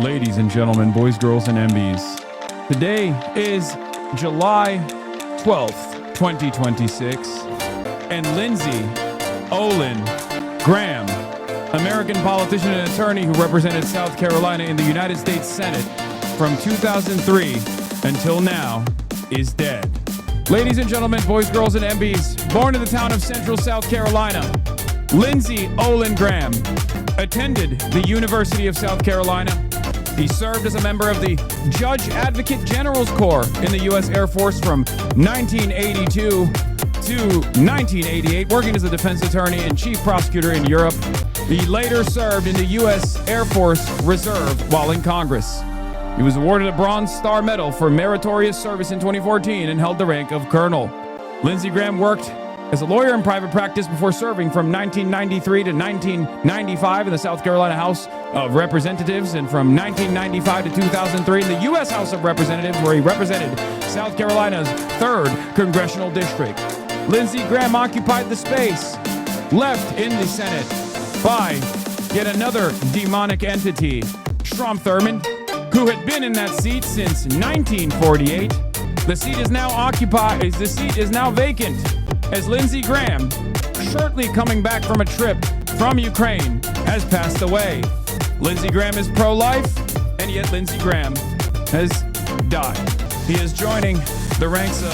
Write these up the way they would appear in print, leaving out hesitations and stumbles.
Ladies and gentlemen, boys, girls, and MBs, today is July 12th, 2026, and Lindsey Olin Graham, American politician and attorney who represented South Carolina in the United States Senate from 2003 until now, is dead. Ladies and gentlemen, boys, girls, and MBs, born in the town of Central South Carolina, Lindsey Olin Graham attended the University of South Carolina. He served as a member of the Judge Advocate General's Corps in the U.S. Air Force from 1982 to 1988, working as a defense attorney and chief prosecutor in Europe. He later served in the U.S. Air Force Reserve while in Congress. He was awarded a Bronze Star Medal for meritorious service in 2014 and held the rank of colonel. Lindsey Graham worked as a lawyer in private practice before serving from 1993 to 1995 in the South Carolina House of Representatives and from 1995 to 2003 in the U.S. House of Representatives, where he represented South Carolina's 3rd Congressional District. Lindsey Graham occupied the space left in the Senate by yet another demonic entity, Strom Thurmond, who had been in that seat since 1948. The seat is now vacant, as Lindsey Graham, shortly coming back from a trip from Ukraine, has passed away. Lindsey Graham is pro-life, and yet Lindsey Graham has died. He is joining the ranks of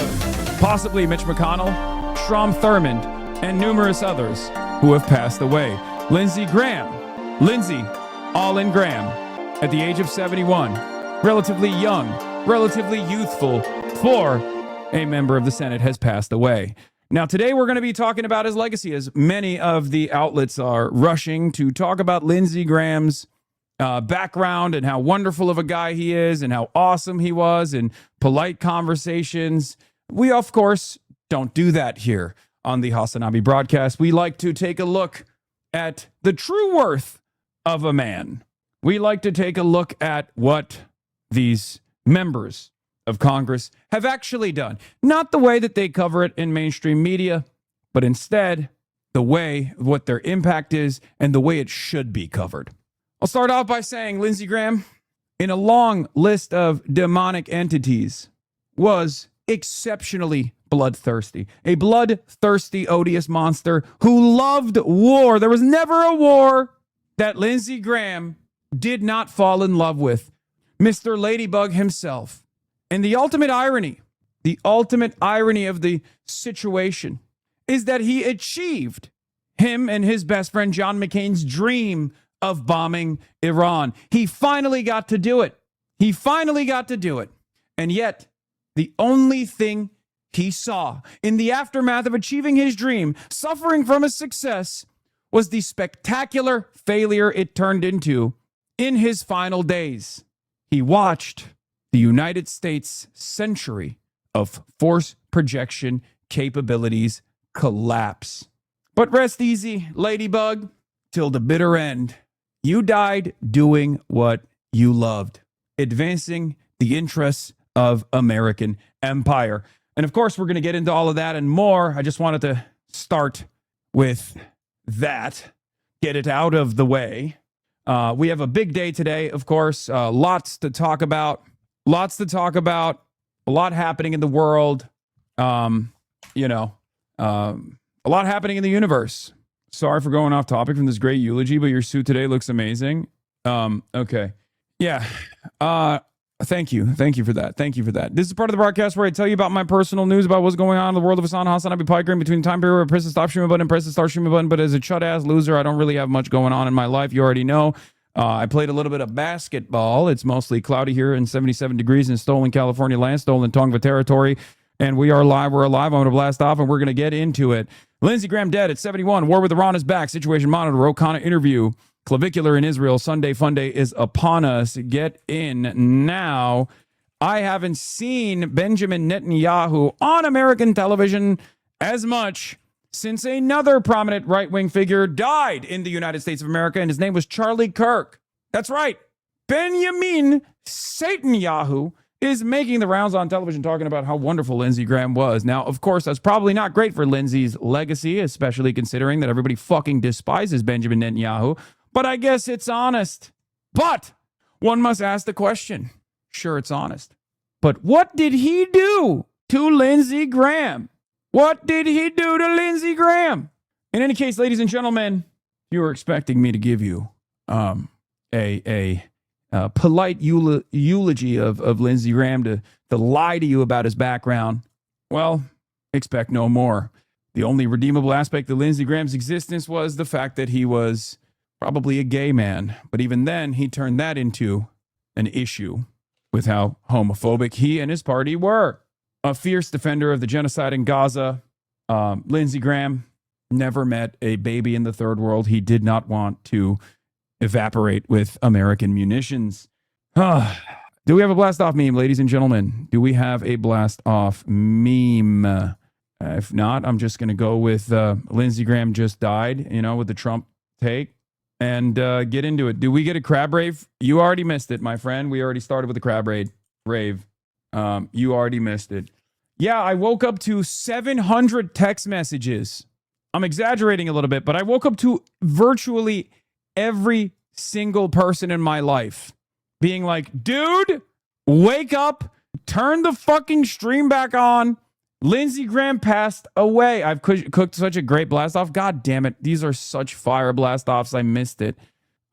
possibly Mitch McConnell, Strom Thurmond, and numerous others who have passed away. Lindsey Olin Graham, at the age of 71, relatively young, relatively youthful for a member of the Senate, has passed away. Now, today we're going to be talking about his legacy, as many of the outlets are rushing to talk about Lindsey Graham's background and how wonderful of a guy he is and how awesome he was in polite conversations. We, of course, don't do that here on the Hasanabi broadcast. We like to take a look at the true worth of a man. We like to take a look at what these members of Congress have actually done. Not the way that they cover it in mainstream media, but instead the way what their impact is and the way it should be covered. I'll start off by saying Lindsey Graham, in a long list of demonic entities, was exceptionally bloodthirsty. A bloodthirsty, odious monster who loved war. There was never a war that Lindsey Graham did not fall in love with. Mr. Ladybug himself. And the ultimate irony of the situation is that he achieved him and his best friend John McCain's dream of bombing Iran. He finally got to do it. And yet, the only thing he saw in the aftermath of achieving his dream, suffering from his success, was the spectacular failure it turned into in his final days. He watched the United States' century of force projection capabilities collapse. But rest easy, Ladybug, till the bitter end. You died doing what you loved, advancing the interests of American empire. And of course, we're going to get into all of that and more. I just wanted to start with that, get it out of the way. We have a big day today, of course. Lots to talk about. A lot happening in the world. A lot happening in the universe. Sorry for going off topic from this great eulogy, but your suit today looks amazing. Okay. Yeah. Thank you for that. This is part of the broadcast where I tell you about my personal news about what's going on in the world of Hasanabi Pygram between the time period where I press the stop streaming button and press the start streaming button. But as a chud-ass loser, I don't really have much going on in my life. You already know. I played a little bit of basketball. It's mostly cloudy here and 77 degrees in stolen California land, stolen Tongva territory. And we are live. We're alive. I'm going to blast off, and we're going to get into it. Lindsey Graham dead at 71. War with Iran is back. Situation monitor. O'Connor interview. Clavicular in Israel. Sunday fun day is upon us. Get in now. I haven't seen Benjamin Netanyahu on American television as much since another prominent right-wing figure died in the United States of America, and his name was Charlie Kirk. That's right. Benjamin Netanyahu is making the rounds on television talking about how wonderful Lindsey Graham was. Now, of course, that's probably not great for Lindsey's legacy, especially considering that everybody fucking despises Benjamin Netanyahu. But I guess it's honest. But One must ask the question. Sure, it's honest. But what did he do to Lindsey Graham? What did he do to Lindsey Graham? In any case, ladies and gentlemen, you were expecting me to give you a polite eulogy of Lindsey Graham to lie to you about his background. Well, expect no more. The only redeemable aspect of Lindsey Graham's existence was the fact that he was probably a gay man. But even then, he turned that into an issue with how homophobic he and his party were. A fierce defender of the genocide in Gaza, Lindsey Graham never met a baby in the third world he did not want to evaporate with American munitions. Do we have a blast off meme, ladies and gentlemen? Do we have a blast off meme? If not, I'm just going to go with Lindsey Graham just died, with the Trump take, and get into it. Do we get a crab rave? You already missed it, my friend. We already started with the crab rave. You already missed it. Yeah, I woke up to 700 text messages. I'm exaggerating a little bit, but I woke up to virtually every single person in my life being like, dude, wake up, turn the fucking stream back on. Lindsey Graham passed away. I've cooked such a great blast off. God damn it. These are such fire blast offs. I missed it.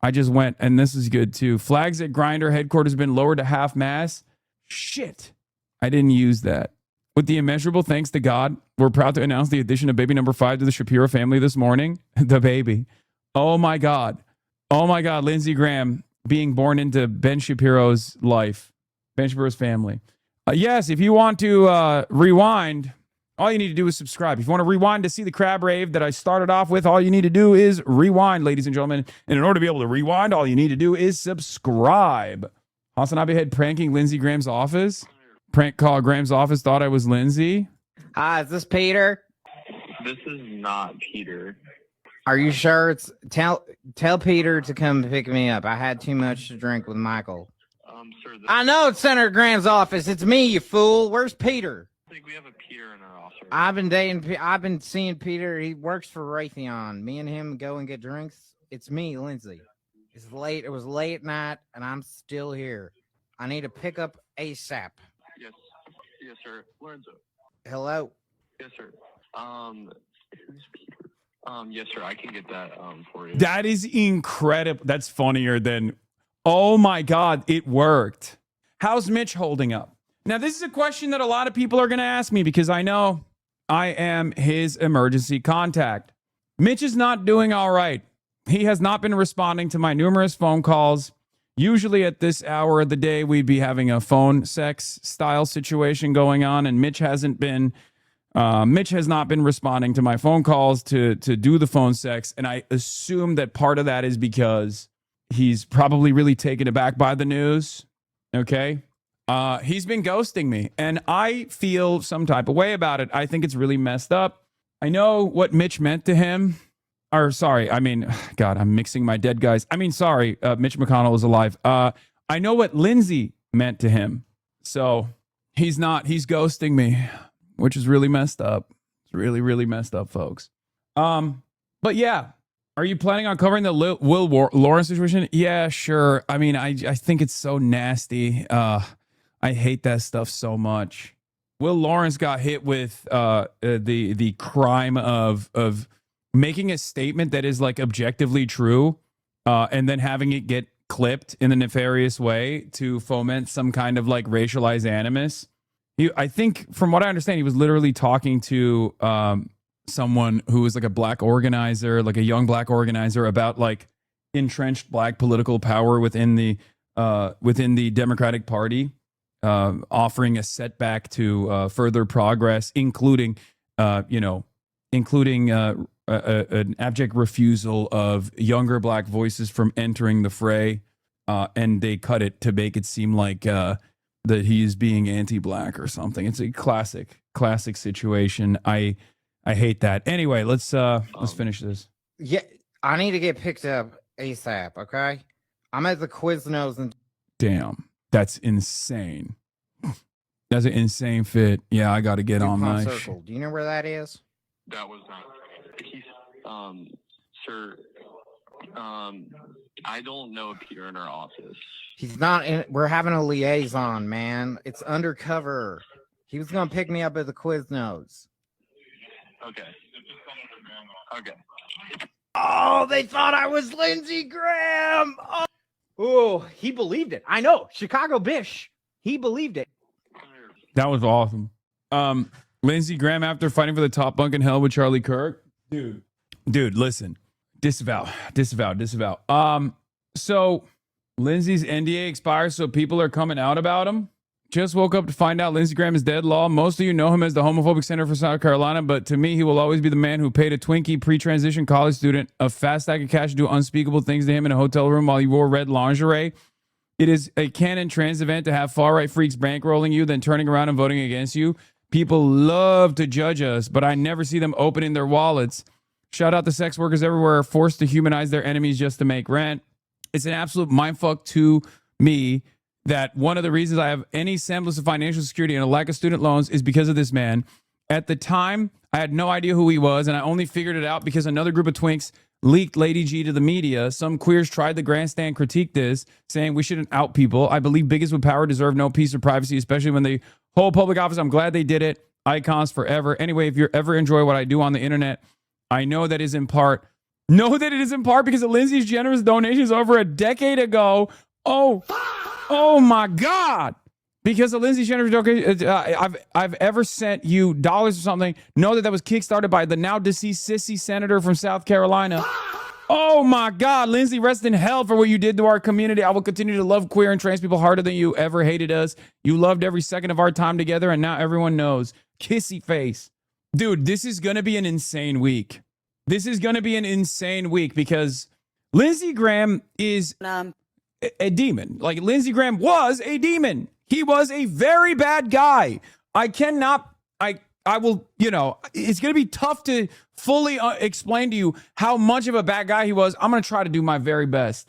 I just went, and this is good too. Flags at Grindr headquarters have been lowered to half mast. Shit. I didn't use that. With the immeasurable thanks to God, we're proud to announce the addition of baby number 5 to the Shapiro family this morning. The baby. Oh my God. Oh my God. Lindsey Graham being born into Ben Shapiro's life. Ben Shapiro's family. Yes, if you want to rewind, all you need to do is subscribe. If you want to rewind to see the crab rave that I started off with, all you need to do is rewind, ladies and gentlemen. And in order to be able to rewind, all you need to do is subscribe. Hassan Abihed pranking Lindsey Graham's office. Prank call Graham's office thought I was Lindsey. Hi, is this Peter? This is not Peter. Are you sure? Tell Peter to come pick me up. I had too much to drink with Michael. Sir, I know it's Senator Graham's office. It's me, you fool. Where's Peter? I think we have a Peter in our office. I've been seeing Peter. He works for Raytheon. Me and him go and get drinks. It's me, Lindsey. It's late. It was late at night, and I'm still here. I need to pick up ASAP. Yes, sir. Lorenzo. Hello. Yes, sir. Who's Peter? Yes, sir. I can get that for you. That is incredible. That's funnier than, oh my God, it worked. How's Mitch holding up? Now, this is a question that a lot of people are going to ask me because I know I am his emergency contact. Mitch is not doing all right. He has not been responding to my numerous phone calls. Usually at this hour of the day, we'd be having a phone sex style situation going on, and Mitch has not been responding to my phone calls to do the phone sex. And I assume that part of that is because he's probably really taken aback by the news. Okay. He's been ghosting me, and I feel some type of way about it. I think it's really messed up. I know what Mitch meant to him. Or sorry, I mean, God, I'm mixing my dead guys. I mean, sorry, Mitch McConnell is alive. I know what Lindsey meant to him. So he's ghosting me, which is really messed up. It's really, really messed up, folks. But yeah, are you planning on covering the Will Lawrence situation? Yeah, sure. I mean, I think it's so nasty. I hate that stuff so much. Will Lawrence got hit with the crime of making a statement that is like objectively true, and then having it get clipped in a nefarious way to foment some kind of like racialized animus. I think, from what I understand, he was literally talking to someone who was like a black organizer, like a young black organizer, about like entrenched black political power within the Democratic Party, offering a setback to further progress, including an abject refusal of younger black voices from entering the fray, and they cut it to make it seem like that he's being anti-black or something. It's a classic situation. I hate that. Anyway, let's finish this. Yeah, I need to get picked up ASAP. Okay, I'm at the Quiznos and. Damn, that's insane. That's an insane fit. Yeah, I got to get on my. Circle. Do you know where that is? That was not. He's, sir, I don't know Peter in our office. He's not in. We're having a liaison, man. It's undercover. He was gonna pick me up at the Quiznos. Okay. Okay. Oh, they thought I was Lindsey Graham. Oh, he believed it. I know. Chicago Bish. He believed it. That was awesome. Lindsey Graham after fighting for the top bunk in hell with Charlie Kirk. Dude, listen. Disavow. So Lindsey's NDA expires, so people are coming out about him. Just woke up to find out Lindsey Graham is dead law. Most of you know him as the homophobic senator for South Carolina, but to me, he will always be the man who paid a Twinkie pre-transition college student a fast stack of cash to do unspeakable things to him in a hotel room while he wore red lingerie. It is a canon trans event to have far-right freaks bankrolling you, then turning around and voting against you. People love to judge us, but I never see them opening their wallets. Shout out to sex workers everywhere forced to humanize their enemies just to make rent. It's an absolute mindfuck to me that one of the reasons I have any semblance of financial security and a lack of student loans is because of this man. At the time, I had no idea who he was, and I only figured it out because another group of twinks leaked Lady G to the media. Some queers tried to grandstand critique this, saying we shouldn't out people. I believe bigots with power deserve no peace or privacy, especially when they hold public office. I'm glad they did it. Icons forever. Anyway, if you ever enjoy what I do on the internet, I know that is in part because of Lindsey's generous donations over a decade ago. Oh my God. Because of Lindsey's generous donations, I've ever sent you dollars or something. Know that was kickstarted by the now deceased sissy senator from South Carolina. Oh my God, Lindsey, rest in hell for what you did to our community. I will continue to love queer and trans people harder than you ever hated us. You loved every second of our time together, and now everyone knows. Kissy face. Dude, this is going to be an insane week. Because Lindsey Graham is a demon. Like, Lindsey Graham was a demon. He was a very bad guy. I will, it's going to be tough to fully explain to you how much of a bad guy he was. I'm going to try to do my very best.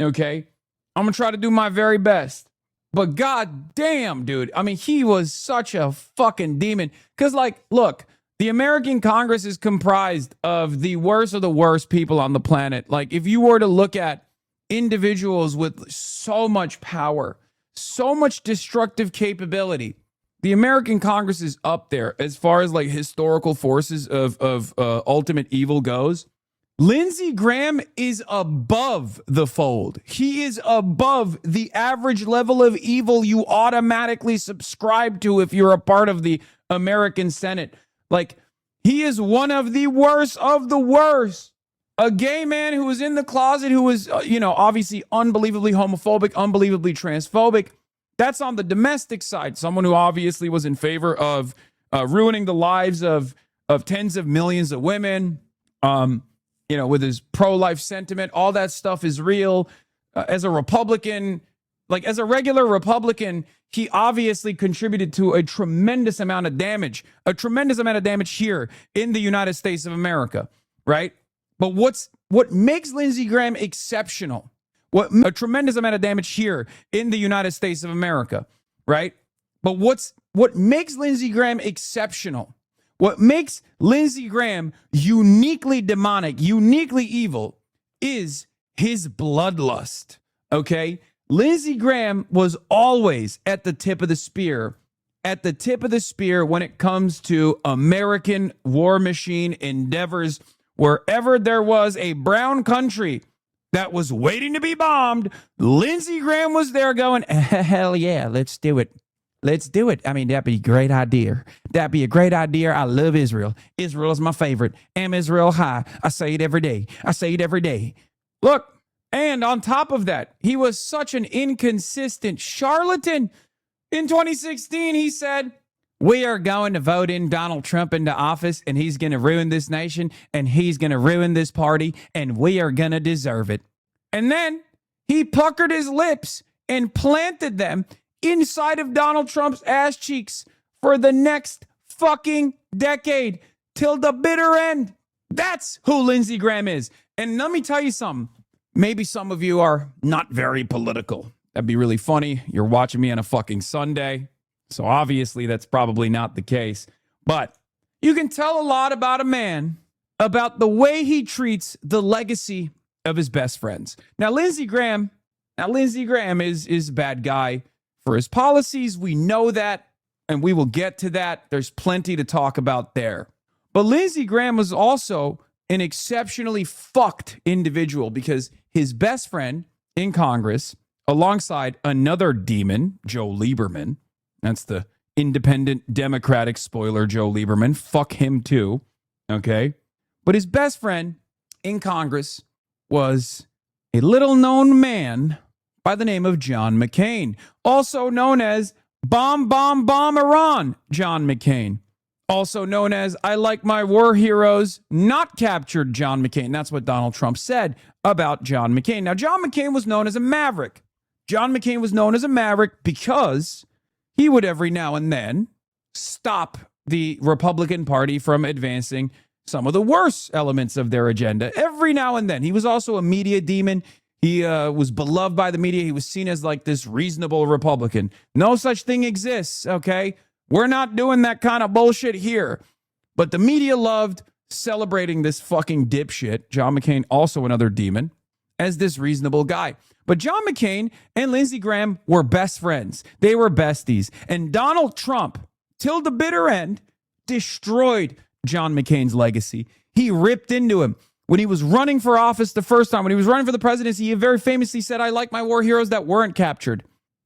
Okay? I'm going to try to do my very best. But god damn, dude. I mean, he was such a fucking demon. Because, look, the American Congress is comprised of the worst people on the planet. Like, if you were to look at individuals with so much power, so much destructive capability, the American Congress is up there as far as historical forces of ultimate evil goes. Lindsey Graham is above the fold. He is above the average level of evil you automatically subscribe to if you're a part of the American Senate. He is one of the worst of the worst. A gay man who was in the closet, who was, obviously unbelievably homophobic, unbelievably transphobic. That's on the domestic side. Someone who obviously was in favor of ruining the lives of tens of millions of women, with his pro-life sentiment. All that stuff is real. As a Republican, as a regular Republican, he obviously contributed to a tremendous amount of damage here in the United States of America, right? But what makes Lindsey Graham exceptional? A tremendous amount of damage here in the United States of America, right? But what makes Lindsey Graham exceptional? What makes Lindsey Graham uniquely demonic, uniquely evil, is his bloodlust, okay? Lindsey Graham was always at the tip of the spear when it comes to American war machine endeavors. Wherever there was a brown country that was waiting to be bombed, Lindsey Graham was there going, hell yeah, let's do it. Let's do it. I mean, that'd be a great idea. That'd be a great idea. I love Israel. Israel is my favorite. Am Israel high. I say it every day. Look, and on top of that, he was such an inconsistent charlatan. In 2016, he said, we are going to vote in Donald Trump into office, and he's going to ruin this nation, and he's going to ruin this party, and we are going to deserve it. And then he puckered his lips and planted them inside of Donald Trump's ass cheeks for the next fucking decade till the bitter end. That's who Lindsey Graham is. And let me tell you something. Maybe some of you are not very political. That'd be really funny. You're watching me on a fucking Sunday. So obviously that's probably not the case. But you can tell a lot about a man, about the way he treats the legacy of his best friends. Now, Lindsey Graham is a bad guy for his policies. We know that, and we will get to that. There's plenty to talk about there. But Lindsey Graham was also an exceptionally fucked individual because his best friend in Congress, alongside another demon, Joe Lieberman, that's the independent Democratic spoiler, Joe Lieberman. Fuck him too. Okay. But his best friend in Congress was a little known man by the name of John McCain, also known as Bomb Iran John McCain, also known as I like my war heroes not captured John McCain. That's what Donald Trump said about John McCain. Now, John McCain was known as a maverick. John McCain was known as a maverick because he would every now and then stop the Republican Party from advancing some of the worst elements of their agenda. Every now and then. He was also a media demon. He was beloved by the media. He was seen as like this reasonable Republican. No such thing exists, okay? We're not doing that kind of bullshit here. But the media loved celebrating this fucking dipshit, John McCain, also another demon, as this reasonable guy. But John McCain and Lindsey Graham were best friends. They were besties. And Donald Trump, till the bitter end, destroyed John McCain's legacy. He ripped into him. When he was running for office the first time, when he was running for the presidency, he very famously said, I like my war heroes that weren't captured.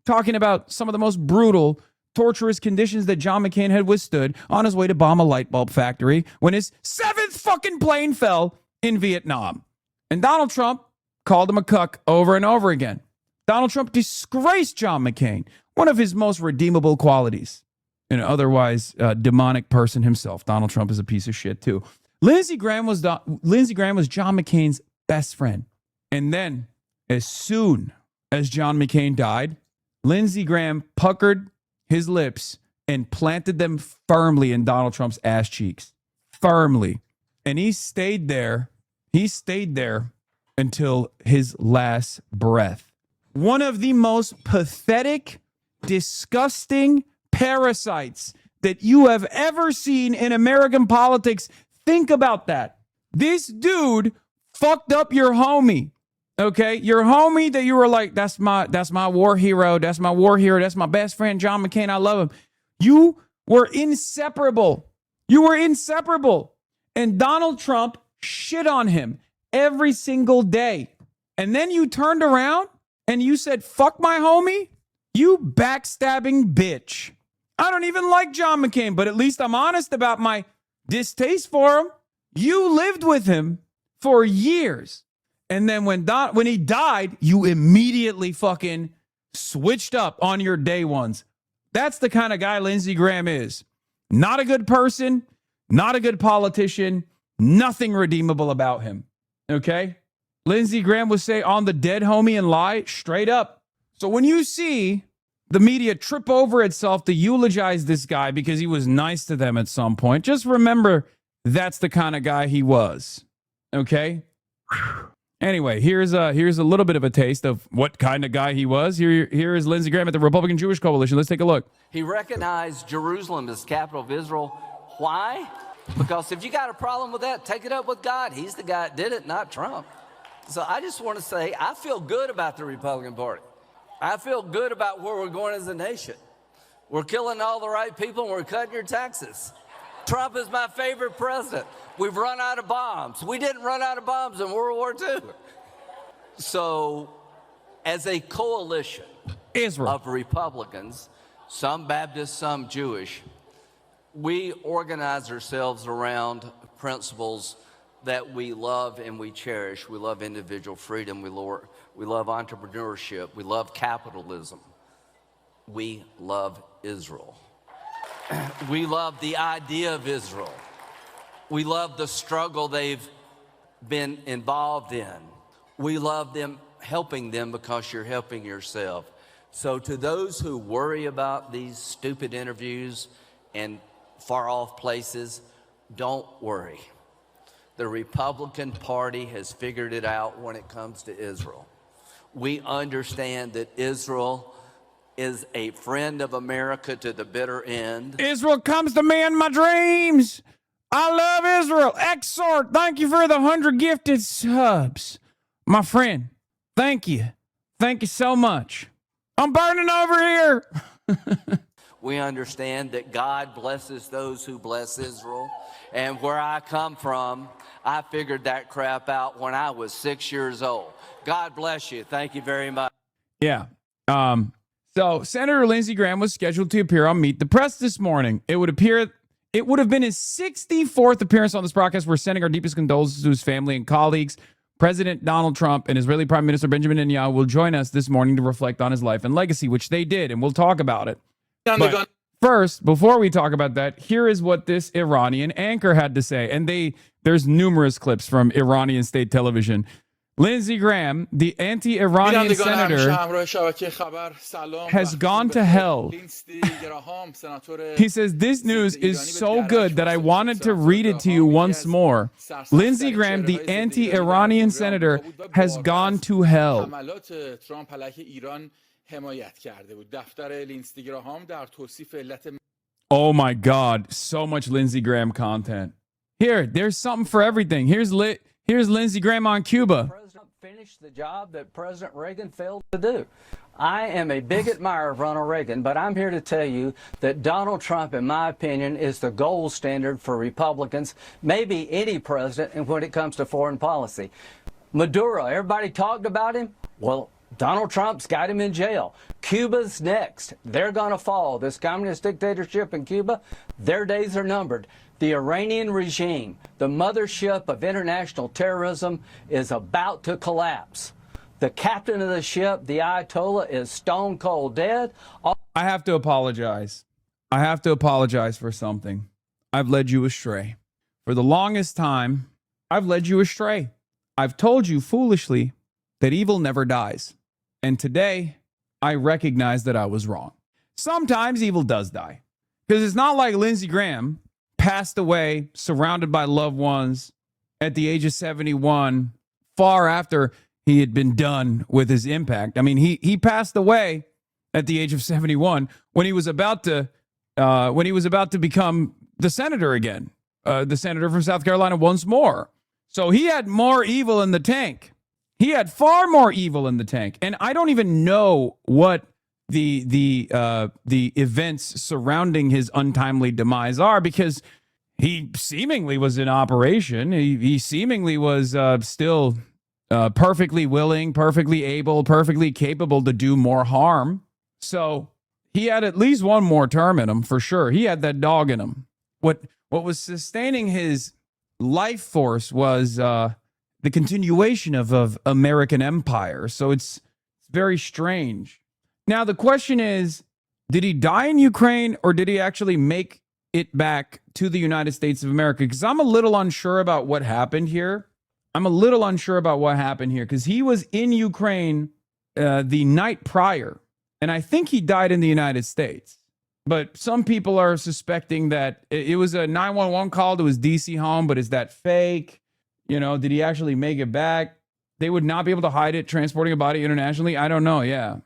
Talking about some of the most brutal, torturous conditions that John McCain had withstood on his way to bomb a light bulb factory when his 7th fucking plane fell in Vietnam. And Donald Trump called him a cuck over and over again. Donald Trump disgraced John McCain, one of his most redeemable qualities. An otherwise demonic person himself. Donald Trump is a piece of shit too. Lindsey Graham was John McCain's best friend. And then, as soon as John McCain died, Lindsey Graham puckered his lips and planted them firmly in Donald Trump's ass cheeks. Firmly. And he stayed there. He stayed there until his last breath. One of the most pathetic, disgusting parasites that you have ever seen in American politics. Think about that. This dude fucked up your homie. Okay? Your homie that you were like, that's my war hero. That's my war hero. That's my best friend, John McCain. I love him. You were inseparable. You were inseparable. And Donald Trump shit on him every single day. And then you turned around and you said, fuck my homie. You backstabbing bitch. I don't even like John McCain, but at least I'm honest about my distaste for him. You lived with him for years. And then when he died, you immediately fucking switched up on your day ones. That's the kind of guy Lindsey Graham is. Not a good person, not a good politician, nothing redeemable about him. Okay? Lindsey Graham would say on the dead homie and lie straight up. So when you see the media trip over itself to eulogize this guy because he was nice to them at some point, just remember that's the kind of guy he was. Okay? Anyway, here's a little bit of a taste of what kind of guy he was. Here is Lindsey Graham at the Republican Jewish Coalition. Let's take a look. He recognized Jerusalem as the capital of Israel. Why? Because if you got a problem with that, take it up with God. He's the guy that did it, not Trump. So I just want to say, I feel good about the Republican Party. I feel good about where we're going as a nation. We're killing all the right people and we're cutting your taxes. Trump is my favorite president. We've run out of bombs. We didn't run out of bombs in World War II. So, as a coalition of Republicans, some Baptists, some Jewish, we organize ourselves around principles that we love and we cherish. We love individual freedom. We love entrepreneurship. We love capitalism. We love Israel. We love the idea of Israel. We love the struggle they've been involved in. We love them, helping them because you're helping yourself. So to those who worry about these stupid interviews and far off places, don't worry. The Republican Party has figured it out when it comes to Israel. We understand that Israel is a friend of America to the bitter end. Israel comes to me in my dreams. I love Israel. Exhort. Thank you for the 100 gifted subs. my friend, thank you. Thank you so much. I'm burning over here. We understand that God blesses those who bless Israel. And where I come from, I figured that crap out when I was 6 years old. God bless you. Thank you very much. Yeah. So Senator Lindsey Graham was scheduled to appear on Meet the Press this morning. It would have been his 64th appearance on this broadcast. We're sending our deepest condolences to his family and colleagues. President Donald Trump and Israeli Prime Minister Benjamin Netanyahu will join us this morning to reflect on his life and legacy, which they did, and we'll talk about it. But first, before we talk about that, here is what this Iranian anchor had to say. And there's numerous clips from Iranian state television. Lindsey Graham, the anti-Iranian senator, has gone to hell. He says, this news is so good that I wanted to read it to you once more. Lindsey Graham, the anti-Iranian senator, has gone to hell. Oh my God, so much Lindsey Graham content. There's something for everything. Here's Lindsey Graham on Cuba. Finished the job that President Reagan failed to do. I am a big admirer of Ronald Reagan, but I'm here to tell you that Donald Trump, in my opinion, is the gold standard for Republicans, maybe any president, and when it comes to foreign policy. Maduro, everybody talked about him. Well, Donald Trump's got him in jail. Cuba's next. They're going to fall. This communist dictatorship in Cuba, their days are numbered. The Iranian regime, the mothership of international terrorism, is about to collapse. The captain of the ship, the Ayatollah, is stone cold dead. I have to apologize. I have to apologize for something. I've led you astray. For the longest time, I've led you astray. I've told you foolishly that evil never dies. And today, I recognize that I was wrong. Sometimes evil does die. Because it's not like Lindsey Graham passed away surrounded by loved ones at the age of 71, far after he had been done with his impact. I mean, he passed away at the age of 71 when he was about to become the senator again, the senator from South Carolina once more. So he had more evil in the tank. He had far more evil in the tank, and I don't even know what the events surrounding his untimely demise are, because he seemingly was in operation. He seemingly was still perfectly willing, perfectly able, perfectly capable to do more harm. So he had at least one more term in him for sure. He had that dog in him. What was sustaining his life force was the continuation of American empire. So it's very strange. Now, the question is, did he die in Ukraine, or did he actually make it back to the United States of America? Because I'm a little unsure about what happened here. Because he was in Ukraine the night prior, and I think he died in the United States. But some people are suspecting that it was a 911 call to his DC home, but is that fake? You know, did he actually make it back? They would not be able to hide it, transporting a body internationally. I don't know. Yeah.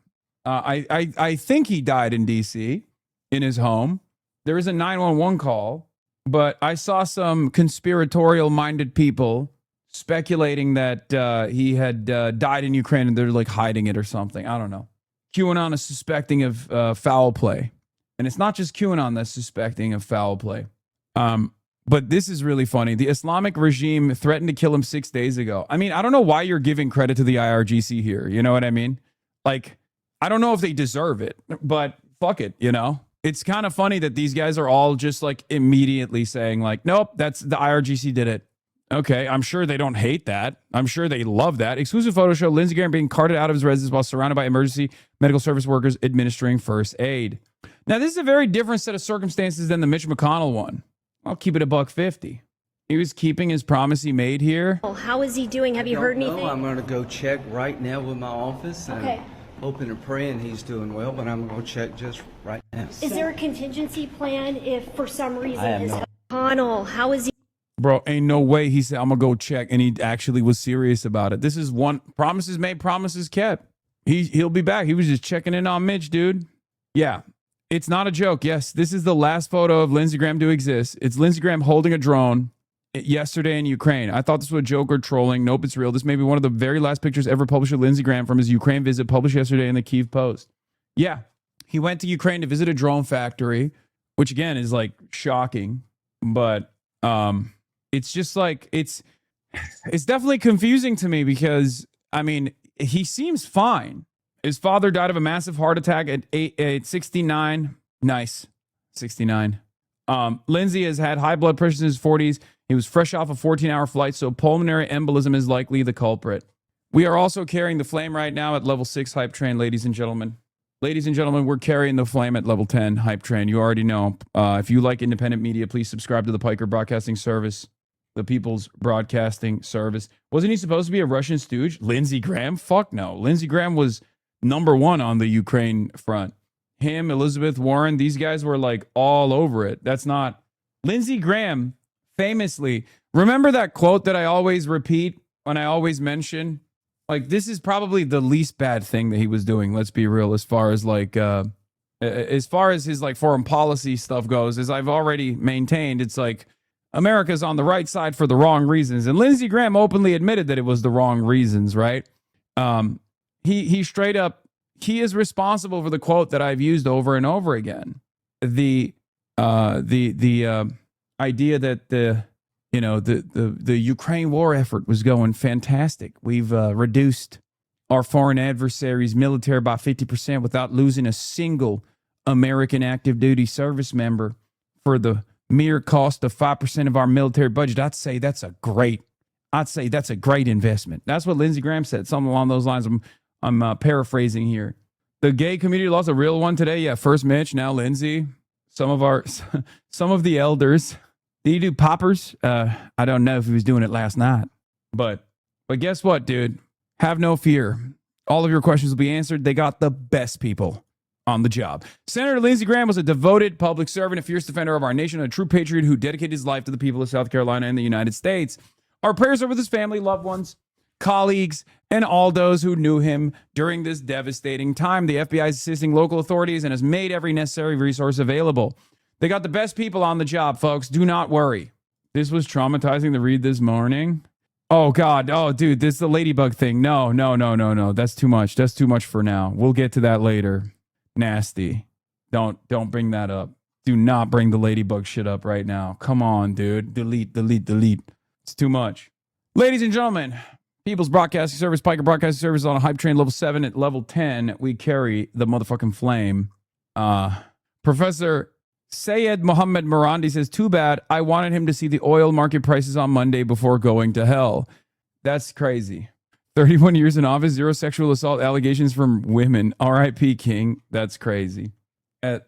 I think he died in DC in his home. There is a 911 call, but I saw some conspiratorial minded people speculating that he had died in Ukraine and they're like hiding it or something. I don't know. QAnon is suspecting of foul play. And it's not just QAnon that's suspecting of foul play. But this is really funny. The Islamic regime threatened to kill him 6 days ago. I mean, I don't know why you're giving credit to the IRGC here. You know what I mean? Like, I don't know if they deserve it, but fuck it, you know? It's kind of funny that these guys are all just like immediately saying like, nope, that's the IRGC did it. Okay, I'm sure they don't hate that. I'm sure they love that. Exclusive photos show Lindsey Graham being carted out of his residence while surrounded by emergency medical service workers administering first aid. Now, this is a very different set of circumstances than the Mitch McConnell one. I'll keep it $150. He was keeping his promise he made here. How is he doing? Have you heard anything? No, I'm going to go check right now with my office. Okay. Hoping and praying he's doing well, but I'm going to go check just right now. Is there a contingency plan if for some reason I have his no- Connell, how is he? Bro, ain't no way he said, I'm going to go check. And he actually was serious about it. This is one promises made, promises kept. He'll be back. He was just checking in on Mitch, dude. Yeah. It's not a joke. Yes, this is the last photo of Lindsey Graham to exist. It's Lindsey Graham holding a drone yesterday in Ukraine. I thought this was a joke or trolling. Nope, it's real. This may be one of the very last pictures ever published of Lindsey Graham from his Ukraine visit, published yesterday in the Kyiv Post. Yeah, he went to Ukraine to visit a drone factory, which again is like shocking, but it's just like it's definitely confusing to me because I mean he seems fine. His father died of a massive heart attack at 69. Nice, 69. Lindsey has had high blood pressure in his 40s. He was fresh off a 14-hour flight, so pulmonary embolism is likely the culprit. We are also carrying the flame right now at level 6 hype train, ladies and gentlemen. Ladies and gentlemen, we're carrying the flame at level 10 hype train. You already know. If you like independent media, please subscribe to the Piker Broadcasting Service, the People's Broadcasting Service. Wasn't he supposed to be a Russian stooge? Lindsey Graham? Fuck no. Lindsey Graham was #1 on the Ukraine front. Him, Elizabeth Warren, these guys were like all over it. That's not Lindsey Graham. Famously, remember that quote that I always repeat when I always mention, like, this is probably the least bad thing that he was doing. Let's be real, as far as his like foreign policy stuff goes, as I've already maintained, it's like America's on the right side for the wrong reasons. And Lindsey Graham openly admitted that it was the wrong reasons, right? He straight up, he is responsible for the quote that I've used over and over again. The idea that the Ukraine war effort was going fantastic. We've reduced our foreign adversaries' military by 50% without losing a single American active duty service member for the mere cost of 5% of our military budget. I'd say that's a great investment. That's what Lindsey Graham said, something along those lines. I'm paraphrasing here. The gay community lost a real one today. Yeah, first Mitch, now Lindsey. Some of the elders. Did he do poppers? I don't know if he was doing it last night. But guess what, dude? Have no fear. All of your questions will be answered. They got the best people on the job. Senator Lindsey Graham was a devoted public servant, a fierce defender of our nation, a true patriot who dedicated his life to the people of South Carolina and the United States. Our prayers are with his family, loved ones, colleagues, and all those who knew him during this devastating time. The FBI is assisting local authorities and has made every necessary resource available. They got the best people on the job, folks. Do not worry. This was traumatizing to read this morning. Oh, God. Oh, dude, this is the ladybug thing. No. That's too much. That's too much for now. We'll get to that later. Nasty. Don't bring that up. Do not bring the ladybug shit up right now. Come on, dude. Delete. It's too much. Ladies and gentlemen, People's Broadcasting Service, Piker Broadcasting Service on a hype train level 7. At level 10, we carry the motherfucking flame. Professor Sayed Mohammed Marandi says, too bad. I wanted him to see the oil market prices on Monday before going to hell. That's crazy. 31 years in office, 0 sexual assault allegations from women. R.I.P. King. That's crazy. Why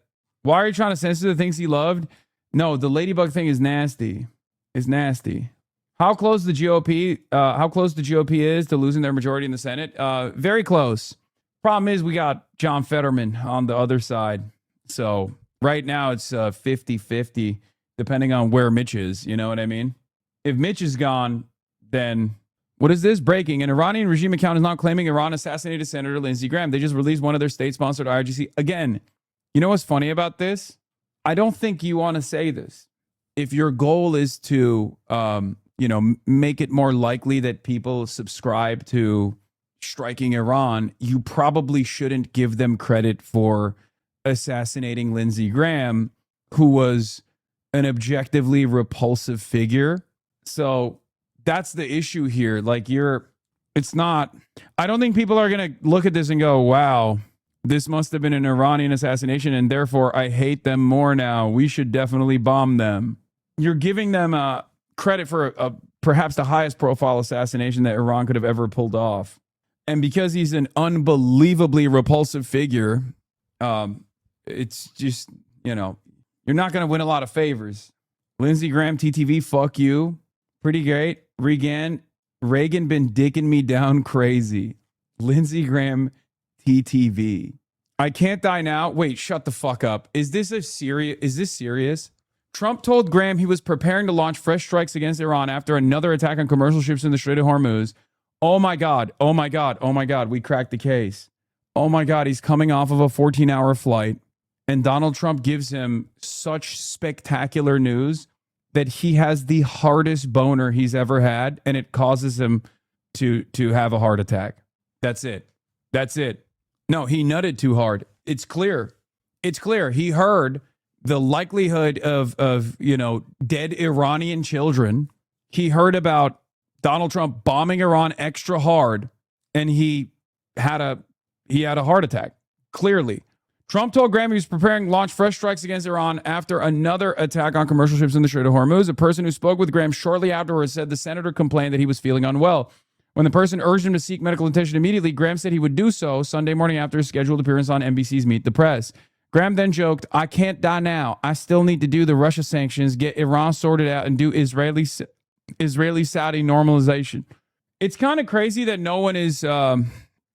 are you trying to censor the things he loved? No, the ladybug thing is nasty. It's nasty. How close the GOP is to losing their majority in the Senate? Very close. Problem is we got John Fetterman on the other side. So right now it's 50-50, depending on where Mitch is. You know what I mean? If Mitch is gone, then what is this? Breaking. An Iranian regime account is now claiming Iran assassinated Senator Lindsey Graham. They just released one of their state-sponsored IRGC. Again, you know what's funny about this? I don't think you want to say this. If your goal is to make it more likely that people subscribe to striking Iran, you probably shouldn't give them credit for assassinating Lindsey Graham, who was an objectively repulsive figure. So that's the issue here. Like I don't think people are going to look at this and go, wow, this must have been an Iranian assassination, and therefore I hate them more now. We should definitely bomb them. You're giving them credit for perhaps the highest profile assassination that Iran could have ever pulled off. And because he's an unbelievably repulsive figure, it's just, you're not going to win a lot of favors. Lindsey Graham, TTV, fuck you. Pretty great. Reagan been dicking me down crazy. Lindsey Graham, TTV. I can't die now. Wait, shut the fuck up. Is this serious? Trump told Graham he was preparing to launch fresh strikes against Iran after another attack on commercial ships in the Strait of Hormuz. Oh my God. We cracked the case. Oh my God. He's coming off of a 14-hour flight, and Donald Trump gives him such spectacular news that he has the hardest boner he's ever had, and it causes him to have a heart attack. That's it. That's it. No, he nutted too hard. It's clear. It's clear. He heard the likelihood of dead Iranian children. He heard about Donald Trump bombing Iran extra hard, and he had a heart attack. Clearly. Trump told Graham he was preparing to launch fresh strikes against Iran after another attack on commercial ships in the Strait of Hormuz. A person who spoke with Graham shortly afterwards said the senator complained that he was feeling unwell. When the person urged him to seek medical attention immediately, Graham said he would do so Sunday morning after his scheduled appearance on NBC's Meet the Press. Graham then joked, "I can't die now. I still need to do the Russia sanctions, get Iran sorted out, and do Israeli-Saudi normalization." It's kind of crazy that no one is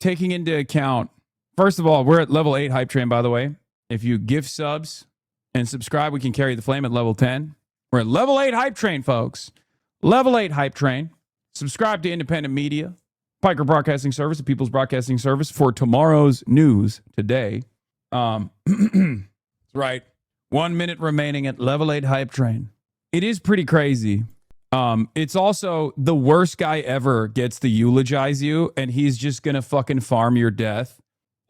taking into account. First of all, we're at level 8 hype train, by the way. If you gift subs and subscribe, we can carry the flame at level 10. We're at level 8 hype train, folks. Level 8 hype train. Subscribe to independent media, Piker Broadcasting Service, the People's Broadcasting Service, for tomorrow's news today. Right. 1 minute remaining at level 8 hype train. It is pretty crazy. It's also the worst guy ever gets to eulogize you, and he's just going to fucking farm your death.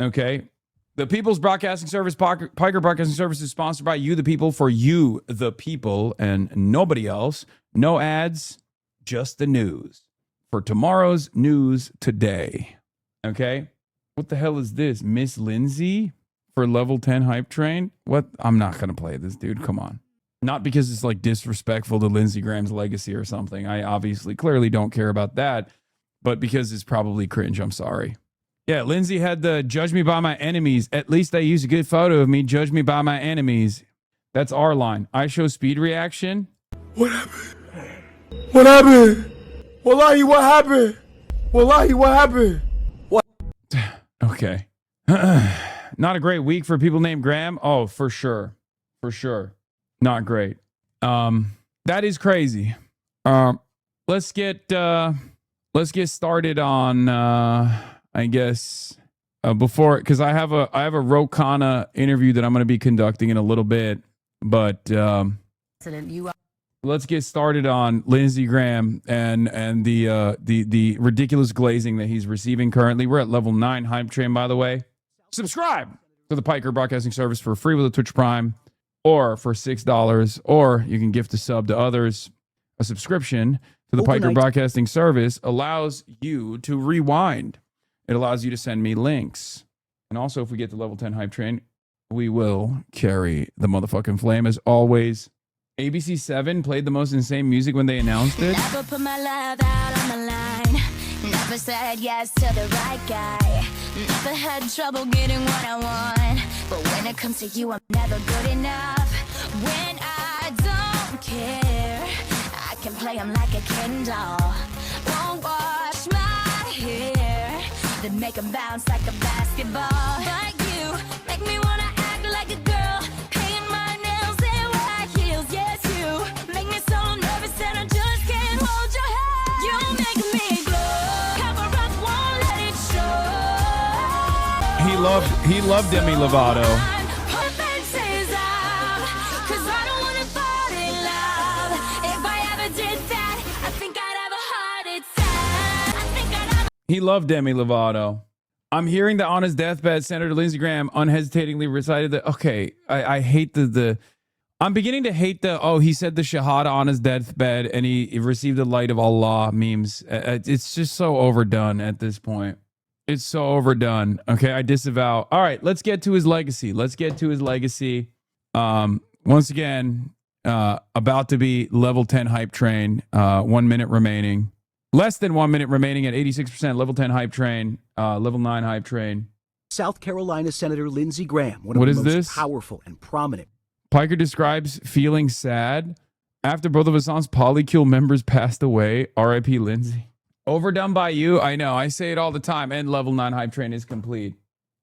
Okay. The People's Broadcasting Service, Piker Broadcasting Service, is sponsored by you, the people, for you, the people, and nobody else. No ads, just the news. For tomorrow's news today. Okay. What the hell is this? Miss Lindsay for level 10 hype train? What? I'm not going to play this, dude. Come on. Not because it's like disrespectful to Lindsey Graham's legacy or something. I obviously clearly don't care about that, but because it's probably cringe. I'm sorry. Yeah, Lindsay had the "judge me by my enemies. At least they use a good photo of me. Judge me by my enemies." That's our line. I show speed reaction. What happened? What happened? Wallahi, what happened? Wallahi, what happened? What? Okay. Not a great week for people named Graham. Oh, for sure. For sure. Not great. That is crazy. Let's get started on I guess before, because I have a Ro Khanna interview that I'm going to be conducting in a little bit, but let's get started on Lindsey Graham and the ridiculous glazing that he's receiving currently. We're at level 9 hype train, by the way. Subscribe to the Piker Broadcasting Service for free with a Twitch Prime, or for $6, or you can gift a sub to others. A subscription to the Piker Broadcasting Service allows you to rewind. It allows you to send me links. And also, if we get to level 10 hype train, we will carry the motherfucking flame as always. ABC 7 played the most insane music when they announced it. Never put my love out on the line. Never said yes to the right guy. Never had trouble getting what I want. But when it comes to you, I'm never good enough. When I don't care, I can play him like a Ken doll. Won't wash my hair, then make him bounce like a basketball. But you make me wanna act like a girl, paint my nails and high heels. Yes, you make me so nervous that I just can't hold your hand. You make me glow, cover up, won't let it show. He loved Demi Lovato. He loved Demi Lovato. I'm hearing that on his deathbed, Senator Lindsey Graham unhesitatingly recited that. Okay, I hate I'm beginning to hate he said the Shahada on his deathbed and he received the light of Allah memes. It's just so overdone at this point. It's so overdone. Okay, I disavow. All right, let's get to his legacy. Once again, about to be level 10 hype train. 1 minute remaining. Less than 1 minute remaining at 86%. Level 10 hype train. Level 9 hype train. South Carolina Senator Lindsey Graham, one of What the is most this? powerful and prominent. Piker describes feeling sad after both of Hassan's Polycule members passed away. R.I.P. Lindsey. Overdone by you. I know. I say it all the time. And level 9 hype train is complete.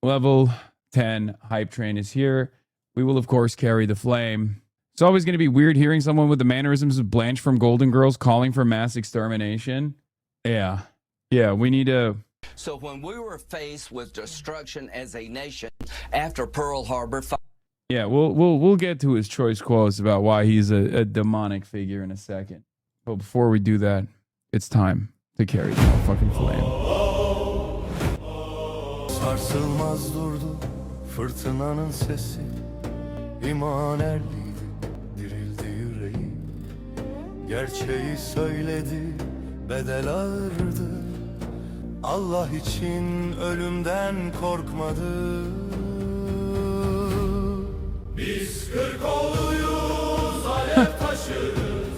Level 10 hype train is here. We will, of course, carry the flame. It's always going to be weird hearing someone with the mannerisms of Blanche from Golden Girls calling for mass extermination. Yeah, we need to... So when we were faced with destruction as a nation after Pearl Harbor, Yeah, we'll get to his choice quotes about why he's a demonic figure in a second. But before we do that, it's time to carry the motherfucking flame. Sarsılmaz durdu fırtınanın sesi, iman erliydi, dirildi yüreğim. Gerçeği söyledi, bedel ağırdı. Allah için ölümden korkmadı. Biz Kırkoğlu'yuz, alev taşırız.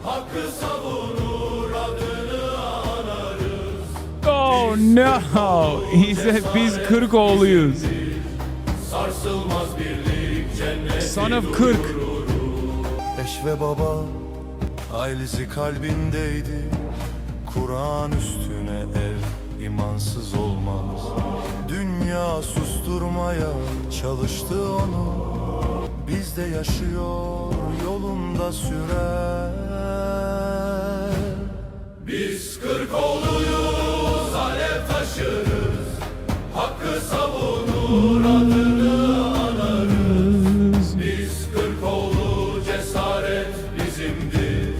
Hakkı savunur, adını anarız. Oh no! He said biz Kırkoğlu'yuz. Sarsılmaz birlik, cennet. Son of Kırk. Eş ve baba, ailesi kalbindeydi. Kur'an üstüne ev, imansız olmaz. Dünya susturmaya çalıştı onu. Bizde yaşıyor, yolunda sürer. Biz Kırkoğlu'yuz, alev taşırız. Hakkı savunur, adını anarız. Biz Kırkoğlu, cesaret bizimdir.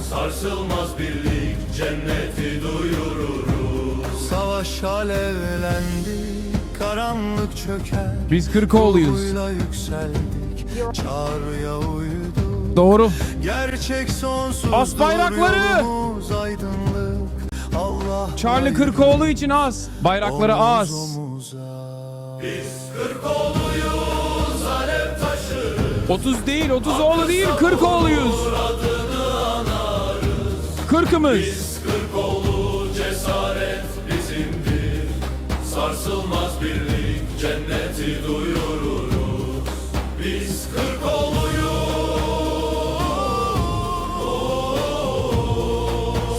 Sarsılmaz birlik, cenneti duyururuz. Savaş alevlendi, karanlık çöker. Biz Kırkoğlu'yuz. Ruhuyla yükseldik, çağrıya uyduk. Doğru. Gerçek sonsuz. As bayrakları. Yolumuz aydınlık. Allah Charlie Kırkoğlu için az. Bayrakları az. Biz Kırkoğlu'yuz, alev taşırız. 30 değil, 30 oğlu değil, Kırkoğlu'yuz. Kırkımız. Biz Kırkoğlu, cesaret bizimdir. Sarsılmaz birlik, cenneti duyururuz. Biz Kırkoğlu'yuz.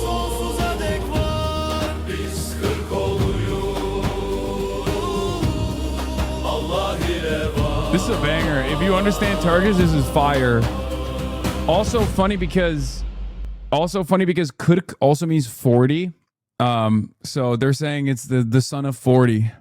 Sonsuza dek var. Biz Kırkoğlu'yuz. Allah ile var. This is a banger. If you understand Turkish, this is fire. Also funny because Kırk also means 40. So they're saying it's the son of 40.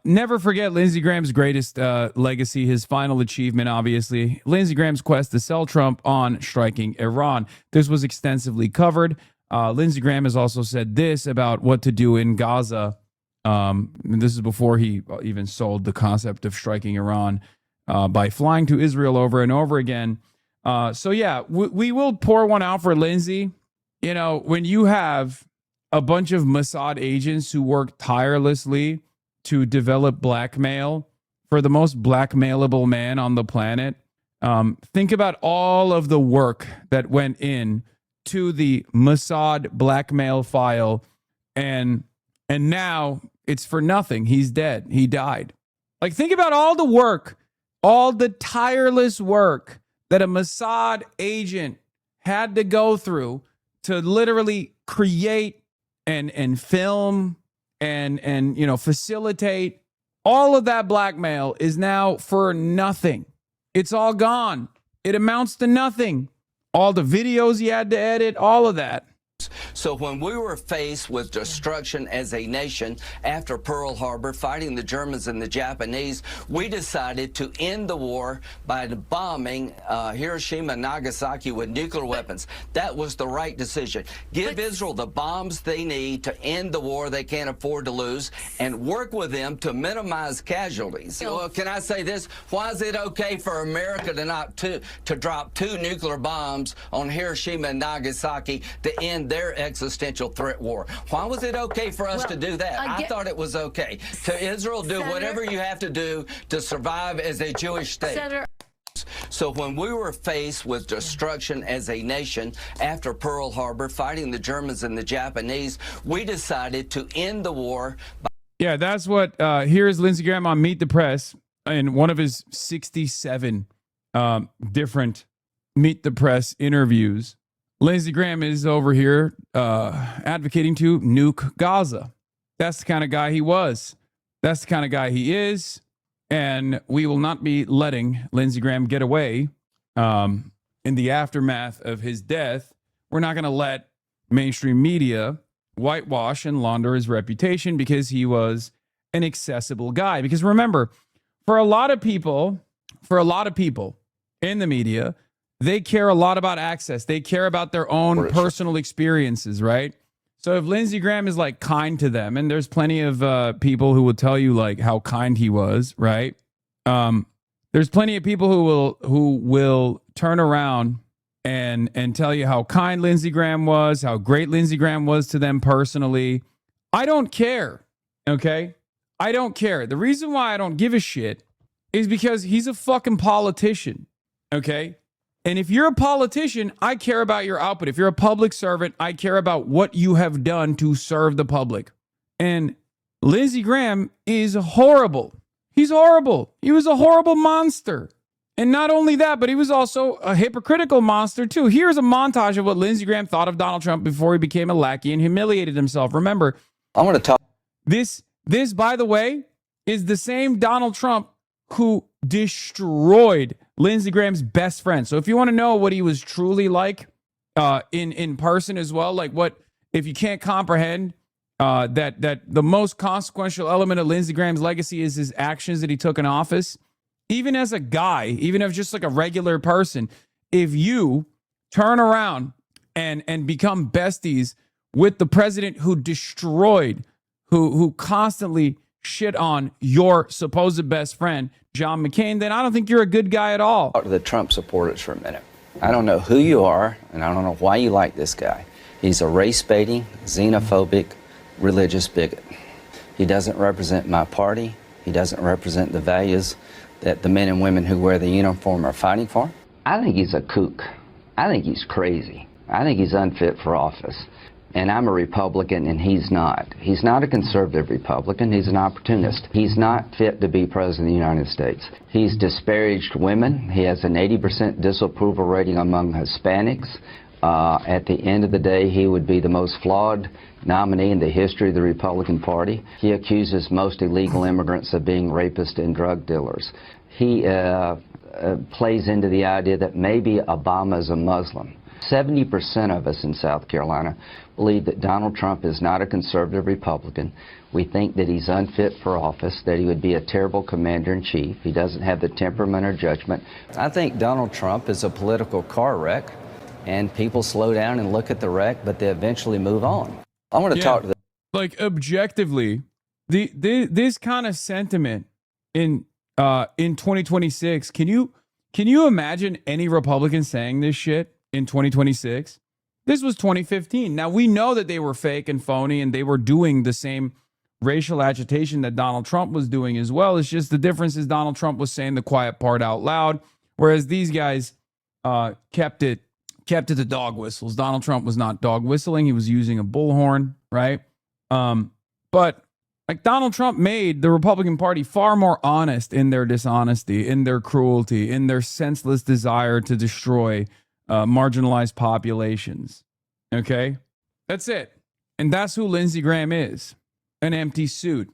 Never forget Lindsey Graham's greatest legacy, his final achievement, obviously. Lindsey Graham's quest to sell Trump on striking Iran. This was extensively covered. Lindsey Graham has also said this about what to do in Gaza. And this is before he even sold the concept of striking Iran by flying to Israel over and over again. So yeah, we will pour one out for Lindsey. You know, when you have a bunch of Mossad agents who work tirelessly to develop blackmail for the most blackmailable man on the planet, think about all of the work that went in to the Mossad blackmail file, and now it's for nothing. He's dead. He died. Like, think about all the work, all the tireless work that a Mossad agent had to go through to literally create and film and you know, facilitate. All of that blackmail is now for nothing. It's all gone. It amounts to nothing. All the videos he had to edit, all of that. So when we were faced with destruction as a nation after Pearl Harbor, fighting the Germans and the Japanese, we decided to end the war by bombing Hiroshima and Nagasaki with nuclear weapons. That was the right decision. Give Israel the bombs they need to end the war they can't afford to lose, and work with them to minimize casualties. Well, can I say this? Why is it okay for America to drop 2 nuclear bombs on Hiroshima and Nagasaki to end their existential threat war? Why was it okay for us to do that? I thought it was okay. To Israel, do whatever you have to do to survive as a Jewish state. So when we were faced with destruction as a nation after Pearl Harbor, fighting the Germans and the Japanese, we decided to end the war. Yeah, that's what, here's Lindsey Graham on Meet the Press in one of his 67 different Meet the Press interviews. Lindsey Graham is over here advocating to nuke Gaza. That's the kind of guy he was. That's the kind of guy he is. And we will not be letting Lindsey Graham get away in the aftermath of his death. We're not going to let mainstream media whitewash and launder his reputation because he was an accessible guy. Because remember, for a lot of people, for a lot of people in the media, they care a lot about access. They care about their own personal experiences, right? So if Lindsey Graham is like kind to them, and there's plenty of people who will tell you like how kind he was, right? There's plenty of people who will turn around and tell you how kind Lindsey Graham was, how great Lindsey Graham was to them personally. I don't care, okay? I don't care. The reason why I don't give a shit is because he's a fucking politician, okay? And if you're a politician, I care about your output. If you're a public servant, I care about what you have done to serve the public. And Lindsey Graham is horrible. He's horrible. He was a horrible monster. And not only that, but he was also a hypocritical monster too. Here's a montage of what Lindsey Graham thought of Donald Trump before he became a lackey and humiliated himself. Remember, I want to talk. This, by the way, is the same Donald Trump who destroyed Lindsey Graham's best friend. So if you want to know what he was truly like in person as well, like what, if you can't comprehend that the most consequential element of Lindsey Graham's legacy is his actions that he took in office, even as a guy, even as just like a regular person, if you turn around and become besties with the president who destroyed, who constantly shit on your supposed best friend, John McCain, then I don't think you're a good guy at all. Talk to the Trump supporters for a minute. I don't know who you are, and I don't know why you like this guy. He's a race-baiting, xenophobic, religious bigot. He doesn't represent my party. He doesn't represent the values that the men and women who wear the uniform are fighting for. I think he's a kook. I think he's crazy. I think he's unfit for office. And I'm a Republican, and he's not. He's not a conservative Republican. He's an opportunist. He's not fit to be president of the United States. He's disparaged women. He has an 80% disapproval rating among Hispanics. At the end of the day, he would be the most flawed nominee in the history of the Republican Party. He accuses most illegal immigrants of being rapists and drug dealers. He plays into the idea that maybe Obama is a Muslim. 70% of us in South Carolina believe that Donald Trump is not a conservative Republican. We think that he's unfit for office, that he would be a terrible commander-in-chief. He doesn't have the temperament or judgment. I think Donald Trump is a political car wreck, and people slow down and look at the wreck, but they eventually move on. I want to talk to the... Like, objectively, this kind of sentiment in 2026, can you imagine any Republican saying this shit in 2026? This was 2015. Now, we know that they were fake and phony, and they were doing the same racial agitation that Donald Trump was doing as well. It's just the difference is Donald Trump was saying the quiet part out loud, whereas these guys kept it to dog whistles. Donald Trump was not dog whistling. He was using a bullhorn, right? But like, Donald Trump made the Republican Party far more honest in their dishonesty, in their cruelty, in their senseless desire to destroy marginalized populations. Okay? That's it. And that's who Lindsey Graham is. An empty suit,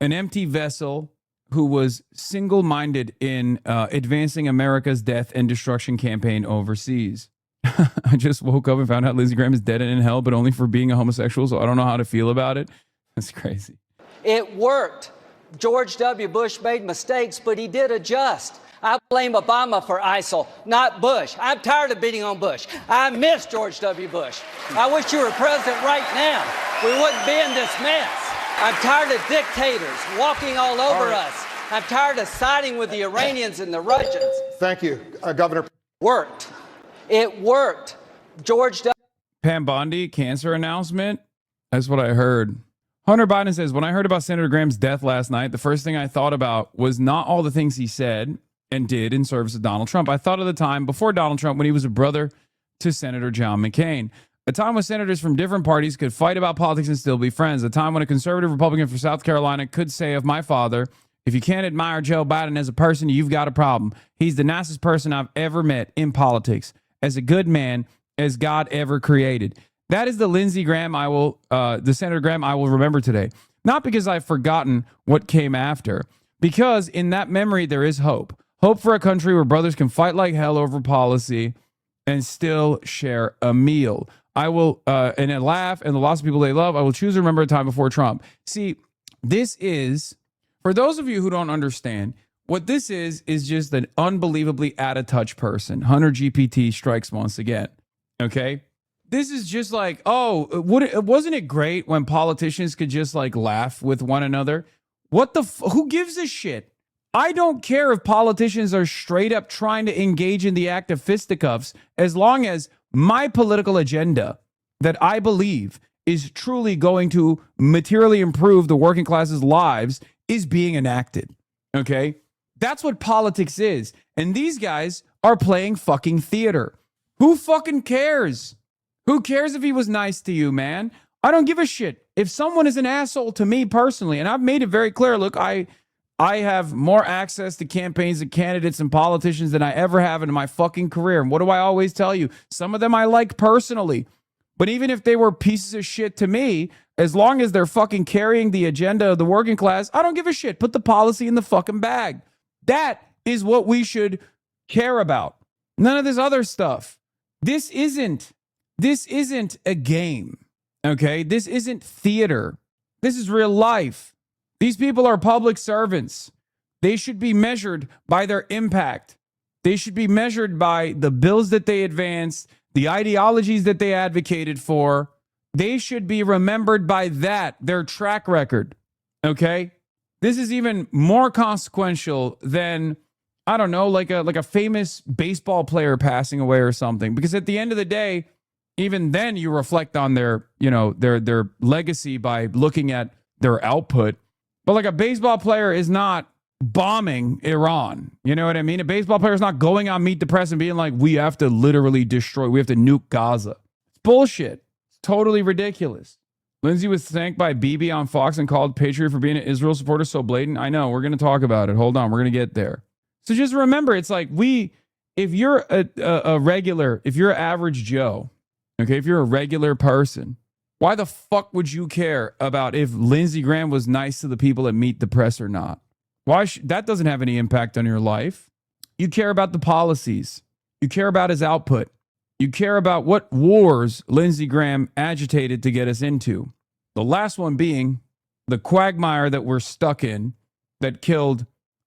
an empty vessel who was single-minded in advancing America's death and destruction campaign overseas. I just woke up and found out Lindsey Graham is dead and in hell, but only for being a homosexual, so I don't know how to feel about it. That's crazy. It worked. George W. Bush made mistakes, but he did adjust. I blame Obama for ISIL, not Bush. I'm tired of beating on Bush. I miss George W. Bush. I wish you were president right now. We wouldn't be in this mess. I'm tired of dictators walking all over us. I'm tired of siding with the Iranians and the Russians. Thank you, Governor. Worked. It worked. George W. Pam Bondi, cancer announcement. That's what I heard. Hunter Biden says, when I heard about Senator Graham's death last night, the first thing I thought about was not all the things he said and did in service of Donald Trump. I thought of the time before Donald Trump when he was a brother to Senator John McCain. A time when senators from different parties could fight about politics and still be friends. A time when a conservative Republican from South Carolina could say of my father, if you can't admire Joe Biden as a person, you've got a problem. He's the nicest person I've ever met in politics. As a good man as God ever created. That is the Lindsey Graham the Senator Graham I will remember today. Not because I've forgotten what came after, because in that memory there is hope. Hope for a country where brothers can fight like hell over policy and still share a meal. I will, and a laugh and the loss of people they love, I will choose to remember a time before Trump. See, this is, for those of you who don't understand, What this is just an unbelievably out of touch person. Hunter GPT strikes once again. Okay? This is just like, oh, wasn't it great when politicians could just like laugh with one another? Who gives a shit? I don't care if politicians are straight up trying to engage in the act of fisticuffs, as long as my political agenda that I believe is truly going to materially improve the working class's lives is being enacted. Okay? That's what politics is. And these guys are playing fucking theater. Who fucking cares? Who cares if he was nice to you, man? I don't give a shit. If someone is an asshole to me personally, and I've made it very clear, look, I have more access to campaigns and candidates and politicians than I ever have in my fucking career. And what do I always tell you? Some of them I like personally. But even if they were pieces of shit to me, as long as they're fucking carrying the agenda of the working class, I don't give a shit. Put the policy in the fucking bag. That is what we should care about. None of this other stuff. This isn't a game. Okay? This isn't theater. This is real life. These people are public servants. They should be measured by their impact. They should be measured by the bills that they advanced, the ideologies that they advocated for. They should be remembered by that, their track record. Okay? This is even more consequential than, I don't know, like a famous baseball player passing away or something. Because at the end of the day, even then you reflect on their legacy by looking at their output. But like a baseball player is not bombing Iran. You know what I mean? A baseball player is not going on Meet the Press and being like, we have to literally destroy, we have to nuke Gaza. It's bullshit. It's totally ridiculous. Lindsay was thanked by Bibi on Fox and called Patriot for being an Israel supporter so blatant. I know, we're going to talk about it. Hold on, we're going to get there. So just remember, it's like if you're a regular, if you're average Joe, okay, if you're a regular person, why the fuck would you care about if Lindsey Graham was nice to the people at Meet the Press or not? That doesn't have any impact on your life. You care about the policies. You care about his output. You care about what wars Lindsey Graham agitated to get us into. The last one being the quagmire that we're stuck in that killed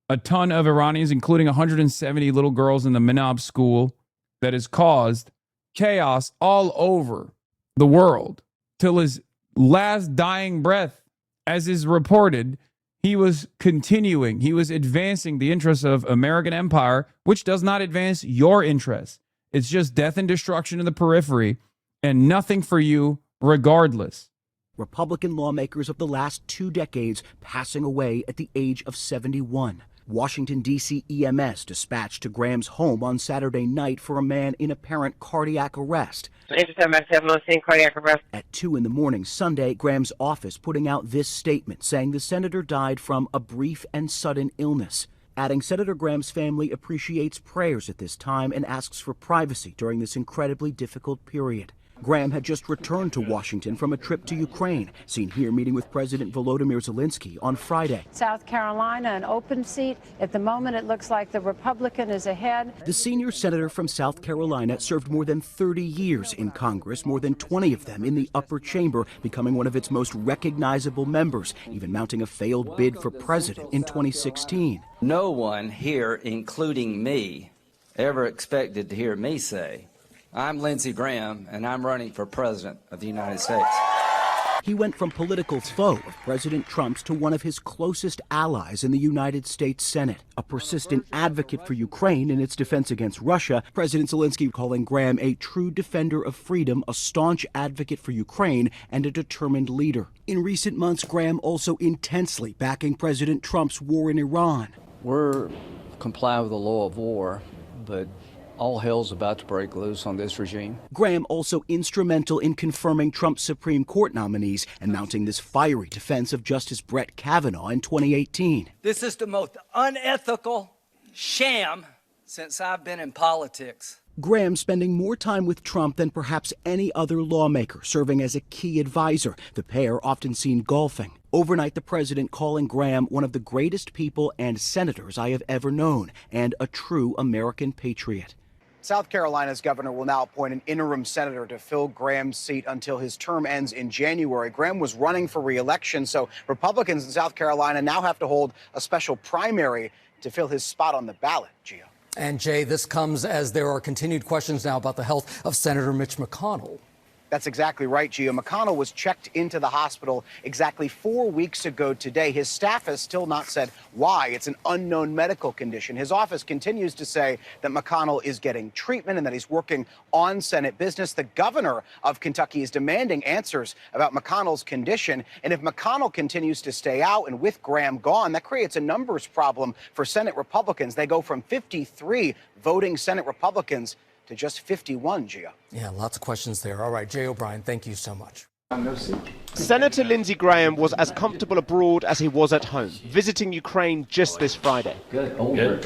a ton of Iranians, including 170 little girls in the Minab school, that has caused chaos all over the world. Till his last dying breath, as is reported, he was continuing, he was advancing the interests of American empire, which does not advance your interests. It's just death and destruction in the periphery and nothing for you regardless. Republican lawmakers of the last 2 decades passing away at the age of 71. Washington, D.C. EMS dispatched to Graham's home on Saturday night for a man in apparent cardiac arrest. At 2 a.m. Sunday, Graham's office putting out this statement saying the senator died from a brief and sudden illness, adding Senator Graham's family appreciates prayers at this time and asks for privacy during this incredibly difficult period. Graham had just returned to Washington from a trip to Ukraine, seen here meeting with President Volodymyr Zelensky on Friday. South Carolina, an open seat. At the moment, it looks like the Republican is ahead. The senior senator from South Carolina served more than 30 years in Congress, more than 20 of them in the upper chamber, becoming one of its most recognizable members, even mounting a failed bid for president in 2016. No one here, including me, ever expected to hear me say, I'm Lindsey Graham, and I'm running for president of the United States. He went from political foe of President Trump's to one of his closest allies in the United States Senate, a persistent advocate for Ukraine in its defense against Russia. President Zelensky calling Graham a true defender of freedom, a staunch advocate for Ukraine, and a determined leader. In recent months, Graham also intensely backing President Trump's war in Iran. We're comply with the law of war, but all hell's about to break loose on this regime. Graham also instrumental in confirming Trump's Supreme Court nominees and mounting this fiery defense of Justice Brett Kavanaugh in 2018. This is the most unethical sham since I've been in politics. Graham spending more time with Trump than perhaps any other lawmaker, serving as a key advisor. The pair often seen golfing. Overnight, the president calling Graham one of the greatest people and senators I have ever known, and a true American patriot. South Carolina's governor will now appoint an interim senator to fill Graham's seat until his term ends in January. Graham was running for re-election, so Republicans in South Carolina now have to hold a special primary to fill his spot on the ballot, Gio. And Jay, this comes as there are continued questions now about the health of Senator Mitch McConnell. That's exactly right, Gio. McConnell was checked into the hospital exactly 4 weeks ago today. His staff has still not said why. It's an unknown medical condition. His office continues to say that McConnell is getting treatment and that he's working on Senate business. The governor of Kentucky is demanding answers about McConnell's condition. And if McConnell continues to stay out and with Graham gone, that creates a numbers problem for Senate Republicans. They go from 53 voting Senate Republicans to just 51, Gio. Yeah, lots of questions there. All right, Jay O'Brien, thank you so much. Senator Lindsey Graham was as comfortable abroad as he was at home, visiting Ukraine just this Friday. Good, older,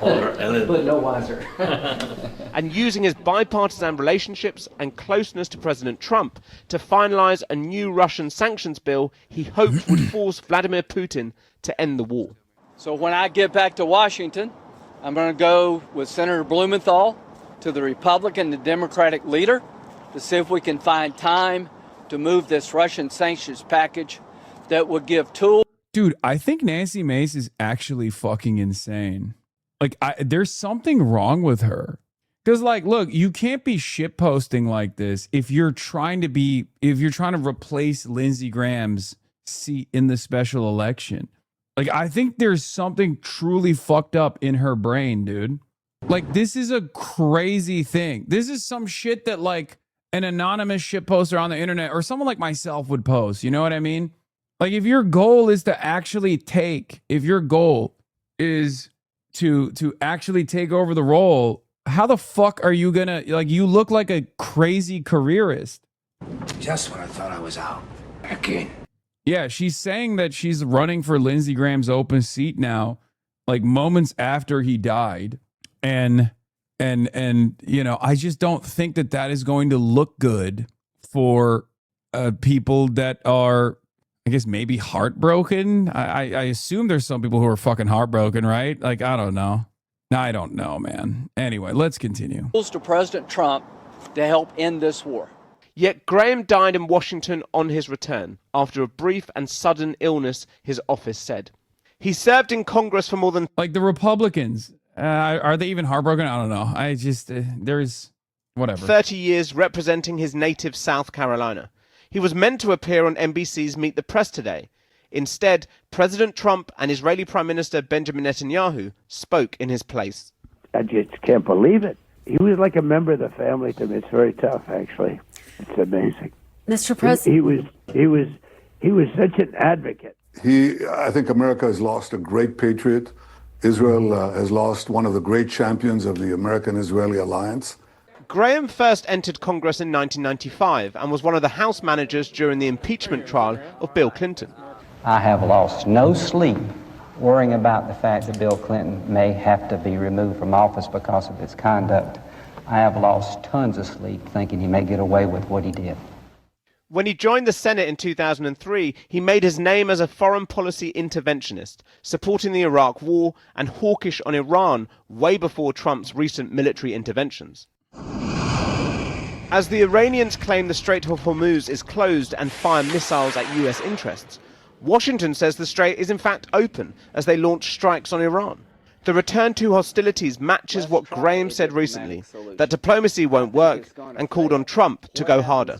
but no wiser. And using his bipartisan relationships and closeness to President Trump to finalize a new Russian sanctions bill he hoped would force Vladimir Putin to end the war. So when I get back to Washington, I'm going to go with Senator Blumenthal to the Republican and Democratic leader to see if we can find time to move this Russian sanctions package that would give tools. Dude, I think Nancy Mace is actually fucking insane. Like, there's something wrong with her. Because, like, look, you can't be shitposting like this if you're trying to replace Lindsey Graham's seat in the special election. Like, I think there's something truly fucked up in her brain, dude. Like, this is a crazy thing. This is some shit that, like, an anonymous shit poster on the internet or someone like myself would post. You know what I mean? Like, if your goal is to actually if your goal is to actually take over the role, how the fuck are you gonna, like, you look like a crazy careerist. Just when I thought I was out. Again. Yeah, she's saying that she's running for Lindsey Graham's open seat now, like moments after he died. And you know, I just don't think that is going to look good for people that are, I guess, maybe heartbroken. I assume there's some people who are fucking heartbroken, right? Like, I don't know. I don't know, man. Anyway, let's continue. To President Trump to help end this war. Yet Graham died in Washington on his return after a brief and sudden illness, his office said. He served in Congress for more than... Like the Republicans. Are they even heartbroken? I don't know. I just, there's whatever. 30 years representing his native South Carolina. He was meant to appear on NBC's Meet the Press today. Instead, President Trump and Israeli Prime Minister Benjamin Netanyahu spoke in his place. I just can't believe it. He was like a member of the family to me. It's very tough, actually. It's amazing. Mr. President. He was such an advocate. I think America has lost a great patriot. Israel has lost one of the great champions of the American-Israeli alliance. Graham first entered Congress in 1995 and was one of the House managers during the impeachment trial of Bill Clinton. I have lost no sleep worrying about the fact that Bill Clinton may have to be removed from office because of his conduct. I have lost tons of sleep thinking he may get away with what he did. When he joined the Senate in 2003, he made his name as a foreign policy interventionist, supporting the Iraq War and hawkish on Iran way before Trump's recent military interventions. As the Iranians claim the Strait of Hormuz is closed and fire missiles at US interests, Washington says the strait is in fact open as they launch strikes on Iran. The return to hostilities matches what Graham said recently, that diplomacy won't work, and called on Trump to go harder.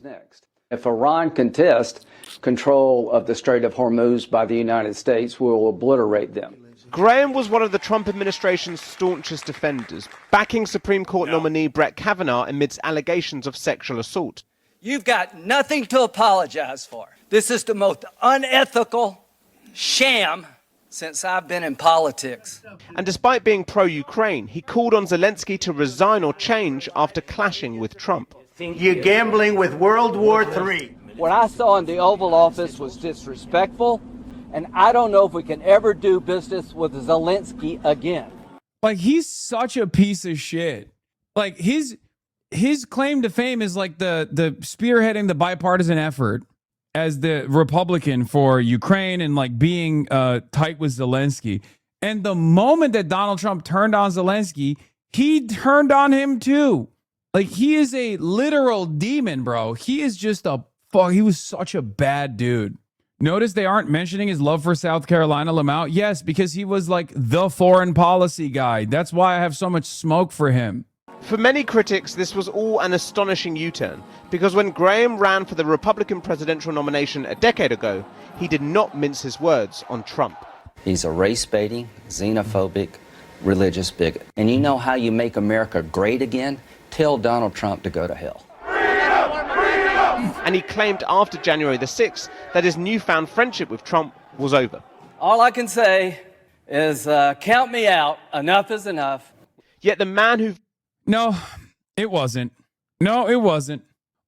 If Iran contests control of the Strait of Hormuz by the United States, we will obliterate them. Graham was one of the Trump administration's staunchest defenders, backing Supreme Court nominee Brett Kavanaugh amidst allegations of sexual assault. You've got nothing to apologize for. This is the most unethical sham since I've been in politics. And despite being pro-Ukraine, he called on Zelensky to resign or change after clashing with Trump. You're gambling with World War III. What I saw in the Oval Office was disrespectful, and I don't know if we can ever do business with Zelensky again. Like, he's such a piece of shit. Like, his claim to fame is like the spearheading the bipartisan effort as the Republican for Ukraine and like being tight with Zelensky. And the moment that Donald Trump turned on Zelensky, he turned on him too. Like, he is a literal demon, bro. He is just he was such a bad dude. Notice they aren't mentioning his love for South Carolina, Lamau. Yes, because he was like the foreign policy guy. That's why I have so much smoke for him. For many critics, this was all an astonishing U-turn, because when Graham ran for the Republican presidential nomination a decade ago, he did not mince his words on Trump. He's a race-baiting, xenophobic, religious bigot. And you know how you make America great again? Tell Donald Trump to go to hell. And he claimed after January the 6th that his newfound friendship with Trump was over. All I can say is count me out. Enough is enough. Yet the man who... No, it wasn't. No, it wasn't.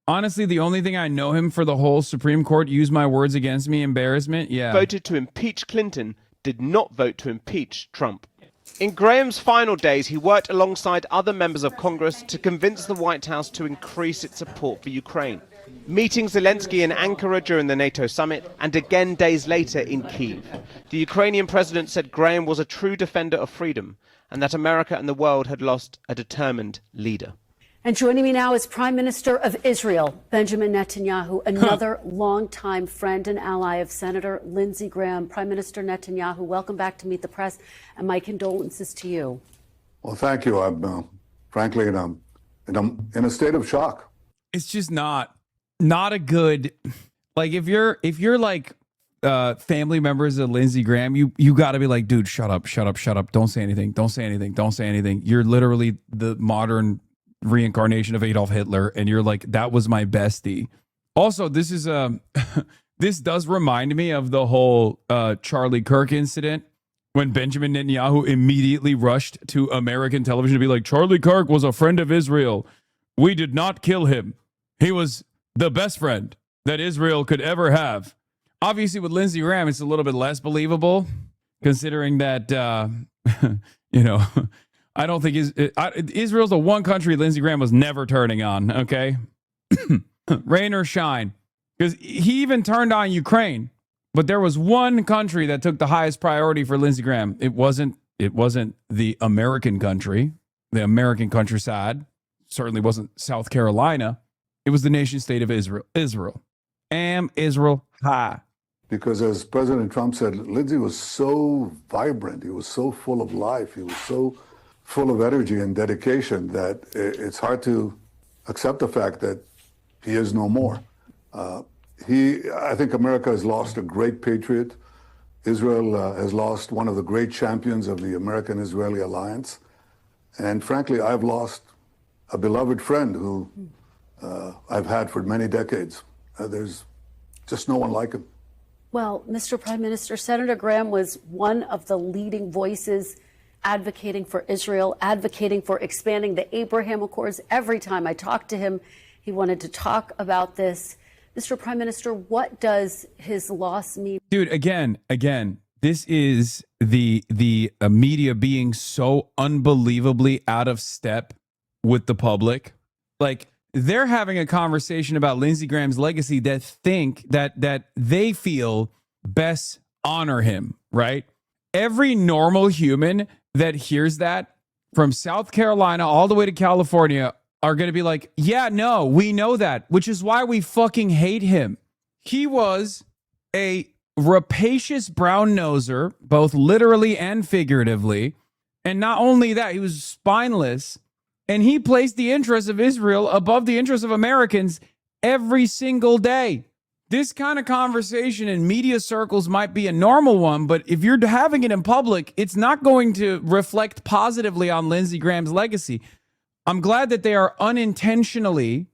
Honestly, the only thing I know him for the whole Supreme Court use my words against me embarrassment, yeah. voted to impeach Clinton did not vote to impeach Trump. In Graham's final days, he worked alongside other members of Congress to convince the White House to increase its support for Ukraine. Meeting Zelensky in Ankara during the NATO summit, and again days later in Kyiv. The Ukrainian president said Graham was a true defender of freedom, and that America and the world had lost a determined leader. And joining me now is Prime Minister of Israel, Benjamin Netanyahu, another longtime friend and ally of Senator Lindsey Graham. Prime Minister Netanyahu, welcome back to Meet the Press, and my condolences to you. Well, thank you. I'm frankly, I'm in a state of shock. It's just not a good, like, if you're like family members of Lindsey Graham, you got to be like, dude, shut up. Don't say anything. You're literally the modern reincarnation of Adolf Hitler, and you're like, that was my bestie. Also, this is this does remind me of the whole Charlie Kirk incident, when Benjamin Netanyahu immediately rushed to American television to be like, Charlie Kirk was a friend of Israel. We did not kill him. He was the best friend that Israel could ever have. Obviously, with Lindsey Graham, it's a little bit less believable, considering that, I don't think Israel's the one country Lindsey Graham was never turning on, okay? Rain or shine. Because he even turned on Ukraine. But there was one country that took the highest priority for Lindsey Graham. It wasn't the American country, the American countryside. Certainly wasn't South Carolina. It was the nation state of Israel. Am Israel high. Because as President Trump said, Lindsey was so vibrant. He was so full of life. He was so full of energy and dedication that it's hard to accept the fact that he is no more. I think America has lost a great patriot. Israel has lost one of the great champions of the American-Israeli alliance. And frankly, I've lost a beloved friend who I've had for many decades. There's just no one like him. Well, Mr. Prime Minister, Senator Graham was one of the leading voices advocating for Israel, advocating for expanding the Abraham Accords. Every time I talked to him, he wanted to talk about this. Mr. Prime Minister, what does his loss mean? Dude, again, this is the media being so unbelievably out of step with the public. Like, they're having a conversation about Lindsey Graham's legacy that they feel best honor him, right? Every normal human that hears that, from South Carolina all the way to California, are going to be like, yeah, no, we know that, which is why we fucking hate him. He was a rapacious brown noser, both literally and figuratively. And not only that, he was spineless. And he placed the interests of Israel above the interests of Americans every single day. This kind of conversation in media circles might be a normal one, but if you're having it in public, it's not going to reflect positively on Lindsey Graham's legacy. I'm glad that they are unintentionally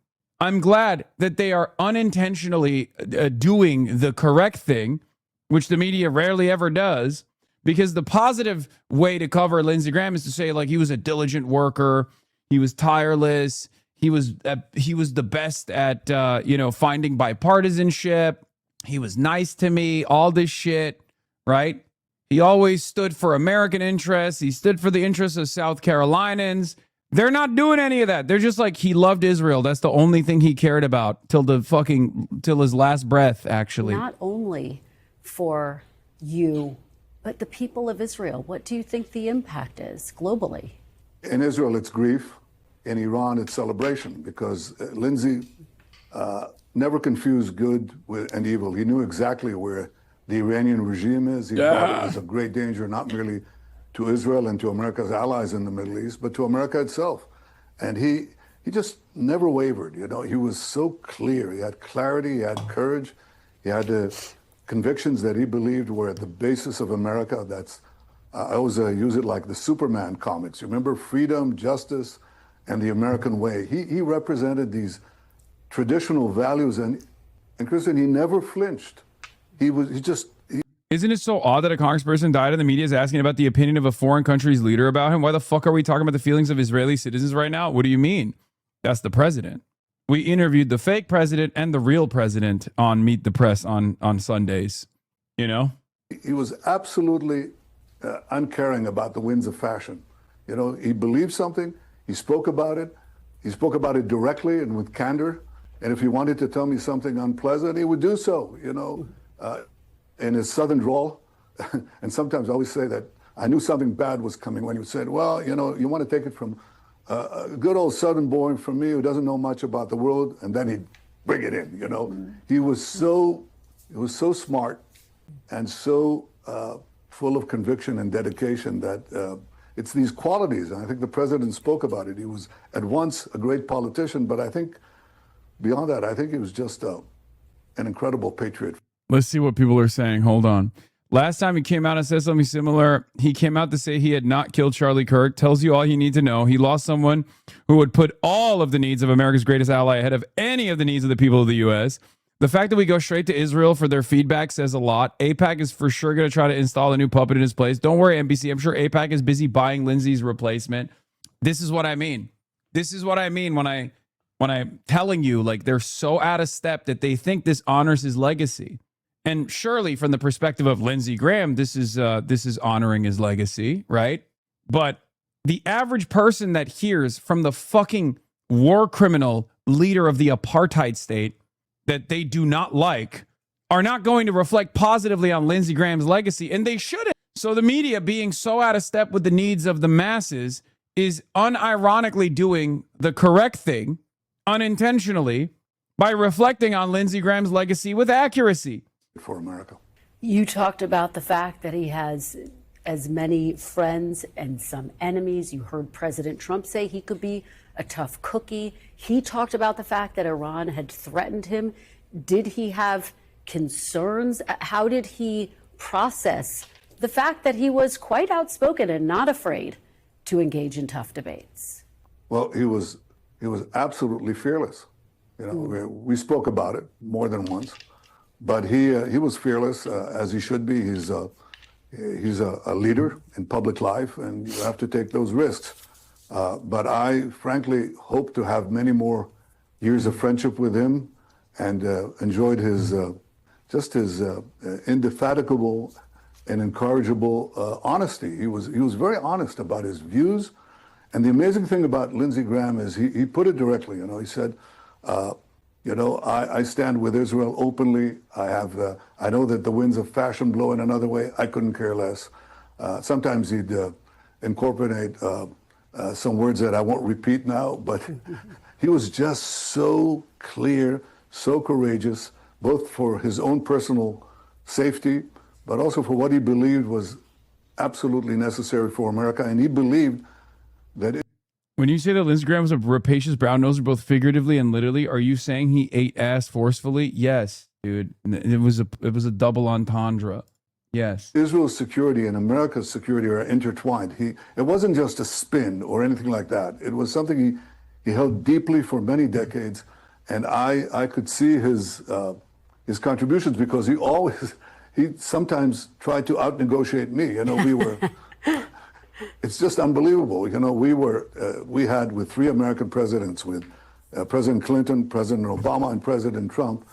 doing the correct thing, which the media rarely ever does, because the positive way to cover Lindsey Graham is to say, like, he was a diligent worker, he was tireless, he was the best at finding bipartisanship, he was nice to me, all this shit, right? He always stood for American interests, he stood for the interests of South Carolinians. They're not doing any of that. They're just like, he loved Israel. That's the only thing he cared about till his last breath, actually. Not only for you, but the people of Israel. What do you think the impact is globally? In Israel, it's grief. In Iran, it's celebration, because Lindsey never confused good and evil. He knew exactly where the Iranian regime is. He thought it was a great danger, not merely to Israel and to America's allies in the Middle East, but to America itself. And he just never wavered. You know, he was so clear. He had clarity. He had courage. He had convictions that he believed were at the basis of America. That's I always use it like the Superman comics. You remember freedom, justice, and the American way. He represented these traditional values, and Christian, he never flinched. Isn't it so odd that a congressperson died and the media is asking about the opinion of a foreign country's leader about him? Why the fuck are we talking about the feelings of Israeli citizens right now? What do you mean? That's the president. We interviewed the fake president and the real president on Meet the Press on Sundays, you know? He was absolutely uncaring about the winds of fashion. You know, he believed something, he spoke about it directly and with candor. And if he wanted to tell me something unpleasant, he would do so, you know, in his southern drawl. And sometimes I always say that I knew something bad was coming when he said, well, you know, you want to take it from a good old southern boy from me who doesn't know much about the world, and then he'd bring it in, you know. He was so smart and so full of conviction and dedication that it's these qualities. And I think the president spoke about it. He was at once a great politician, but I think beyond that, I think he was just an incredible patriot. Let's see what people are saying. Hold on. Last time he came out and said something similar, he came out to say he had not killed Charlie Kirk. Tells you all you need to know. He lost someone who would put all of the needs of America's greatest ally ahead of any of the needs of the people of the U.S. The fact that we go straight to Israel for their feedback says a lot. AIPAC is for sure going to try to install a new puppet in his place. Don't worry, NBC. I'm sure AIPAC is busy buying Lindsey's replacement. This is what I mean. This is what I mean when I'm telling you, like, they're so out of step that they think this honors his legacy. And surely, from the perspective of Lindsey Graham, this is honoring his legacy, right? But the average person that hears from the fucking war criminal leader of the apartheid state that they do not like are not going to reflect positively on Lindsey Graham's legacy, and they shouldn't. So the media, being so out of step with the needs of the masses, is unironically doing the correct thing unintentionally by reflecting on Lindsey Graham's legacy with accuracy. For America. You talked about the fact that he has as many friends and some enemies. You heard President Trump say he could be a tough cookie. He talked about the fact that Iran had threatened him. Did he have concerns? How did he process the fact that he was quite outspoken and not afraid to engage in tough debates? Well, he was absolutely fearless. You know, we spoke about it more than once. But he was fearless, as he should be. He's a leader in public life, and you have to take those risks. But I, frankly, hope to have many more years of friendship with him, and enjoyed his indefatigable and incorrigible honesty. He was very honest about his views, and the amazing thing about Lindsey Graham is he put it directly. You know, he said. You know, I stand with Israel openly. I know that the winds of fashion blow in another way. I couldn't care less. Sometimes he'd incorporate some words that I won't repeat now, but he was just so clear, so courageous, both for his own personal safety, but also for what he believed was absolutely necessary for America. And he believed that when you say that Lindsey Graham was a rapacious brown noser, both figuratively and literally, are you saying he ate ass forcefully? Yes, dude. It was a double entendre. Yes. Israel's security and America's security are intertwined. It wasn't just a spin or anything like that. It was something he held deeply for many decades, and I could see his contributions because he sometimes tried to out-negotiate me. You know, we were. It's just unbelievable. You know, we had with three American presidents, with President Clinton, President Obama, and President Trump.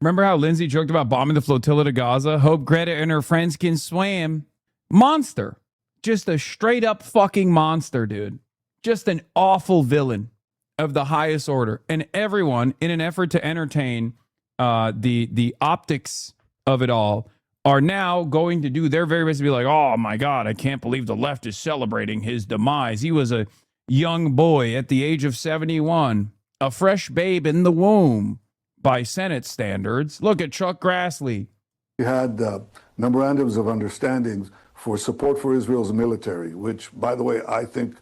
Remember how Lindsey joked about bombing the flotilla to Gaza? Hope Greta and her friends can swim. Monster. Just a straight up fucking monster, dude. Just an awful villain of the highest order. And everyone, in an effort to entertain the optics of it all, are now going to do their very best to be like, oh my God, I can't believe the left is celebrating his demise. He was a young boy at the age of 71, a fresh babe in the womb. by Senate standards. Look at Chuck Grassley. We had memorandums of understandings for support for Israel's military, which, by the way, I think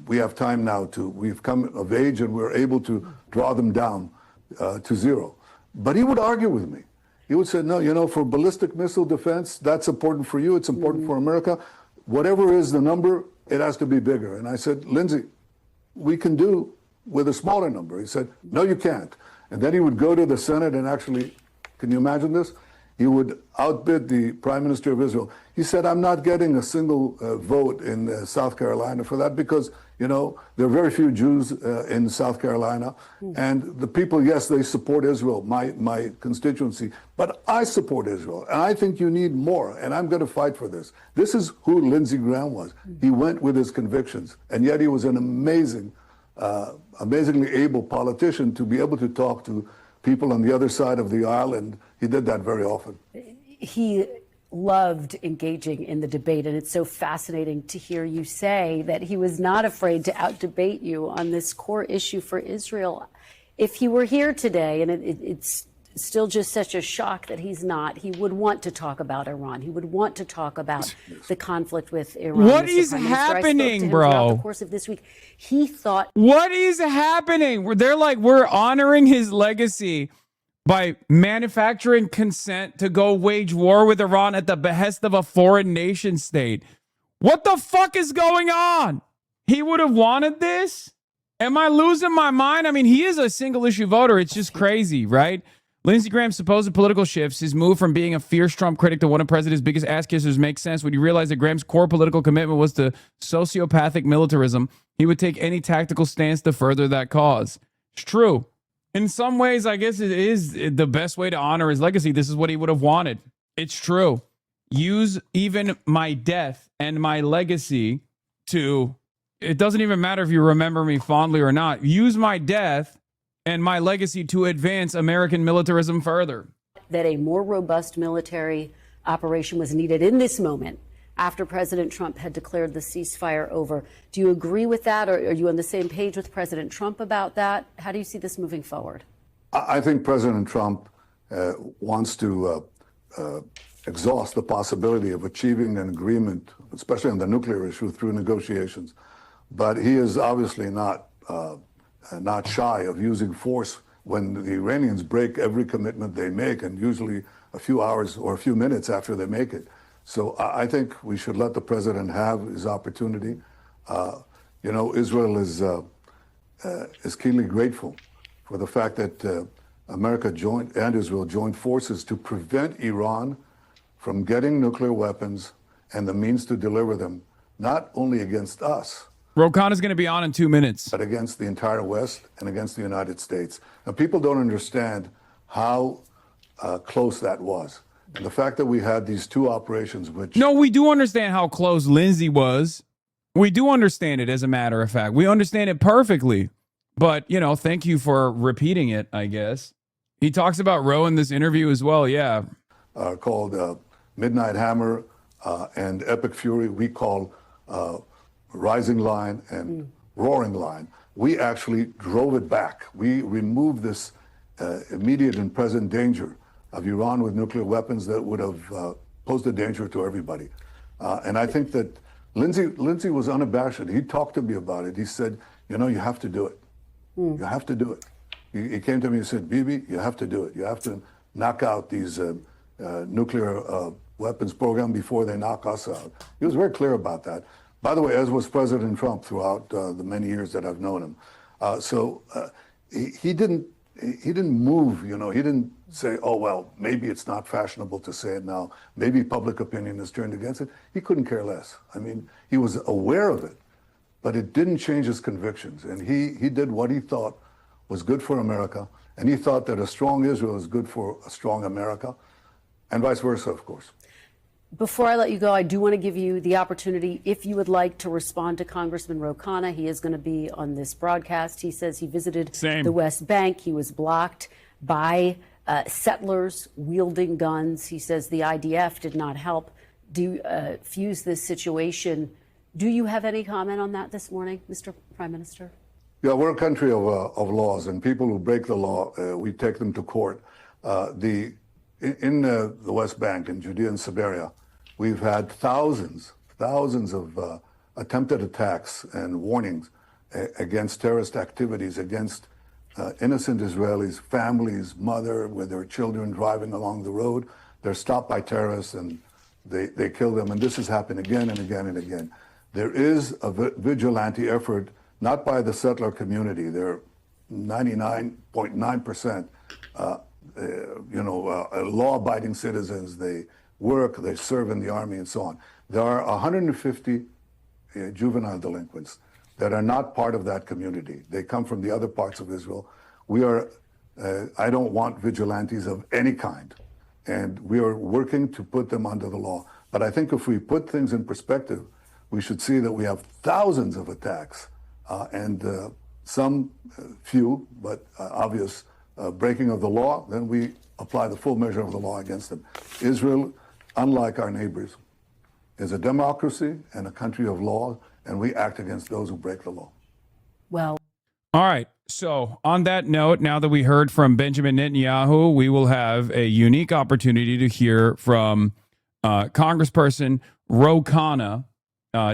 we have time now we've come of age and we're able to draw them down to zero. But he would argue with me. He would say, no, you know, for ballistic missile defense, that's important for you. It's important for America. Whatever is the number, it has to be bigger. And I said, Lindsey, we can do with a smaller number. He said, no, you can't. And then he would go to the Senate and actually, can you imagine this? He would outbid the Prime Minister of Israel. He said, I'm not getting a single vote in South Carolina for that because, you know, there are very few Jews in South Carolina. And the people, yes, they support Israel, my constituency, but I support Israel. And I think you need more. And I'm going to fight for this. This is who Lindsey Graham was. He went with his convictions. And yet he was an amazingly able politician to be able to talk to people on the other side of the aisle, and he did that very often. He loved engaging in the debate, and it's so fascinating to hear you say that he was not afraid to out-debate you on this core issue for Israel. If he were here today, and it's still just such a shock that he's not, he would want to talk about Iran. He would want to talk about the conflict with Iran. What Mr. is Prime Minister, happening, bro? Throughout the course of this week, he thought... What is happening? They're like, we're honoring his legacy by manufacturing consent to go wage war with Iran at the behest of a foreign nation state. What the fuck is going on? He would have wanted this? Am I losing my mind? I mean, he is a single issue voter. It's just crazy, right? Lindsey Graham's supposed political shifts, his move from being a fierce Trump critic to one of president's biggest ass kissers makes sense when you realize that Graham's core political commitment was to sociopathic militarism. He would take any tactical stance to further that cause. It's true. In some ways, I guess it is the best way to honor his legacy. This is what he would have wanted. It's true. Use even my death and my legacy to, it doesn't even matter if you remember me fondly or not. Use my death and my legacy to advance American militarism further. That a more robust military operation was needed in this moment after President Trump had declared the ceasefire over. Do you agree with that, or are you on the same page with President Trump about that? How do you see this moving forward? I think President Trump wants to exhaust the possibility of achieving an agreement, especially on the nuclear issue, through negotiations. But he is obviously not shy of using force when the Iranians break every commitment they make, and usually a few hours or a few minutes after they make it. So I think we should let the president have his opportunity. You know, Israel is keenly grateful for the fact that America and Israel joined forces to prevent Iran from getting nuclear weapons and the means to deliver them, not only against us, Rokan is going to be on in 2 minutes, but against the entire West and against the United States. Now, people don't understand how close that was. And the fact that we had these two operations, which... No, we do understand how close Lindsey was. We do understand it, as a matter of fact. We understand it perfectly. But, you know, thank you for repeating it, I guess. He talks about Roe in this interview as well, yeah. Called Midnight Hammer and Epic Fury. We call Rising Line and Roaring Line. We actually drove it back. We removed this immediate and present danger of Iran with nuclear weapons that would have posed a danger to everybody. And I think that Lindsey was unabashed. He talked to me about it. He said, you know, you have to do it. You have to do it. He came to me and said, Bibi, you have to do it. You have to knock out these nuclear weapons program before they knock us out. He was very clear about that. By the way, as was President Trump throughout the many years that I've known him. He didn't move, you know, he didn't say, oh, well, maybe it's not fashionable to say it now. Maybe public opinion has turned against it. He couldn't care less. I mean, he was aware of it, but it didn't change his convictions. And he did what he thought was good for America. And he thought that a strong Israel is good for a strong America, and vice versa, of course. Before I let you go, I do want to give you the opportunity, if you would like to respond to Congressman Ro Khanna. He is going to be on this broadcast. He says he visited the West Bank. He was blocked by settlers wielding guns. He says the IDF did not help defuse this situation. Do you have any comment on that this morning, Mr. Prime Minister? Yeah, we're a country of laws, and people who break the law, we take them to court. In the West Bank, in Judea and Samaria, we've had thousands of attempted attacks and warnings against terrorist activities, against innocent Israelis, families, mother with their children driving along the road. They're stopped by terrorists and they kill them. And this has happened again and again and again. There is a vigilante effort, not by the settler community. They're 99.9%, law-abiding citizens. They work, they serve in the army, and so on. There are 150 juvenile delinquents that are not part of that community. They come from the other parts of Israel. I don't want vigilantes of any kind, and we are working to put them under the law. But I think if we put things in perspective, we should see that we have thousands of attacks and some few, but obvious breaking of the law. Then we apply the full measure of the law against them. Israel, unlike our neighbors, is a democracy and a country of law, and we act against those who break the law. Well, all right. So on that note, now that we heard from Benjamin Netanyahu, we will have a unique opportunity to hear from Congressperson Ro Khanna,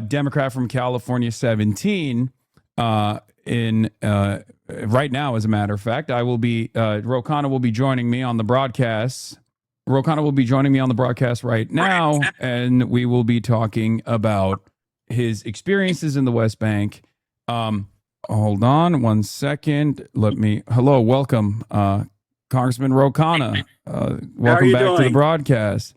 Democrat from California 17, right now, as a matter of fact. Ro Khanna will be joining me on the broadcast. Ro Khanna will be joining me on the broadcast right now, and we will be talking about his experiences in the West Bank. Hold on 1 second. Welcome, Congressman Ro Khanna. Welcome back to the broadcast.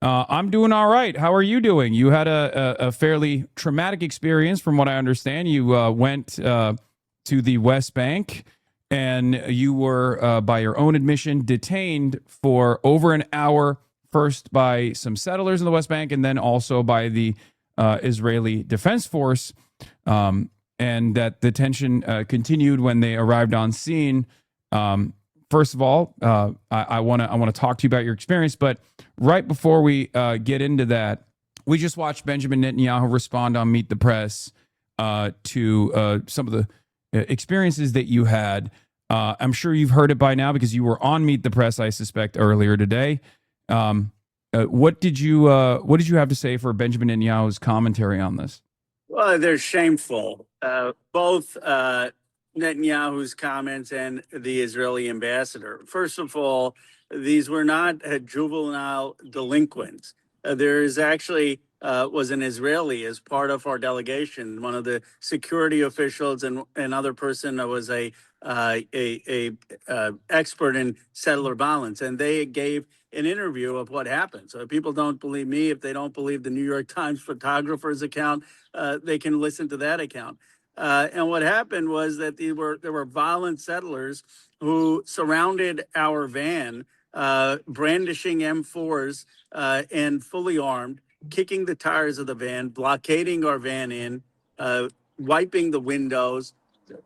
I'm doing all right. How are you doing? You had a fairly traumatic experience, from what I understand. You went to the West Bank, and you were, by your own admission, detained for over an hour, first by some settlers in the West Bank, and then also by the Israeli Defense Force, and that the tension continued when they arrived on scene. First of all, I want to talk to you about your experience, but right before we get into that, we just watched Benjamin Netanyahu respond on Meet the Press to some of the experiences that you had. I'm sure you've heard it by now because you were on Meet the Press, I suspect, earlier today. What did you have to say for Benjamin Netanyahu's commentary on this? Well, they're shameful. Both Netanyahu's comments and the Israeli ambassador. First of all, these were not juvenile delinquents. There is actually was an Israeli as part of our delegation, one of the security officials, and another person that was a expert in settler violence, and they gave an interview of what happened. So if people don't believe me, if they don't believe the New York Times photographer's account, they can listen to that account. And what happened was that there were violent settlers who surrounded our van, brandishing M4s and fully armed, kicking the tires of the van, blockading our van in, wiping the windows,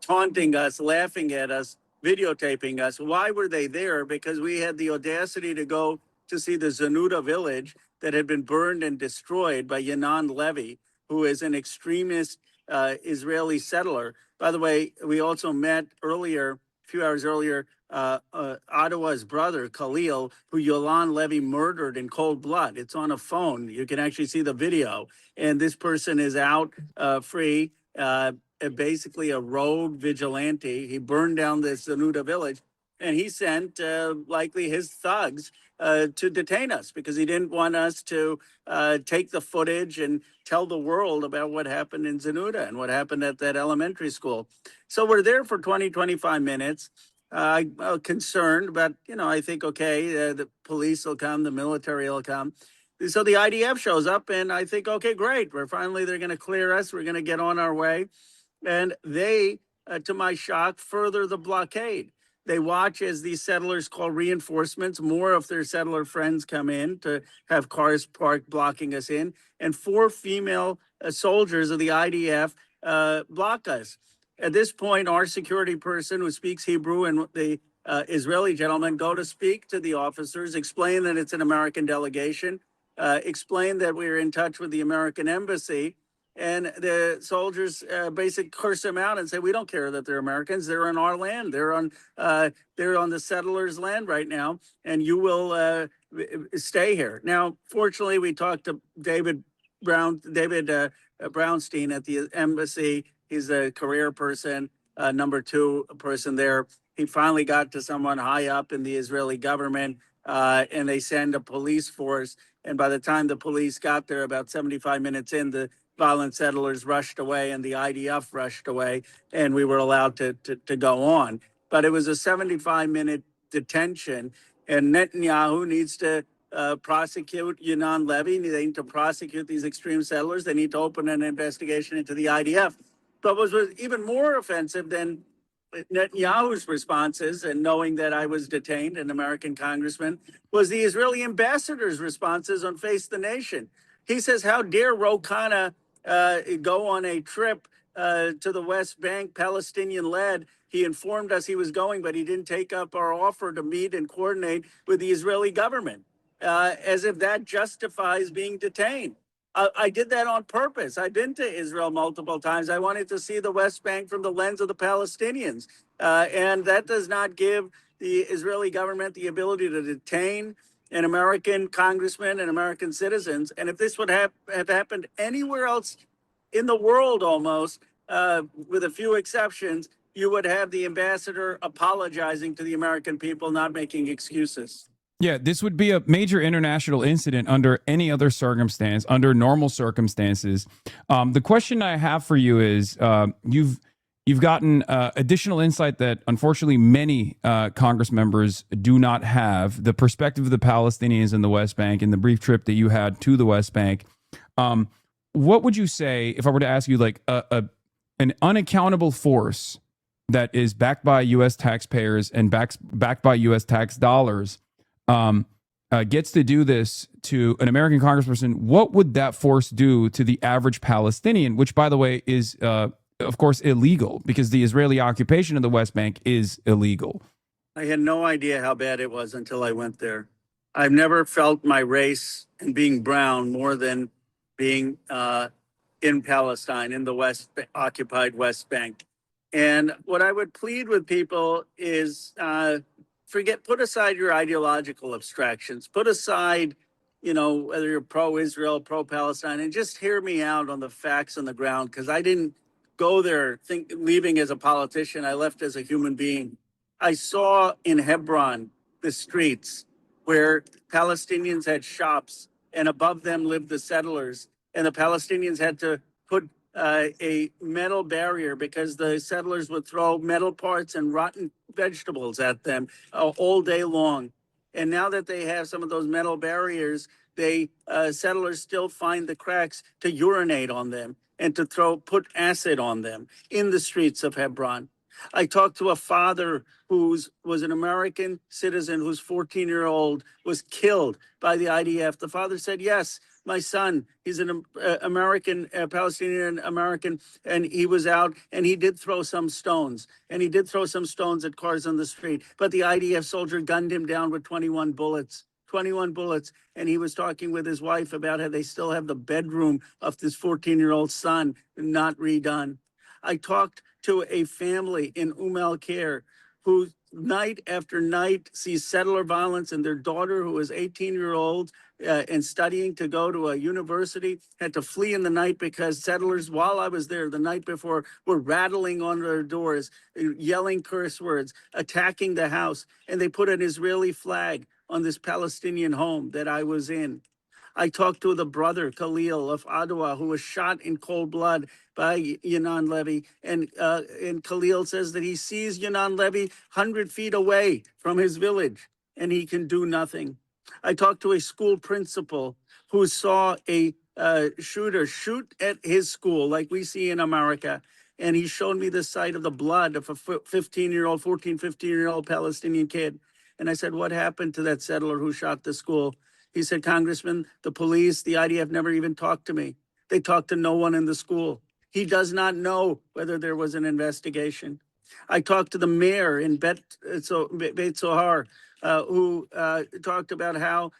taunting us, laughing at us, videotaping us. Why were they there? Because we had the audacity to go to see the Zenuta village that had been burned and destroyed by Yanon Levy, who is an extremist Israeli settler. By the way, we also met earlier, a few hours earlier, Ottawa's brother, Khalil, who Yanon Levy murdered in cold blood. It's on a phone. You can actually see the video. And this person is out free, basically a rogue vigilante. He burned down the Zenuta village, and he sent likely his thugs to detain us because he didn't want us to take the footage and tell the world about what happened in Zenuta and what happened at that elementary school. So we're there for 20, 25 minutes. I'm concerned, but, I think, okay, the police will come, the military will come. So the IDF shows up, and I think, okay, great. They're going to clear us. We're going to get on our way. And they, to my shock, further the blockade. They watch as these settlers call reinforcements. More of their settler friends come in to have cars parked blocking us in. And 4 female soldiers of the IDF block us. At this point, our security person who speaks Hebrew and the Israeli gentleman go to speak to the officers, explain that it's an American delegation, explain that we're in touch with the American embassy. And the soldiers basically curse them out and say, "We don't care that they're Americans. They're on our land. They're on the settlers' land right now, and you will stay here." Now, fortunately, we talked to David Brownstein at the embassy. He's a career person, number 2 person there. He finally got to someone high up in the Israeli government, and they send a police force. And by the time the police got there, about 75 minutes in, the violent settlers rushed away and the IDF rushed away, and we were allowed to go on. But it was a 75-minute detention, and Netanyahu needs to prosecute Ynon Levy. They need to prosecute these extreme settlers. They need to open an investigation into the IDF. But what was even more offensive than Netanyahu's responses, and knowing that I was detained, an American congressman, was the Israeli ambassador's responses on Face the Nation. He says, "How dare Ro Khanna go on a trip to the West Bank, Palestinian-led. He informed us he was going, but he didn't take up our offer to meet and coordinate with the Israeli government," as if that justifies being detained. I did that on purpose. I've been to Israel multiple times. I wanted to see the West Bank from the lens of the Palestinians. And that does not give the Israeli government the ability to detain an American congressman and American citizens. And if this would have happened anywhere else in the world almost, with a few exceptions, you would have the ambassador apologizing to the American people, not making excuses. Yeah, this would be a major international incident under any other circumstance, under normal circumstances. The question I have for you is, you've gotten additional insight that unfortunately many Congress members do not have, the perspective of the Palestinians in the West Bank and the brief trip that you had to the West Bank. What would you say if I were to ask you, like, an unaccountable force that is backed by U.S. taxpayers and backed by U.S. tax dollars gets to do this to an American congressperson? What would that force do to the average Palestinian, which, by the way, is, of course, illegal, because the Israeli occupation of the West Bank is illegal? I had no idea how bad it was until I went there. I've never felt my race and being brown more than being in Palestine, in the occupied West Bank. And what I would plead with people is, put aside your ideological abstractions. Put aside, whether you're pro-Israel, pro-Palestine, and just hear me out on the facts on the ground, because I didn't go there leaving as a politician. I left as a human being. I saw in Hebron the streets where Palestinians had shops, and above them lived the settlers, and the Palestinians had to put a metal barrier because the settlers would throw metal parts and rotten vegetables at them all day long. And now that they have some of those metal barriers, settlers still find the cracks to urinate on them and to put acid on them in the streets of Hebron. I talked to a father who was an American citizen whose 14-year-old was killed by the IDF. The father said, "Yes, my son, he's an American, Palestinian American, and he was out and he did throw some stones. And he did throw some stones at cars on the street. But the IDF soldier gunned him down with 21 bullets. 21 bullets. And he was talking with his wife about how they still have the bedroom of this 14-year-old son not redone. I talked to a family in Al-Khair who night after night sees settler violence, and their daughter, who is 18-year-old and studying to go to a university, had to flee in the night because settlers, while I was there the night before, were rattling on their doors, yelling curse words, attacking the house, and they put an Israeli flag on this Palestinian home that I was in. I talked to the brother, Khalil, of Adwa, who was shot in cold blood by Ynon Levy. And Khalil says that he sees Ynon Levy 100 feet away from his village, and he can do nothing. I talked to a school principal who saw a shooter shoot at his school, like we see in America. And he showed me the site of the blood of a 15-year-old Palestinian kid. And I said, "What happened to that settler who shot the school?" He said, "Congressman, the police, the IDF never even talked to me. They talked to no one in the school. He does not know whether there was an investigation." I talked to the mayor in Beit Zohar, who talked about how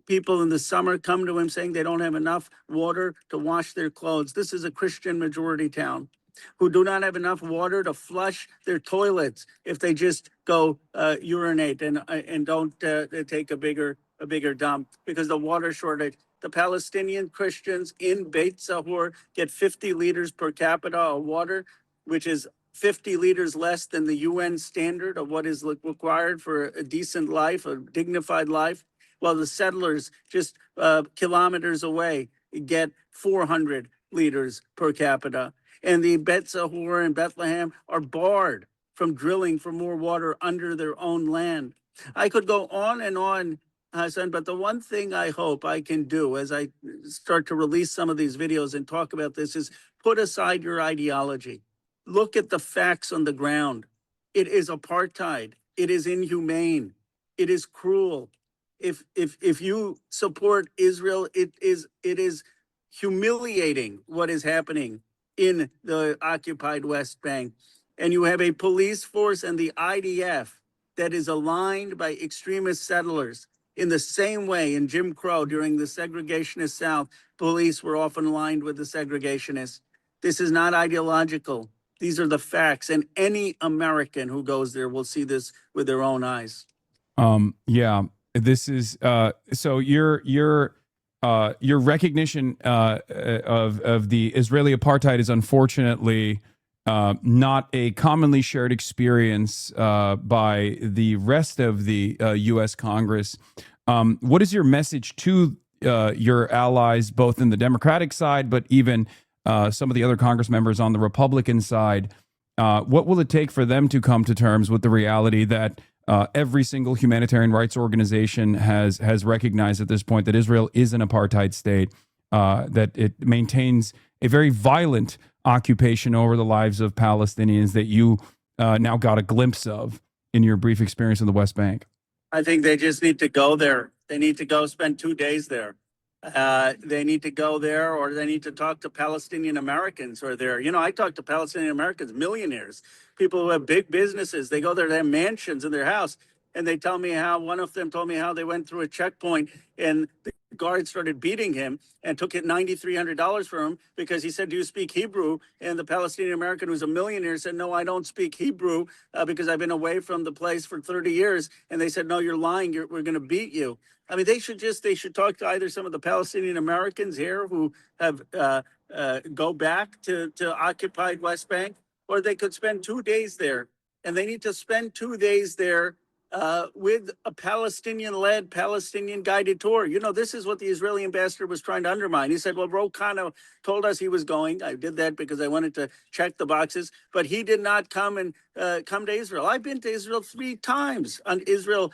people in the summer come to him saying they don't have enough water to wash their clothes. This is a Christian majority town who do not have enough water to flush their toilets if they just go urinate and don't take a bigger dump because the water shortage. The Palestinian Christians in Beit Sahur get 50 liters per capita of water, which is 50 liters less than the UN standard of what is required for a decent life, a dignified life, while the settlers just kilometers away get 400 liters per capita. And the Beit Sahur and Bethlehem are barred from drilling for more water under their own land. I could go on and on, Hassan, but the one thing I hope I can do as I start to release some of these videos and talk about this is put aside your ideology. Look at the facts on the ground. It is apartheid. It is inhumane. It is cruel. If you support Israel, it is humiliating what is happening in the occupied West Bank. And you have a police force and the IDF that is aligned by extremist settlers. In the same way, in Jim Crow, during the segregationist South, police were often aligned with the segregationists. This is not ideological. These are the facts. And any American who goes there will see this with their own eyes. Yeah, this is so your recognition of the Israeli apartheid is unfortunately not a commonly shared experience by the rest of the U.S. Congress. What is your message to your allies, both in the Democratic side, but even some of the other Congress members on the Republican side? What will it take for them to come to terms with the reality that every single humanitarian rights organization has recognized at this point that Israel is an apartheid state, that it maintains a very violent occupation over the lives of Palestinians that you now got a glimpse of in your brief experience in the West Bank? I think they just need to go there. They need to go spend 2 days there. They need to go there, or they need to talk to Palestinian Americans who are there. You know, I talk to Palestinian Americans, millionaires, people who have big businesses. They go there, they have mansions in their house. And they tell me how, one of them told me how they went through a checkpoint and the guard started beating him and took it $9,300 from him because he said, "Do you speak Hebrew?" And the Palestinian American, who's a millionaire, said, "No, I don't speak Hebrew because I've been away from the place for 30 years. And they said, "No, you're lying. We're going to beat you." I mean, they should talk to either some of the Palestinian Americans here who have go back to occupied West Bank, or they could spend 2 days there. And they need to spend 2 days there with a Palestinian-led, Palestinian-guided tour. You know, this is what the Israeli ambassador was trying to undermine. He said, well, Ro Khanna told us he was going. I did that because I wanted to check the boxes, but he did not come to Israel. I've been to Israel 3 times, on Israel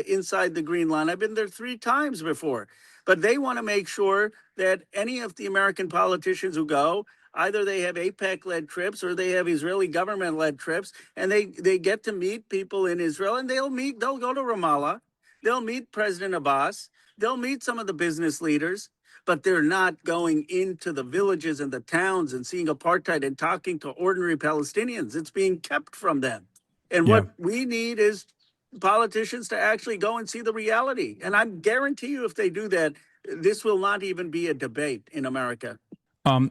inside the Green Line. I've been there 3 times before. But they want to make sure that any of the American politicians who go, either they have AIPAC-led trips or they have Israeli government-led trips, and they get to meet people in Israel, and they'll go to Ramallah, they'll meet President Abbas, they'll meet some of the business leaders, but they're not going into the villages and the towns and seeing apartheid and talking to ordinary Palestinians. It's being kept from them. And what we need is politicians to actually go and see the reality. And I guarantee you, if they do that, this will not even be a debate in America.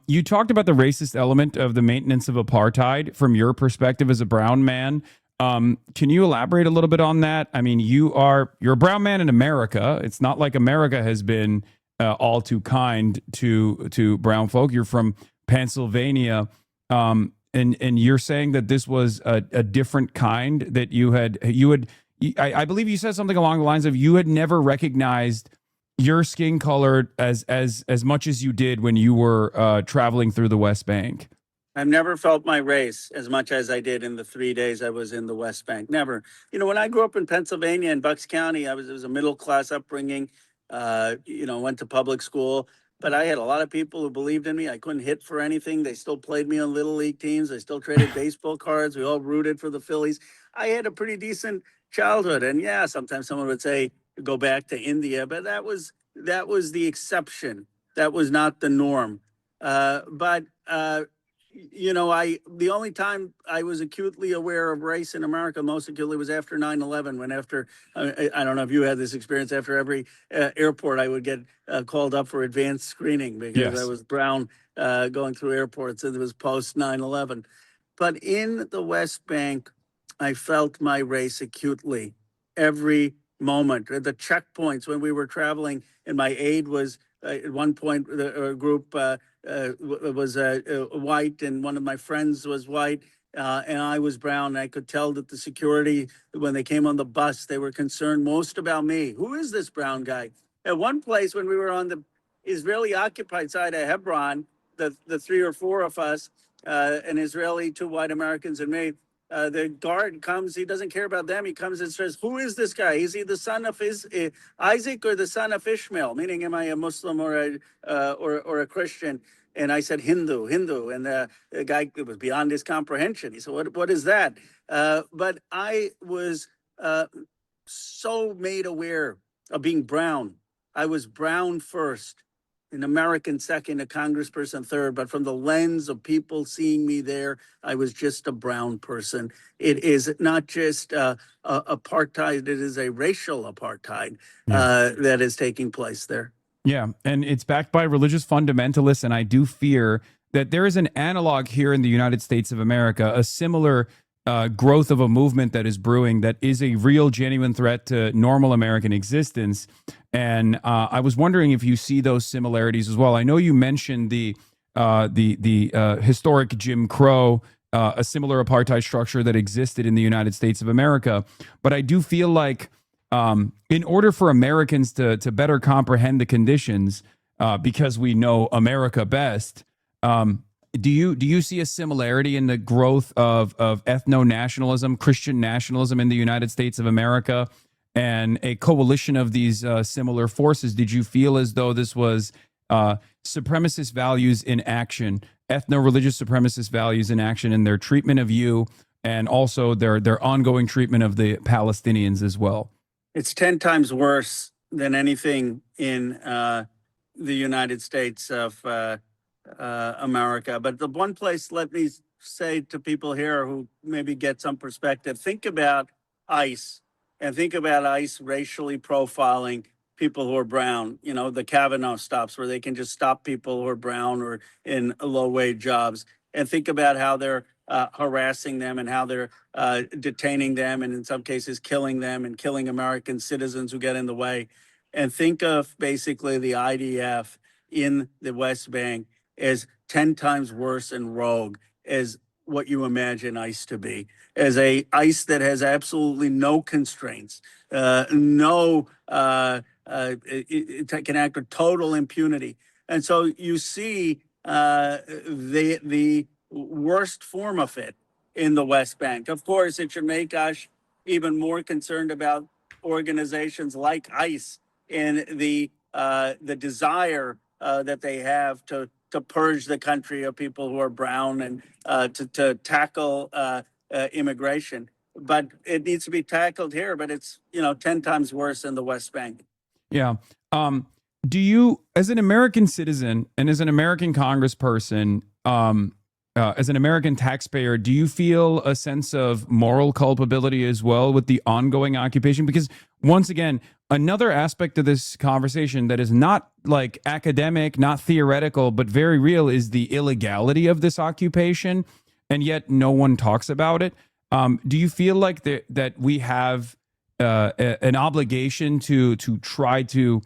You talked about the racist element of the maintenance of apartheid from your perspective as a brown man. Can you elaborate a little bit on that? I mean, you're a brown man in America. It's not like America has been all too kind to brown folk. You're from Pennsylvania, and you're saying that this was a different kind, that I believe you said something along the lines of you had never recognized your skin color as much as you did when you were traveling through the West Bank. I've never felt my race as much as I did in the 3 days I was in the West Bank. Never. You know, when I grew up in Pennsylvania in Bucks County, it was a middle class upbringing. Went to public school, but I had a lot of people who believed in me. I couldn't hit for anything. They still played me on little league teams. I still traded baseball cards. We all rooted for the Phillies. I had a pretty decent childhood, and yeah, sometimes someone would say, go back to India, but that was the exception. That was not the norm. But you know, the only time I was acutely aware of race in America, most acutely, was after 9/11. When I don't know if you had this experience, after every airport, I would get called up for advanced screening because I Yes. was brown going through airports, and it was post 9/11. But in the West Bank, I felt my race acutely every moment. At the checkpoints when we were traveling, and my aide was at one point a group was white, and one of my friends was white, and I was brown. And I could tell that the security, when they came on the bus, they were concerned most about me. Who is this brown guy? At one place, when we were on the Israeli-occupied side of Hebron, the three or four of us, an Israeli, two white Americans, and me. The guard comes. He doesn't care about them. He comes and says, "Who is this guy? Is he the son of Isaac or the son of Ishmael?" Meaning, am I a Muslim or a Christian? And I said, Hindu. And the guy, it was beyond his comprehension. He said, "What is that?" But I was so made aware of being brown. I was brown first, an American second, a congressperson third, but from the lens of people seeing me there, I was just a brown person. It is not just apartheid, it is a racial apartheid that is taking place there. Yeah, and it's backed by religious fundamentalists, and I do fear that there is an analog here in the United States of America, a similar growth of a movement that is brewing that is a real, genuine threat to normal American existence. And I was wondering if you see those similarities as well. I know you mentioned the historic Jim Crow, a similar apartheid structure that existed in the United States of America, but I do feel like in order for Americans to better comprehend the conditions, because we know America best, do you see a similarity in the growth of ethno-nationalism, Christian nationalism in the United States of America, and a coalition of these similar forces? Did you feel as though this was supremacist values in action, ethno-religious supremacist values in action in their treatment of you, and also their ongoing treatment of the Palestinians as well? It's 10 times worse than anything in the United States of America. But the one place, let me say to people here who maybe get some perspective, think about ICE, and think about ICE racially profiling people who are brown. You know, the Kavanaugh stops where they can just stop people who are brown or in low-wage jobs. And think about how they're harassing them and how they're detaining them, and in some cases killing them and killing American citizens who get in the way. And think of basically the IDF in the West Bank as 10 times worse and rogue as what you imagine ICE to be, as a ICE that has absolutely no constraints, it can act with total impunity. And so you see the worst form of it in the West Bank. Of course, it should make us even more concerned about organizations like ICE and the desire that they have to purge the country of people who are brown and to tackle immigration. But it needs to be tackled here, but it's 10 times worse in the West Bank. Yeah. Do you, as an American citizen and as an American congressperson, as an American taxpayer, do you feel a sense of moral culpability as well with the ongoing occupation? Because once again, another aspect of this conversation that is not like academic, not theoretical, but very real is the illegality of this occupation, and yet no one talks about it. Do you feel like that we have an obligation to try to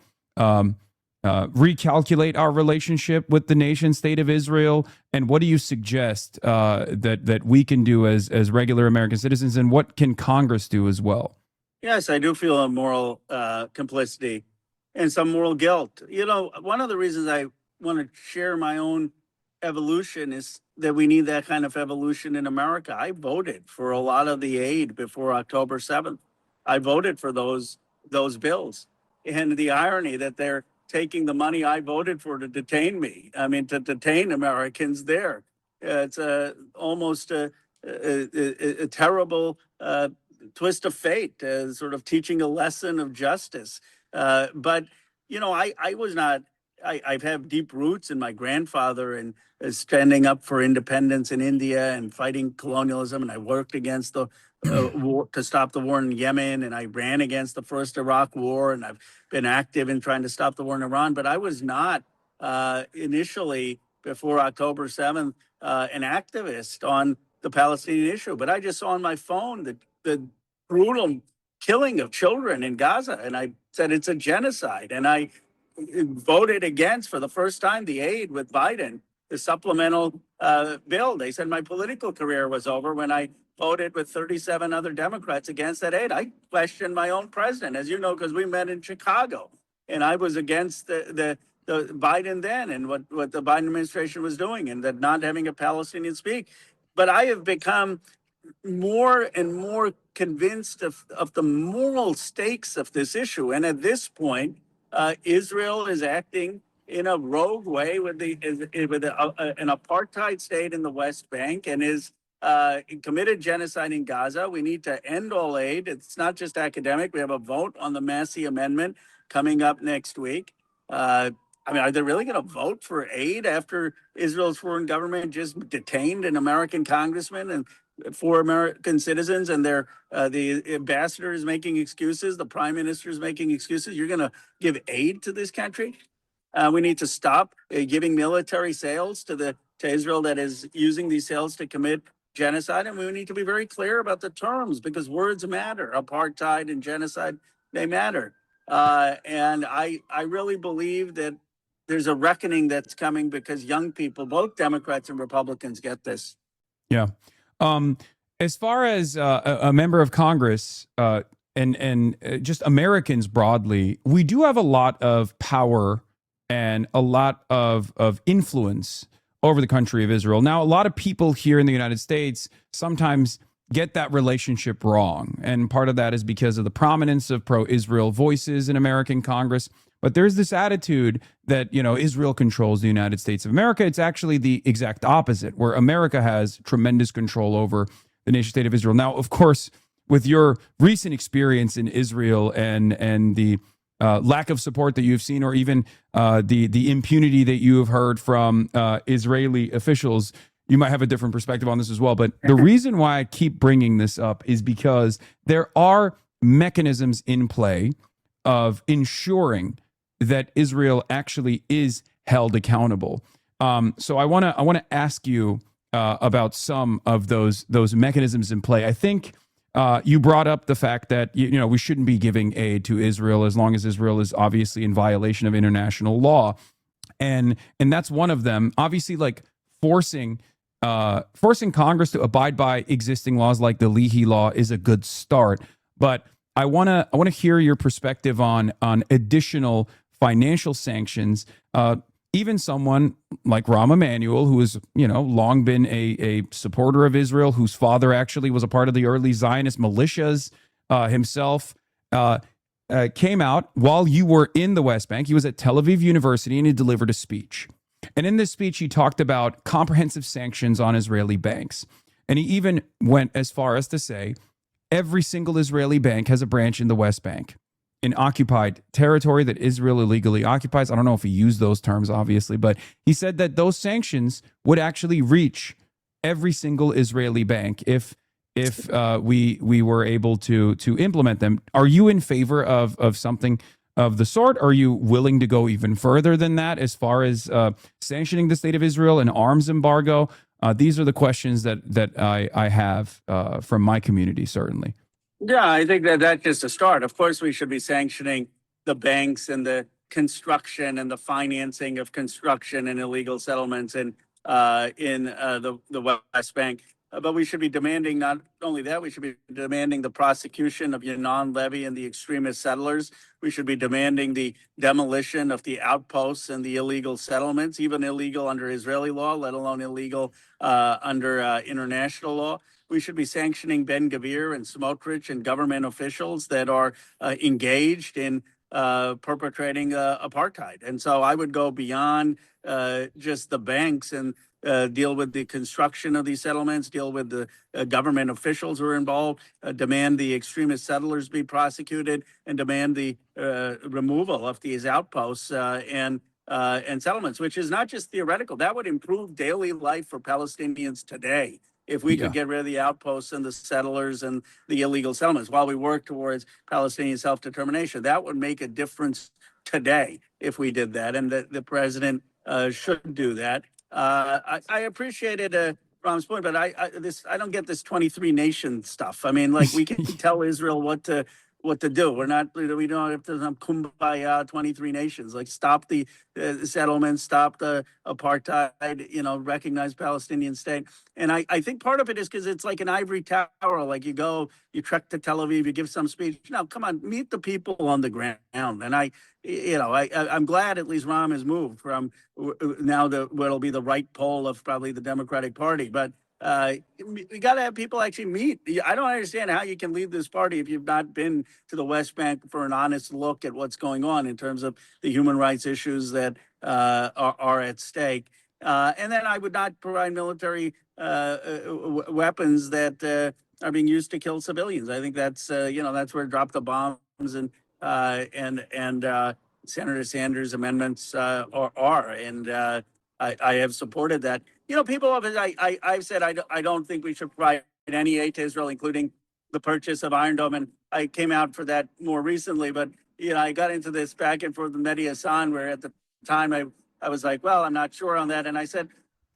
recalculate our relationship with the nation state of Israel? And what do you suggest that we can do as regular American citizens, and what can Congress do as well? Yes, I do feel a moral complicity and some moral guilt. One of the reasons I want to share my own evolution is that we need that kind of evolution in America. I voted for a lot of the aid before October 7th. I voted for those bills. And the irony that they're taking the money I voted for to detain me, to detain Americans there. It's almost a terrible twist of fate, sort of teaching a lesson of justice. But I was not I have deep roots in my grandfather and standing up for independence in India and fighting colonialism. And I worked against the war to stop the war in Yemen, and I ran against the first Iraq war, and I've been active in trying to stop the war in Iran. But I was not initially, before October 7th, an activist on the Palestinian issue. But I just saw on my phone the brutal killing of children in Gaza, and I said it's a genocide. And I voted against, for the first time, the aid with Biden, the supplemental bill. They said my political career was over when I voted with 37 other Democrats against that aid. I questioned my own president, as you know, because we met in Chicago, and I was against the Biden then and what the Biden administration was doing, and that not having a Palestinian speak. But I have become more and more convinced of the moral stakes of this issue. And at this point, Israel is acting in a rogue way with an apartheid state in the West Bank, and is committed genocide in Gaza. We need to end all aid. It's not just academic. We have a vote on the Massey Amendment coming up next week. I mean, are they really going to vote for aid after Israel's foreign government just detained an American congressman and 4 American citizens, and the ambassador is making excuses, the prime minister is making excuses? You're going to give aid to this country? We need to stop giving military sales to Israel that is using these sales to commit genocide, and we need to be very clear about the terms, because words matter. Apartheid and genocide, they matter. And I really believe that there's a reckoning that's coming, because young people, both Democrats and Republicans, get this. Yeah. As far as a member of Congress and just Americans broadly, we do have a lot of power and a lot of influence over the country of Israel. Now, a lot of people here in the United States sometimes get that relationship wrong. And part of that is because of the prominence of pro-Israel voices in American Congress. But there's this attitude that, you know, Israel controls the United States of America. It's actually the exact opposite, where America has tremendous control over the nation state of Israel. Now, of course, with your recent experience in Israel and the lack of support that you've seen, or even the impunity that you have heard from Israeli officials, you might have a different perspective on this as well. But the reason why I keep bringing this up is because there are mechanisms in play of ensuring that Israel actually is held accountable. So I want to ask you about some of those mechanisms in play. I think you brought up the fact that we shouldn't be giving aid to Israel as long as Israel is obviously in violation of international law, and that's one of them. Obviously, like forcing Congress to abide by existing laws like the Leahy Law is a good start, but I want to hear your perspective on additional financial sanctions. Even someone like Rahm Emanuel, who has long been a supporter of Israel, whose father actually was a part of the early Zionist militias himself, came out while you were in the West Bank. He was at Tel Aviv University, and he delivered a speech. And in this speech, he talked about comprehensive sanctions on Israeli banks. And he even went as far as to say every single Israeli bank has a branch in the West Bank, in occupied territory that Israel illegally occupies. I don't know if he used those terms, obviously, but he said that those sanctions would actually reach every single Israeli bank if we were able to implement them. Are you in favor of something of the sort? Are you willing to go even further than that as far as sanctioning the state of Israel, an arms embargo? These are the questions that I have from my community, certainly. Yeah, I think that's just a start. Of course, we should be sanctioning the banks and the construction and the financing of construction and illegal settlements in the West Bank. But we should be demanding not only that, we should be demanding the prosecution of Ynon Levy and the extremist settlers. We should be demanding the demolition of the outposts and the illegal settlements, even illegal under Israeli law, let alone illegal under international law. We should be sanctioning Ben-Gvir and Smotrich and government officials that are engaged in perpetrating apartheid. And so I would go beyond just the banks and deal with the construction of these settlements, deal with the government officials who are involved, demand the extremist settlers be prosecuted, and demand the removal of these outposts and and settlements, which is not just theoretical. That would improve daily life for Palestinians today if we could get rid of the outposts and the settlers and the illegal settlements while we work towards Palestinian self-determination. That would make a difference today if we did that, and the president should do that. I appreciated Ram's point, but I don't get this 23 nation stuff. I mean, like, we can tell Israel what to do. We don't have to kumbaya 23 nations. Like, stop the settlements, stop the apartheid, recognize Palestinian state. And I think part of it is because it's like an ivory tower. Like, you trek to Tel Aviv, you give some speech. No, come on, meet the people on the ground. And I'm glad at least Ram has moved from now to what'll be the right pole of probably the Democratic Party. But we got to have people actually meet. I don't understand how you can lead this party if you've not been to the West Bank for an honest look at what's going on in terms of the human rights issues that are at stake. And then I would not provide military weapons that are being used to kill civilians. I think that's where drop the bombs and Senator Sanders' amendments are. And I have supported that. People have, I've said I don't think we should provide any aid to Israel, including the purchase of Iron Dome. And I came out for that more recently. But, I got into this back and forth with Mehdi Hassan, where at the time I was like, well, I'm not sure on that. And I said,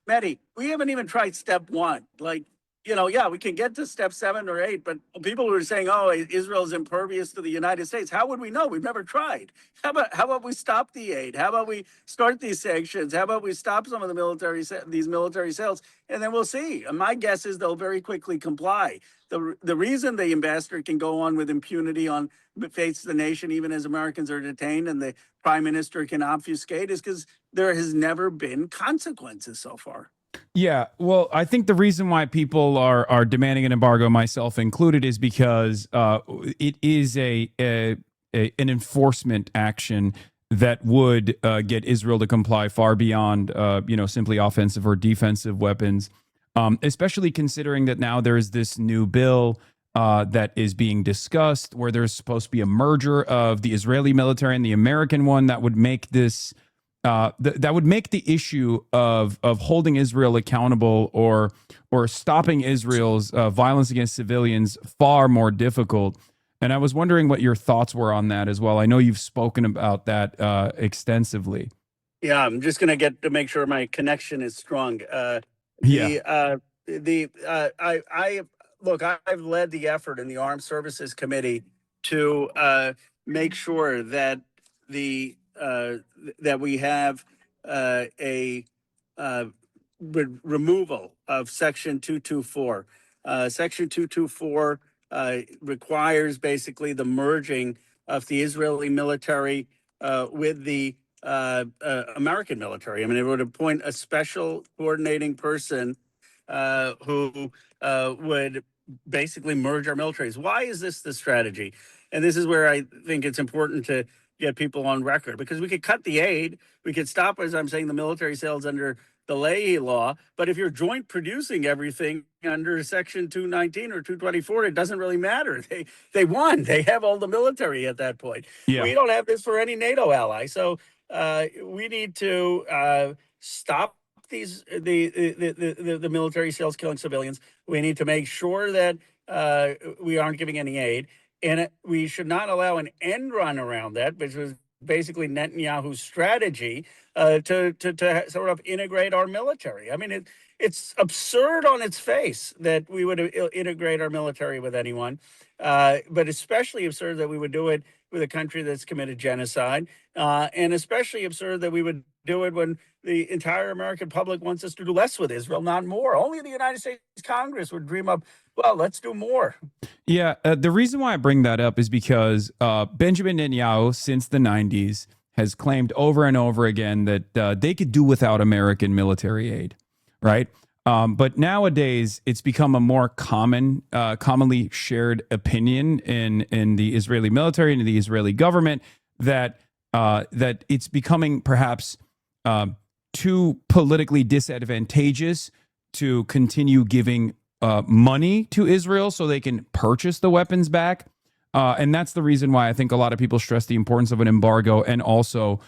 Mehdi, we haven't even tried step one. Like, we can get to step 7 or 8, but people who are saying, oh, Israel's impervious to the United States, how would we know? We've never tried. How about we stop the aid? How about we start these sanctions? How about we stop some of these military sales? And then we'll see. And my guess is they'll very quickly comply. The reason the ambassador can go on with impunity on face of the nation, even as Americans are detained, and the prime minister can obfuscate, is because there has never been consequences so far. Yeah, well, I think the reason why people are demanding an embargo, myself included, is because it is an enforcement action that would get Israel to comply far beyond simply offensive or defensive weapons, especially considering that now there is this new bill that is being discussed where there's supposed to be a merger of the Israeli military and the American one that would make this that would make the issue of holding Israel accountable or stopping Israel's violence against civilians far more difficult. And I was wondering what your thoughts were on that as well. I know you've spoken about that extensively. Yeah, I'm just gonna get to make sure my connection is strong. I've led the effort in the Armed Services Committee to make sure that that we have a removal of Section 224. Section 224 requires basically the merging of the Israeli military with the American military. I mean, it would appoint a special coordinating person who would basically merge our militaries. Why is this the strategy? And this is where I think it's important to get people on record, because we could cut the aid, we could stop, as I'm saying, the military sales under the Leahy law. But if you're joint producing everything under Section 219 or 224, it doesn't really matter. They won. They have all the military at that point. Yeah. We don't have this for any NATO ally. So we need to stop the military sales killing civilians. We need to make sure that we aren't giving any aid. And we should not allow an end run around that, which was basically Netanyahu's strategy to sort of integrate our military. I mean, it's absurd on its face that we would integrate our military with anyone, but especially absurd that we would do it with a country that's committed genocide, and especially absurd that we would do it when the entire American public wants us to do less with Israel, not more. Only the United States Congress would dream up, well, let's do more. Yeah, the reason why I bring that up is because Benjamin Netanyahu, since the 90s, has claimed over and over again that they could do without American military aid, right? But nowadays, it's become a more commonly shared opinion in the Israeli military and in the Israeli government that it's becoming perhaps too politically disadvantageous to continue giving money to Israel so they can purchase the weapons back. And that's the reason why I think a lot of people stress the importance of an embargo and also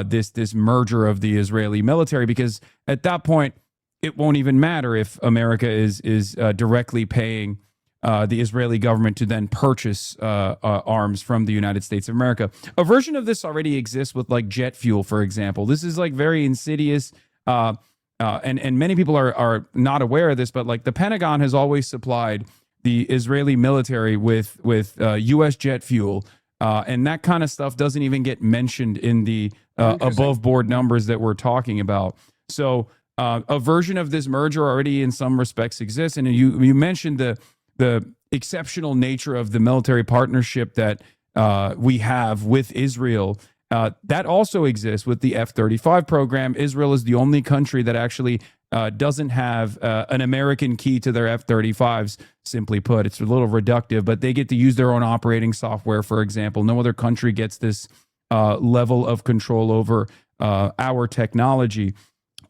this merger of the Israeli military, because at that point it won't even matter if America is directly paying the Israeli government to then purchase arms from the United States of America. A version of this already exists with like jet fuel, for example. This is like very insidious, and many people are not aware of this, but like the Pentagon has always supplied the Israeli military with U.S. jet fuel, and that kind of stuff doesn't even get mentioned in the above board numbers that we're talking about. So a version of this merger already in some respects exists, and you mentioned the exceptional nature of the military partnership that we have with Israel. That also exists with the F-35 program. Israel is the only country that actually doesn't have an American key to their F-35s, simply put. It's a little reductive, but they get to use their own operating software, for example. No other country gets this level of control over our technology.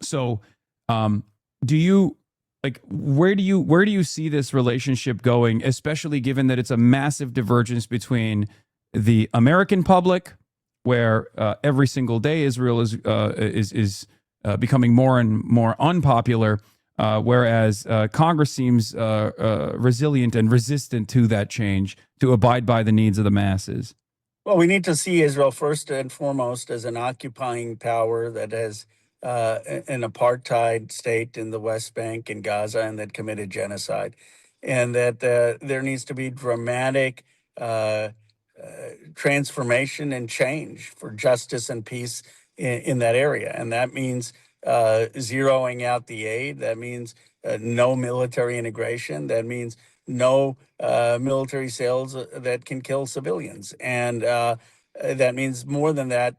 So do you... like, where do you see this relationship going, especially given that it's a massive divergence between the American public, where every single day Israel is becoming more and more unpopular, whereas Congress seems resilient and resistant to that change, to abide by the needs of the masses? Well, we need to see Israel first and foremost as an occupying power that has an apartheid state in the West Bank and Gaza, and that committed genocide, and that there needs to be dramatic transformation and change for justice and peace in that area. And that means zeroing out the aid. That means no military integration. That means no military sales that can kill civilians. And that means more than that,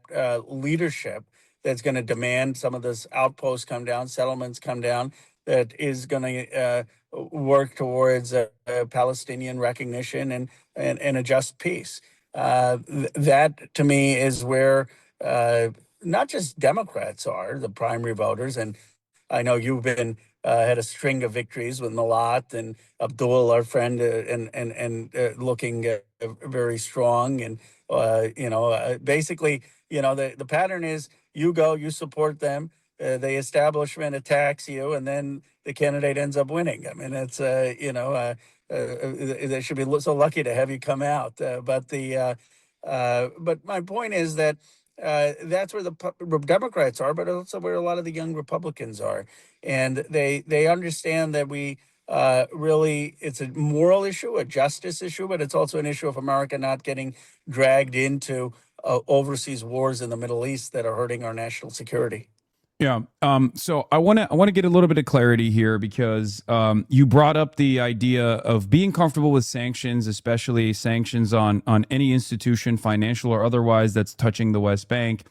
leadership that's going to demand some of this outposts come down, settlements come down, that is going to work towards Palestinian recognition and a just peace. That, to me, is where not just Democrats are, the primary voters, and I know you've been had a string of victories with Malat and Abdul, our friend, and looking very strong. And, basically, the pattern is you go, you support them, the establishment attacks you, and then the candidate ends up winning. I mean, it's, they should be so lucky to have you come out. But my point is that that's where the Democrats are, but also where a lot of the young Republicans are. And they understand that we really, it's a moral issue, a justice issue, but it's also an issue of America not getting dragged into overseas wars in the Middle East that are hurting our national security. Yeah. So I want to get a little bit of clarity here, because you brought up the idea of being comfortable with sanctions, especially sanctions on any institution, financial or otherwise, that's touching the West Bank.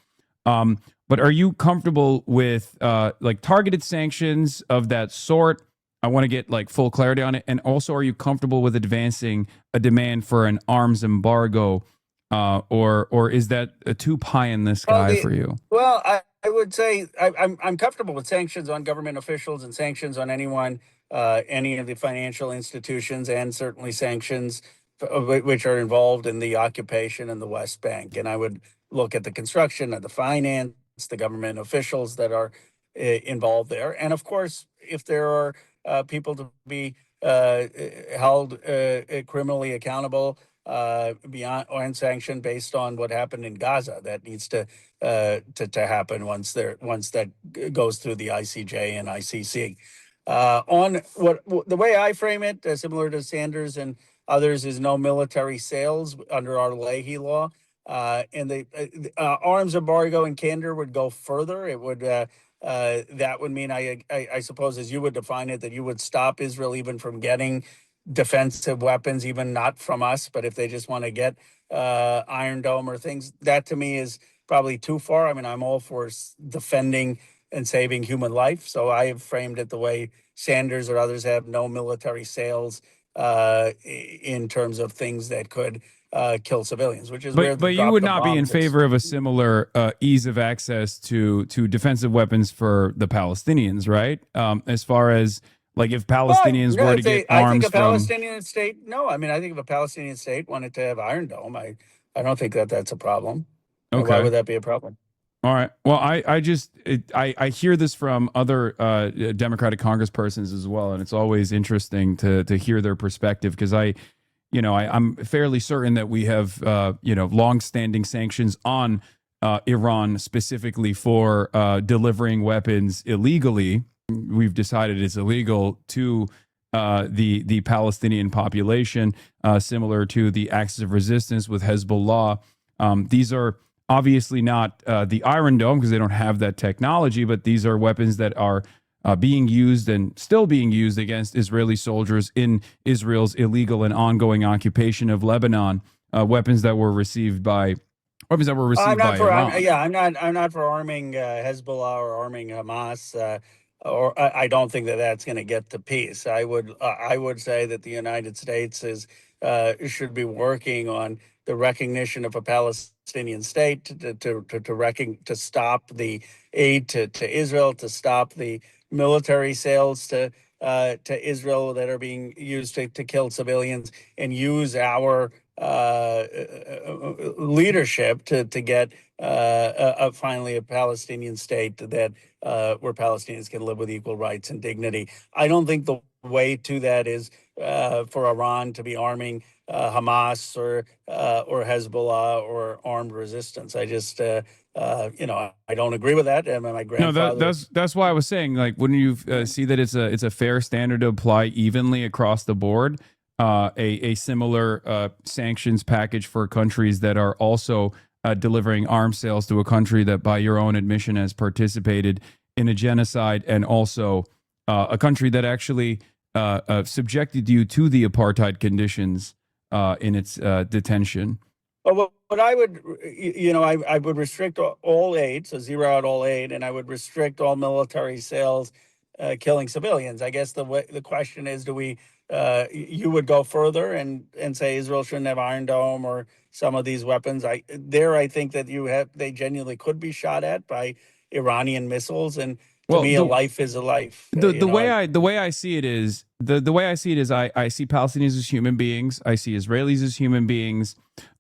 But are you comfortable with like targeted sanctions of that sort? I want to get like full clarity on it. And also, are you comfortable with advancing a demand for an arms embargo? Or is that a too pie in the sky for you? Well, I would say I'm comfortable with sanctions on government officials and sanctions on anyone, any of the financial institutions, and certainly sanctions which are involved in the occupation in the West Bank. And I would look at the construction of the finance, the government officials that are involved there. And of course, if there are people to be held criminally accountable beyond or sanctioned based on what happened in Gaza, that needs to happen once that goes through the ICJ and ICC. On the way I frame it, similar to Sanders and others, is no military sales under our Leahy law, and the arms embargo in candor would go further. It would that would mean, I suppose, as you would define it, that you would stop Israel even from getting defensive weapons, even not from us, but if they just want to get Iron Dome or things. That to me is probably too far. I mean, I'm all for defending and saving human life, so I have framed it the way Sanders or others have: no military sales in terms of things that could kill civilians, which is but you would not be in favor of a similar ease of access to defensive weapons for the Palestinians, right? As far as, like, if Palestinians were to get arms I think a from... Palestinian state, no. I mean, I think if a Palestinian state wanted to have Iron Dome, I don't think that's a problem. Okay. Why would that be a problem? All right. Well, I hear this from other Democratic congresspersons as well, and it's always interesting to hear their perspective because I'm fairly certain that we have long-standing sanctions on Iran specifically for delivering weapons illegally. We've decided it's illegal to the Palestinian population, similar to the Axis of Resistance with Hezbollah. These are obviously not the Iron Dome because they don't have that technology, but these are weapons that are being used and still being used against Israeli soldiers in Israel's illegal and ongoing occupation of Lebanon. Weapons that were received by Iran. I'm not for arming Hezbollah or arming Hamas. Or I don't think that that's going to get to peace. I would say that the United States should be working on the recognition of a Palestinian state to stop the aid to Israel, to stop the military sales to Israel that are being used to kill civilians, and use our leadership to get finally a Palestinian state that where Palestinians can live with equal rights and dignity. I don't think the way to that is for Iran to be arming Hamas or Hezbollah or armed resistance. I just I don't agree with that. And my grandfather. No, that's why I was saying, like, wouldn't you see that it's a fair standard to apply evenly across the board? A similar sanctions package for countries that are also delivering arms sales to a country that, by your own admission, has participated in a genocide, and also a country that actually subjected you to the apartheid conditions in its detention. Well, but I would, I would restrict all aid, so zero out all aid, and I would restrict all military sales killing civilians. I guess the question is, do we? You would go further and say Israel shouldn't have Iron Dome or some of these weapons. I think that they genuinely could be shot at by Iranian missiles, and to me, a life is a life. The way I see it is I see Palestinians as human beings. I see Israelis as human beings.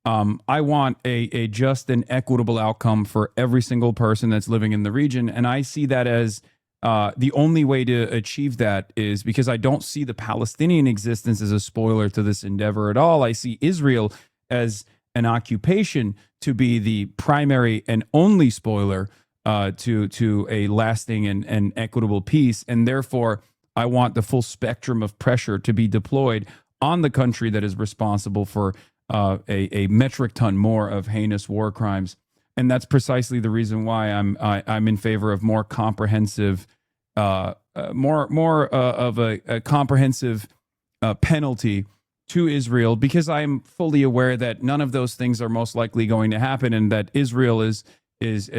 I want a just and equitable outcome for every single person that's living in the region, and I see that as the only way to achieve that is because I don't see the Palestinian existence as a spoiler to this endeavor at all. I see Israel as an occupation to be the primary and only spoiler to a lasting and equitable peace. And therefore, I want the full spectrum of pressure to be deployed on the country that is responsible for a metric ton more of heinous war crimes. And that's precisely the reason why I'm in favor of more comprehensive, more of a comprehensive penalty to Israel, because I'm fully aware that none of those things are most likely going to happen, and that Israel is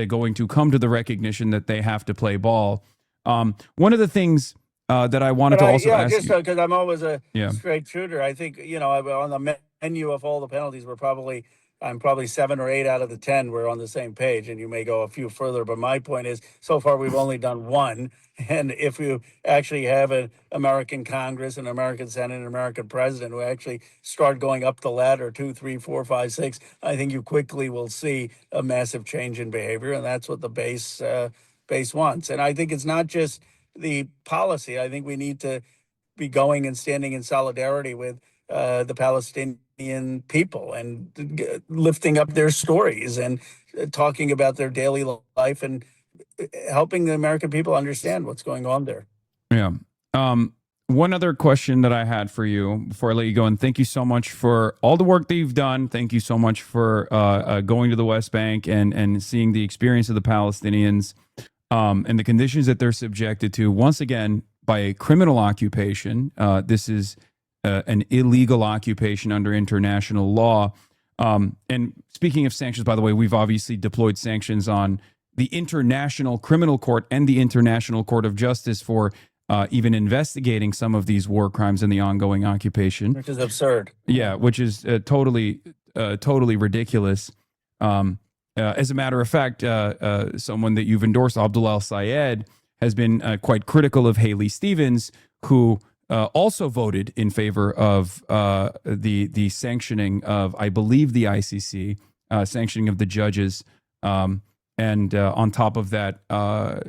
going to come to the recognition that they have to play ball. One of the things that I wanted to also ask just you, because I'm always a straight shooter, I think on the menu of all the penalties, I'm probably 7 or 8 out of the 10 we're on the same page, and you may go a few further. But my point is, so far we've only done one. And if you actually have an American Congress, an American Senate, an American president who actually start going up the ladder, 2, 3, 4, 5, 6, I think you quickly will see a massive change in behavior, and that's what the base wants. And I think it's not just the policy. I think we need to be going and standing in solidarity with the Palestinian people and lifting up their stories and talking about their daily life and helping the American people understand what's going on there. Yeah. One other question that I had for you before I let you go, and thank you so much for all the work that you've done. Thank you so much for going to the West Bank and seeing the experience of the Palestinians and the conditions that they're subjected to, once again, by a criminal occupation. This is an illegal occupation under international law. And speaking of sanctions, by the way, we've obviously deployed sanctions on the International Criminal Court and the International Court of Justice for even investigating some of these war crimes in the ongoing occupation. Which is absurd. Yeah, which is totally ridiculous. As a matter of fact, someone that you've endorsed, Abdul al-Sayed, has been quite critical of Haley Stevens, who also voted in favor of the sanctioning of, I believe, the ICC, sanctioning of the judges, and and on top of that,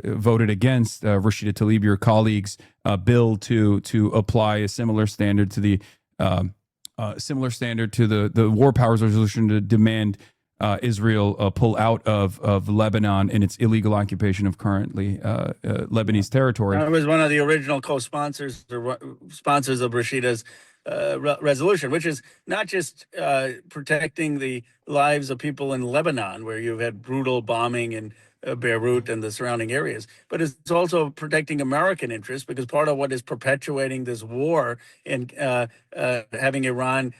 voted against Rashida Tlaib, your colleague's bill to apply a similar standard to the War Powers Resolution to demand Israel pull out of Lebanon in its illegal occupation of currently Lebanese territory. I was one of the original co-sponsors or sponsors of Rashida's resolution, which is not just protecting the lives of people in Lebanon, where you've had brutal bombing in Beirut and the surrounding areas, but it's also protecting American interests, because part of what is perpetuating this war and having Iran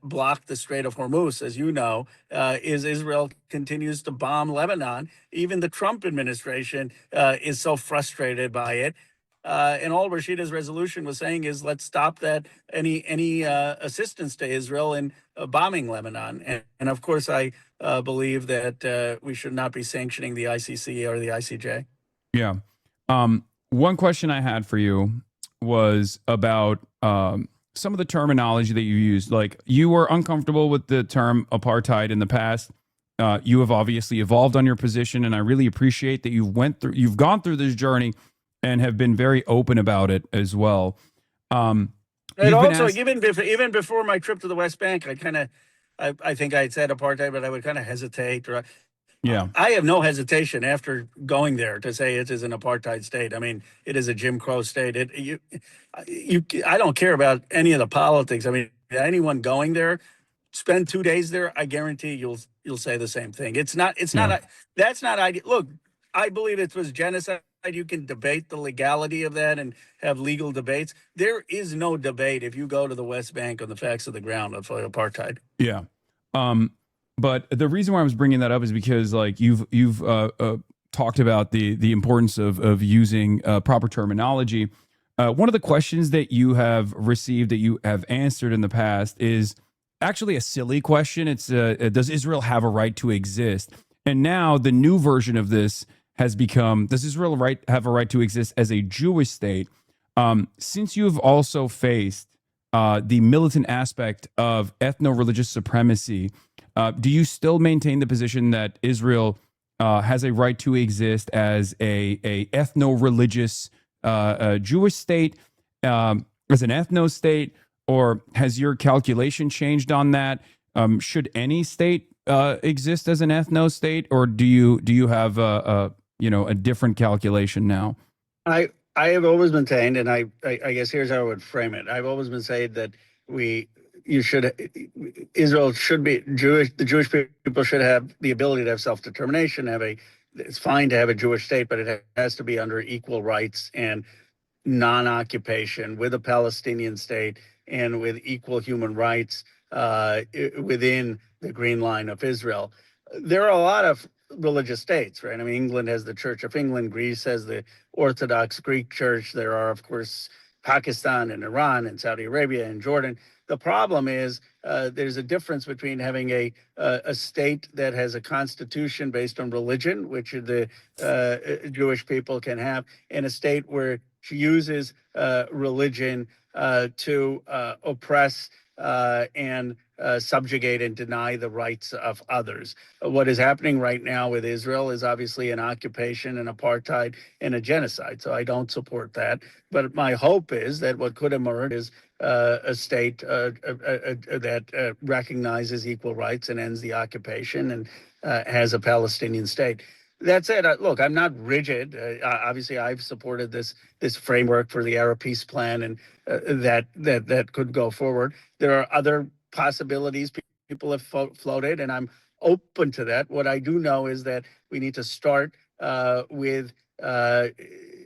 block the Strait of Hormuz, as you know, is Israel continues to bomb Lebanon. Even the Trump administration is so frustrated by it. And all Rashida's resolution was saying is, let's stop that any assistance to Israel in bombing Lebanon. And of course, I believe that we should not be sanctioning the ICC or the ICJ. Yeah. One question I had for you was about some of the terminology that you used. Like, you were uncomfortable with the term apartheid in the past. You have obviously evolved on your position, and I really appreciate that you've gone through this journey and have been very open about it as well. And also, even before my trip to the West Bank, I think I had said apartheid, but I would kind of hesitate. Yeah, I have no hesitation after going there to say it is an apartheid state. I mean, it is a Jim Crow state. I don't care about any of the politics. I mean, anyone going there, spend 2 days there, I guarantee you'll say the same thing. That's not ideal. Look, I believe it was genocide. You can debate the legality of that and have legal debates. There is no debate if you go to the West Bank on the facts of the ground of apartheid. Yeah. But the reason why I was bringing that up is because, like, you've talked about the importance of using proper terminology. One of the questions that you have received that you have answered in the past is actually a silly question. It's does Israel have a right to exist? And now the new version of this has become, does Israel have a right to exist as a Jewish state? Since you've also faced the militant aspect of ethno-religious supremacy, do you still maintain the position that Israel has a right to exist as a ethno-religious Jewish state, as an ethno state, or has your calculation changed on that? Should any state exist as an ethno state, or do you have a different calculation now? I have always maintained, and I guess here's how I would frame it. I've always been saying that Israel should be Jewish. The Jewish people should have the ability to have self-determination. It's fine to have a Jewish state, but it has to be under equal rights and non-occupation with a Palestinian state and with equal human rights within the Green Line of Israel. There are a lot of religious states, right? I mean, England has the Church of England, Greece has the Orthodox Greek Church. There are, of course, Pakistan and Iran and Saudi Arabia and Jordan. The problem is there's a difference between having a state that has a constitution based on religion, which the Jewish people can have, and a state where she uses religion to oppress and subjugate and deny the rights of others. What is happening right now with Israel is obviously an occupation, an apartheid, and a genocide. So I don't support that. But my hope is that what could emerge is a state that recognizes equal rights and ends the occupation and has a Palestinian state. That said, look, I'm not rigid. Obviously, I've supported this framework for the Arab peace plan, and that could go forward. There are other possibilities people have floated, and I'm open to that. What I do know is that we need to start with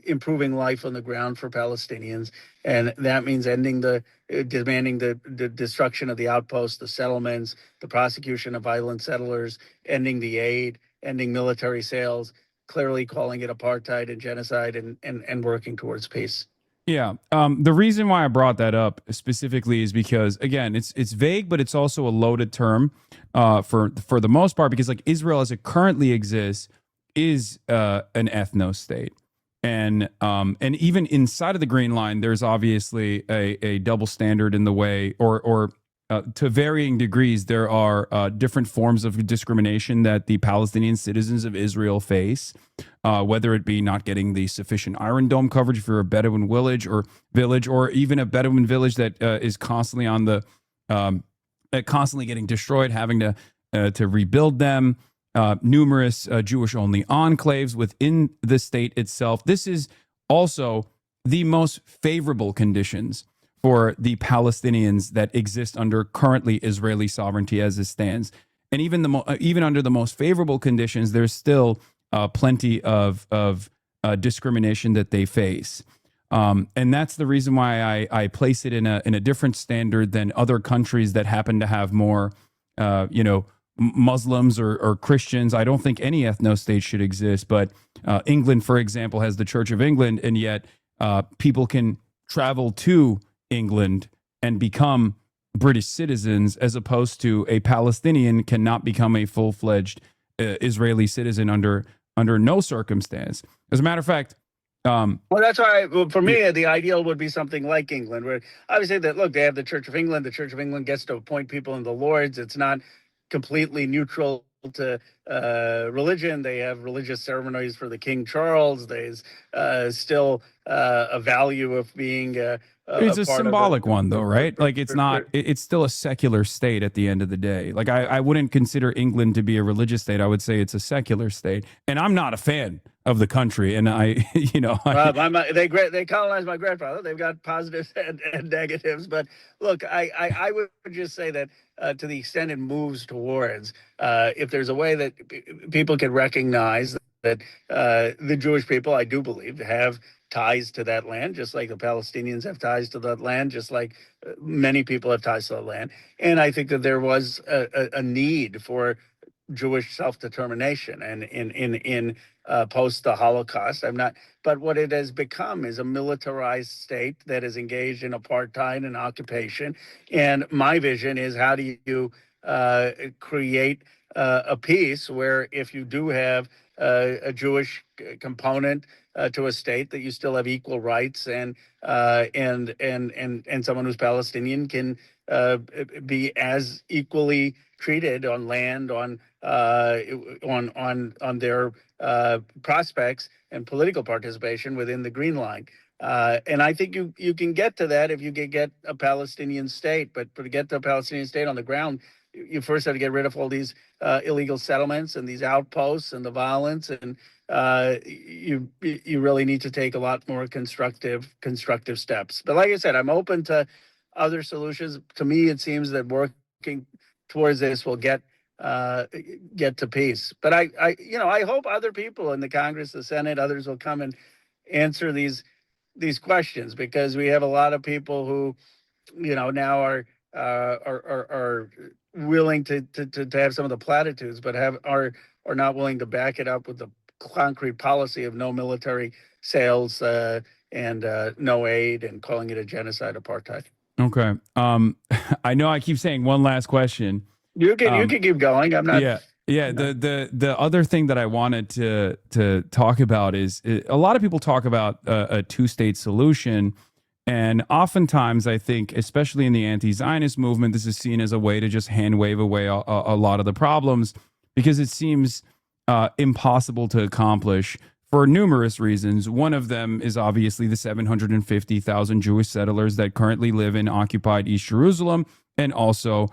improving life on the ground for Palestinians, and that means demanding the destruction of the outposts, the settlements, the prosecution of violent settlers, ending the aid, ending military sales, clearly calling it apartheid and genocide, and working towards peace. Yeah. The reason why I brought that up specifically is because, again, it's vague, but it's also a loaded term for the most part, because, like, Israel as it currently exists is an ethno state. And even inside of the Green Line, there's obviously a double standard in the way, or to varying degrees, there are different forms of discrimination that the Palestinian citizens of Israel face, whether it be not getting the sufficient Iron Dome coverage for a Bedouin village, or even a Bedouin village that is constantly on the constantly getting destroyed, having to rebuild them. Numerous Jewish-only enclaves within the state itself. This is also the most favorable conditions for the Palestinians that exist under currently Israeli sovereignty as it stands. And even under the most favorable conditions, there's still plenty of discrimination that they face. And that's the reason why I place it in a different standard than other countries that happen to have more, Muslims or Christians. I don't think any ethno-state should exist, but England, for example, has the Church of England, and yet people can travel to England and become British citizens, as opposed to a Palestinian cannot become a full-fledged Israeli citizen under no circumstance. As a matter of fact, well, that's why for me, the ideal would be something like England, where obviously they have the Church of England. The Church of England gets to appoint people in the Lords. It's not completely neutral to religion. They have religious ceremonies for the King Charles. There's still a value of being it's a symbolic one, though, right? Like it's not. It's still a secular state at the end of the day. Like I wouldn't consider England to be a religious state. I would say it's a secular state, and I'm not a fan of the country. And they colonized my grandfather. They've got positives and negatives. But look, I would just say that to the extent it moves towards, if there's a way that people can recognize that the Jewish people, I do believe, have ties to that land, just like the Palestinians have ties to that land, just like many people have ties to that land. And I think that there was a need for Jewish self-determination and in post the Holocaust. But what it has become is a militarized state that is engaged in apartheid and occupation. And my vision is, how do you create a peace where, if you do have a Jewish component to a state, that you still have equal rights, and someone who's Palestinian can be as equally treated on land, on their prospects and political participation within the Green Line. And I think you can get to that if you can get a Palestinian state. But to get to a Palestinian state on the ground, you first have to get rid of all these illegal settlements and these outposts and the violence, and you really need to take a lot more constructive steps. But like I said, I'm open to other solutions. To me, it seems that working towards this will get to peace. But I hope other people in the Congress, the Senate, others will come and answer these questions, because we have a lot of people who, now are willing to have some of the platitudes, but are not willing to back it up with the concrete policy of no military sales and no aid, and calling it a genocide, apartheid. Okay. I know I keep saying one last question. You can keep going. I'm not. Yeah. Yeah. The other thing that I wanted to talk about is a lot of people talk about a two-state solution. And oftentimes, I think, especially in the anti-Zionist movement, this is seen as a way to just hand wave away a lot of the problems, because it seems impossible to accomplish for numerous reasons. One of them is obviously the 750,000 Jewish settlers that currently live in occupied East Jerusalem and also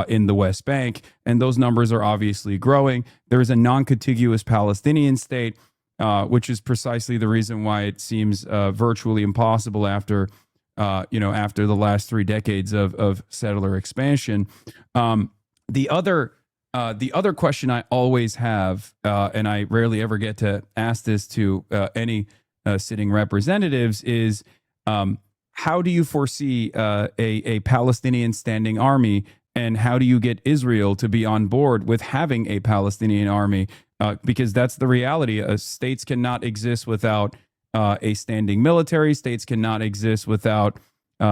in the West Bank. And those numbers are obviously growing. There is a non-contiguous Palestinian state, which is precisely the reason why it seems virtually impossible after the last 3 decades of settler expansion. The other question I always have, and I rarely ever get to ask this to any sitting representatives, is how do you foresee a Palestinian standing army, and how do you get Israel to be on board with having a Palestinian army? Because that's the reality. States cannot exist without a standing military. States cannot exist without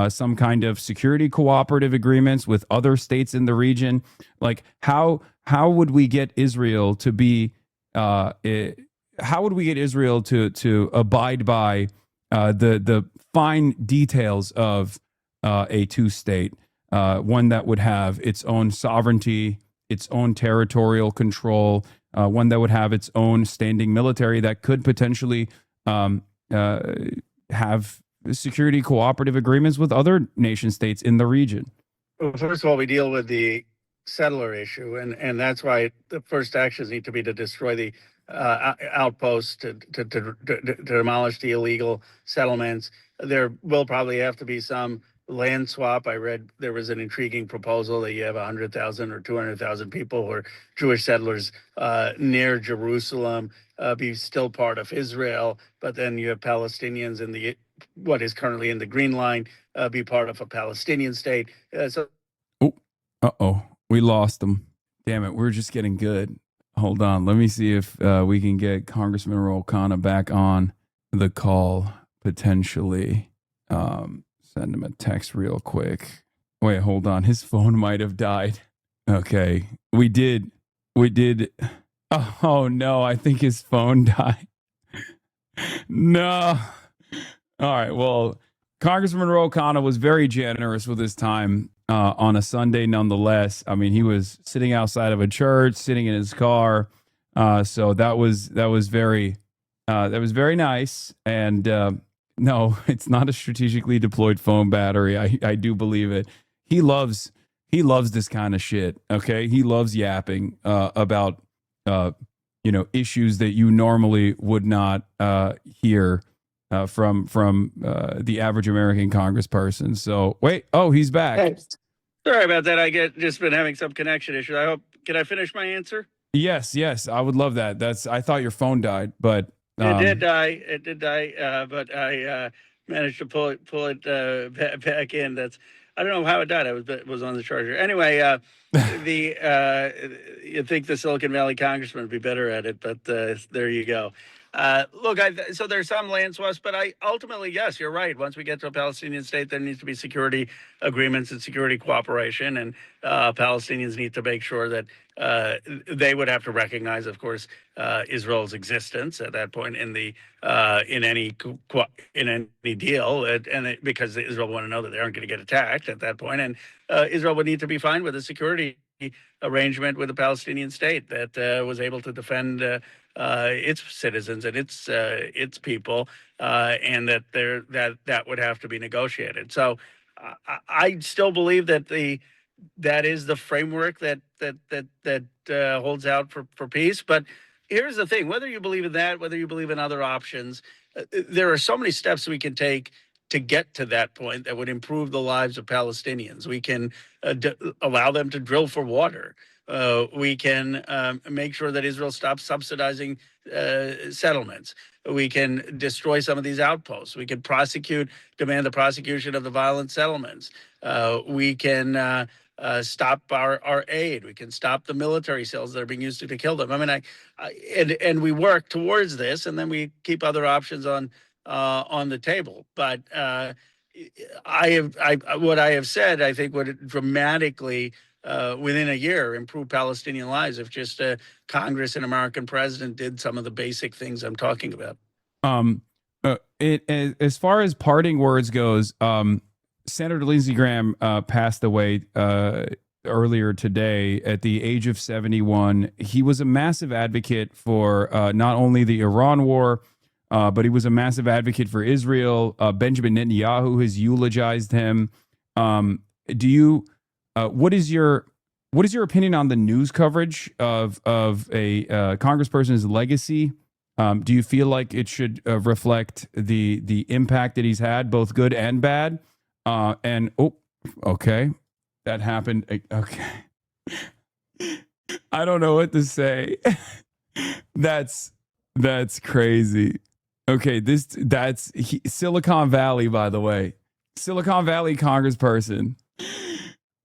some kind of security cooperative agreements with other states in the region. Like how would we get Israel to be? How would we get Israel to abide by the fine details of a two-state? one that would have its own sovereignty, its own territorial control, one that would have its own standing military that could potentially have security cooperative agreements with other nation states in the region. Well, first of all, we deal with the settler issue, and that's why the first actions need to be to destroy the outposts, to demolish the illegal settlements. There will probably have to be some land swap. I read there was an intriguing proposal that you have 100,000 or 200,000 people who are Jewish settlers near Jerusalem be still part of Israel, but then you have Palestinians in the what is currently in the Green Line be part of a Palestinian state. We lost them. Damn it, we're just getting good. Hold on, let me see if we can get Congressman Ro Khanna back on the call potentially. Send him a text real quick. Wait, hold on. His phone might have died. Okay. We did. Oh, no. I think his phone died. No. All right. Well, Congressman Ro Khanna was very generous with his time on a Sunday nonetheless. I mean, he was sitting outside of a church, sitting in his car. So that was very nice. And no, it's not a strategically deployed phone battery. I do believe it. He loves this kind of shit. Okay, he loves yapping about issues that you normally would not hear from the average American congressperson. So wait, he's back. Hey, sorry about that. Just been having some connection issues. Can I finish my answer? Yes, I would love that. I thought your phone died, but. It did die, but I managed to pull it back in. I don't know how it died. I was on the charger. Anyway, you'd think the Silicon Valley congressman would be better at it, but there you go. Look, so there's some land swaps, but ultimately, yes, you're right. Once we get to a Palestinian state, there needs to be security agreements and security cooperation, and Palestinians need to make sure that they would have to recognize, of course, Israel's existence at that point in any deal, because Israel want to know that they aren't going to get attacked at that point, and Israel would need to be fine with a security arrangement with the Palestinian state that was able to defend its citizens and its people, and that would have to be negotiated. So I still believe that that is the framework that holds out for peace. But here's the thing: whether you believe in that, whether you believe in other options, there are so many steps we can take to get to that point that would improve the lives of Palestinians. We can allow them to drill for water. We can make sure that Israel stops subsidizing settlements. We can destroy some of these outposts. We can demand the prosecution of the violent settlements. We can stop our aid. We can stop the military cells that are being used to kill them. I mean, and we work towards this, and then we keep other options on the table. But what I have said, I think, would dramatically within a year improve Palestinian lives if just Congress and American president did some of the basic things I'm talking about. As far as parting words goes, Senator Lindsey Graham passed away earlier today at the age of 71. He was a massive advocate for not only the Iran war, but he was a massive advocate for Israel. Benjamin Netanyahu has eulogized him. What is your opinion on the news coverage of a congressperson's legacy? Do you feel like it should reflect the impact that he's had, both good and bad? Okay, that happened. Okay, I don't know what to say. That's crazy. Okay, that's Silicon Valley, by the way. Silicon Valley congressperson.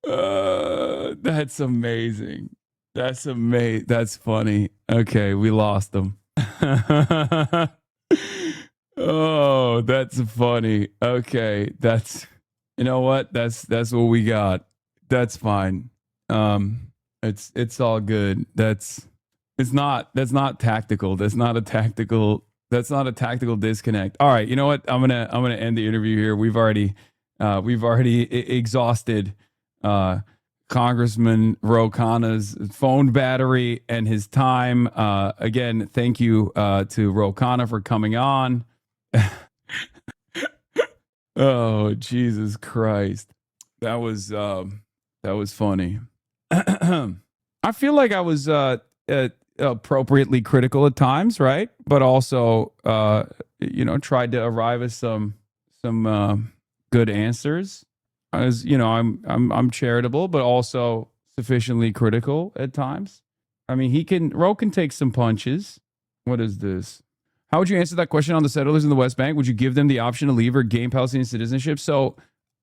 That's amazing. That's funny. Okay, we lost them. Oh, that's funny. Okay, you know what? That's what we got. That's fine. It's all good. That's not tactical. That's not a tactical disconnect. All right, you know what? I'm gonna end the interview here. We've already exhausted Congressman Ro Khanna's phone battery and his time. Again, thank you to Ro Khanna for coming on. Oh, Jesus Christ. That was funny. I feel like I was appropriately critical at times, right? But also, tried to arrive at some good answers. As you know, I'm charitable, but also sufficiently critical at times. I mean, Ro can take some punches. What is this? How would you answer that question on the settlers in the West Bank? Would you give them the option to leave or gain Palestinian citizenship? So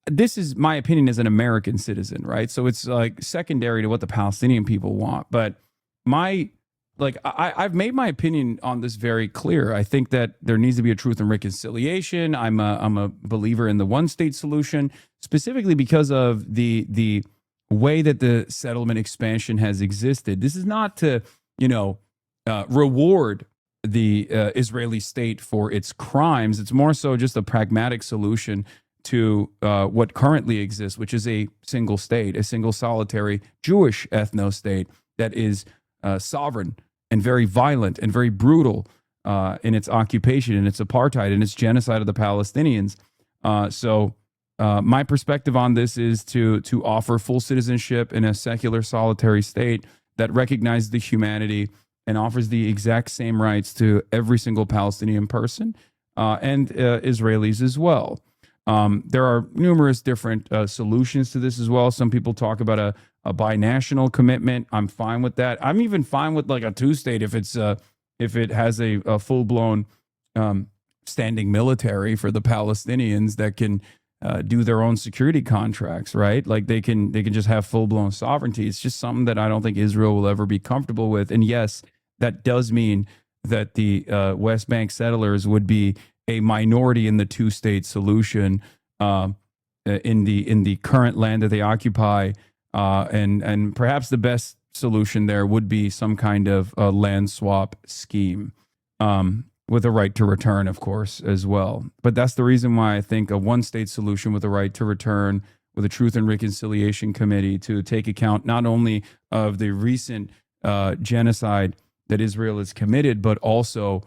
this is my opinion as an American citizen, right? So it's like secondary to what the Palestinian people want. But I've made my opinion on this very clear. I think that there needs to be a truth and reconciliation. I'm a believer in the one-state solution, specifically because of the way that the settlement expansion has existed. This is not to, reward the Israeli state for its crimes. It's more so just a pragmatic solution to what currently exists, which is a single state, a single solitary Jewish ethno-state that is sovereign and very violent and very brutal in its occupation and its apartheid and its genocide of the Palestinians. So my perspective on this is to offer full citizenship in a secular solitary state that recognizes the humanity and offers the exact same rights to every single Palestinian person and Israelis as well. There are numerous different solutions to this as well. Some people talk about a binational commitment. I'm fine with that. I'm even fine with like a two-state if it has a full-blown standing military for the Palestinians that can do their own security contracts, right? Like they can just have full-blown sovereignty. It's just something that I don't think Israel will ever be comfortable with. And yes, that does mean that the West Bank settlers would be a minority in the two-state solution in the current land that they occupy, and perhaps the best solution there would be some kind of a land swap scheme with a right to return, of course, as well. But that's the reason why I think a one-state solution with a right to return, with a Truth and Reconciliation Committee to take account not only of the recent genocide that Israel has committed, but also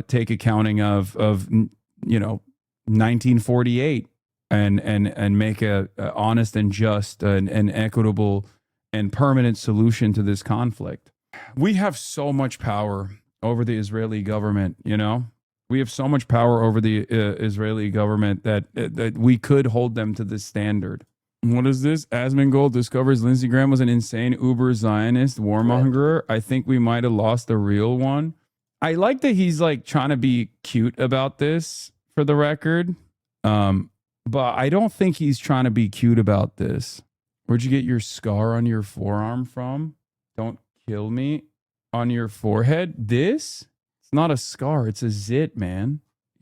take accounting of 1948 and make a honest and just and equitable and permanent solution to this conflict. We have so much power over the Israeli government. We have so much power over the Israeli government that we could hold them to this standard. What is this? Asmongold discovers Lindsey Graham was an insane Uber Zionist warmonger. I think we might have lost the real one. I like that he's like trying to be cute about this, for the record. But I don't think he's trying to be cute about this. Where'd you get your scar on your forearm from? Don't kill me. On your forehead? This? It's not a scar. It's a zit, man.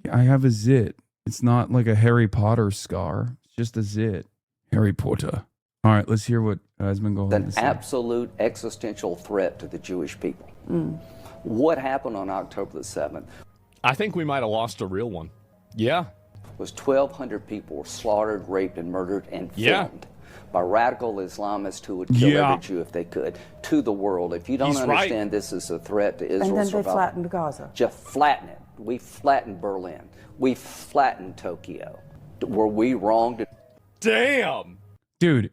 I have a zit. It's not like a Harry Potter scar. It's just a zit. Harry Potter. All right, let's hear what Asmongold has to say. An absolute existential threat to the Jewish people. What happened on October the 7th? I think we might have lost a real one. Yeah. Was 1,200 people were slaughtered, raped, and murdered and filmed by radical Islamists who would kill every Jew if they could, to the world. If you don't understand this is a threat to Israel's And then they survival, flattened Gaza. just flatten it. We flattened Berlin. We flattened Tokyo. Were we wrong to... Damn! Dude,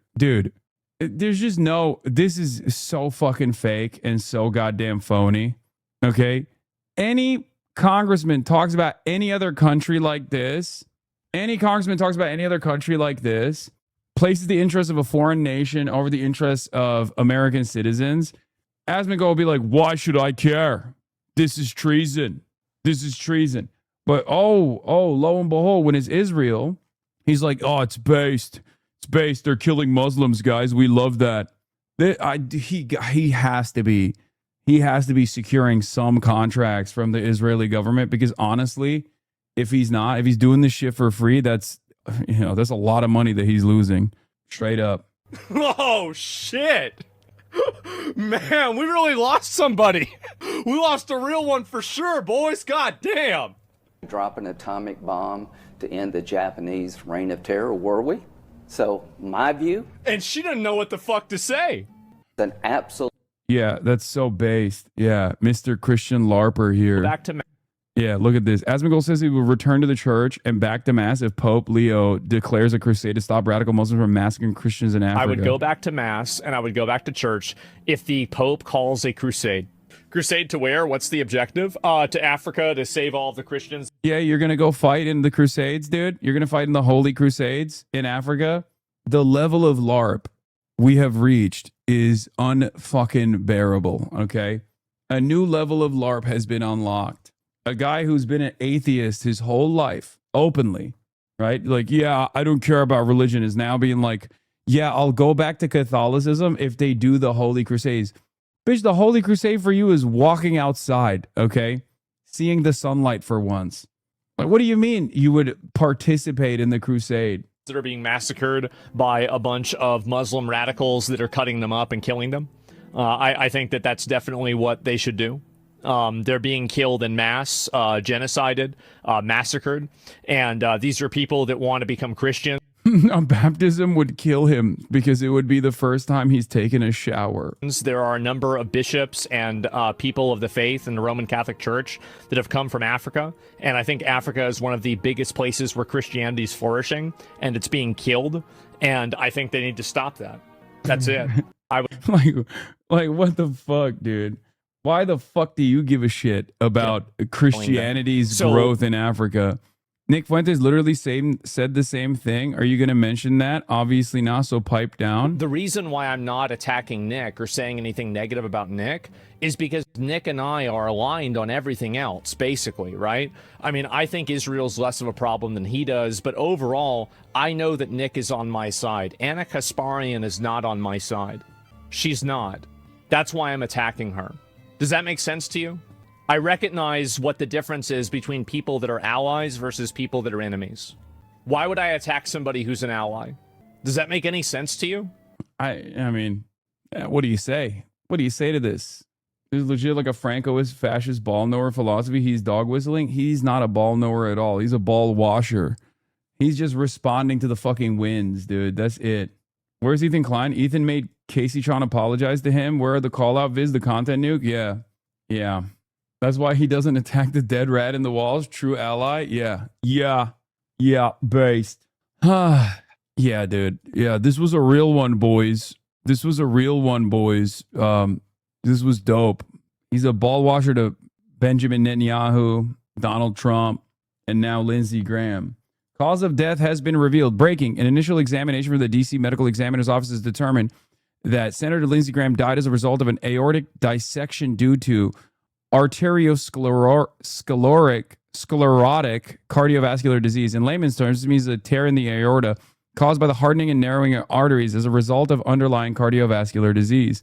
there's just this is so fucking fake and so goddamn phony. Okay? Any congressman talks about any other country like this, places the interests of a foreign nation over the interests of American citizens, Asmongold will be like, why should I care? This is treason. But lo and behold, when it's Israel, he's like, oh, it's based. They're killing Muslims, guys. We love that. He has to be securing some contracts from the Israeli government, because honestly, if he's doing this shit for free, that's a lot of money that he's losing, straight up. Oh shit, man, we really lost somebody. We lost a real one for sure, boys. God damn. Drop an atomic bomb to end the Japanese reign of terror, were we? So my view, And she didn't know what the fuck to say. an absolute. Yeah, that's so based. Yeah, Mr. Christian LARPer here. Back to Yeah, look at this. Asmongold says he will return to the church and back to mass if Pope Leo declares a crusade to stop radical Muslims from massacring Christians in Africa. I would go back to mass and I would go back to church if the Pope calls a crusade. Crusade to where? What's the objective? To Africa to save all of the Christians. Yeah, you're going to go fight in the crusades, dude? You're going to fight in the holy crusades in Africa? The level of LARP we have reached is unfucking bearable, okay? A new level of LARP has been unlocked. A guy who's been an atheist his whole life, openly, right? Like, yeah, I don't care about religion, is now being like, yeah, I'll go back to Catholicism if they do the Holy Crusades. Bitch, the Holy Crusade for you is walking outside, okay? Seeing the sunlight for once. Like, what do you mean you would participate in the crusade? That are being massacred by a bunch of Muslim radicals that are cutting them up and killing them. I think that that's definitely what they should do. They're being killed in mass, genocided, massacred. And these are people that want to become Christian. Baptism would kill him because it would be the first time he's taken a shower. There are a number of bishops and people of the faith in the Roman Catholic Church that have come from Africa. And I think Africa is one of the biggest places where Christianity is flourishing and it's being killed. And I think they need to stop that. That's it. I would like what the fuck, dude? Why the fuck do you give a shit about Christianity's growth in Africa? Nick Fuentes literally said the same thing. Are you going to mention that? Obviously not, so pipe down. The reason why I'm not attacking Nick or saying anything negative about Nick is because Nick and I are aligned on everything else, basically, right? I mean, I think Israel's less of a problem than he does, but overall, I know that Nick is on my side. Anna Kasparian is not on my side. She's not. That's why I'm attacking her. Does that make sense to you? I recognize what the difference is between people that are allies versus people that are enemies. Why would I attack somebody who's an ally? Does that make any sense to you? I mean, what do you say? What do you say to this? There's legit like a Francoist fascist ball knower philosophy. He's dog whistling. He's not a ball knower at all. He's a ball washer. He's just responding to the fucking winds, dude. That's it. Where's Ethan Klein? Ethan made Casey Tron apologize to him. Where are the call out vids, the content nuke? Yeah. Yeah. That's why he doesn't attack the dead rat in the walls. True ally. Yeah. Yeah. Yeah. Based. Yeah, dude. Yeah. This was a real one, boys. This was a real one, boys. This was dope. He's a ball washer to Benjamin Netanyahu, Donald Trump, and now Lindsey Graham. Cause of death has been revealed. Breaking. An initial examination from the D.C. Medical Examiner's Office has determined that Senator Lindsey Graham died as a result of an aortic dissection due to arteriosclerotic cardiovascular disease. In layman's terms, this means a tear in the aorta caused by the hardening and narrowing of arteries as a result of underlying cardiovascular disease.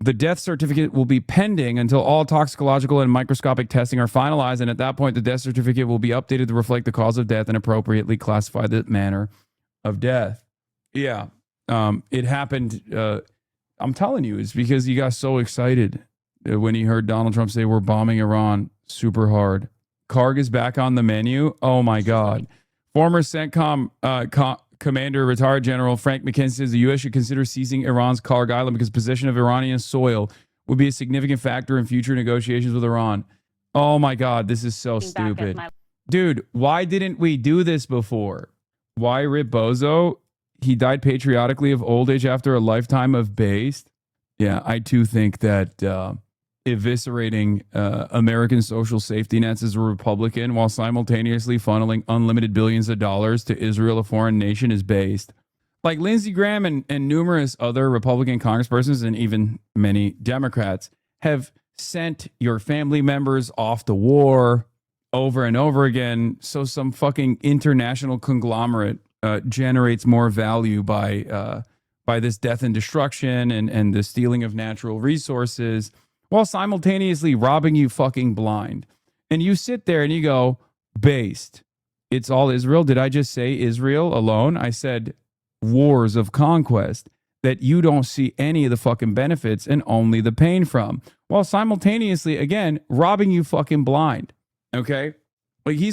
The death certificate will be pending until all toxicological and microscopic testing are finalized, and at that point, the death certificate will be updated to reflect the cause of death and appropriately classify the manner of death. Yeah, it happened. I'm telling you, it's because he got so excited when he heard Donald Trump say we're bombing Iran super hard. Karg is back on the menu. Oh my God. Former CENTCOM Commander, retired General Frank McKenzie says the U.S. should consider seizing Iran's Karg Island because possession of Iranian soil would be a significant factor in future negotiations with Iran. Oh my God, this is so stupid. Dude, why didn't we do this before? Why Rip Bozo? He died patriotically of old age after a lifetime of based. Yeah, I too think that eviscerating American social safety nets as a Republican while simultaneously funneling unlimited billions of dollars to Israel, a foreign nation, is based. Like Lindsey Graham and numerous other Republican congresspersons and even many Democrats have sent your family members off to war over and over again. So some fucking international conglomerate generates more value by this death and destruction and the stealing of natural resources, while simultaneously robbing you fucking blind. And you sit there and you go, based. It's all Israel. Did I just say Israel alone? I said wars of conquest that you don't see any of the fucking benefits and only the pain from, while simultaneously, again, robbing you fucking blind. Okay? Like he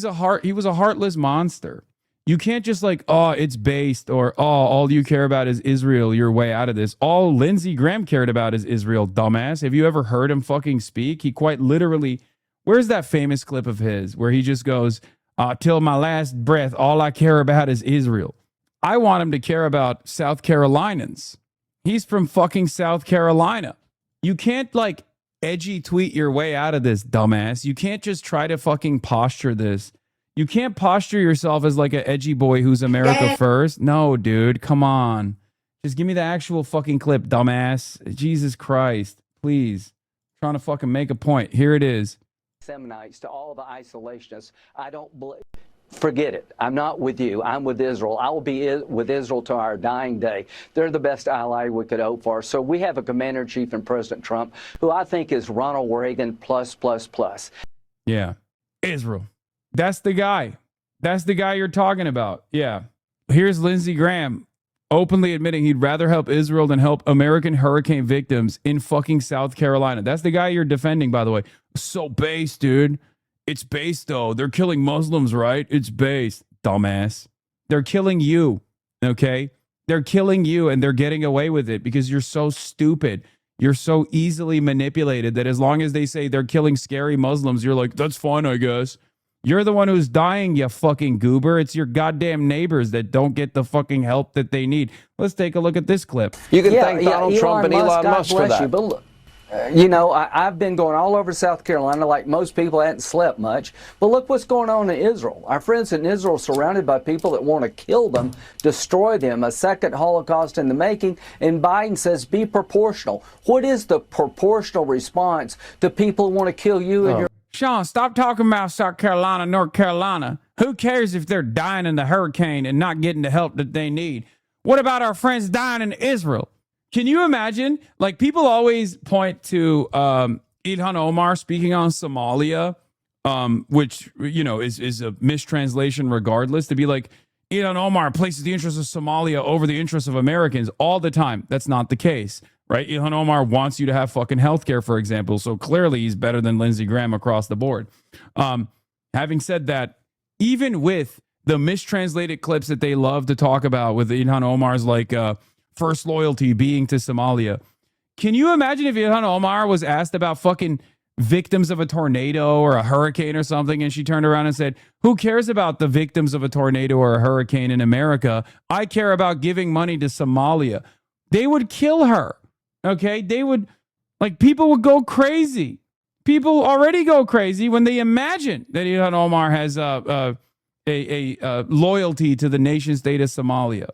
was a heartless monster. You can't just like, oh, it's based, or oh, all you care about is Israel. You're way out of this. All Lindsey Graham cared about is Israel, dumbass. Have you ever heard him fucking speak? He quite literally, where's that famous clip of his where he just goes, till my last breath, all I care about is Israel. I want him to care about South Carolinians. He's from fucking South Carolina. You can't like edgy tweet your way out of this, dumbass. You can't just try to fucking posture this. You can't posture yourself as like an edgy boy who's America first. No, dude, come on. Just give me the actual fucking clip, dumbass. Jesus Christ, please. I'm trying to fucking make a point. Here it is. Seminites to all the isolationists. I don't believe. Forget it. I'm not with you. I'm with Israel. I will be with Israel to our dying day. They're the best ally we could hope for. So we have a commander-in-chief in President Trump, who I think is Ronald Reagan plus. Yeah, Israel. That's the guy. That's the guy you're talking about. Yeah. Here's Lindsey Graham openly admitting he'd rather help Israel than help American hurricane victims in fucking South Carolina. That's the guy you're defending, by the way. So based, dude. It's based, though. They're killing Muslims, right? It's based, dumbass. They're killing you, okay? They're killing you, and they're getting away with it because you're so stupid. You're so easily manipulated that as long as they say they're killing scary Muslims, you're like, that's fine, I guess. You're the one who's dying, you fucking goober. It's your goddamn neighbors that don't get the fucking help that they need. Let's take a look at this clip. You can thank Donald Trump and Elon Musk for that. But look, you know, I've been going all over South Carolina like most people. I hadn't slept much. But look what's going on in Israel. Our friends in Israel are surrounded by people that want to kill them, destroy them, a second Holocaust in the making. And Biden says be proportional. What is the proportional response to people who want to kill you and your... Sean, stop talking about South Carolina, North Carolina. Who cares if they're dying in the hurricane and not getting the help that they need? What about our friends dying in Israel? Can you imagine? Like, people always point to Ilhan Omar speaking on Somalia, which, you know, is a mistranslation regardless, to be like, Ilhan Omar places the interests of Somalia over the interests of Americans all the time. That's not the case, right? Ilhan Omar wants you to have fucking healthcare, for example. So clearly he's better than Lindsey Graham across the board. Having said that, even with the mistranslated clips that they love to talk about with Ilhan Omar's like first loyalty being to Somalia, can you imagine if Ilhan Omar was asked about fucking victims of a tornado or a hurricane or something, and she turned around and said, who cares about the victims of a tornado or a hurricane in America? I care about giving money to Somalia. They would kill her. Okay, they would, like, people would go crazy. People already go crazy when they imagine that Ilhan Omar has a loyalty to the nation state of Somalia.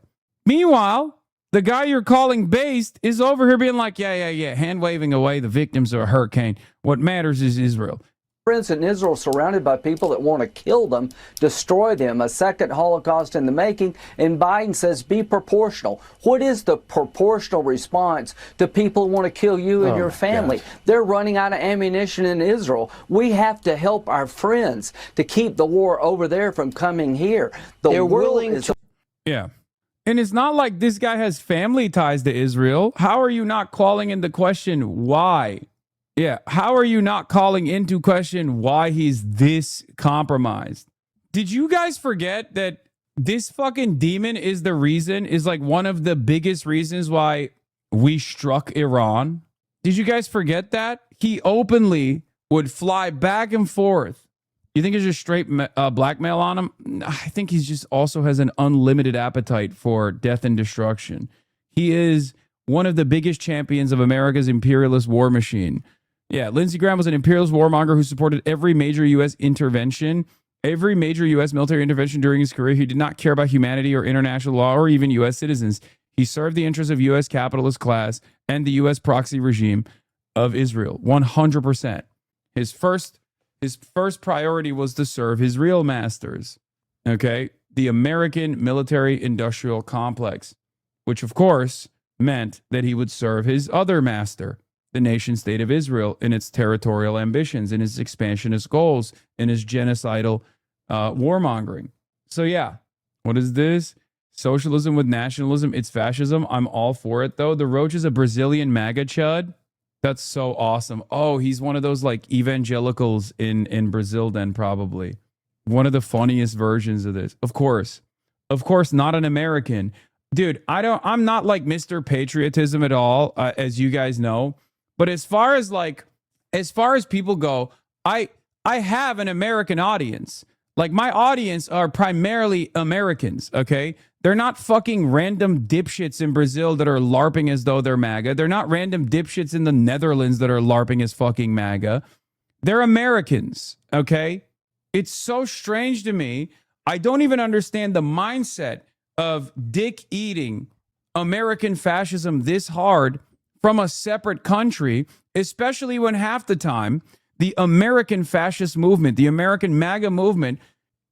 Meanwhile, the guy you're calling based is over here being like, yeah, hand waving away the victims of a hurricane. What matters is Israel. Friends in Israel surrounded by people that want to kill them, destroy them, a second Holocaust in the making. And Biden says be proportional. What is the proportional response to people who want to kill you and your family? God. They're running out of ammunition in Israel. We have to help our friends to keep the war over there from coming here. They're willing to... Yeah. And it's not like this guy has family ties to Israel. How are you not calling into question why? Yeah, how are you not calling into question why he's this compromised? Did you guys forget that this fucking demon is the reason, is like one of the biggest reasons why we struck Iran? Did you guys forget that? He openly would fly back and forth. You think it's just straight blackmail on him? I think he's just also has an unlimited appetite for death and destruction. He is one of the biggest champions of America's imperialist war machine. Yeah, Lindsey Graham was an imperialist warmonger who supported every major U.S. intervention, every major U.S. military intervention during his career. He did not care about humanity or international law or even U.S. citizens. He served the interests of U.S. capitalist class and the U.S. proxy regime of Israel, 100%. His first priority was to serve his real masters, okay? The American military-industrial complex, which, of course, meant that he would serve his other master, the nation state of Israel, in its territorial ambitions, in its expansionist goals, in its genocidal warmongering. So yeah, what is this? Socialism with nationalism, it's fascism. I'm all for it, though. The Roach is a Brazilian MAGA chud. That's so awesome. Oh, he's one of those like evangelicals in Brazil then, probably. One of the funniest versions of this. Of course, Of course, not an American. Dude, I'm not like Mr. Patriotism at all, as you guys know. But as far as people go, I have an American audience. Like, my audience are primarily Americans, okay? They're not fucking random dipshits in Brazil that are LARPing as though they're MAGA. They're not random dipshits in the Netherlands that are LARPing as fucking MAGA. They're Americans, okay? It's so strange to me. I don't even understand the mindset of dick-eating American fascism this hard from a separate country, especially when half the time the American fascist movement, the American MAGA movement,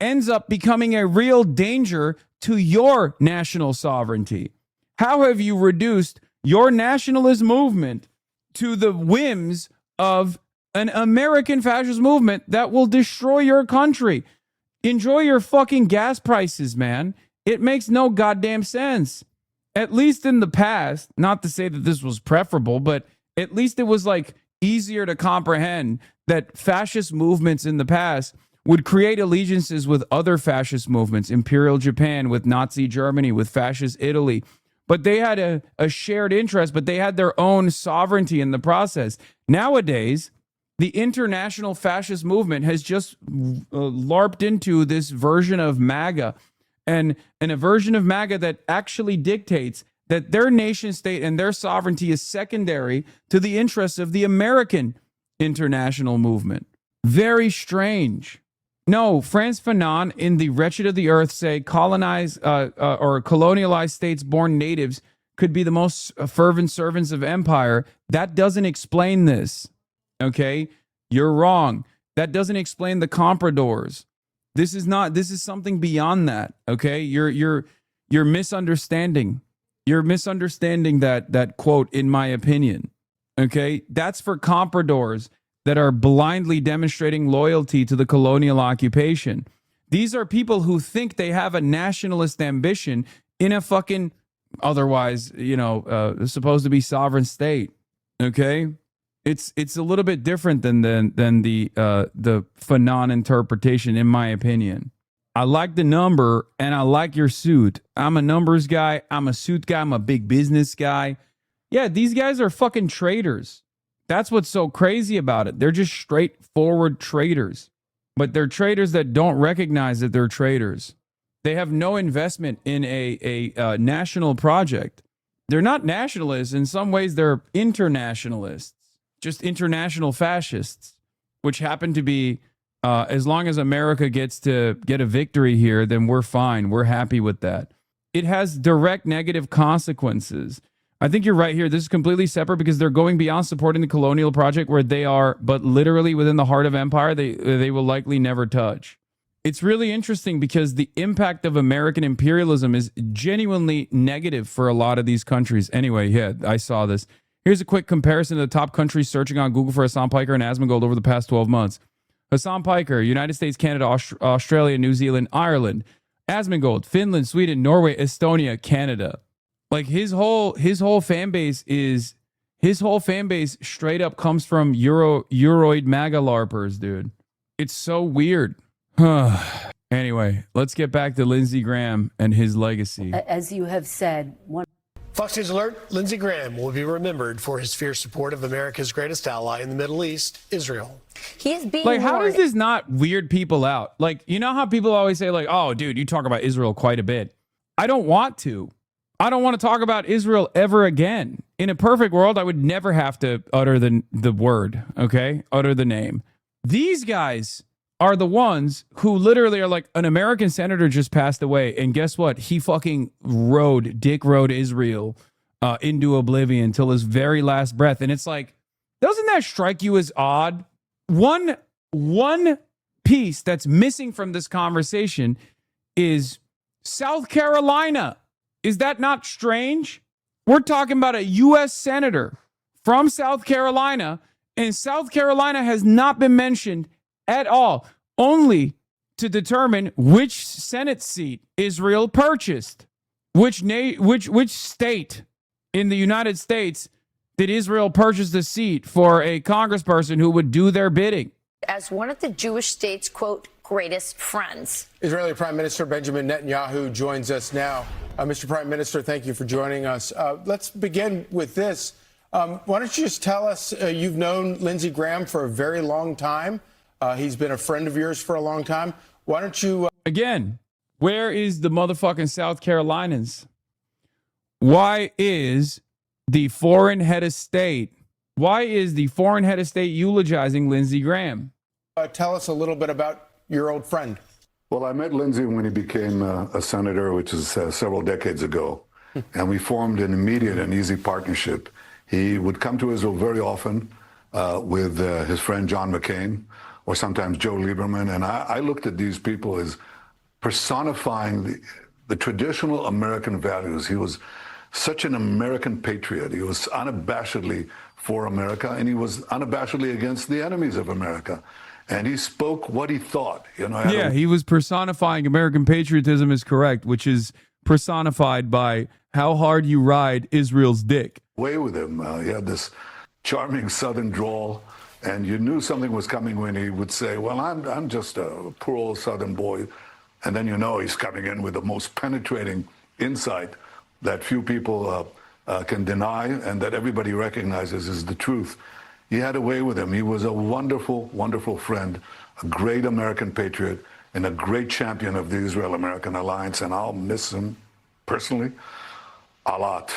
ends up becoming a real danger to your national sovereignty. How have you reduced your nationalist movement to the whims of an American fascist movement that will destroy your country? Enjoy your fucking gas prices, man. It makes no goddamn sense. At least in the past, not to say that this was preferable, but at least it was like easier to comprehend that fascist movements in the past would create allegiances with other fascist movements, Imperial Japan, with Nazi Germany, with fascist Italy. But they had a shared interest, but they had their own sovereignty in the process. Nowadays, the international fascist movement has just LARPed into this version of MAGA, and a version of MAGA that actually dictates that their nation state and their sovereignty is secondary to the interests of the American international movement. Very strange. No, Frantz Fanon in The Wretched of the Earth say colonized or colonialized states-born natives could be the most fervent servants of empire. That doesn't explain this. Okay? You're wrong. That doesn't explain the compradors. This is something beyond that. Okay? You're misunderstanding. You're misunderstanding that quote, in my opinion. Okay? That's for compradors that are blindly demonstrating loyalty to the colonial occupation. These are people who think they have a nationalist ambition in a fucking otherwise, supposed to be sovereign state. Okay? It's a little bit different than the Fanon interpretation, in my opinion. I like the number and I like your suit. I'm a numbers guy. I'm a suit guy. I'm a big business guy. Yeah, these guys are fucking traitors. That's what's so crazy about it. They're just straightforward traitors. But they're traitors that don't recognize that they're traitors. They have no investment in a national project. They're not nationalists. In some ways, they're internationalists. Just international fascists, which happen to be, as long as America gets to get a victory here, then we're fine. We're happy with that. It has direct negative consequences. I think you're right here. This is completely separate because they're going beyond supporting the colonial project where they are, but literally within the heart of empire, they will likely never touch. It's really interesting because the impact of American imperialism is genuinely negative for a lot of these countries. Anyway, yeah, I saw this. Here's a quick comparison of the top countries searching on Google for Hassan Piker and Asmongold over the past 12 months. Hassan Piker, United States, Canada, Australia, New Zealand, Ireland. Asmongold, Finland, Sweden, Norway, Estonia, Canada. Like his whole fan base straight up comes from Euroid MAGA LARPers, dude. It's so weird. Anyway, let's get back to Lindsey Graham and his legacy. As you have said, Fox News Alert, Lindsey Graham will be remembered for his fierce support of America's greatest ally in the Middle East, Israel. He is being like, how does this not weird people out? Like, you know how people always say, like, oh, dude, you talk about Israel quite a bit. I don't want to. I don't want to talk about Israel ever again. In a perfect world, I would never have to utter the word, okay? Utter the name. These guys are the ones who literally are like, an American senator just passed away, and guess what? He fucking Dick rode Israel into oblivion till his very last breath. And it's like, doesn't that strike you as odd? One piece that's missing from this conversation is South Carolina. Is that not strange? We're talking about a U.S. senator from South Carolina, and South Carolina has not been mentioned at all, only to determine which Senate seat Israel purchased. Which state in the United States did Israel purchase the seat for a congressperson who would do their bidding? As one of the Jewish states, quote, greatest friends. Israeli Prime Minister Benjamin Netanyahu joins us now. Mr. Prime Minister, thank you for joining us. Let's begin with this. Why don't you just tell us, you've known Lindsey Graham for a very long time. He's been a friend of yours for a long time. Why don't you... Again, where is the motherfucking South Carolinians? Why is the foreign head of state eulogizing Lindsey Graham? Tell us a little bit about your old friend. Well, I met Lindsey when he became a senator, which is several decades ago, and we formed an immediate and easy partnership. He would come to Israel very often with his friend John McCain, or sometimes Joe Lieberman, and I looked at these people as personifying the traditional American values. He was such an American patriot. He was unabashedly for America, and he was unabashedly against the enemies of America. And he spoke what he thought. He was personifying American patriotism is correct, which is personified by how hard you ride Israel's dick. Way with him. He had this charming Southern drawl, and you knew something was coming when he would say, well, I'm just a poor old Southern boy. And then you know he's coming in with the most penetrating insight that few people can deny and that everybody recognizes is the truth. He had a way with him. He was a wonderful, wonderful friend, a great American patriot, and a great champion of the Israel-American alliance. And I'll miss him personally a lot.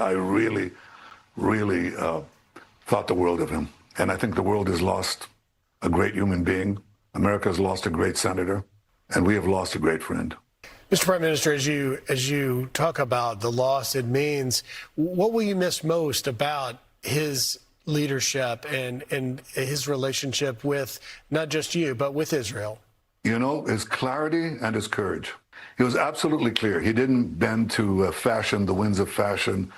I really, really thought the world of him. And I think the world has lost a great human being. America has lost a great senator, and we have lost a great friend. Mr. Prime Minister, as you talk about the loss it means, what will you miss most about his leadership and his relationship with not just you, but with Israel? You know, his clarity and his courage. He was absolutely clear. He didn't bend to fashion, the winds of fashion.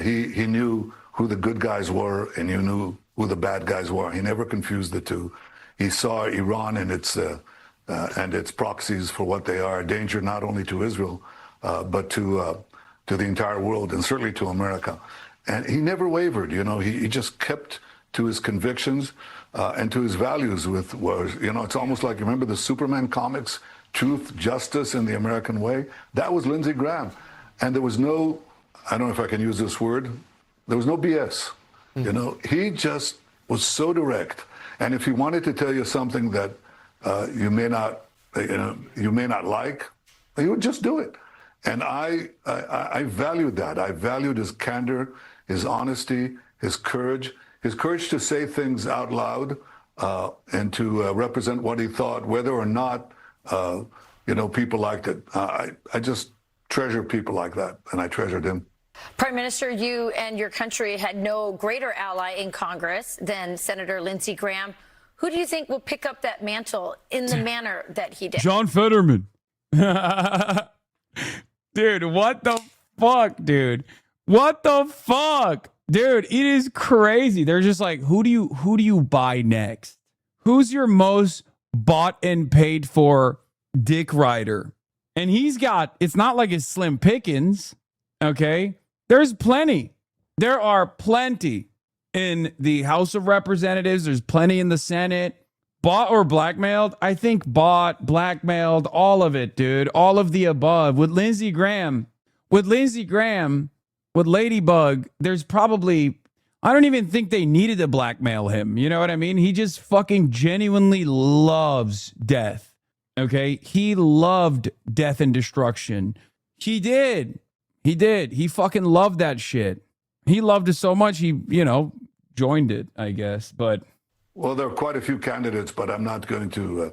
He knew who the good guys were, and he knew who the bad guys were. He never confused the two. He saw Iran and its proxies for what they are, a danger not only to Israel, but to the entire world, and certainly to America. And he never wavered. You know, he just kept to his convictions and to his values. It's almost like, remember the Superman comics, Truth, Justice, and the American Way? That was Lindsey Graham. And there was no, I don't know if I can use this word, there was no BS. You know, he just was so direct. And if he wanted to tell you something that you may not like, he would just do it. And I valued that. I valued his candor, his honesty, his courage to say things out loud and to represent what he thought, whether or not people liked it. I just treasure people like that, and I treasured him. Prime Minister, you and your country had no greater ally in Congress than Senator Lindsey Graham. Who do you think will pick up that mantle in the manner that he did? John Fetterman. Dude, what the fuck, dude? What the fuck? Dude, it is crazy. They're just like, who do you buy next? Who's your most bought and paid for dick rider? And it's not like it's slim pickings, okay? There's plenty. There are plenty in the House of Representatives. There's plenty in the Senate. Bought or blackmailed? I think bought, blackmailed, all of it, dude. All of the above. With Lindsey Graham, with Ladybug, there's probably, I don't even think they needed to blackmail him. You know what I mean? He just fucking genuinely loves death. Okay? He loved death and destruction. He did. He fucking loved that shit. He loved it so much, he, joined it, I guess. But well, there are quite a few candidates, but I'm not going to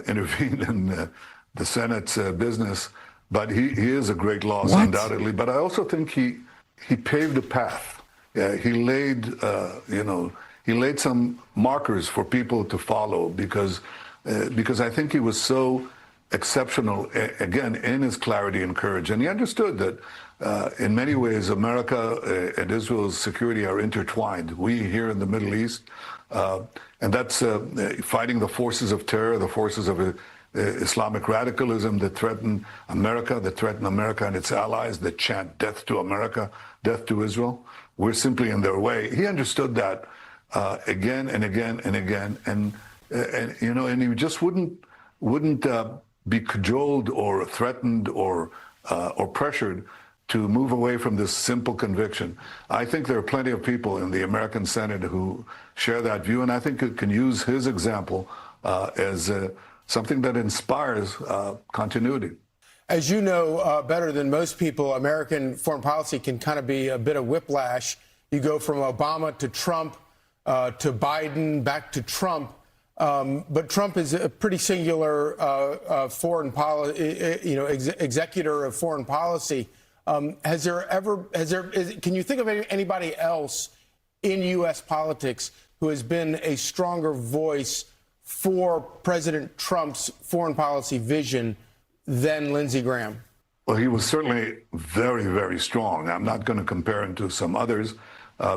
intervene in the Senate's business. But he is a great loss, undoubtedly. But I also think he paved a path. He laid some markers for people to follow because I think he was so exceptional, again, in his clarity and courage. And he understood that in many ways, America and Israel's security are intertwined. We here in the Middle East, and that's fighting the forces of terror, the forces of Islamic radicalism that threaten America and its allies, that chant death to America, death to Israel. We're simply in their way. He understood that again and again and again. And and and he just wouldn't be cajoled or threatened or pressured to move away from this simple conviction. I think there are plenty of people in the American Senate who share that view, and I think it can use his example as something that inspires continuity. As you know better than most people, American foreign policy can kind of be a bit of whiplash. You go from Obama to Trump to Biden back to Trump. But Trump is a pretty singular foreign policy, executor of foreign policy. Can you think of anybody else in U.S. politics who has been a stronger voice for President Trump's foreign policy vision than Lindsey Graham? Well, he was certainly very, very strong. I'm not going to compare him to some others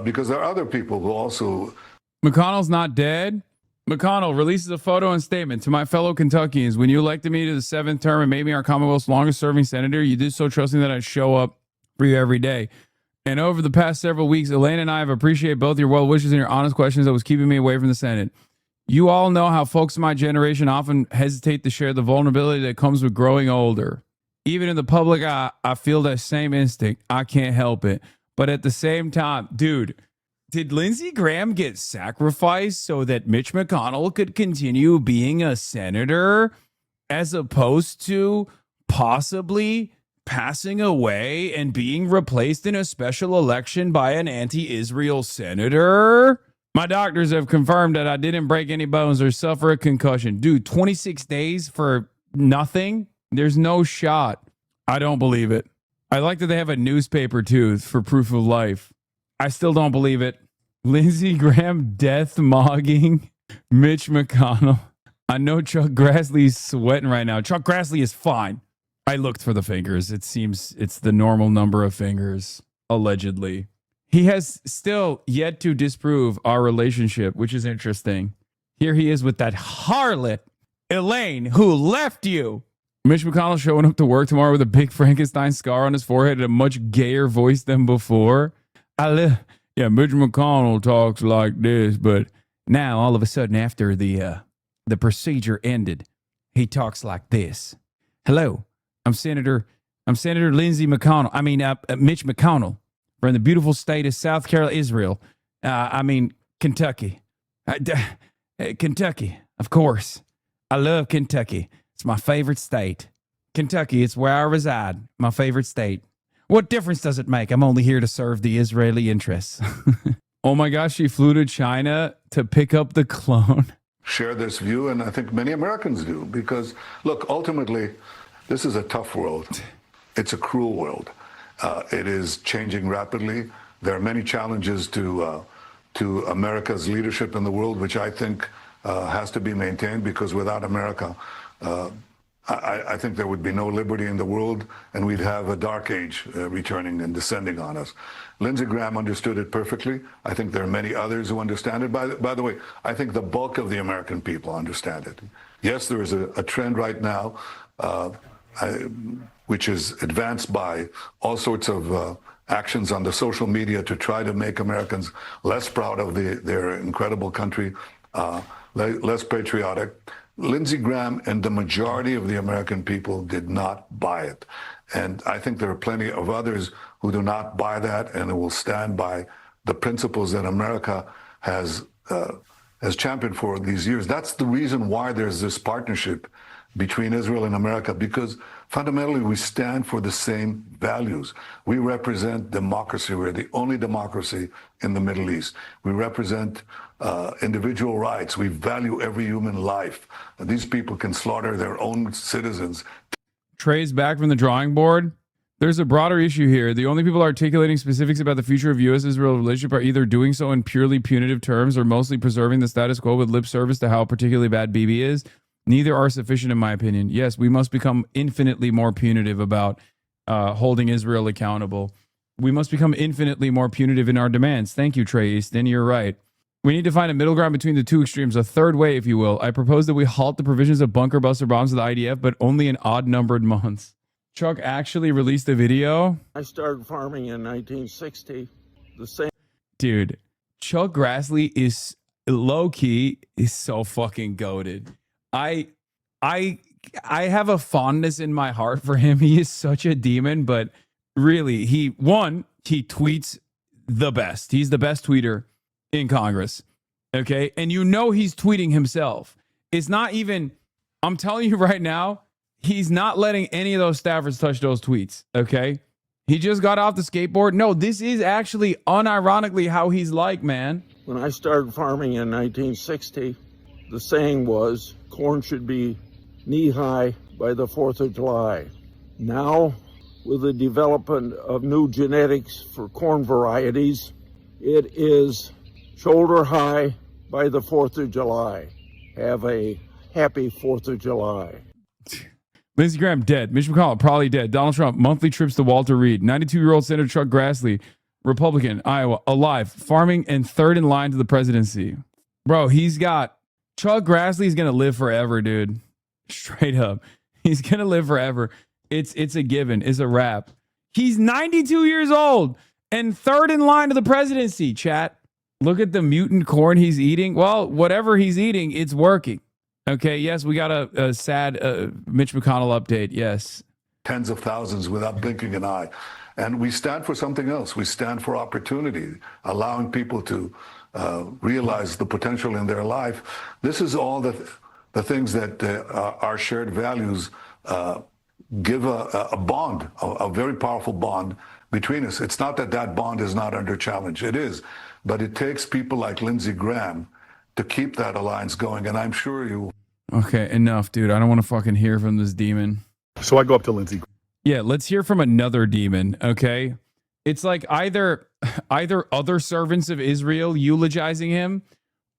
because there are other people who also. McConnell's not dead. McConnell releases a photo and statement to my fellow Kentuckians. When you elected me to the 7th term and made me our Commonwealth's longest serving senator, you did so trusting that I'd show up for you every day. And over the past several weeks, Elaine and I have appreciated both your well wishes and your honest questions that was keeping me away from the Senate. You all know how folks in my generation often hesitate to share the vulnerability that comes with growing older. Even in the public eye, I feel that same instinct. I can't help it. But at the same time, dude, did Lindsey Graham get sacrificed so that Mitch McConnell could continue being a senator as opposed to possibly passing away and being replaced in a special election by an anti-Israel senator? My doctors have confirmed that I didn't break any bones or suffer a concussion. Dude, 26 days for nothing? There's no shot. I don't believe it. I like that they have a newspaper tooth for proof of life. I still don't believe it. Lindsey Graham death mogging Mitch McConnell. I know Chuck Grassley's sweating right now. Chuck Grassley is fine. I looked for the fingers. It seems it's the normal number of fingers, allegedly. He has still yet to disprove our relationship, which is interesting. Here he is with that harlot, Elaine, who left you. Mitch McConnell showing up to work tomorrow with a big Frankenstein scar on his forehead and a much gayer voice than before. Yeah, Mitch McConnell talks like this, but now all of a sudden after the procedure ended, he talks like this. Hello, I'm Senator Lindsey McConnell. Mitch McConnell from the beautiful state of South Carolina, Israel. Kentucky. Kentucky, of course. I love Kentucky. It's my favorite state. Kentucky, it's where I reside. My favorite state. What difference does it make? I'm only here to serve the Israeli interests. Oh my gosh, she flew to China to pick up the clone. Share this view, and I think many Americans do, because, look, ultimately, this is a tough world. It's a cruel world. It is changing rapidly. There are many challenges to America's leadership in the world, which I think has to be maintained, because without America, I think there would be no liberty in the world, and we'd have a dark age returning and descending on us. Lindsey Graham understood it perfectly. I think there are many others who understand it. By the way, I think the bulk of the American people understand it. Yes, there is a trend right now, which is advanced by all sorts of actions on the social media to try to make Americans less proud of their incredible country, less patriotic. Lindsey Graham and the majority of the American people did not buy it. And I think there are plenty of others who do not buy that and who will stand by the principles that America has championed for these years. That's the reason why there's this partnership between Israel and America, because fundamentally we stand for the same values. We represent democracy. We're the only democracy in the Middle East. We represent individual rights. We value every human life. These people can slaughter their own citizens. Trey's back from the drawing board. There's a broader issue here. The only people articulating specifics about the future of U.S.-Israel relationship are either doing so in purely punitive terms or mostly preserving the status quo with lip service to how particularly bad Bibi is. Neither are sufficient, in my opinion. Yes, we must become infinitely more punitive about holding Israel accountable. We must become infinitely more punitive in our demands. Thank you, Trey Easton. You're right. We need to find a middle ground between the two extremes, a third way, if you will. I propose that we halt the provisions of bunker buster bombs of the IDF, but only in odd-numbered months. Chuck actually released a video. I started farming in 1960. The same. Dude, Chuck Grassley is low key is so fucking goated. I have a fondness in my heart for him. He is such a demon, but really, he tweets the best. He's the best tweeter in Congress. Okay. And you know he's tweeting himself. It's not even, I'm telling you right now, he's not letting any of those staffers touch those tweets. Okay. He just got off the skateboard. No, this is actually unironically how he's like, man. When I started farming in 1960, the saying was corn should be knee-high by the 4th of July. Now, with the development of new genetics for corn varieties, it is shoulder high by the 4th of July. Have a happy 4th of July. Lindsey Graham dead. Mitch McConnell probably dead. Donald Trump monthly trips to Walter Reed. 92-year-old Senator Chuck Grassley, Republican, Iowa, alive, farming, and third in line to the presidency. Bro, Chuck Grassley's gonna live forever, dude. Straight up, he's gonna live forever. It's a given. It's a wrap. He's 92 years old and third in line to the presidency. Chat, look at the mutant corn he's eating. Well, whatever he's eating, it's working. Okay, yes, we got a sad Mitch McConnell update, yes. Tens of thousands without blinking an eye. And we stand for something else. We stand for opportunity, allowing people to realize the potential in their life. This is all the things that our shared values give a bond, a very powerful bond between us. It's not that bond is not under challenge. It is. But it takes people like Lindsey Graham to keep that alliance going, and I'm sure you. Okay, enough, dude. I don't want to fucking hear from this demon. So I go up to Lindsey. Yeah, let's hear from another demon, okay? It's like either other servants of Israel eulogizing him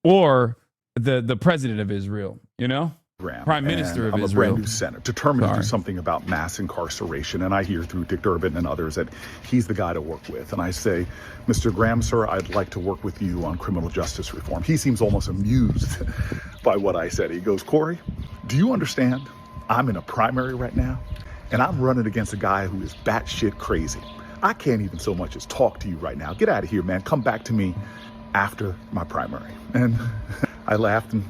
or the president of Israel, you know? Prime Minister of I'm Israel. I'm a brand new senator, determined to do something about mass incarceration. And I hear through Dick Durbin and others that he's the guy to work with. And I say, Mr. Graham, sir, I'd like to work with you on criminal justice reform. He seems almost amused by what I said. He goes, Corey, do you understand? I'm in a primary right now, and I'm running against a guy who is batshit crazy. I can't even so much as talk to you right now. Get out of here, man. Come back to me after my primary. And I laughed and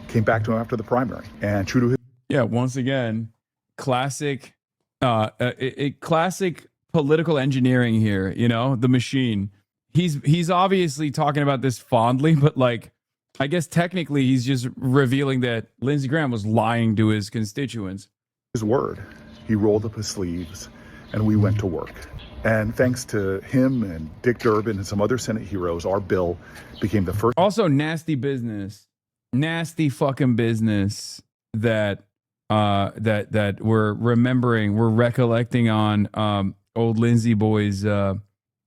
came back to him after the primary, and true to his. Yeah, once again, classic political engineering here. You know, the machine. He's obviously talking about this fondly, but like, I guess technically he's just revealing that Lindsey Graham was lying to his constituents. His word. He rolled up his sleeves, and we went to work. And thanks to him and Dick Durbin and some other Senate heroes, our bill became the first. Also, nasty fucking business that we're remembering, we're recollecting on old Lindsey Boy's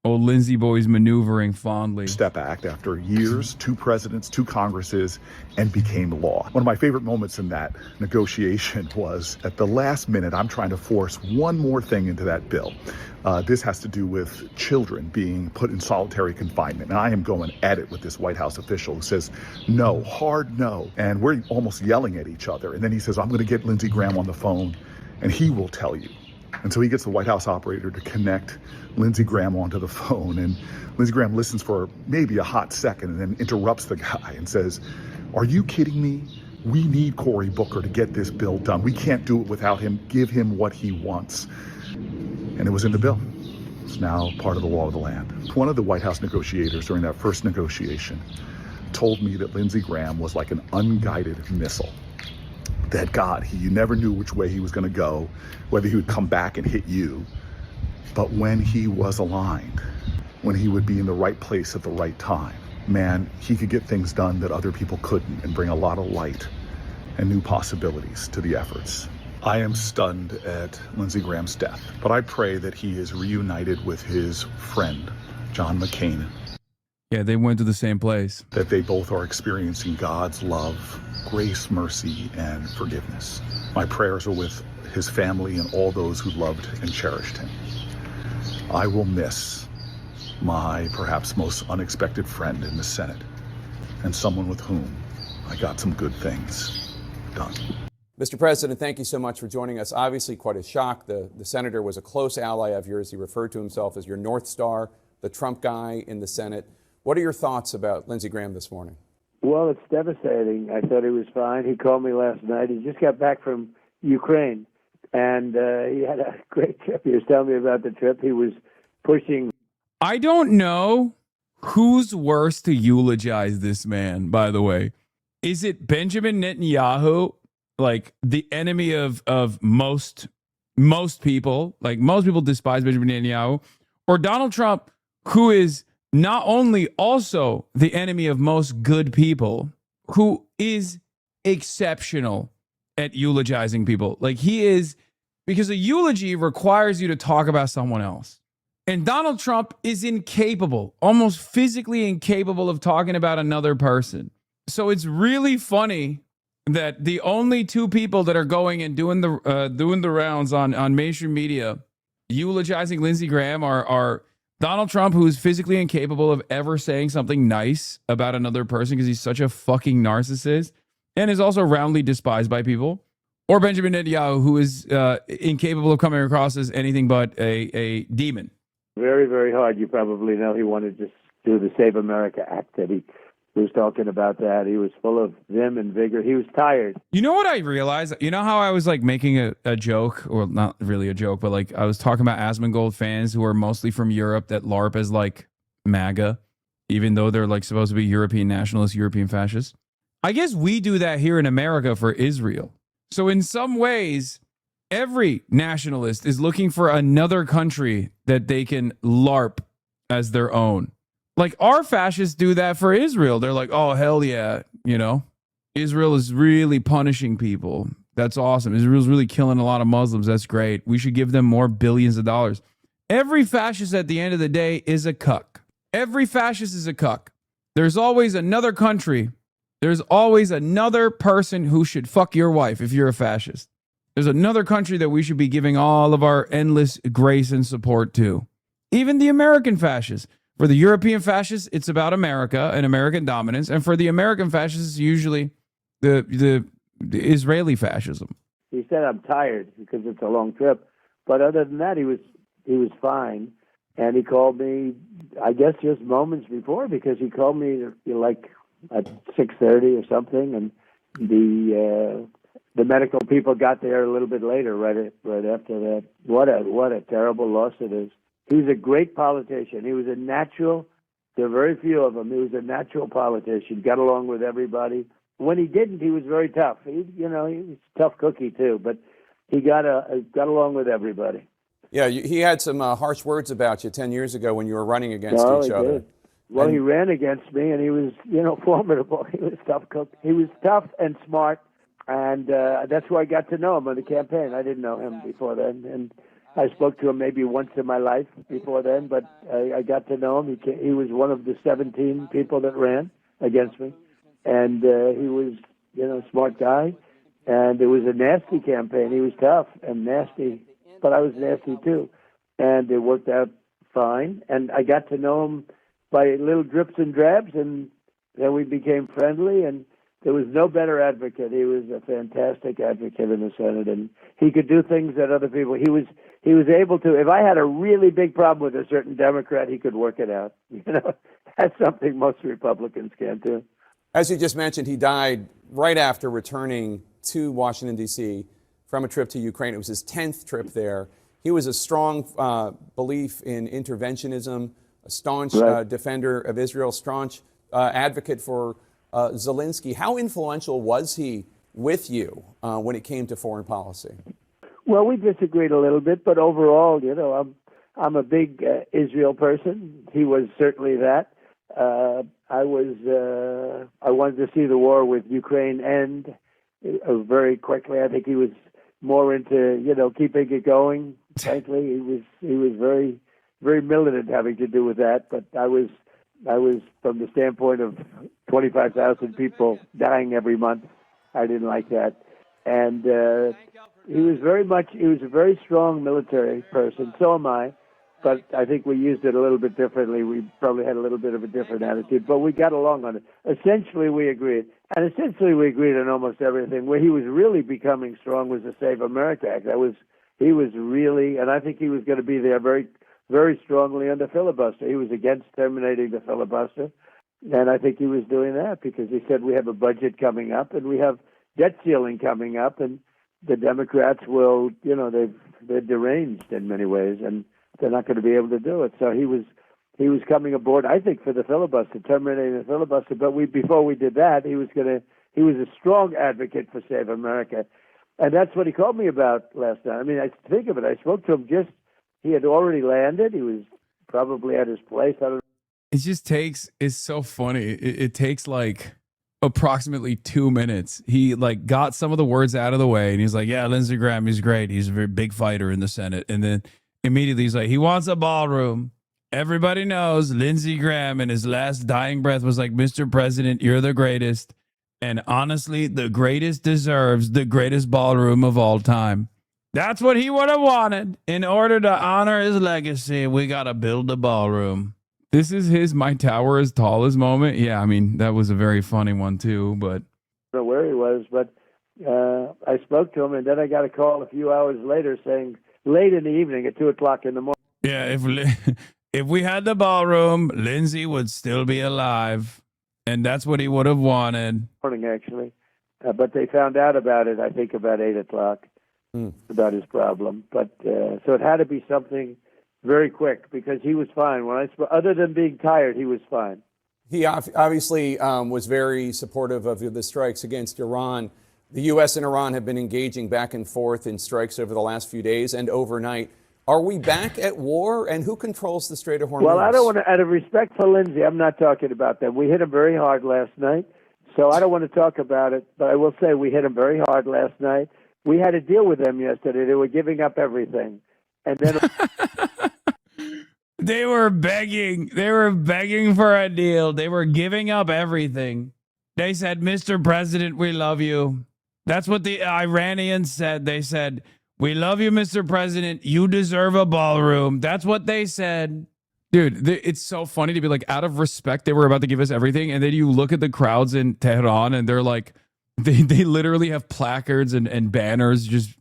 maneuvering fondly. Step Act after years, 2 presidents, 2 Congresses, and became law. One of my favorite moments in that negotiation was at the last minute, I'm trying to force one more thing into that bill. This has to do with children being put in solitary confinement. And I am going at it with this White House official who says, no, hard no. And we're almost yelling at each other. And then he says, I'm going to get Lindsey Graham on the phone and he will tell you. And so he gets the White House operator to connect Lindsey Graham onto the phone. And Lindsey Graham listens for maybe a hot second and then interrupts the guy and says, are you kidding me? We need Cory Booker to get this bill done. We can't do it without him. Give him what he wants. And it was in the bill. It's now part of the law of the land. One of the White House negotiators during that first negotiation told me that Lindsey Graham was like an unguided missile. That God, you never knew which way he was going to go, whether he would come back and hit you. But when he was aligned, when he would be in the right place at the right time, man, he could get things done that other people couldn't and bring a lot of light and new possibilities to the efforts. I am stunned at Lindsey Graham's death, but I pray that he is reunited with his friend, John McCain. Yeah, they went to the same place. That they both are experiencing God's love, grace, mercy, and forgiveness. My prayers are with his family and all those who loved and cherished him. I will miss my perhaps most unexpected friend in the Senate and someone with whom I got some good things done. Mr. President, thank you so much for joining us. Obviously, quite a shock. The senator was a close ally of yours. He referred to himself as your North Star, the Trump guy in the Senate. What are your thoughts about Lindsey Graham this morning? Well, it's devastating. I thought he was fine. He called me last night. He just got back from Ukraine, and he had a great trip. He was telling me about the trip. He was pushing. I don't know who's worse to eulogize this man, by the way. Is it Benjamin Netanyahu, like the enemy of most people? Like most people despise Benjamin Netanyahu, or Donald Trump, who is not only also the enemy of most good people, who is exceptional at eulogizing people. Like he is, because a eulogy requires you to talk about someone else. And Donald Trump is incapable, almost physically incapable of talking about another person. So it's really funny that the only two people that are going and doing the rounds on mainstream media eulogizing Lindsey Graham are Donald Trump, who is physically incapable of ever saying something nice about another person because he's such a fucking narcissist and is also roundly despised by people, or Benjamin Netanyahu, who is incapable of coming across as anything but a demon. Very, very hard. You probably know he wanted to do the Save America Act that he was talking about that. He was full of vim and vigor. He was tired. You know what I realized? You know how I was like making a joke, or not really a joke, but like I was talking about Asmongold fans who are mostly from Europe that LARP as like MAGA, even though they're like supposed to be European nationalists, European fascists. I guess we do that here in America for Israel. So in some ways, every nationalist is looking for another country that they can LARP as their own. Like our fascists do that for Israel. They're like, oh, hell yeah. You know, Israel is really punishing people. That's awesome. Israel's really killing a lot of Muslims. That's great. We should give them more billions of dollars. Every fascist at the end of the day is a cuck. Every fascist is a cuck. There's always another country. There's always another person who should fuck your wife if you're a fascist. There's another country that we should be giving all of our endless grace and support to. Even the American fascists. For the European fascists, it's about America and American dominance. And for the American fascists, it's usually the Israeli fascism. He said, I'm tired because it's a long trip. But other than that, he was fine. And he called me, I guess, just moments before, because he called me like at 6:30 or something. And the medical people got there a little bit later, right after that. What a terrible loss it is. He's a great politician. He was a natural. There are very few of them. He was a natural politician. Got along with everybody. When he didn't, he was very tough. He was a tough cookie too. But he got along with everybody. Yeah, he had some harsh words about you 10 years ago when you were running against each other. Did. Well, he ran against me, and he was, formidable. He was tough cook. He was tough and smart, and that's who I got to know him on the campaign. I didn't know him before then, and I spoke to him maybe once in my life before then, but I got to know him. He was one of the 17 people that ran against me, and he was, a smart guy, and it was a nasty campaign. He was tough and nasty, but I was nasty too, and it worked out fine. And I got to know him by little drips and drabs, and then we became friendly, and there was no better advocate. He was a fantastic advocate in the Senate, and he could do things that other people. He was able to. If I had a really big problem with a certain Democrat, he could work it out. That's something most Republicans can't do. As you just mentioned, he died right after returning to Washington, D.C. from a trip to Ukraine. It was his 10th trip there. He was a strong belief in interventionism, a staunch defender of Israel, staunch advocate for Zelensky. How influential was he with you when it came to foreign policy? Well, we disagreed a little bit, but overall, I'm a big Israel person. He was certainly that. I wanted to see the war with Ukraine end very quickly. I think he was more into, keeping it going. Frankly, he was very, very militant having to do with that. But I was from the standpoint of 25,000 people dying every month. I didn't like that. And he was a very strong military person. So am I. But I think we used it a little bit differently. We probably had a little bit of a different attitude, but we got along on it. Essentially, we agreed. And essentially, we agreed on almost everything. Where he was really becoming strong was the Save America Act. He was really, and I think he was going to be there very, very strongly on the filibuster. He was against terminating the filibuster. And I think he was doing that because he said we have a budget coming up and we have debt ceiling coming up, and the Democrats will, they're deranged in many ways, and they're not going to be able to do it. So he was coming aboard, I think, for the filibuster, terminating the filibuster. But before we did that, he was a strong advocate for Save America, and that's what he called me about last night. I mean, I think of it. I spoke to him he had already landed. He was probably at his place. I don't know. It's so funny. It takes like approximately 2 minutes. He like got some of the words out of the way and he's like, yeah, Lindsey Graham, he's great. He's a very big fighter in the Senate. And then immediately he's like, he wants a ballroom. Everybody knows Lindsey Graham in his last dying breath was like, Mr. President, you're the greatest. And honestly, the greatest deserves the greatest ballroom of all time. That's what he would have wanted. In order to honor his legacy, we got to build a ballroom. This is his "my tower is tall" as moment. Yeah, I mean, that was a very funny one too, but I don't know where he was, but I spoke to him, and then I got a call a few hours later saying, late in the evening at 2:00 in the morning. yeah, if we had the ballroom, Lindsey would still be alive, and that's what he would have wanted. Morning, actually. But they found out about it, I think, about 8:00, about his problem. But so it had to be something very quick because he was fine. Other than being tired, he was fine. He obviously was very supportive of the strikes against Iran. The U.S. and Iran have been engaging back and forth in strikes over the last few days and overnight. Are we back at war? And who controls the Strait of Hormuz? Well, I don't want to, out of respect for Lindsey, I'm not talking about them. We hit him very hard last night, so I don't want to talk about it. But I will say we hit him very hard last night. We had to deal with them yesterday. They were giving up everything. And then They were begging for a deal. They were giving up everything. They said, Mr. President, we love you. That's what the Iranians said. They said, we love you, Mr. President. You deserve a ballroom. That's what they said. Dude, it's so funny to be like, out of respect, they were about to give us everything. And then you look at the crowds in Tehran and they're like, they literally have placards and banners just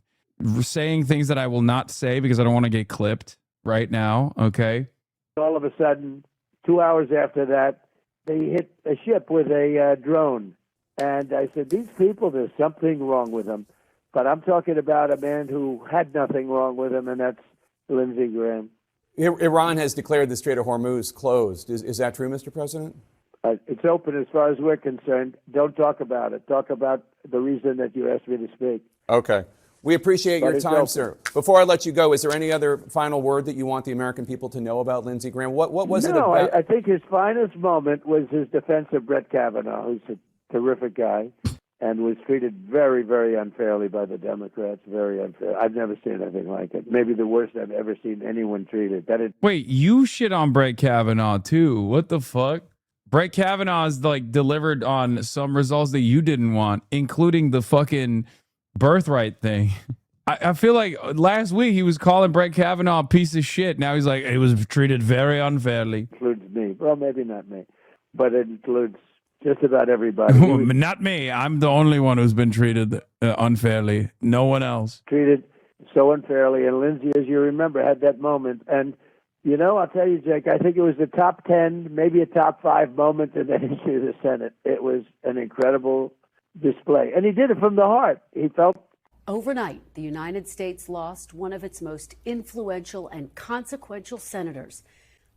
saying things that I will not say because I don't want to get clipped right now. Okay. All of a sudden, 2 hours after that, they hit a ship with a drone. And I said, these people, there's something wrong with them. But I'm talking about a man who had nothing wrong with him, and that's Lindsey Graham. Iran has declared the Strait of Hormuz closed. Is that true, Mr. President? It's open as far as we're concerned. Don't talk about it. Talk about the reason that you asked me to speak. Okay. We appreciate your time, sir. Before I let you go, is there any other final word that you want the American people to know about Lindsey Graham? What was it about? I think his finest moment was his defense of Brett Kavanaugh, who's a terrific guy and was treated very, very unfairly by the Democrats. Very unfair. I've never seen anything like it. Maybe the worst I've ever seen anyone treated. Wait, you shit on Brett Kavanaugh too. What the fuck? Brett Kavanaugh is like delivered on some results that you didn't want, including the fucking birthright thing. I feel like last week he was calling Brett Kavanaugh a piece of shit. Now he's like, he was treated very unfairly. Includes me. Well, maybe not me, but it includes just about everybody. Not me. I'm the only one who's been treated unfairly. No one else. Treated so unfairly. And Lindsey, as you remember, had that moment. And, I'll tell you, Jake, I think it was the top 10, maybe a top 5 moment in the history of the Senate. It was an incredible display. And he did it from the heart. He felt. Overnight, the United States lost one of its most influential and consequential senators.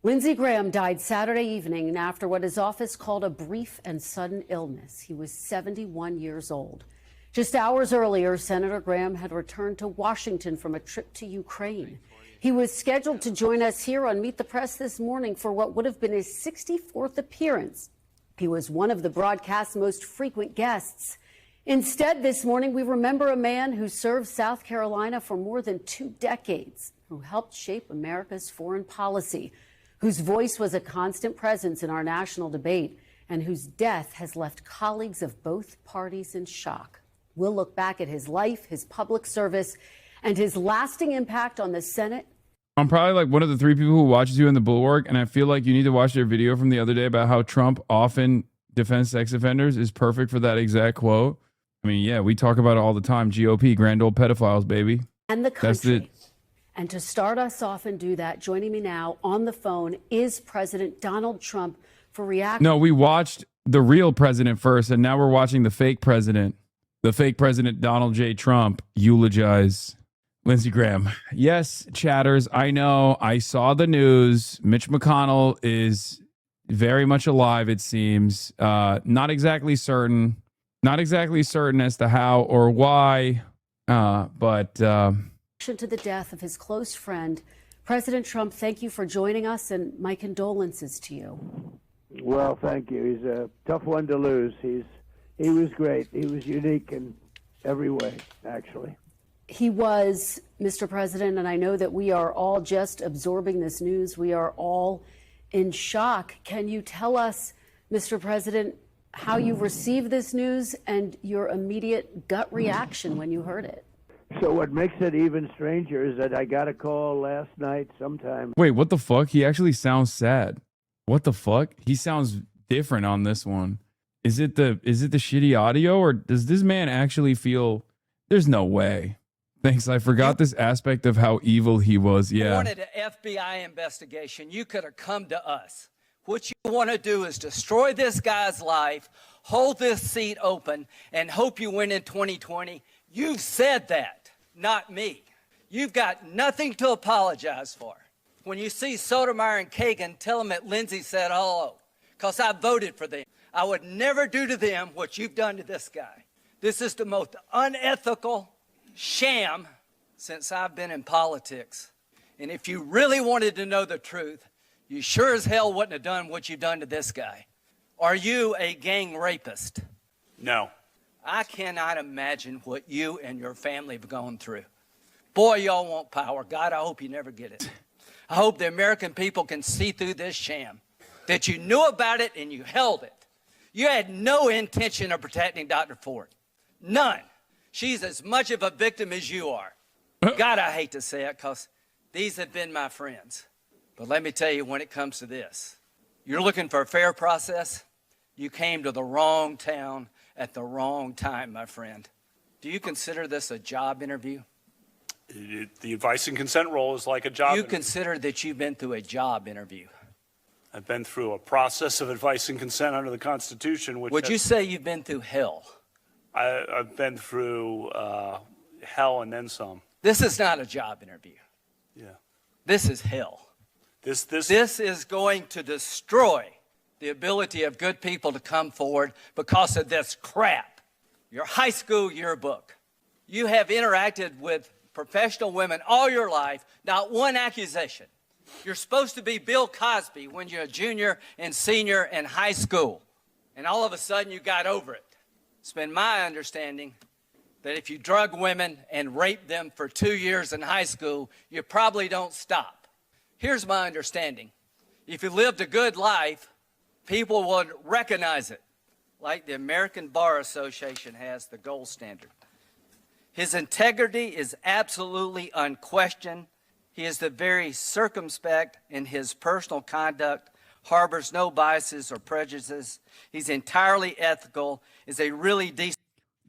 Lindsey Graham died Saturday evening after what his office called a brief and sudden illness. He was 71 years old. Just hours earlier, Senator Graham had returned to Washington from a trip to Ukraine. He was scheduled to join us here on Meet the Press this morning for what would have been his 64th appearance. He was one of the broadcast's most frequent guests. Instead, this morning, we remember a man who served South Carolina for more than 2 decades, who helped shape America's foreign policy, whose voice was a constant presence in our national debate, and whose death has left colleagues of both parties in shock. We'll look back at his life, his public service, and his lasting impact on the Senate. I'm probably like one of the 3 people who watches you in the Bulwark, and I feel like you need to watch their video from the other day about how Trump often defends sex offenders is perfect for that exact quote. I mean, yeah, we talk about it all the time. GOP, grand old pedophiles, baby. And the country. And to start us off and do that, joining me now on the phone is President Donald Trump, for reacting. No, we watched the real president first, and now we're watching the fake president Donald J. Trump, eulogize Lindsey Graham. Yes, chatters, I know. I saw the news. Mitch McConnell is very much alive, it seems. Not exactly certain as to how or why, but to the death of his close friend, President Trump, thank you for joining us, and my condolences to you. Well, thank you. He's a tough one to lose. He was great. He was unique in every way, actually. He was, Mr. President, and I know that we are all just absorbing this news. We are all in shock. Can you tell us, Mr. President, how you received this news and your immediate gut reaction when you heard it? So what makes it even stranger is that I got a call last night sometime. wait, what the fuck? He actually sounds sad. What the fuck? He sounds different on this one. Is it the shitty audio, or does this man actually feel? There's no way. Thanks. I forgot this aspect of how evil he was. Yeah. You wanted an FBI investigation. You could have come to us. What you want to do is destroy this guy's life, hold this seat open, and hope you win in 2020. You've said that, not me. You've got nothing to apologize for. When you see Sotomayor and Kagan, tell them that Lindsey said hello, because I voted for them. I would never do to them what you've done to this guy. This is the most unethical sham since I've been in politics. And if you really wanted to know the truth, you sure as hell wouldn't have done what you've done to this guy. Are you a gang rapist? No. I cannot imagine what you and your family have gone through. Boy, y'all want power. God, I hope you never get it. I hope the American people can see through this sham, that you knew about it and you held it. You had no intention of protecting Dr. Ford. None. She's as much of a victim as you are. God, I hate to say it, because these have been my friends. But let me tell you, when it comes to this, you're looking for a fair process. You came to the wrong town at the wrong time, my friend. Do you consider this a job interview? The advice and consent role is like a job You interview. consider that you've been through a job interview. I've been through a process of advice and consent under the Constitution. Which Would you say you've been through hell? I've been through hell and then some. This is not a job interview. Yeah. This is hell. This is going to destroy the ability of good people to come forward because of this crap. Your high school yearbook. You have interacted with professional women all your life, not one accusation. You're supposed to be Bill Cosby when you're a junior and senior in high school, and all of a sudden you got over it. It's been my understanding that if you drug women and rape them for 2 years in high school, you probably don't stop. Here's my understanding. If you lived a good life, people would recognize it, like the American Bar Association has the gold standard. His integrity is absolutely unquestioned. He is the very circumspect in his personal conduct, harbors no biases or prejudices. He's entirely ethical, is a really decent.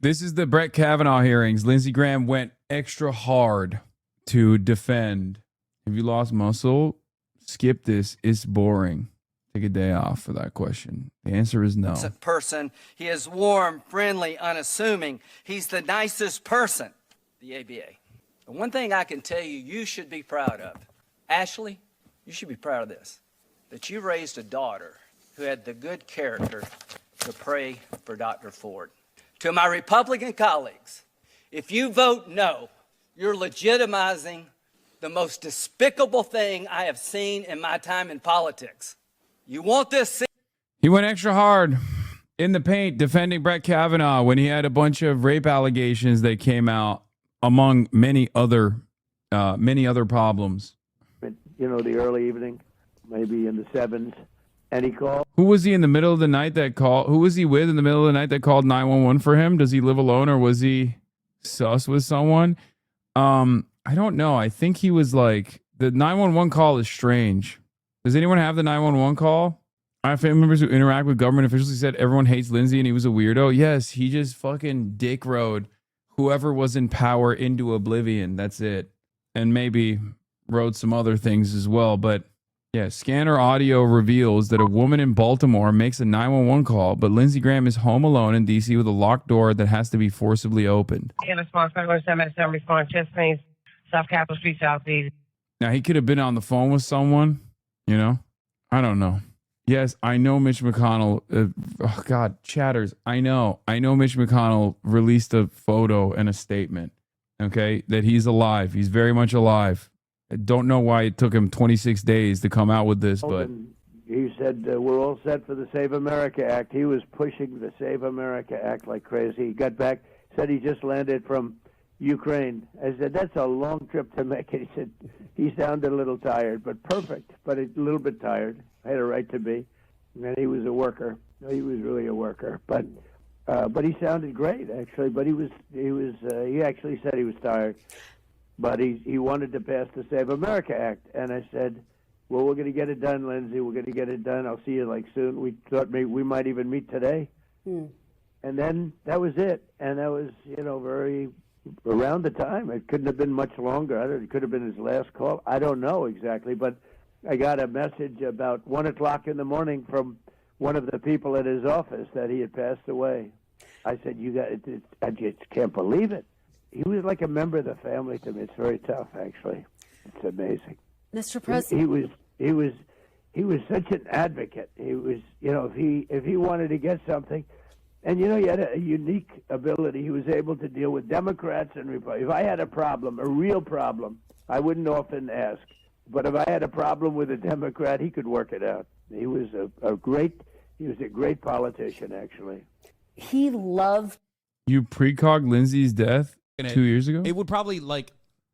This is the Brett Kavanaugh hearings. Lindsey Graham went extra hard to defend. Have you lost muscle? Skip this. It's boring. Take a day off for that question. The answer is no. Person. He is warm, friendly, unassuming. He's the nicest person, the ABA. The one thing I can tell you, you should be proud of. Ashley, you should be proud of this, that you raised a daughter who had the good character to pray for Dr. Ford. To my Republican colleagues, if you vote no, you're legitimizing the most despicable thing I have seen in my time in politics. You want this? He went extra hard in the paint defending Brett Kavanaugh when he had a bunch of rape allegations that came out, among many other problems. You know, the early evening, maybe in the 7s, and he called. Who was he in the middle of the night that called? Who was he with in the middle of the night that called 911 for him? Does he live alone, or was he sus with someone? I don't know. I think he was like, the 911 call is strange. Does anyone have the 911 call? I have family members who interact with government officials. He said everyone hates Lindsey and he was a weirdo. Yes, he just fucking dick rode whoever was in power into oblivion. That's it. And maybe rode some other things as well. But Yeah, scanner audio reveals that a woman in Baltimore makes a 911 call, but Lindsey Graham is home alone in D.C. with a locked door that has to be forcibly opened. In response, 517 respond, Chest Pains, South Capitol Street, Southeast. Now, he could have been on the phone with someone, you know? I don't know. Yes, I know Mitch McConnell. Oh, God, chatters. I know Mitch McConnell released a photo and a statement, okay, that he's alive. He's very much alive. I don't know why it took him 26 days to come out with this, but He said, we're all set for the Save America Act. He was pushing the Save America Act like crazy. He got back, said he just landed from Ukraine. I said, that's a long trip to make. He said, he sounded a little tired, but perfect, but a little bit tired. Had a right to be. And he was a worker. He was really a worker. But he sounded great, actually. But he actually said he was tired. But he wanted to pass the Save America Act. And I said, well, we're going to get it done, Lindsey. We're going to get it done. I'll see you like soon. We thought maybe we might even meet today. And then that was it. And that was, very around the time. It couldn't have been much longer. It could have been his last call. I don't know exactly. But I got a message about 1 o'clock in the morning from one of the people at his office that he had passed away. I said, I just can't believe it. He was like a member of the family to me. It's very tough, actually. It's amazing. Mr. President, he was such an advocate. He was, if he wanted to get something, and he had a unique ability. He was able to deal with Democrats and Republicans. If I had a problem, a real problem, I wouldn't often ask. But if I had a problem with a Democrat, he could work it out. He was a great politician, actually. he loved. You precog Lindsey's death 2 years ago? It would probably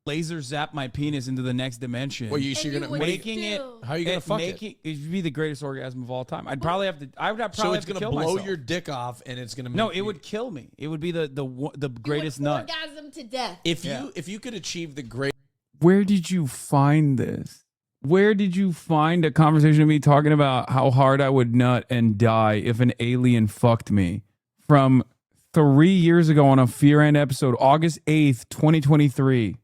laser zap my penis into the next dimension. Well, you're gonna making it. How are you gonna fuck it? It'd be the greatest orgasm of all time. I'd probably have to. I would have probably. So it's gonna blow your dick off, and it's gonna. No, it would kill me. It would be the greatest nut. Orgasm to death. If you could achieve the great. Where did you find this? Where did you find a conversation of me talking about how hard I would nut and die if an alien fucked me? From 3 years ago on a Fear End episode, August 8th, 2023.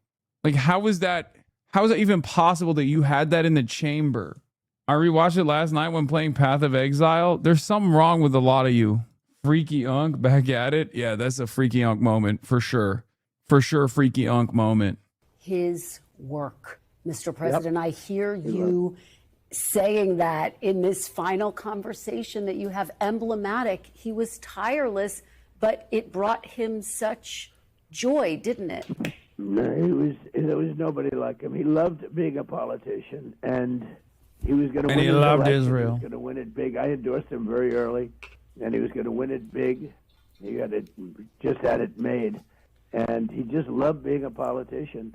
How is that even possible that you had that in the chamber? I rewatched it last night when playing Path of Exile. There's something wrong with a lot of you. Freaky Unk back at it. Yeah, that's a Freaky Unk moment for sure. For sure, Freaky Unk moment. His work, Mr. President. Yep. I hear you saying that in this final conversation that you have emblematic. He was tireless, but it brought him such joy, didn't it? No, there was nobody like him. He loved being a politician, and he was going to win. And he loved Israel. He was going to win it big. I endorsed him very early, and he was going to win it big. He had it made, and he just loved being a politician.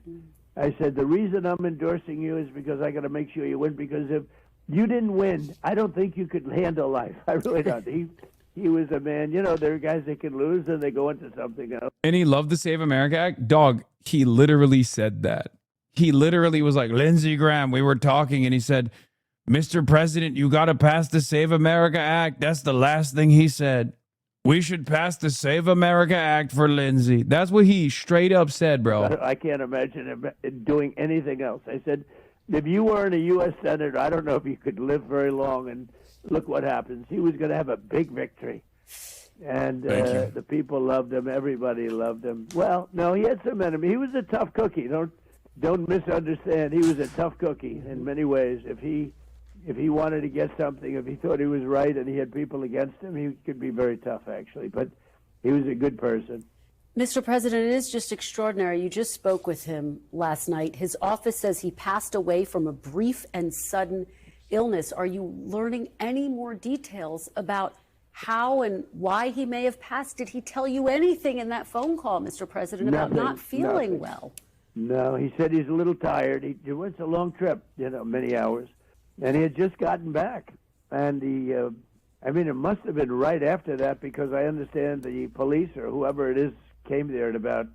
I said, the reason I'm endorsing you is because I got to make sure you win, because if you didn't win, I don't think you could handle life. I really don't. He was a man, there are guys that can lose and they go into something else. And he loved the Save America Act. Dog, he literally said that. He literally was like, Lindsey Graham, we were talking, and he said, Mr. President, you got to pass the Save America Act. That's the last thing he said. We should pass the Save America Act for Lindsey. That's what he straight up said, bro. I can't imagine him doing anything else. I said, if you weren't a U.S. Senator, I don't know if you could live very long. And look what happens. He was going to have a big victory. And the people loved him. Everybody loved him. Well, no, he had some enemies. He was a tough cookie. Don't misunderstand. He was a tough cookie in many ways. If he wanted to get something, if he thought he was right and he had people against him, he could be very tough, actually. But he was a good person. Mr. President, it is just extraordinary. You just spoke with him last night. His office says he passed away from a brief and sudden illness. Are you learning any more details about how and why he may have passed? Did he tell you anything in that phone call, Mr. President, about not feeling well? No, he said he's a little tired. He went a long trip, many hours. And he had just gotten back. And it must have been right after that, because I understand the police or whoever it is came there at about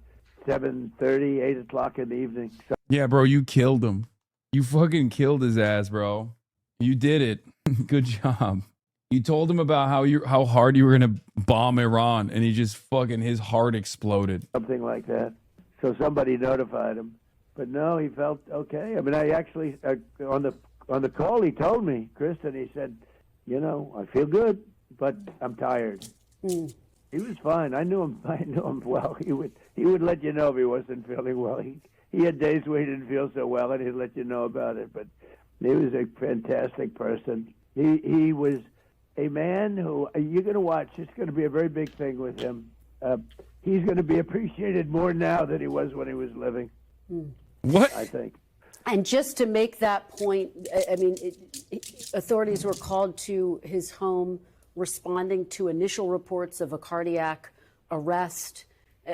7:30, 8 o'clock in the evening. So yeah, bro, you killed him. You fucking killed his ass, bro. You did it. Good job. You told him about how hard you were going to bomb Iran, and his heart exploded. Something like that. So somebody notified him. But no, he felt okay. I actually, on the on the call, he told me, Kristen, he said, you know, I feel good, but I'm tired. He was fine. I knew him well. He would let you know if he wasn't feeling well. He had days where he didn't feel so well, and he'd let you know about it. But he was a fantastic person. He was a man who you're going to watch. It's going to be a very big thing with him. He's going to be appreciated more now than he was when he was living. What? I think. And just to make that point, I mean, authorities were called to his home responding to initial reports of a cardiac arrest.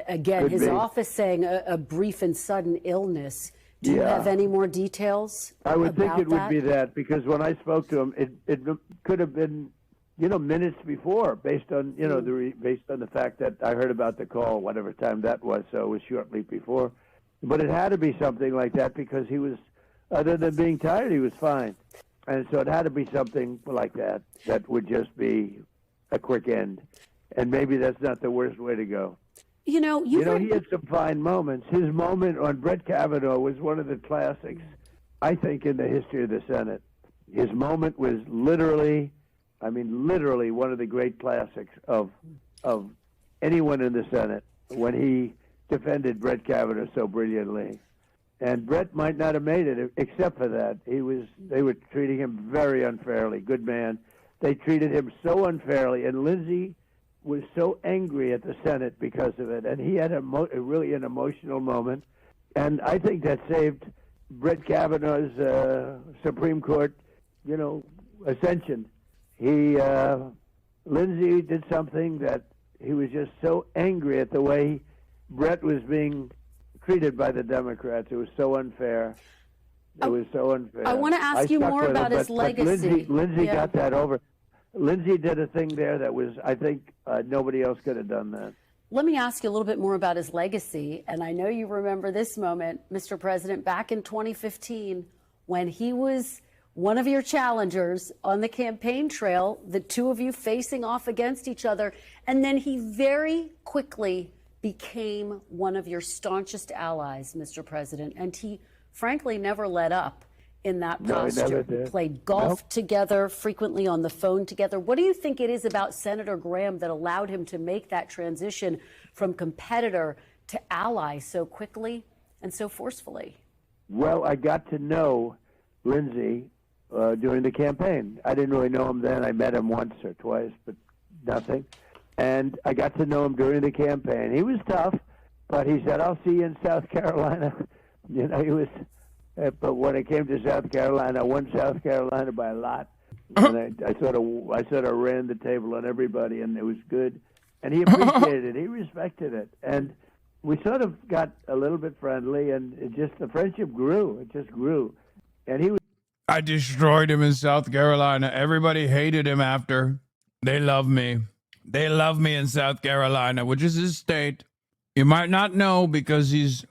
Again, his office saying a brief and sudden illness. Do you have any more details? I would think it would that? be that, because when I spoke to him, it could have been, you know, minutes before, based on, you know, based on the fact that I heard about the call, whatever time that was, so it was shortly before. But it had to be something like that, because he was, other than being tired, he was fine. And so it had to be something like that, that would just be a quick end. And maybe that's not the worst way to go. You know, he had some fine moments. His moment on Brett Kavanaugh was one of the classics, I think, in the history of the Senate. His moment was literally one of the great classics of anyone in the Senate, when he defended Brett Kavanaugh so brilliantly. And Brett might not have made it except for that. They were treating him very unfairly. Good man. They treated him so unfairly, and Lindsey was so angry at the Senate because of it, and he had really an emotional moment. And I think that saved Brett Kavanaugh's Supreme Court, you know, ascension. Lindsey did something that he was just so angry at the way Brett was being treated by the Democrats. It was so unfair. It was so unfair. I want to ask you more about his legacy. Lindsey got that over. Lindsey did a thing there that was, I think, nobody else could have done that. Let me ask you a little bit more about his legacy. And I know you remember this moment, Mr. President, back in 2015, when he was one of your challengers on the campaign trail, the two of you facing off against each other. And then he very quickly became one of your staunchest allies, Mr. President. And he, frankly, never let up in that posture. No, he never did. Played golf together, frequently on the phone together. What do you think it is about Senator Graham that allowed him to make that transition from competitor to ally so quickly and so forcefully? Well, I got to know Lindsey during the campaign. I didn't really know him then. I met him once or twice, but nothing. And I got to know him during the campaign. He was tough, but he said, "I'll see you in South Carolina." You know, he was. But when it came to South Carolina, I won South Carolina by a lot. And I sort of ran the table on everybody, and it was good. And he appreciated it. He respected it. And we sort of got a little bit friendly, and the friendship grew. It just grew. And he was. I destroyed him in South Carolina. Everybody hated him after. They love me. They love me in South Carolina, which is his state. You might not know, because he's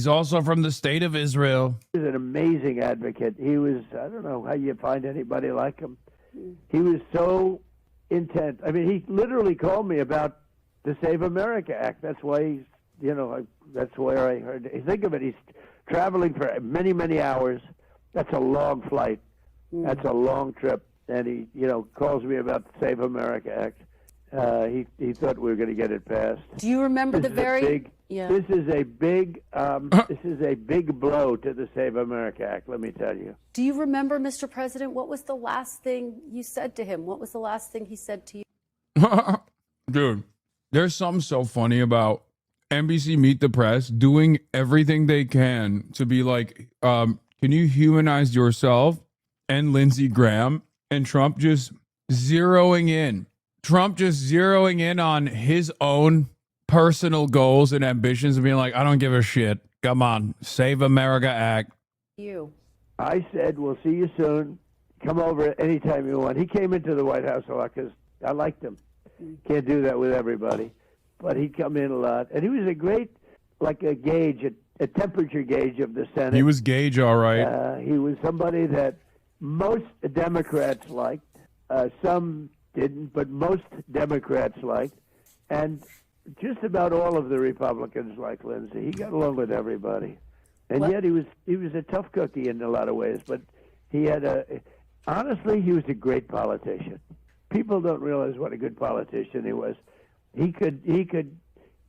also from the state of Israel. He was an amazing advocate. He was, I don't know how you find anybody like him. He was so intense. I mean, he literally called me about the Save America Act. That's why that's where I heard. Think of it. He's traveling for many, many hours. That's a long flight. That's a long trip. And he, calls me about the Save America Act. He thought we were going to get it passed. Do you remember This is a big blow to the Save America Act, let me tell you. Do you remember, Mr. President, what was the last thing you said to him? What was the last thing he said to you? Dude, there's something so funny about NBC Meet the Press doing everything they can to be like, can you humanize yourself and Lindsey Graham, and Trump just zeroing in on his own personal goals and ambitions and being like, I don't give a shit. Come on, Save America Act. I said, we'll see you soon. Come over anytime you want. He came into the White House a lot because I liked him. Can't do that with everybody. But he'd come in a lot. And he was a great, like a gauge, a temperature gauge of the Senate. He was Gage, all right. He was somebody that most Democrats liked. Some didn't, but most Democrats liked. And just about all of the Republicans liked Lindsey. He got along with everybody. And yet he was a tough cookie in a lot of ways, but Honestly, he was a great politician. People don't realize what a good politician he was. He could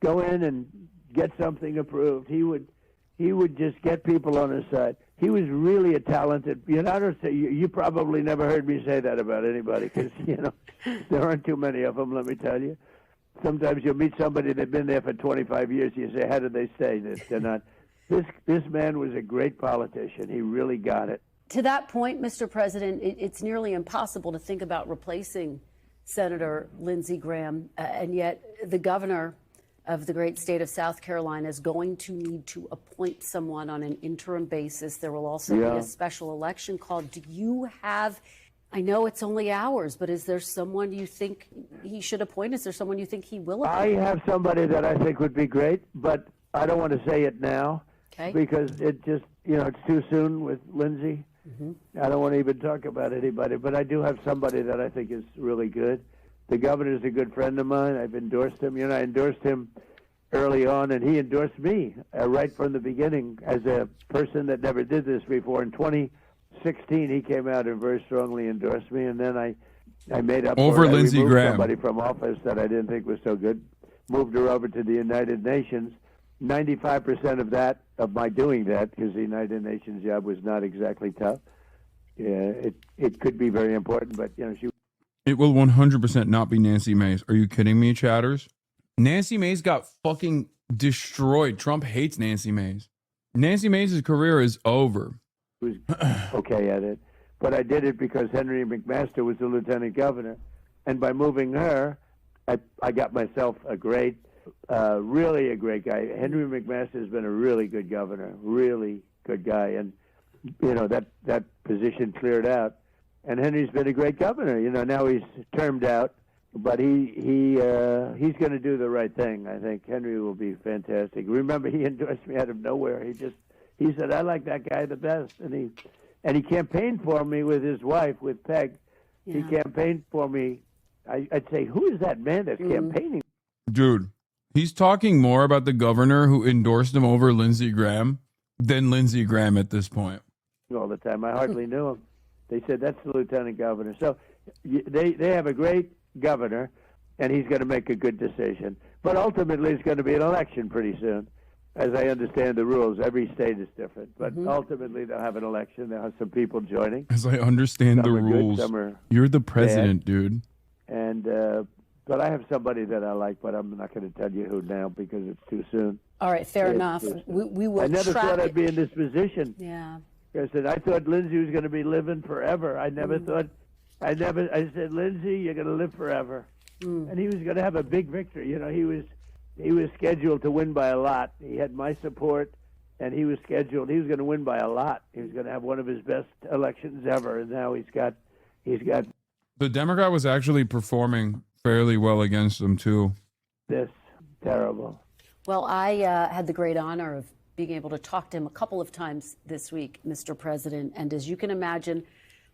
go in and get something approved. He would just get people on his side. He was really a talented. I don't say you probably never heard me say that about anybody because there aren't too many of them. Let me tell you. Sometimes you'll meet somebody that's been there for 25 years. You say, how did they stay? They're not. This man was a great politician. He really got it. To that point, Mr. President, it's nearly impossible to think about replacing Senator Lindsey Graham, and yet the governor of the great state of South Carolina is going to need to appoint someone on an interim basis. There will also be a special election called. Do you have, I know it's only hours, but is there someone you think he should appoint? Is there someone you think he will appoint? I have somebody that I think would be great, but I don't want to say it now because it just, it's too soon with Lindsey. I don't want to even talk about anybody, but I do have somebody that I think is really good. The governor's a good friend of mine. I've endorsed him. I endorsed him early on, and he endorsed me right from the beginning as a person that never did this before. In 2016, he came out and very strongly endorsed me, and then I made up over for it. Lindsey I removed Graham. Somebody from office that I didn't think was so good, moved her over to the United Nations. 95% of my doing that, because the United Nations job was not exactly tough. Yeah, it could be very important, but she. It will 100% not be Nancy Mace. Are you kidding me, chatters? Nancy Mace got fucking destroyed. Trump hates Nancy Mace. Nancy Mace's career is over. Was okay at it, but I did it because Henry McMaster was the lieutenant governor, and by moving her, I got myself a great. Really a great guy. Henry McMaster has been a really good governor, really good guy, and that position cleared out. And Henry's been a great governor. Now he's termed out, but he's going to do the right thing. I think Henry will be fantastic. Remember, he endorsed me out of nowhere. He said, "I like that guy the best," and he campaigned for me with his wife, with Peg. Yeah. He campaigned for me. I'd say, who is that man that's campaigning? Dude. He's talking more about the governor who endorsed him over Lindsey Graham than Lindsey Graham at this point. All the time. I hardly knew him. They said, that's the lieutenant governor. So they have a great governor, and he's going to make a good decision. But ultimately, it's going to be an election pretty soon. As I understand the rules, every state is different. But ultimately, they'll have an election. They'll have some people joining. As I understand the rules, you're the president, dude. And but I have somebody that I like, but I'm not going to tell you who now because it's too soon. All right, fair enough. We will. I never track thought it. I'd be in this position. Yeah. I thought Lindsey was going to be living forever. I said, Lindsey, you're going to live forever. And he was going to have a big victory. He was scheduled to win by a lot. He had my support, and he was going to win by a lot. He was going to have one of his best elections ever, and now he's got. The Democrat was actually performing fairly well against them too. This terrible. Well, I had the great honor of being able to talk to him a couple of times this week, Mr. President. And as you can imagine,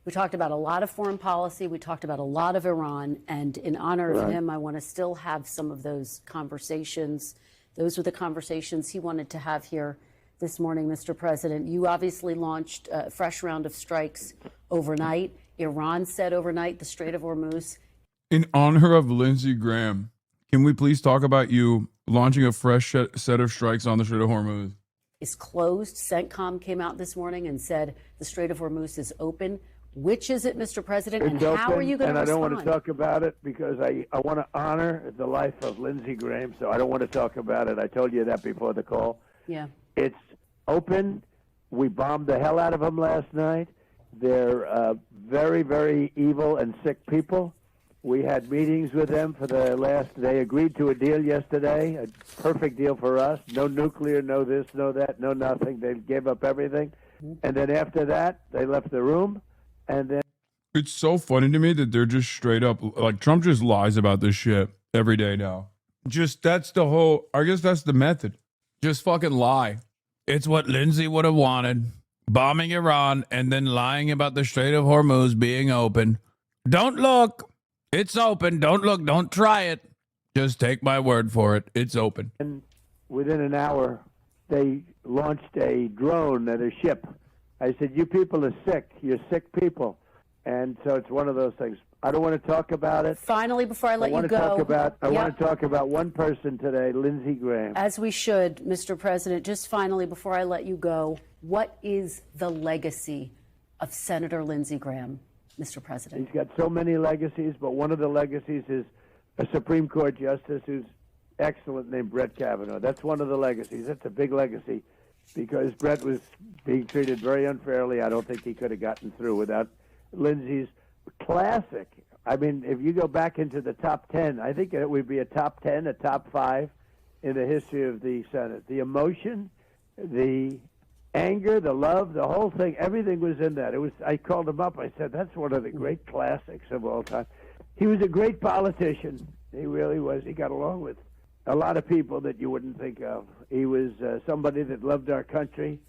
we talked about a lot of foreign policy. We talked about a lot of Iran. And in honor of him, I want to still have some of those conversations. Those were the conversations he wanted to have here this morning, Mr. President. You obviously launched a fresh round of strikes overnight. Iran said overnight the Strait of Hormuz. In honor of Lindsey Graham, can we please talk about you launching a fresh set of strikes on the Strait of Hormuz? Is closed. CENTCOM came out this morning and said the Strait of Hormuz is open. Which is it, Mr. President, and how are you going to respond? And I don't want to talk about it because I want to honor the life of Lindsey Graham, so I don't want to talk about it. I told you that before the call. Yeah. It's open. We bombed the hell out of them last night. They're very, very evil and sick people. We had meetings with them they agreed to a deal yesterday, a perfect deal for us. No nuclear, no this, no that, no nothing. They gave up everything. And then after that, they left the room. And then it's so funny to me that they're just straight up, like Trump just lies about this shit every day now. That's the whole, I guess that's the method. Just fucking lie. It's what Lindsey would have wanted. Bombing Iran and then lying about the Strait of Hormuz being open. Don't look. It's open. Don't look. Don't try it. Just take my word for it. It's open. And within an hour, they launched a drone at a ship I said, you people are sick. You're sick people. And so it's one of those things. I don't want to talk about it. Finally, before I let you go. I want to talk about one person today, Lindsey Graham. As we should, Mr. President. Just finally, before I let you go, what is the legacy of Senator Lindsey Graham, Mr. President? He's got so many legacies, but one of the legacies is a Supreme Court justice who's excellent named Brett Kavanaugh. That's one of the legacies. That's a big legacy because Brett was being treated very unfairly. I don't think he could have gotten through without Lindsey's classic. I mean, if you go back into the top 10, I think it would be a top 10, a top 5 in the history of the Senate. The emotion, the anger, the love, the whole thing, everything was in that. I called him up. I said, that's one of the great classics of all time. He was a great politician. He really was. He got along with a lot of people that you wouldn't think of. He was somebody that loved our country,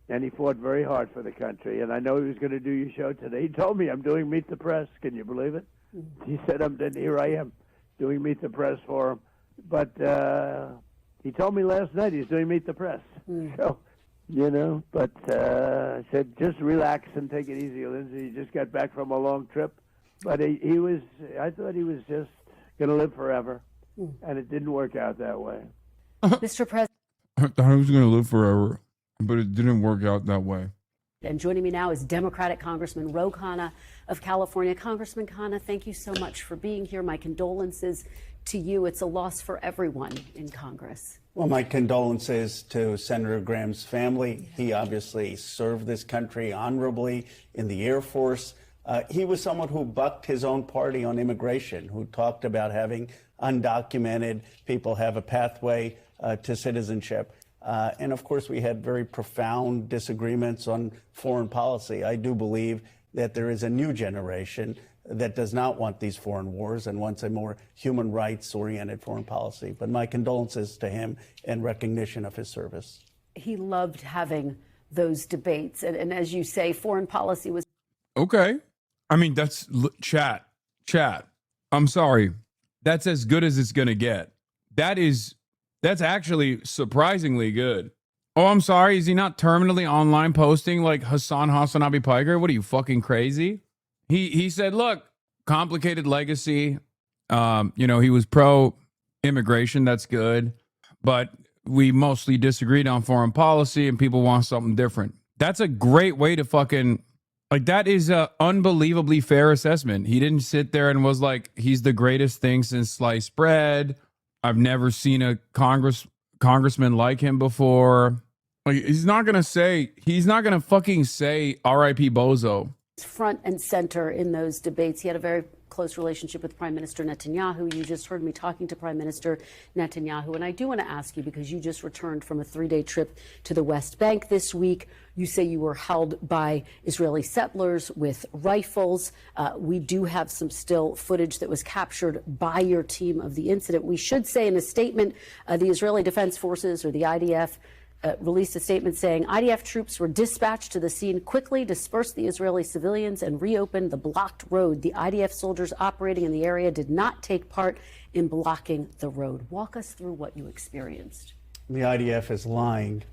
and he fought very hard for the country. And I know he was going to do your show today. He told me, I'm doing Meet the Press. Can you believe it? He said, here I am doing Meet the Press for him. But he told me last night he's doing Meet the Press. So, but I said, just relax and take it easy, Lindsey. He just got back from a long trip. But I thought he was just going to live forever. And it didn't work out that way. Mr. President. I thought he was going to live forever, but it didn't work out that way. And joining me now is Democratic Congressman Ro Khanna of California. Congressman Khanna, thank you so much for being here. My condolences to you. It's a loss for everyone in Congress. Well, my condolences to Senator Graham's family. He obviously served this country honorably in the Air Force. He was someone who bucked his own party on immigration, who talked about having undocumented people have a pathway to citizenship. And of course, we had very profound disagreements on foreign policy. I do believe that there is a new generation that does not want these foreign wars and wants a more human rights-oriented foreign policy. But my condolences to him and recognition of his service. He loved having those debates. And as you say, foreign policy was... Okay. I mean, that's chat. I'm sorry. That's as good as it's going to get. That's actually surprisingly good. Oh, I'm sorry. Is he not terminally online posting like Hassan Hassanabi Piker? What are you, fucking crazy? He said, look, complicated legacy. He was pro-immigration. That's good. But we mostly disagreed on foreign policy and people want something different. That's a great way to fucking... Like, that is a unbelievably fair assessment. He didn't sit there and was like, he's the greatest thing since sliced bread. I've never seen a congressman like him before. Like, he's not going to fucking say R.I.P. Bozo. Front and center in those debates. He had a very close relationship with Prime Minister Netanyahu. You just heard me talking to Prime Minister Netanyahu. And I do want to ask you, because you just returned from a 3-day trip to the West Bank this week. You say you were held by Israeli settlers with rifles. We do have some still footage that was captured by your team of the incident. We should say in a statement, the Israeli Defense Forces, or the IDF, released a statement saying IDF troops were dispatched to the scene, quickly dispersed the Israeli civilians, and reopened the blocked road. The IDF soldiers operating in the area did not take part in blocking the road. Walk us through what you experienced. The IDF is lying.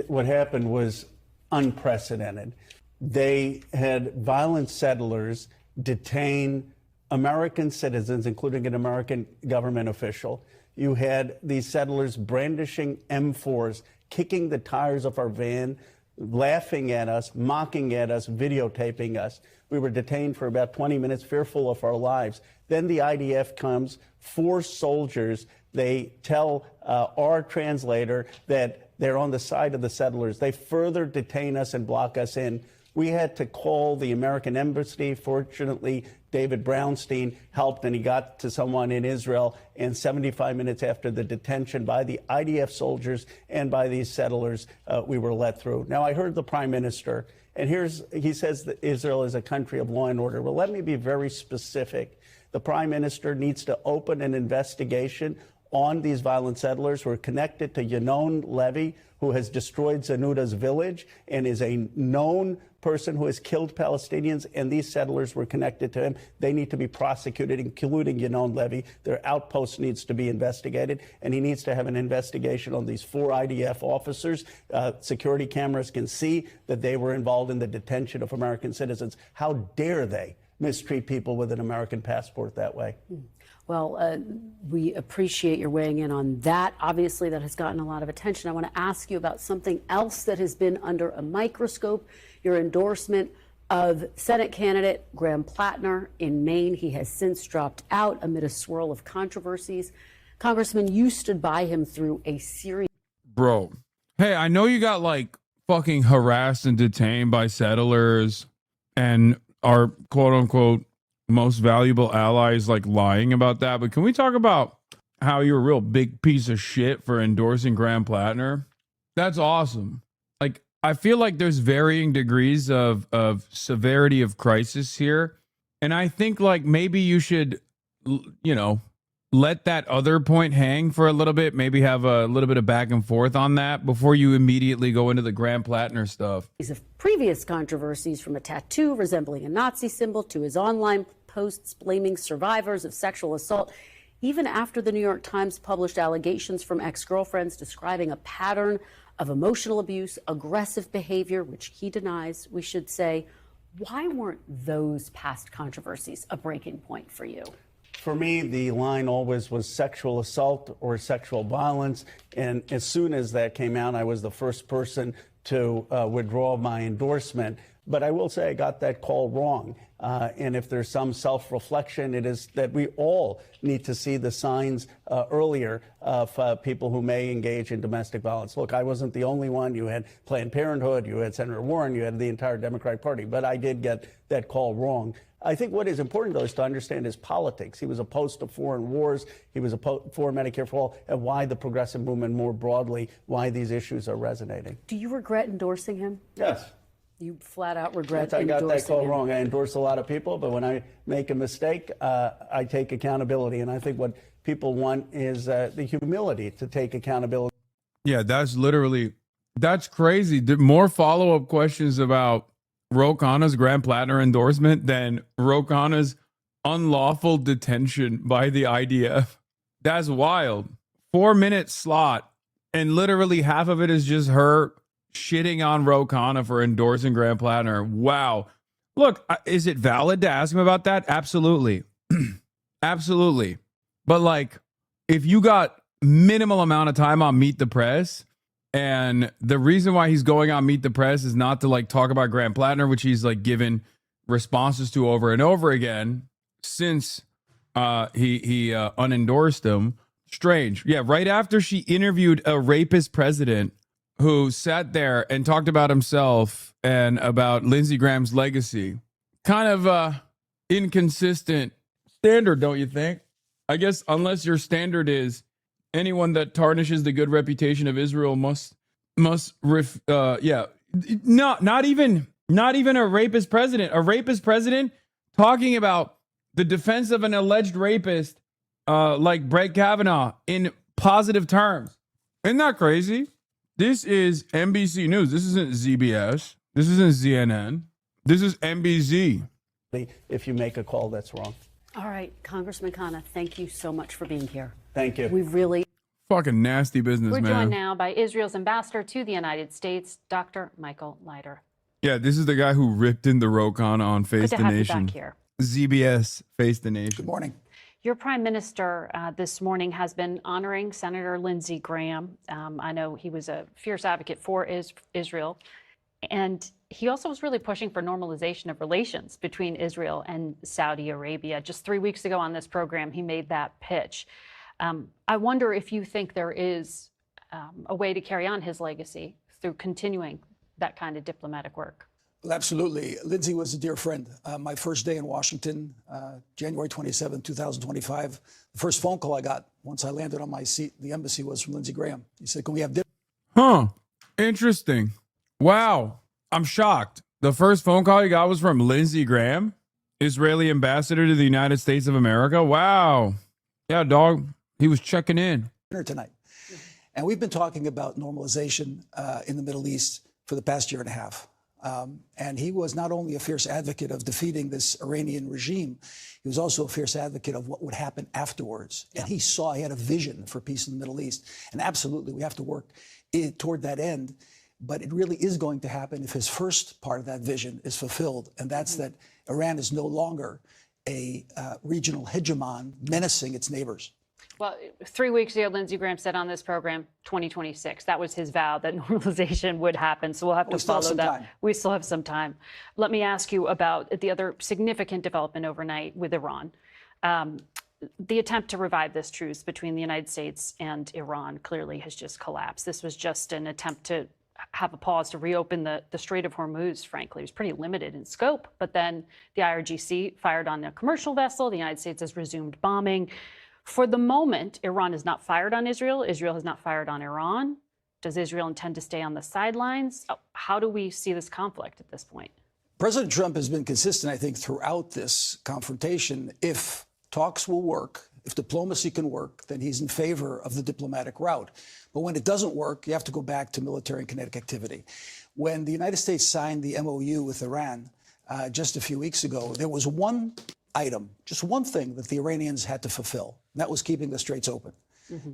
What happened was unprecedented. They had violent settlers detain American citizens, including an American government official. You had these settlers brandishing M4s, kicking the tires of our van, laughing at us, mocking at us, videotaping us. We were detained for about 20 minutes, fearful of our lives. Then the IDF comes, 4 soldiers. They tell our translator that they're on the side of the settlers. They further detain us and block us in. We had to call the American embassy. Fortunately, David Brownstein helped, and he got to someone in Israel. And 75 minutes after the detention by the IDF soldiers and by these settlers, we were let through. Now, I heard the prime minister, and he says that Israel is a country of law and order. Well, let me be very specific. The prime minister needs to open an investigation on these violent settlers who are connected to Yanon Levy, who has destroyed Zanuta's village and is a known person who has killed Palestinians, and these settlers were connected to him. They need to be prosecuted, including Yanon Levy. Their outpost needs to be investigated, and he needs to have an investigation on these 4 IDF officers. Security cameras can see that they were involved in the detention of American citizens. How dare they mistreat people with an American passport that way? Well, we appreciate your weighing in on that. Obviously, that has gotten a lot of attention. I want to ask you about something else that has been under a microscope, your endorsement of Senate candidate Graham Plattner in Maine. He has since dropped out amid a swirl of controversies. Congressman, you stood by him through a series. Bro, hey, I know you got like fucking harassed and detained by settlers and our quote unquote most valuable allies like lying about that, but can we talk about how you're a real big piece of shit for endorsing Graham Plattner? That's awesome. Like, I feel like there's varying degrees of severity of crisis here, and I think like maybe you should, you know, let that other point hang for a little bit, maybe have a little bit of back and forth on that before you immediately go into the Graham Plattner stuff. Of previous controversies, from a tattoo resembling a Nazi symbol to his online posts blaming survivors of sexual assault, even after the New York Times published allegations from ex-girlfriends describing a pattern of emotional abuse, aggressive behavior, which he denies, we should say. Why weren't those past controversies a breaking point for you? For me, the line always was sexual assault or sexual violence. And as soon as that came out, I was the first person to withdraw my endorsement. But I will say I got that call wrong. And if there's some self-reflection, it is that we all need to see the signs earlier of people who may engage in domestic violence. Look, I wasn't the only one. You had Planned Parenthood, you had Senator Warren, you had the entire Democratic Party. But I did get that call wrong. I think what is important, though, is to understand his politics. He was opposed to foreign wars. He was for Medicare for all, and why the progressive movement more broadly, why these issues are resonating. Do you regret endorsing him? Yes. You flat out regret I got that call him. wrong. I endorse a lot of people, but when I make a mistake, I take accountability. And I think what people want is the humility to take accountability. Yeah, that's crazy. More follow-up questions about Ro Khanna's Graham Plattner endorsement than Ro Khanna's unlawful detention by the IDF. That's wild. 4-minute slot, and literally half of it is just her shitting on Ro Khanna for endorsing Graham Plattner. Wow. Look, is it valid to ask him about that? Absolutely. Absolutely. But like, if you got minimal amount of time on Meet the Press, and the reason why he's going on Meet the Press is not to like talk about Graham Plattner, which he's like given responses to over and over again since he unendorsed him. Strange. Yeah, right after she interviewed a rapist president who sat there and talked about himself and about Lindsey Graham's legacy. Kind of inconsistent standard, don't you think? I guess unless your standard is anyone that tarnishes the good reputation of Israel must not even a rapist president. A rapist president talking about the defense of an alleged rapist like Brett Kavanaugh in positive terms. Isn't that crazy? This is NBC News. This isn't ZBS. This isn't CNN. This is NBC. If you make a call that's wrong. All right, Congressman Khanna, thank you so much for being here. Thank you. We really... Fucking nasty business, We're man. joined now by Israel's ambassador to the United States, Dr. Michael Leiter. Yeah, this is the guy who ripped into Ro Khanna on Face Good to the have Nation. you back here. ZBS, Face the Nation. Good morning. Your prime minister this morning has been honoring Senator Lindsey Graham. I know he was a fierce advocate for Israel. And he also was really pushing for normalization of relations between Israel and Saudi Arabia. Just 3 weeks ago on this program, he made that pitch. I wonder if you think there is a way to carry on his legacy through continuing that kind of diplomatic work. Well, absolutely. Lindsey was a dear friend. My first day in Washington, January 27, 2025, the first phone call I got once I landed on my seat in the embassy was from Lindsey Graham. He said, can we have dinner? Huh. Interesting. Wow. I'm shocked. The first phone call you got was from Lindsey Graham, Israeli ambassador to the United States of America. Wow. Yeah, dog. He was checking in. Dinner tonight. And we've been talking about normalization in the Middle East for the past year and a half. And he was not only a fierce advocate of defeating this Iranian regime, he was also a fierce advocate of what would happen afterwards. And he had a vision for peace in the Middle East. And absolutely, we have to work toward that end. But it really is going to happen if his first part of that vision is fulfilled, and that's that Iran is no longer a regional hegemon menacing its neighbors. Well, 3 weeks ago, Lindsey Graham said on this program, 2026. That was his vow that normalization would happen. So we'll have to follow that. We still have some time. Let me ask you about the other significant development overnight with Iran. The attempt to revive this truce between the United States and Iran clearly has just collapsed. This was just an attempt to have a pause to reopen the Strait of Hormuz, frankly. It was pretty limited in scope. But then the IRGC fired on a commercial vessel. The United States has resumed bombing. For the moment, Iran has not fired on Israel. Israel has not fired on Iran. Does Israel intend to stay on the sidelines? How do we see this conflict at this point? President Trump has been consistent, I think, throughout this confrontation. If talks will work, if diplomacy can work, then he's in favor of the diplomatic route. But when it doesn't work, you have to go back to military and kinetic activity. When the United States signed the MOU with Iran just a few weeks ago, there was one item, just one thing that the Iranians had to fulfill. And that was keeping the straits open.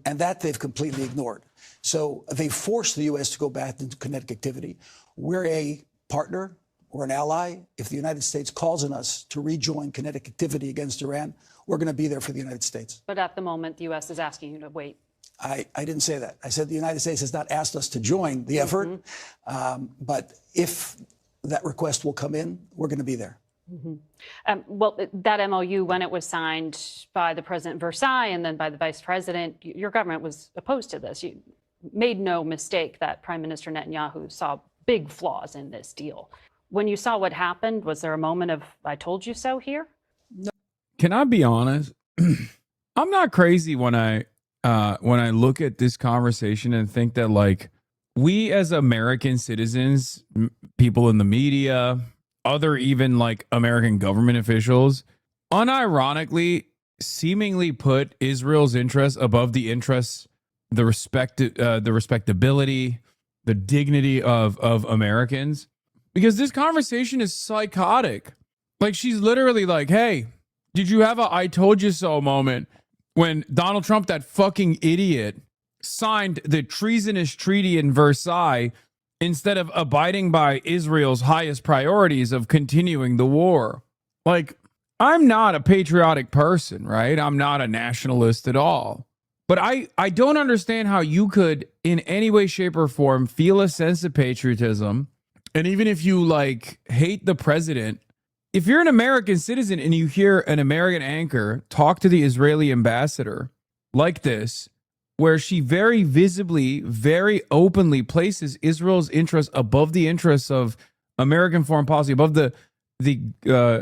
And that they've completely ignored. So they forced the U.S. to go back into kinetic activity. We're a partner or an ally. If the United States calls on us to rejoin kinetic activity against Iran, we're going to be there for the United States. But at the moment, the U.S. is asking you to wait. I didn't say that. I said the United States has not asked us to join the effort. But if that request will come in, we're going to be there. Well, that MOU, when it was signed by the President Versailles and then by the Vice President, your government was opposed to this. You made no mistake that Prime Minister Netanyahu saw big flaws in this deal. When you saw what happened, was there a moment of "I told you so" here? No. Can I be honest? I'm not crazy when I look at this conversation and think that, like, we as American citizens, people in the media, other even like American government officials, unironically, seemingly put Israel's interests above the interests, the respectability, the dignity of Americans. Because this conversation is psychotic. Like, she's literally like, hey, did you have a "I told you so" moment when Donald Trump, that fucking idiot, signed the treasonous treaty in Versailles instead of abiding by Israel's highest priorities of continuing the war? Like, I'm not a patriotic person, right? I'm not a nationalist at all. But I don't understand how you could, in any way, shape, or form, feel a sense of patriotism. And even if you, like, hate the president, if you're an American citizen and you hear an American anchor talk to the Israeli ambassador like this, where she very visibly, very openly places Israel's interests above the interests of American foreign policy, above the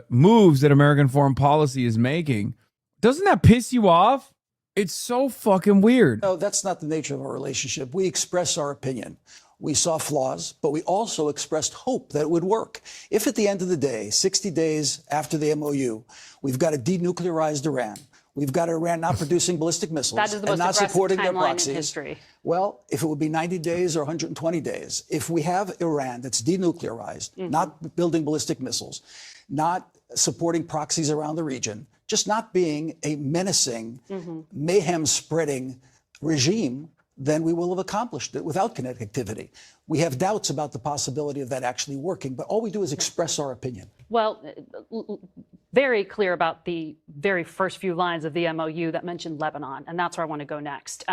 moves that American foreign policy is making, doesn't that piss you off? It's so fucking weird. No, that's not the nature of our relationship. We express our opinion. We saw flaws, but we also expressed hope that it would work. If at the end of the day, 60 days after the MOU, we've got a denuclearized Iran, we've got Iran not producing ballistic missiles That is the and most not supporting their timeline in proxies. history. Well, if it would be 90 days or 120 days, if we have Iran that's denuclearized, not building ballistic missiles, not supporting proxies around the region, just not being a menacing, mayhem-spreading regime, then we will have accomplished it without kinetic activity. We have doubts about the possibility of that actually working, but all we do is express our opinion. Well, very clear about the very first few lines of the MOU that mentioned Lebanon, and that's where I want to go next.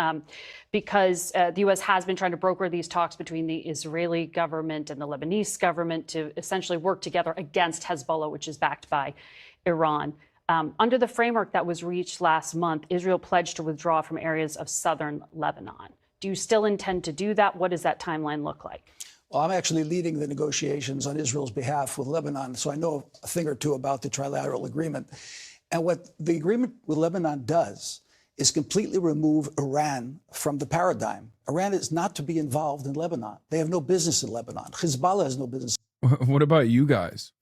Because the U.S. has been trying to broker these talks between the Israeli government and the Lebanese government to essentially work together against Hezbollah, which is backed by Iran. Under the framework that was reached last month, Israel pledged to withdraw from areas of southern Lebanon. Do you still intend to do that? What does that timeline look like? Well, I'm actually leading the negotiations on Israel's behalf with Lebanon, so I know a thing or two about the trilateral agreement. And what the agreement with Lebanon does is completely remove Iran from the paradigm. Iran is not to be involved in Lebanon. They have no business in Lebanon. Hezbollah has no business. What about you guys?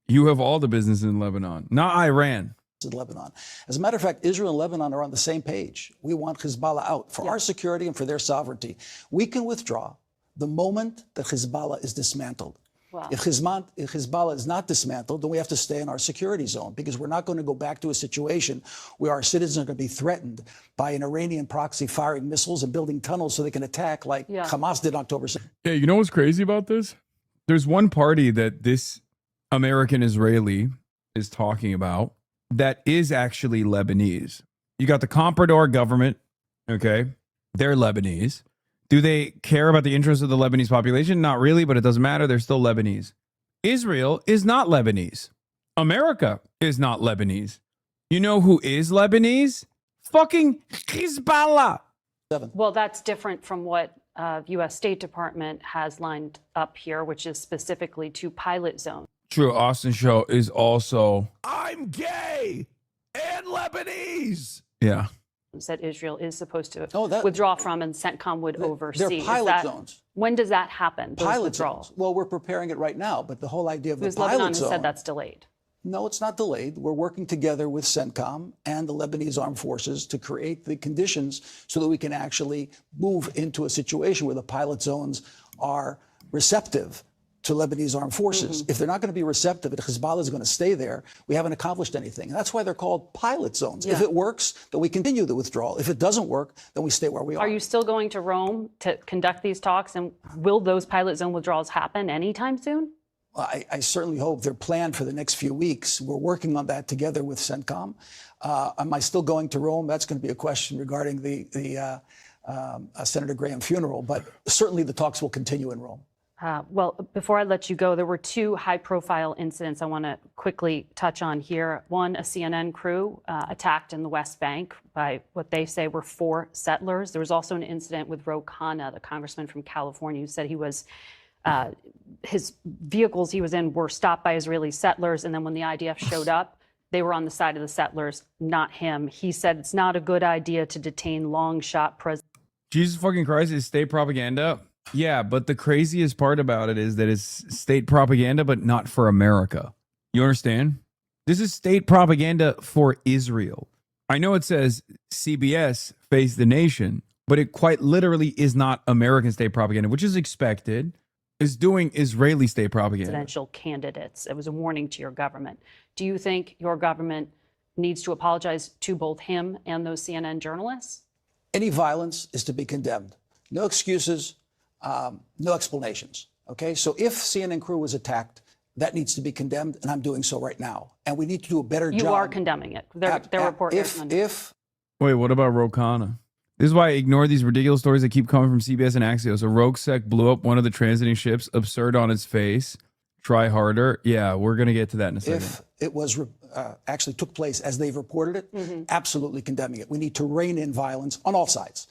You have all the business in Lebanon, not Iran. In Lebanon. As a matter of fact, Israel and Lebanon are on the same page. We want Hezbollah out for our security and for their sovereignty. We can withdraw the moment that Hezbollah is dismantled. Wow. If Hezbollah is not dismantled, then we have to stay in our security zone because we're not going to go back to a situation where our citizens are going to be threatened by an Iranian proxy firing missiles and building tunnels so they can attack like Hamas did October 7th. Yeah, you know what's crazy about this? There's one party that this American Israeli is talking about that is actually Lebanese. You got the Comprador government, okay? They're Lebanese. Do they care about the interests of the Lebanese population? Not really, but it doesn't matter. They're still Lebanese. Israel is not Lebanese. America is not Lebanese. You know who is Lebanese? Fucking Hezbollah. Well, that's different from what U.S. State Department has lined up here, which is specifically 2 pilot zones. True. Austin Show is also, I'm gay and Lebanese. Yeah. That Israel is supposed to withdraw from and CENTCOM would oversee. They're pilot zones. When does that happen? Pilot zones. Well, we're preparing it right now, but the whole idea of the pilot Lebanon zone. has said that's delayed. No, it's not delayed. We're working together with CENTCOM and the Lebanese Armed Forces to create the conditions so that we can actually move into a situation where the pilot zones are receptive to Lebanese armed forces. If they're not going to be receptive, if Hezbollah is going to stay there, we haven't accomplished anything. And that's why they're called pilot zones. If it works, then we continue the withdrawal. If it doesn't work, then we stay where we are. Are you still going to Rome to conduct these talks? And will those pilot zone withdrawals happen anytime soon? I certainly hope they're planned for the next few weeks. We're working on that together with CENTCOM. Am I still going to Rome? That's going to be a question regarding the Senator Graham funeral. But certainly the talks will continue in Rome. Well, before I let you go, there were 2 high-profile incidents I want to quickly touch on here. One, a CNN crew attacked in the West Bank by what they say were 4 settlers. There was also an incident with Ro Khanna, the congressman from California, who said he was his vehicles he was in were stopped by Israeli settlers, and then when the IDF showed up, they were on the side of the settlers, not him. He said it's not a good idea to detain long-shot presidents. Jesus fucking Christ, is state propaganda. Yeah, but the craziest part about it is that it's state propaganda, but not for America. You understand? This is state propaganda for Israel. I know it says CBS Face the Nation, but it quite literally is not American state propaganda, which is expected. Is doing Israeli state propaganda. Presidential candidates. It was a warning to your government. Do you think your government needs to apologize to both him and those CNN journalists? Any violence is to be condemned. No excuses, no explanations. Okay, so if CNN crew was attacked, that needs to be condemned, and I'm doing so right now. And we need to do a better job. You are condemning it. Their report. Wait, what about Ro Khanna? This is why I ignore these ridiculous stories that keep coming from CBS and Axios. A rogue sect blew up one of the transiting ships. Absurd on its face. Try harder. Yeah, we're going to get to that in a second. If it was actually took place as they've reported it, absolutely condemning it. We need to rein in violence on all sides.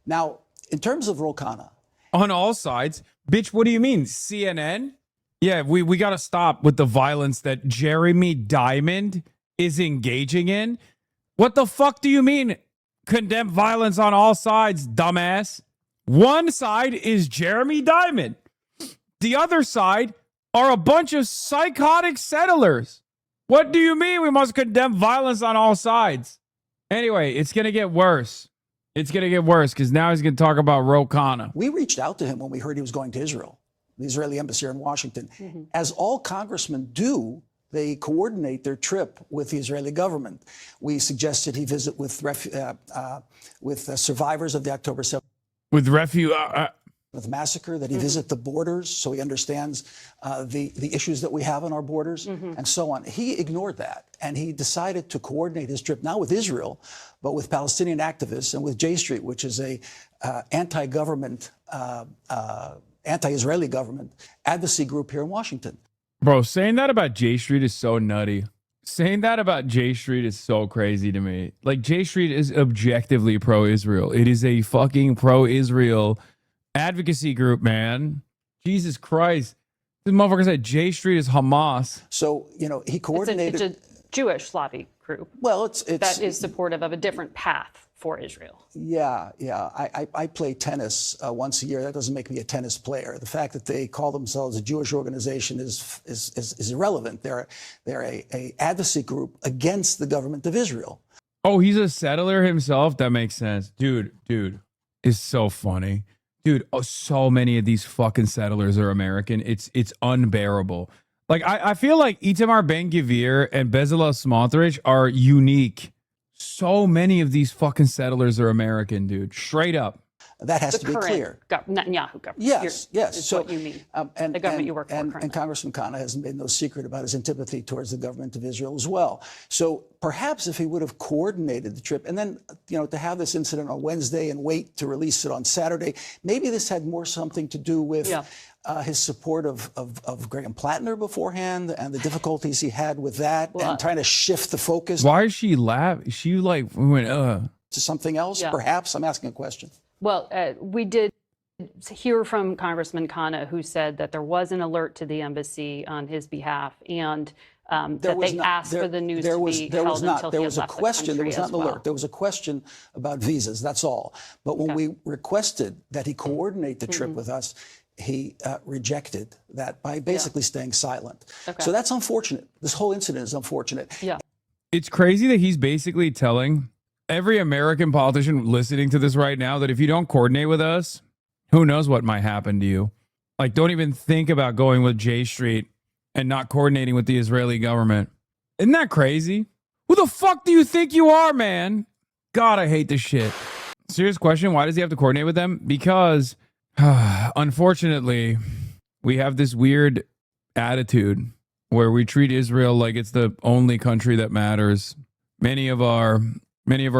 Now, in terms of Ro Khanna. On all sides? Bitch, what do you mean? CNN? Yeah, we got to stop with the violence that Jeremy Diamond is engaging in. What the fuck do you mean? Condemn violence on all sides, dumbass. One side is Jeremy Diamond. The other side are a bunch of psychotic settlers. What do you mean we must condemn violence on all sides? Anyway, it's going to get worse. It's going to get worse because now he's going to talk about Ro Khanna. We reached out to him when we heard he was going to Israel, the Israeli embassy here in Washington. As all congressmen do, they coordinate their trip with the Israeli government. We suggested he visit with survivors of the October 7th. With massacre, that he visit the borders so he understands the issues that we have on our borders and so on. He ignored that, and he decided to coordinate his trip not with Israel, but with Palestinian activists and with J Street, which is a anti-government, anti-Israeli government advocacy group here in Washington. Bro, saying that about J Street is so nutty. Saying that about J Street is so crazy to me. Like, J Street is objectively pro-Israel. It is a fucking pro-Israel advocacy group, man. Jesus Christ. This motherfucker said J Street is Hamas. So, he coordinated. It's a Jewish Slavic group. Well, it's that is supportive of a different path for Israel. Yeah. I play tennis once a year. That doesn't make me a tennis player. The fact that they call themselves a Jewish organization is irrelevant. They're a advocacy group against the government of Israel. Oh, he's a settler himself? That makes sense. Dude, it's so funny. Dude, so many of these fucking settlers are American. It's unbearable. Like, I feel like Itamar Ben-Gvir and Bezalel Smotrich are unique. So many of these fucking settlers are American, dude. Straight up. That has to be clear. Netanyahu government. Yes, yes. Is so what you mean. And, the government you work for. And Congressman Khanna has made no secret about his antipathy towards the government of Israel as well. So perhaps if he would have coordinated the trip and then, to have this incident on Wednesday and wait to release it on Saturday, maybe this had more something to do with his support of Graham Plattner beforehand and the difficulties he had with that and trying to shift the focus. Why is she laughing? She went, to something else, perhaps? I'm asking a question. Well, we did hear from Congressman Khanna, who said that there was an alert to the embassy on his behalf, and that they asked for the news to be held until he had left the country. There was not an well. alert. There was a question about visas. That's all. But when we requested that he coordinate the trip with us, he rejected that by basically staying silent. So that's unfortunate. This whole incident is unfortunate. It's crazy that he's basically telling every American politician listening to this right now that if you don't coordinate with us, who knows what might happen to you. Like, don't even think about going with J Street and not coordinating with the Israeli government. Isn't that crazy? Who the fuck do you think you are, man? God, I hate this shit. Serious question. Why does he have to coordinate with them? Because, unfortunately, we have this weird attitude where we treat Israel like it's the only country that matters. Many of our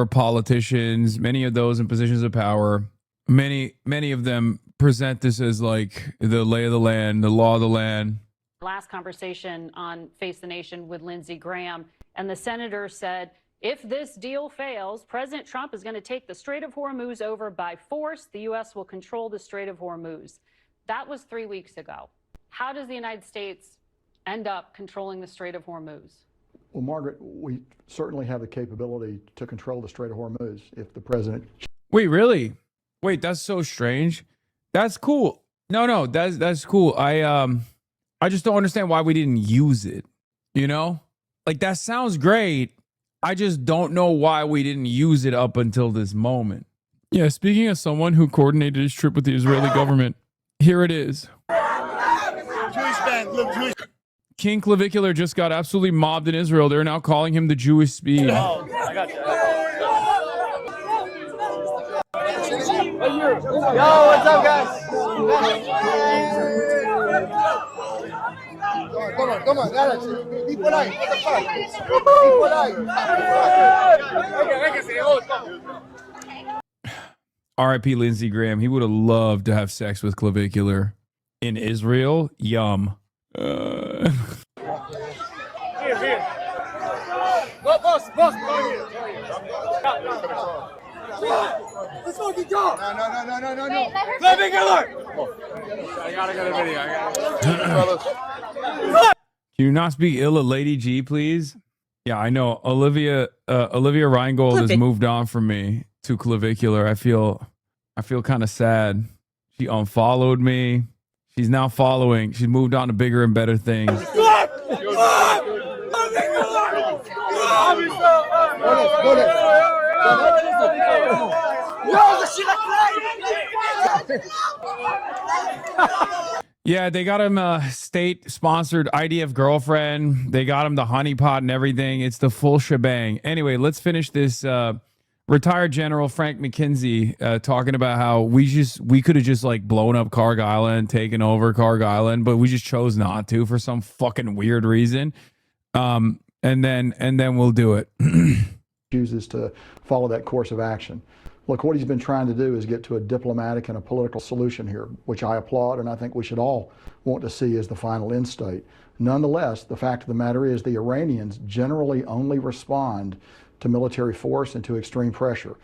politicians, many of those in positions of power, many of them present this as like the lay of the land, the law of the land. Last conversation on Face the Nation with Lindsey Graham, and the senator said, if this deal fails, President Trump is going to take the Strait of Hormuz over by force. The U.S. will control the Strait of Hormuz. That was 3 weeks ago. How does the United States end up controlling the Strait of Hormuz? Well, Margaret, we certainly have the capability to control the Strait of Hormuz if the president... Wait, really? Wait, that's so strange. That's cool. No, that's cool. I just don't understand why we didn't use it. Like, that sounds great. I just don't know why we didn't use it up until this moment. Yeah, speaking of someone who coordinated his trip with the Israeli government, here it is. King Clavicular just got absolutely mobbed in Israel. They're now calling him the Jewish Speed. Oh, I got you. Yo, what's up, guys? Come on, got it. Be polite. What the fuck? Be polite. R.I.P. Lindsey Graham. He would have loved to have sex with Clavicular in Israel. Yum. Here. Boss. Let's fucking go. No. Clavicular. I gotta go to video. Can you not speak ill of Lady G, please? Yeah, I know. Olivia Reingold has moved on from me to Clavicular. I feel kind of sad. She unfollowed me. She's now following. She's moved on to bigger and better things. Yeah, they got him a state-sponsored IDF girlfriend. They got him the honeypot and everything. It's the full shebang. Anyway, let's finish this. Retired General Frank McKenzie talking about how we could have just like blown up Karg Island, taken over Karg Island, but we just chose not to for some fucking weird reason. And then we'll do it. Chooses to follow that course of action. Look, what he's been trying to do is get to a diplomatic and a political solution here, which I applaud and I think we should all want to see as the final end state. Nonetheless, the fact of the matter is the Iranians generally only respond to military force and to extreme pressure.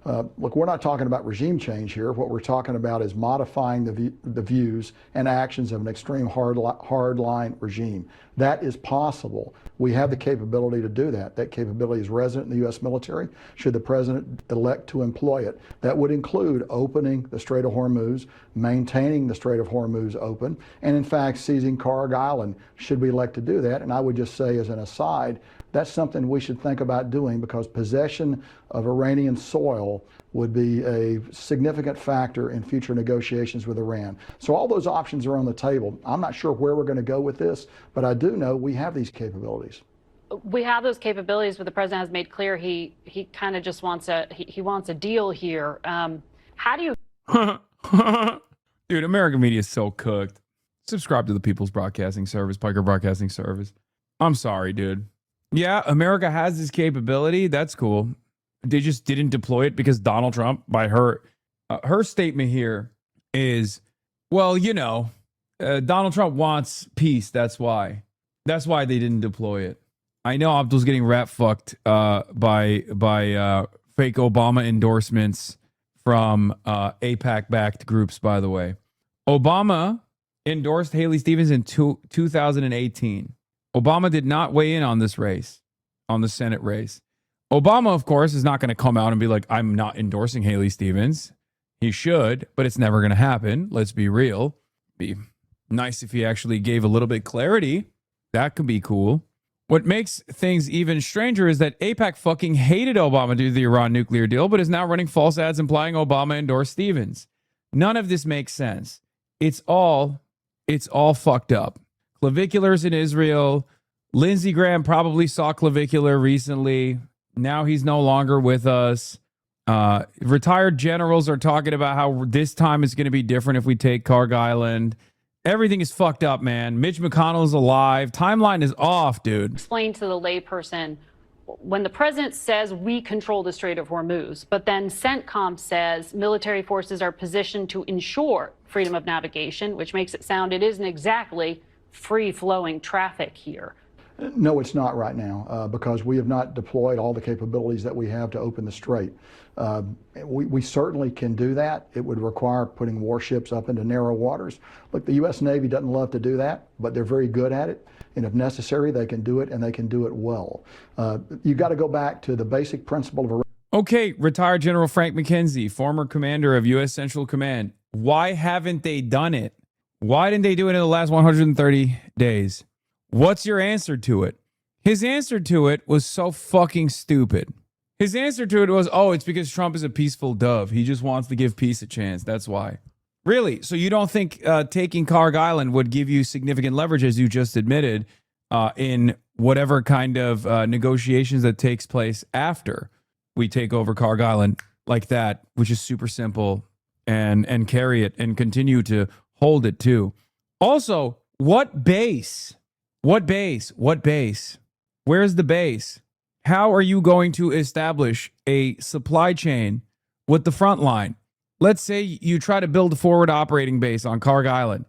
Look, we're not talking about regime change here. What we're talking about is modifying the views and actions of an extreme hardline regime. That is possible. We have the capability to do that. That capability is resident in the U.S. military, should the president elect to employ it. That would include opening the Strait of Hormuz, maintaining the Strait of Hormuz open, and in fact seizing Karg Island, should we elect to do that. And I would just say as an aside, that's something we should think about doing, because possession of Iranian soil would be a significant factor in future negotiations with Iran. So all those options are on the table. I'm not sure where we're going to go with this, but I do know we have these capabilities. We have those capabilities, but the president has made clear he kind of just wants he wants a deal here. How do you? Dude, American media is so cooked. Subscribe to the People's Broadcasting Service, Piker Broadcasting Service. I'm sorry, dude. Yeah, America has this capability. That's cool. They just didn't deploy it because Donald Trump, by her statement here is, well, you know, Donald Trump wants peace. That's why they didn't deploy it. I know Abdul's getting rat fucked by fake Obama endorsements from AIPAC-backed groups, by the way. Obama endorsed Haley Stevens in 2018. Obama did not weigh in on this race, on the Senate race. Obama, of course, is not going to come out and be like, I'm not endorsing Haley Stevens. He should, but it's never going to happen. Let's be real. Be nice if he actually gave a little bit clarity. That could be cool. What makes things even stranger is that AIPAC fucking hated Obama due to the Iran nuclear deal, but is now running false ads implying Obama endorsed Stevens. None of this makes sense. It's all fucked up. Claviculars in Israel. Lindsey Graham probably saw clavicular recently. Now he's no longer with us. Retired generals are talking about how this time is going to be different if we take Carg Island. Everything is fucked up, man. Mitch McConnell is alive. Timeline is off, dude. Explain to the layperson when the president says we control the Strait of Hormuz, but then CENTCOM says military forces are positioned to ensure freedom of navigation, which makes it sound it isn't exactly free-flowing traffic here. No, it's not right now because we have not deployed all the capabilities that we have to open the strait. We certainly can do that. It would require putting warships up into narrow waters. Look, the U.S. Navy doesn't love to do that, but they're very good at it. And if necessary, they can do it, and they can do it well. You've got to go back to the basic principle of... Okay, retired General Frank McKenzie, former commander of U.S. Central Command. Why haven't they done it? Why didn't they do it in the last 130 days? What's your answer to it? His answer to it was so fucking stupid. His answer to it was, oh, it's because Trump is a peaceful dove. He just wants to give peace a chance. That's why. Really? So you don't think taking Carg Island would give you significant leverage, as you just admitted, in whatever kind of negotiations that takes place after we take over Carg Island like that, which is super simple, and carry it and continue to hold it too. Also, what base? What base? What base? Where's the base? How are you going to establish a supply chain with the front line? Let's say you try to build a forward operating base on Carg Island.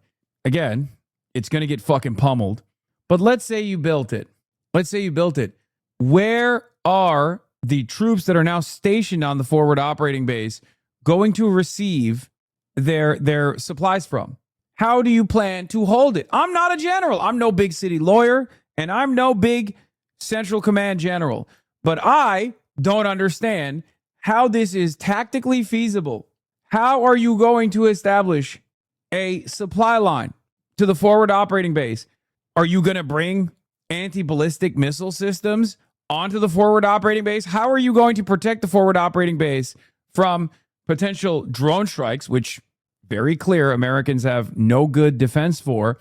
Again, it's going to get fucking pummeled. But let's say you built it. Let's say you built it. Where are the troops that are now stationed on the forward operating base going to receive their supplies from? How do you plan to hold it? I'm not a general. I'm no big city lawyer, and I'm no big Central Command general. But I don't understand how this is tactically feasible. How are you going to establish a supply line to the forward operating base? Are you going to bring anti-ballistic missile systems onto the forward operating base? How are you going to protect the forward operating base from potential drone strikes, which very clear Americans have no good defense for,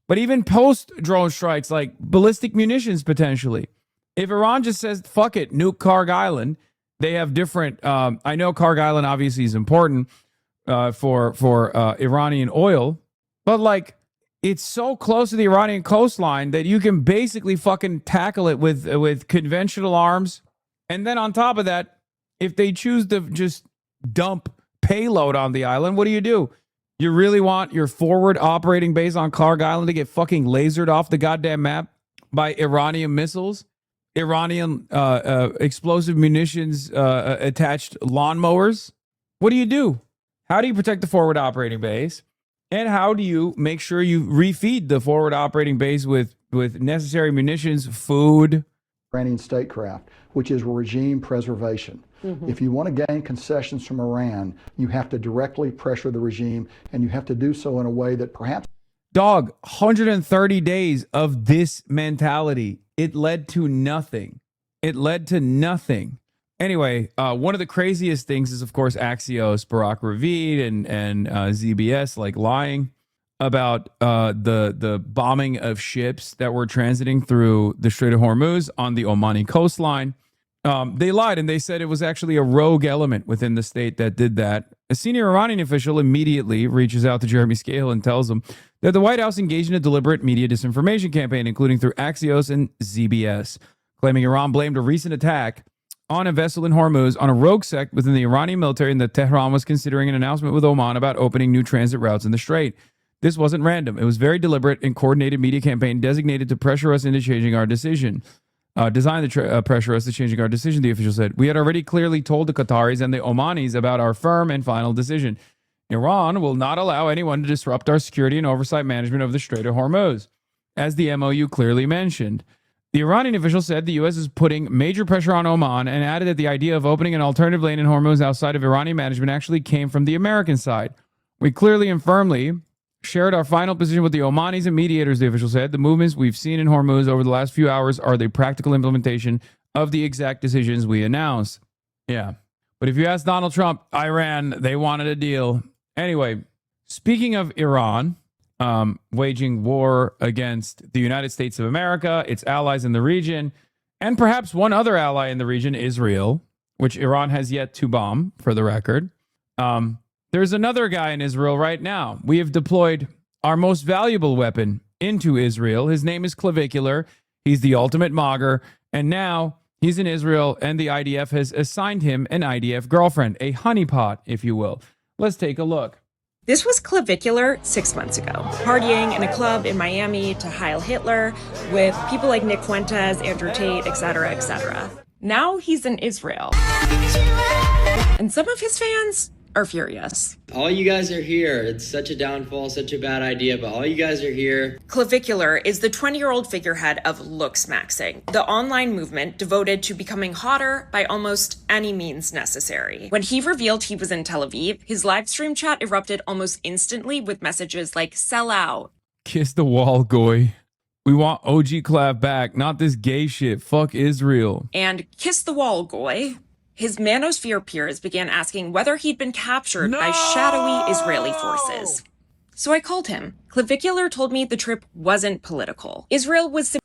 but even post-drone strikes like ballistic munitions potentially? If Iran just says, fuck it, nuke Carg Island, they have different, I know Carg Island obviously is important for Iranian oil, but like it's so close to the Iranian coastline that you can basically fucking tackle it with conventional arms. And then on top of that, if they choose to just dump payload on the island, what do? You really want your forward operating base on Carg Island to get fucking lasered off the goddamn map by Iranian missiles, Iranian explosive munitions attached lawnmowers? What do? How do you protect the forward operating base? And how do you make sure you refeed the forward operating base with necessary munitions, food? Iranian statecraft, which is regime preservation. If you want to gain concessions from Iran, you have to directly pressure the regime, and you have to do so in a way that perhaps... Dog, 130 days of this mentality. It led to nothing. It led to nothing. Anyway, one of the craziest things is, of course, Axios, Barack Ravid, and ZBS like lying about the bombing of ships that were transiting through the Strait of Hormuz on the Omani coastline. They lied and they said it was actually a rogue element within the state that did that. A senior Iranian official immediately reaches out to Jeremy Scahill and tells him that the White House engaged in a deliberate media disinformation campaign, including through Axios and ZBS, claiming Iran blamed a recent attack on a vessel in Hormuz on a rogue sect within the Iranian military, and that Tehran was considering an announcement with Oman about opening new transit routes in the strait. This wasn't random. It was very deliberate and coordinated media campaign designated to pressure us into changing our decision. Designed to pressure us to changing our decision, the official said. We had already clearly told the Qataris and the Omanis about our firm and final decision. Iran will not allow anyone to disrupt our security and oversight management of the Strait of Hormuz, as the MOU clearly mentioned. The Iranian official said the U.S. is putting major pressure on Oman and added that the idea of opening an alternative lane in Hormuz outside of Iranian management actually came from the American side. We clearly and firmly shared our final position with the Omanis and mediators, the official said. The movements we've seen in Hormuz over the last few hours are the practical implementation of the exact decisions we announced. Yeah. But if you ask Donald Trump, Iran, they wanted a deal. Anyway, speaking of Iran, waging war against the United States of America, its allies in the region, and perhaps one other ally in the region, Israel, which Iran has yet to bomb, for the record. There's another guy in Israel right now. We have deployed our most valuable weapon into Israel. His name is Clavicular. He's the ultimate mogger. And now he's in Israel, and the IDF has assigned him an IDF girlfriend, a honeypot, if you will. Let's take a look. This was Clavicular 6 months ago, partying in a club in Miami to Heil Hitler with people like Nick Fuentes, Andrew Tate, etc., etc. Now he's in Israel. And some of his fans are furious. All you guys are here. It's such a downfall, such a bad idea, but all you guys are here. Clavicular is the 20-year-old figurehead of Looksmaxing, the online movement devoted to becoming hotter by almost any means necessary. When he revealed he was in Tel Aviv, his live stream chat erupted almost instantly with messages like, sell out. Kiss the wall, goy. We want OG Clav back, not this gay shit. Fuck Israel. And kiss the wall, goy. His Manosphere peers began asking whether he'd been captured by shadowy Israeli forces. So I called him. Clavicular told me the trip wasn't political. Israel was...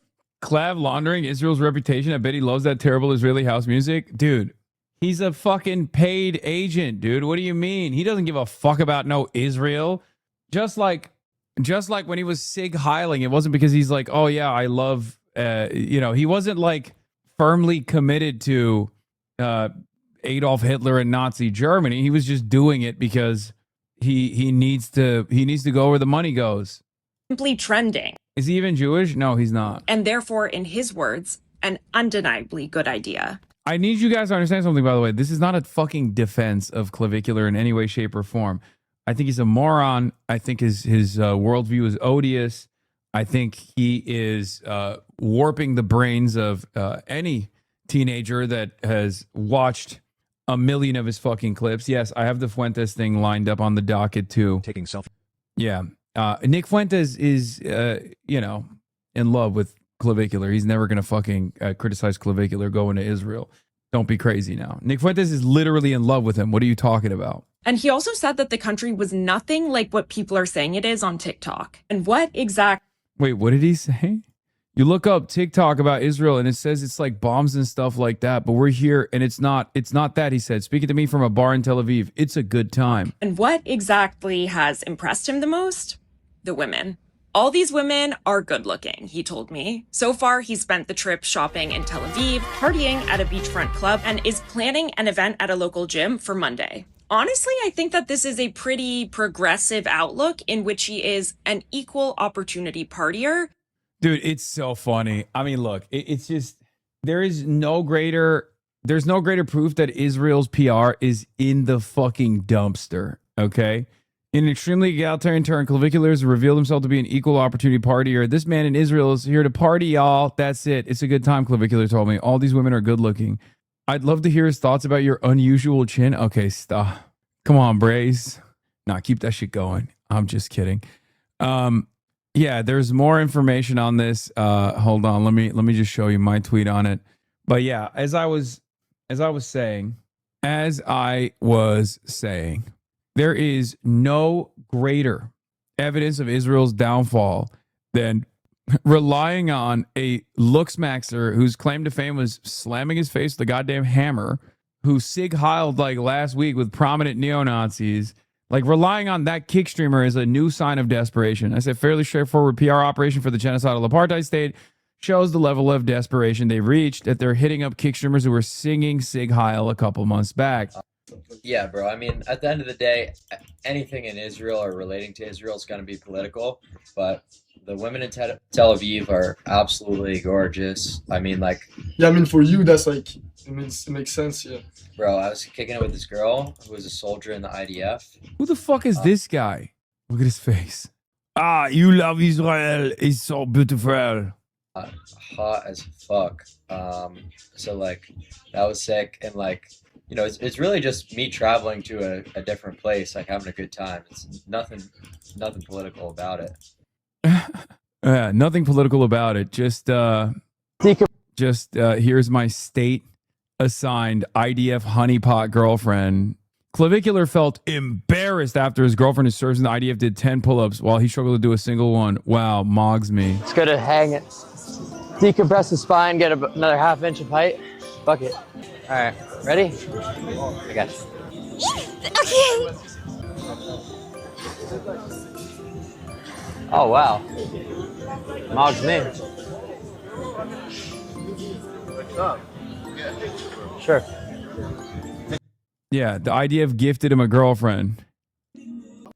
Clav laundering Israel's reputation. I bet he loves that terrible Israeli house music. Dude, he's a fucking paid agent, dude. What do you mean? He doesn't give a fuck about no Israel. Just like when he was Sig Heiling, it wasn't because he's like, oh yeah, I love, he wasn't like firmly committed to Adolf Hitler and Nazi Germany. He was just doing it because he needs to go where the money goes. Simply trending. Is he even Jewish? No, he's not. And therefore, in his words, an undeniably good idea. I need you guys to understand something, by the way. This is not a fucking defense of Clavicular in any way, shape, or form. I think he's a moron. I think his worldview is odious. I think he is warping the brains of any teenager that has watched a million of his fucking clips. Yes, I have the Fuentes thing lined up on the docket too. Taking selfie. Yeah. Nick Fuentes is, in love with Clavicular. He's never going to fucking criticize Clavicular going to Israel. Don't be crazy now. Nick Fuentes is literally in love with him. What are you talking about? And he also said that the country was nothing like what people are saying it is on TikTok. And what exact... Wait, what did he say? You look up TikTok about Israel and it says it's like bombs and stuff like that, but we're here and it's not that, he said. Speaking to me from a bar in Tel Aviv, it's a good time. And what exactly has impressed him the most? The women. All these women are good looking, he told me. So far, he spent the trip shopping in Tel Aviv, partying at a beachfront club, and is planning an event at a local gym for Monday. Honestly, I think that this is a pretty progressive outlook in which he is an equal opportunity partier. Dude, it's so funny. I mean, look, it's just, there's no greater proof that Israel's PR is in the fucking dumpster, okay? In an extremely egalitarian turn, Clavicular has revealed himself to be an equal opportunity partier. This man in Israel is here to party, y'all. That's it. It's a good time, Clavicular told me. All these women are good looking. I'd love to hear his thoughts about your unusual chin. Okay, stop. Come on, Braze. Nah, keep that shit going. I'm just kidding. Yeah, there's more information on this. Hold on, let me just show you my tweet on it. But yeah, as I was as I was saying, there is no greater evidence of Israel's downfall than relying on a looksmaxer whose claim to fame was slamming his face with a goddamn hammer, who Sig Heiled like last week with prominent neo-Nazis. Like, relying on that kick streamer is a new sign of desperation. I said fairly straightforward PR operation for the genocidal apartheid state shows the level of desperation they've reached, that they're hitting up kick streamers who were singing Sig Heil a couple months back. Yeah, bro. I mean, at the end of the day, anything in Israel or relating to Israel is going to be political, but the women in Tel Aviv are absolutely gorgeous. I mean, like... Yeah, I mean, for you, that's like... it makes sense, yeah. Bro, I was kicking it with this girl who was a soldier in the IDF. Who the fuck is this guy? Look at his face. Ah, you love Israel. It's so beautiful. Hot as fuck. So, like, that was sick. And, like, you know, it's really just me traveling to a different place, like, having a good time. It's nothing political about it. Nothing political about it. Just here's my state assigned IDF honeypot girlfriend. Clavicular felt embarrassed after his girlfriend who serves in the IDF did 10 pull-ups while he struggled to do a single one. Wow, mogs me. It's good to hang it. Decompress the spine, get another ½ inch of height. Fuck it. All right, ready? I got you. Okay. Oh, wow. Mogs me. Sure. Yeah, the IDF gifted him a girlfriend.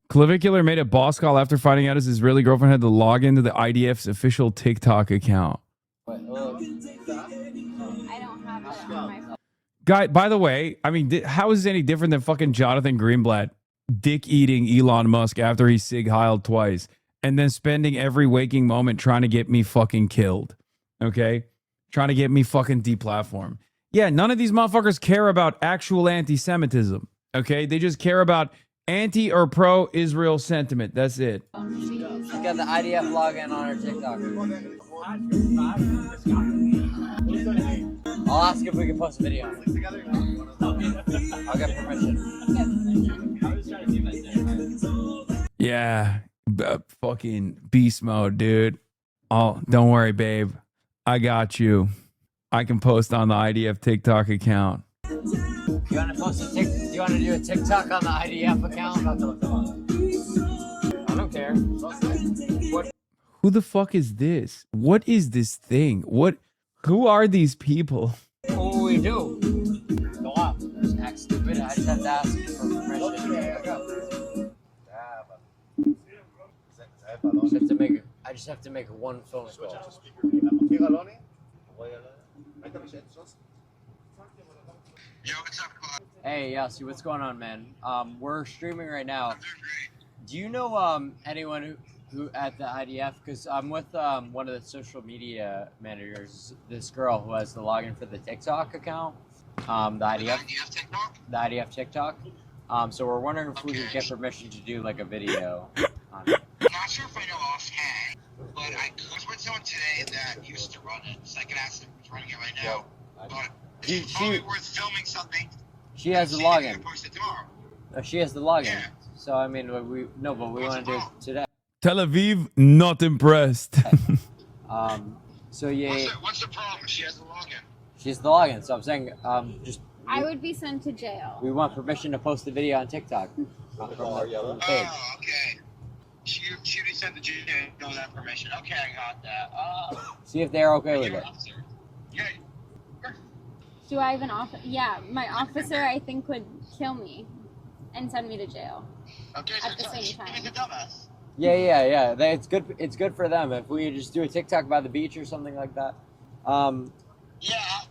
Clavicular made a boss call after finding out his Israeli girlfriend had to log into the IDF's official TikTok account. Guy, by the way, I mean, how is this any different than fucking Jonathan Greenblatt dick-eating Elon Musk after he Sig Heiled twice and then spending every waking moment trying to get me fucking killed, okay? Trying to get me fucking deplatformed. Yeah, none of these motherfuckers care about actual anti-Semitism, okay? They just care about anti or pro-Israel sentiment. That's it. She's got the IDF login on her TikTok. I'll ask if we can post a video. I'll get permission. Yeah, fucking beast mode, dude. Oh, don't worry, babe. I got you. I can post on the IDF TikTok account. You want to post do you want to do a TikTok on the IDF account? I don't care. What? Who the fuck is this? What is this thing? Who are these people? What will we do? Go up. Just act stupid. I just have to ask for permission. I just have to make one phone call. Hey, Yossi, what's going on, man? We're streaming right now. Do you know anyone who at the IDF? Because I'm with one of the social media managers, this girl who has the login for the TikTok account, the IDF TikTok. So we're wondering if we could get permission to do like a video on it. I'm not sure if I know offhand, but I was with someone today that used to run it, so I could ask them who's running it right now. But it's probably worth filming something. She has the login. Post it tomorrow. She has the login. Yeah. So I mean, we want to do it today. Tel Aviv, not impressed. So yeah. What's the problem? She has the login. She has the login. So I'm saying, just. I would be sent to jail. We want permission to post the video on TikTok. From the page. Oh, okay. She already sent the jail that permission. Okay, I got that. See if they're okay with it. Yeah. Do I have an officer? Yeah, my officer I think would kill me and send me to jail. Okay, at the same time. He's a dumbass. Yeah. It's good. It's good for them if we just do a TikTok by the beach or something like that. Yeah.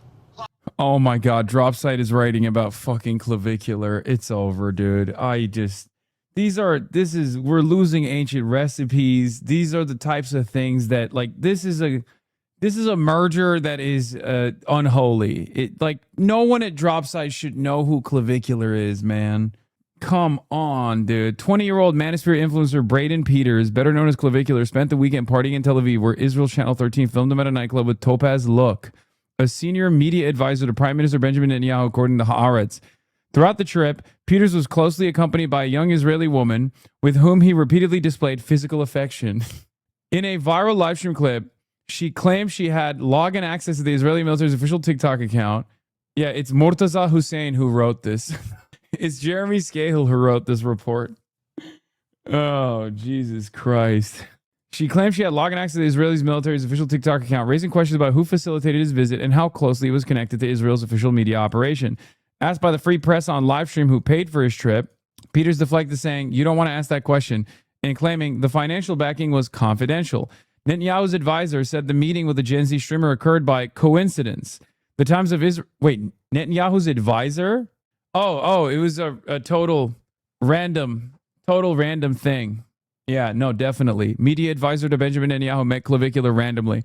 Oh my God, Dropsite is writing about fucking Clavicular. It's over, dude. We're losing ancient recipes. These are the types of things that, like, this is a merger that is unholy. It, like, no one at Dropsite should know who Clavicular is, man. Come on, dude. 20-year-old Manosphere influencer Braden Peters, better known as Clavicular, spent the weekend partying in Tel Aviv, where Israel's Channel 13 filmed him at a nightclub with Topaz Look, a senior media advisor to Prime Minister Benjamin Netanyahu, according to Haaretz. Throughout the trip, Peters was closely accompanied by a young Israeli woman with whom he repeatedly displayed physical affection. In a viral livestream clip, she claimed she had login access to the Israeli military's official TikTok account. Yeah, it's Murtaza Hussein who wrote this. It's Jeremy Scahill who wrote this report. Oh, Jesus Christ. She claimed she had login access to the Israeli military's official TikTok account, raising questions about who facilitated his visit and how closely it was connected to Israel's official media operation. Asked by the Free Press on livestream who paid for his trip, Peters deflected, saying, "You don't want to ask that question," and claiming the financial backing was confidential. Netanyahu's advisor said the meeting with the Gen Z streamer occurred by coincidence. The Times of Israel... Wait, Netanyahu's advisor? Oh, it was a total random thing. Yeah, no, definitely. Media advisor to Benjamin Netanyahu met Clavicular randomly.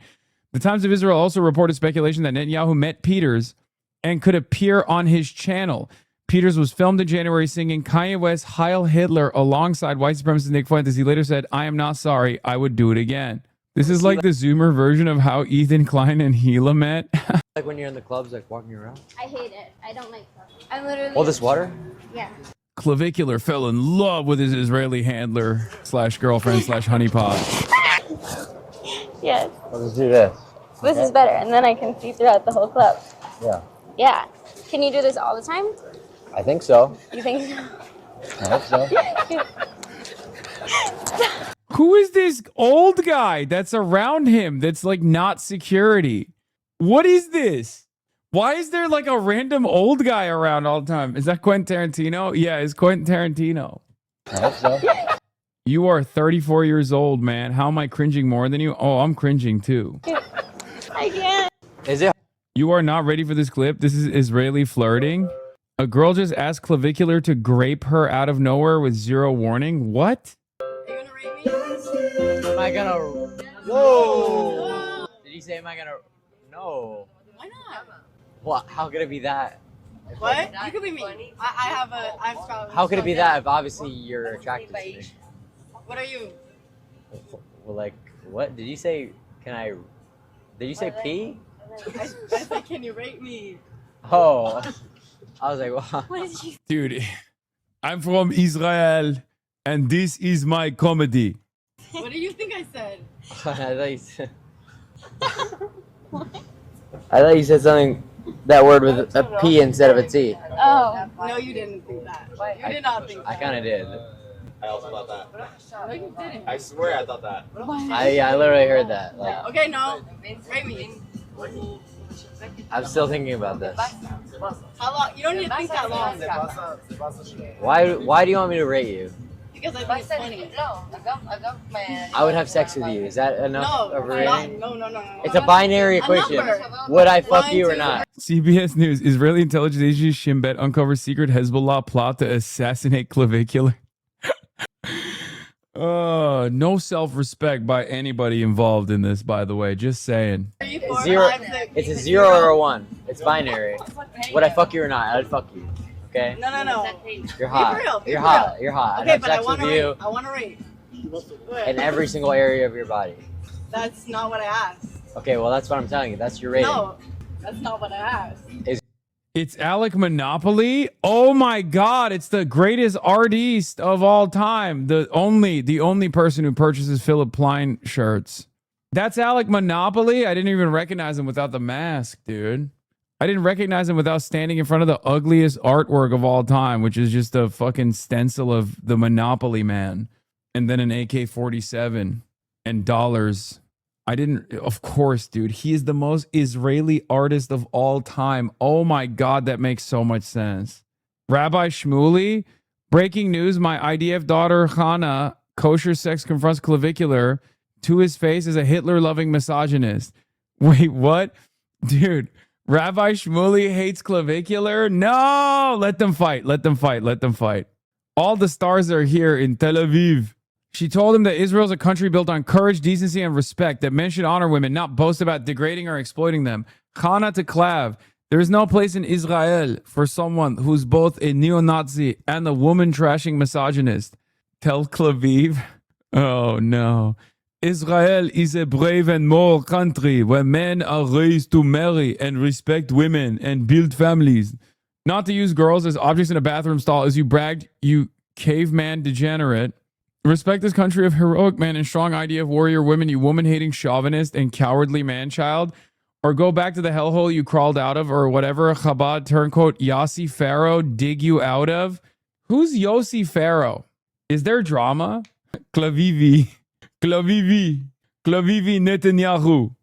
The Times of Israel also reported speculation that Netanyahu met Peters and could appear on his channel. Peters was filmed in January singing Kanye West's Heil Hitler alongside white supremacist Nick Fuentes. He later said, "I am not sorry. I would do it again." This is like the Zoomer version of how Ethan Klein and Gila met. Like when you're in the clubs, like walking around. I hate it. I don't like clubs. I literally. All this water? Yeah. Clavicular fell in love with his Israeli handler / girlfriend / honeypot. Yes. Let's do this. This is better, and then I can see throughout the whole club. Yeah. Yeah. Can you do this all the time? I think so. You think so? I hope so. Who is this old guy that's around him that's like not security? What is this? Why is there like a random old guy around all the time? Is that Quentin Tarantino? Yeah, it's Quentin Tarantino. I hope so. You are 34 years old, man. How am I cringing more than you? Oh, I'm cringing too. I can't. Is it? You are not ready for this clip. This is Israeli flirting. A girl just asked Clavicular to grape her out of nowhere with zero warning. What? Am I gonna... Whoa! Did he say, am I gonna... No. Why not? Well, how could it be that? What? You could be me. I'm How could it be that if obviously you're attracted to me? What are you? Well, like, what? Did you say, did you say pee? I said, can you rate me? Oh. I was like, what? What did you... Dude, I'm from Israel, and this is my comedy. What do you think I said? I thought you said something, that word with a P instead of a T. Oh. No, you didn't think that. You did not think that. I kind of did. I also thought that. No, you didn't. I swear I thought that. I literally heard that. Like, Okay, no. Rate me. I'm still thinking about this. How long? You don't need to think that long. Why do you want me to rate you? Because I think it's funny. I would have sex with you. Is that enough of a rating? No. It's a binary equation. Would I fuck you or not? CBS News. Israeli intelligence agency Shin Bet uncovers secret Hezbollah plot to assassinate Clavicular. No self-respect by anybody involved in this, by the way. Just saying. Zero. It's a 0 or a 1. It's binary. Would I fuck you or not? I'd fuck you. Okay? No. You're hot. You're hot. You're hot. Okay, I'd but have I sex want with to you rate. I want to rate. in every single area of your body. That's not what I asked. Okay, well, that's what I'm telling you. That's your rating. No, that's not what I asked. It's Alec Monopoly. Oh my God! It's the greatest artiste of all time. The only person who purchases Philip Plein shirts. That's Alec Monopoly. I didn't even recognize him without the mask, dude. I didn't recognize him without standing in front of the ugliest artwork of all time, which is just a fucking stencil of the Monopoly Man, and then an AK-47 and dollars. I didn't, of course, dude. He is the most Israeli artist of all time. Oh my God, that makes so much sense. Rabbi Shmuley, breaking news, my IDF daughter, Hannah, kosher sex confronts Clavicular to his face as a Hitler-loving misogynist. Wait, what? Dude, Rabbi Shmuley hates Clavicular? No! Let them fight. Let them fight. Let them fight. All the stars are here in Tel Aviv. She told him that Israel is a country built on courage, decency, and respect, that men should honor women, not boast about degrading or exploiting them. Chana to Klav, there is no place in Israel for someone who's both a neo-Nazi and a woman-trashing misogynist. Tel Aviv. Oh, no. Israel is a brave and moral country where men are raised to marry and respect women and build families. Not to use girls as objects in a bathroom stall as you bragged, you caveman degenerate. Respect this country of heroic men and strong idea of warrior women, you woman-hating chauvinist and cowardly man-child. Or go back to the hellhole you crawled out of, or whatever Chabad turncoat Yossi Pharaoh dig you out of. Who's Yossi Pharaoh? Is there drama? Klavivi Netanyahu.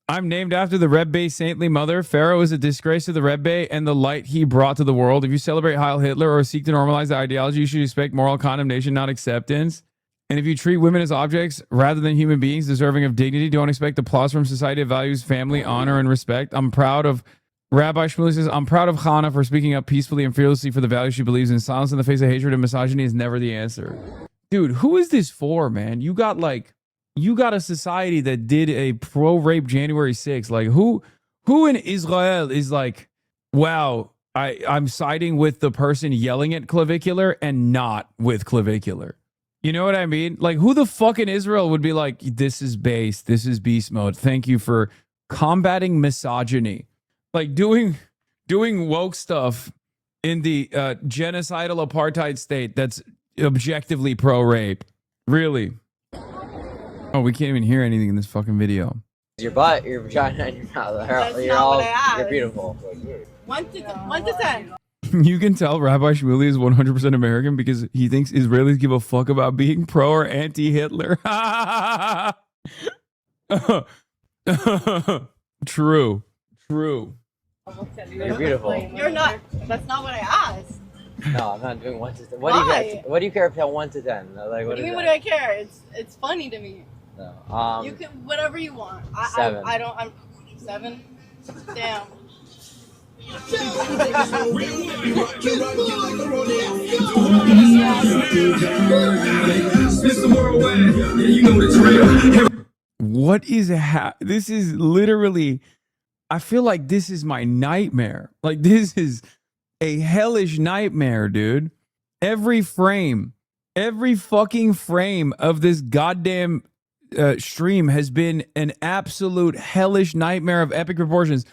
I'm named after the Rebbe's saintly mother. Pharaoh is a disgrace to the Rebbe and the light he brought to the world. If you celebrate Heil Hitler or seek to normalize the ideology, you should expect moral condemnation, not acceptance. And if you treat women as objects rather than human beings deserving of dignity, don't expect applause from society that values family, honor, and respect. I'm proud of Rabbi Shmuley says, I'm proud of Chana for speaking up peacefully and fearlessly for the values she believes in. Silence in the face of hatred and misogyny is never the answer. Dude, who is this for, man? You got a society that did a pro-rape January 6th. Like, who in Israel is like, wow, I'm siding with the person yelling at clavicular and not with clavicular. You know what I mean? Like, who the fuck in Israel would be like, this is base, this is beast mode. Thank you for combating misogyny. Like doing woke stuff in the genocidal apartheid state that's objectively pro-rape. Really? Oh, we can't even hear anything in this fucking video. Your butt, your vagina, and your mouth. You're beautiful. 1 to 10. You can tell Rabbi Shmuley is 100% American because he thinks Israelis give a fuck about being pro or anti-Hitler. True. You're beautiful. You're not. That's not what I asked. No, I'm not doing 1 to 10. What do you care if I 1 to 10? Like, what do you mean? What do I care? It's funny to me. No. You can whatever you want. 7. I'm 7. Damn. What is this is literally, I feel like this is my nightmare. Like, this is a hellish nightmare, dude. Every fucking frame of this goddamn stream has been an absolute hellish nightmare of epic proportions.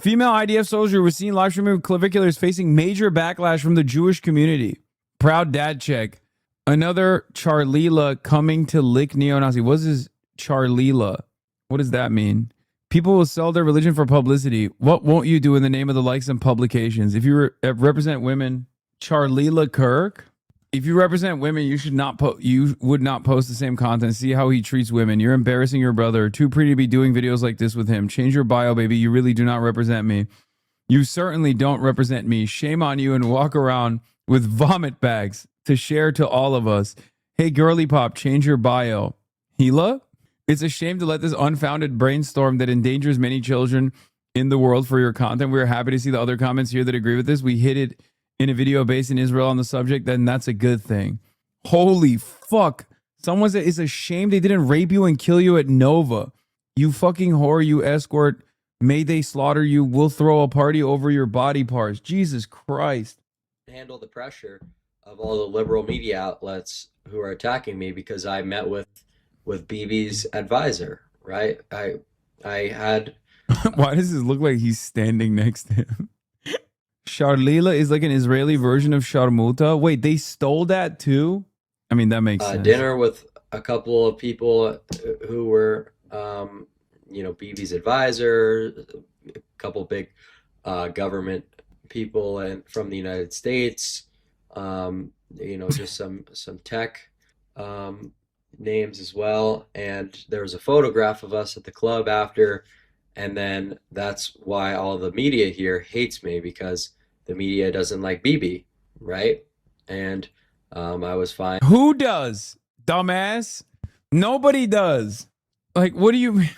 Female IDF soldier was seen live streaming with claviculars facing major backlash from the Jewish community. Proud dad check. Another Charlila coming to lick neo-Nazi. What is Charlila? What does that mean? People will sell their religion for publicity. What won't you do in the name of the likes and publications? If you represent women, Charlila Kirk. If you represent women, you would not post the same content. See how he treats women. You're embarrassing your brother. Too pretty to be doing videos like this with him. Change your bio, baby. You really do not represent me. You certainly don't represent me. Shame on you, and walk around with vomit bags to share to all of us. Hey, girly pop, change your bio. Hila? It's a shame to let this unfounded brainstorm that endangers many children in the world for your content. We are happy to see the other comments here that agree with this. We hit it in a video based in Israel on the subject, then that's a good thing. Holy fuck. Someone said it's a shame they didn't rape you and kill you at Nova. You fucking whore, you escort. May they slaughter you. We'll throw a party over your body parts. Jesus Christ. Handle the pressure of all the liberal media outlets who are attacking me because I met with Bibi's advisor, right? I had... Why does this look like he's standing next to him? Charlila is like an Israeli version of Sharmuta. Wait, they stole that too? I mean, that makes sense. Dinner with a couple of people who were, Bibi's advisor, a couple big government people and from the United States, just some tech names as well. And there was a photograph of us at the club after. And then that's why all the media here hates me, because the media doesn't like Bibi, right? And I was fine. Who does? Dumbass? Nobody does. Like, what do you mean?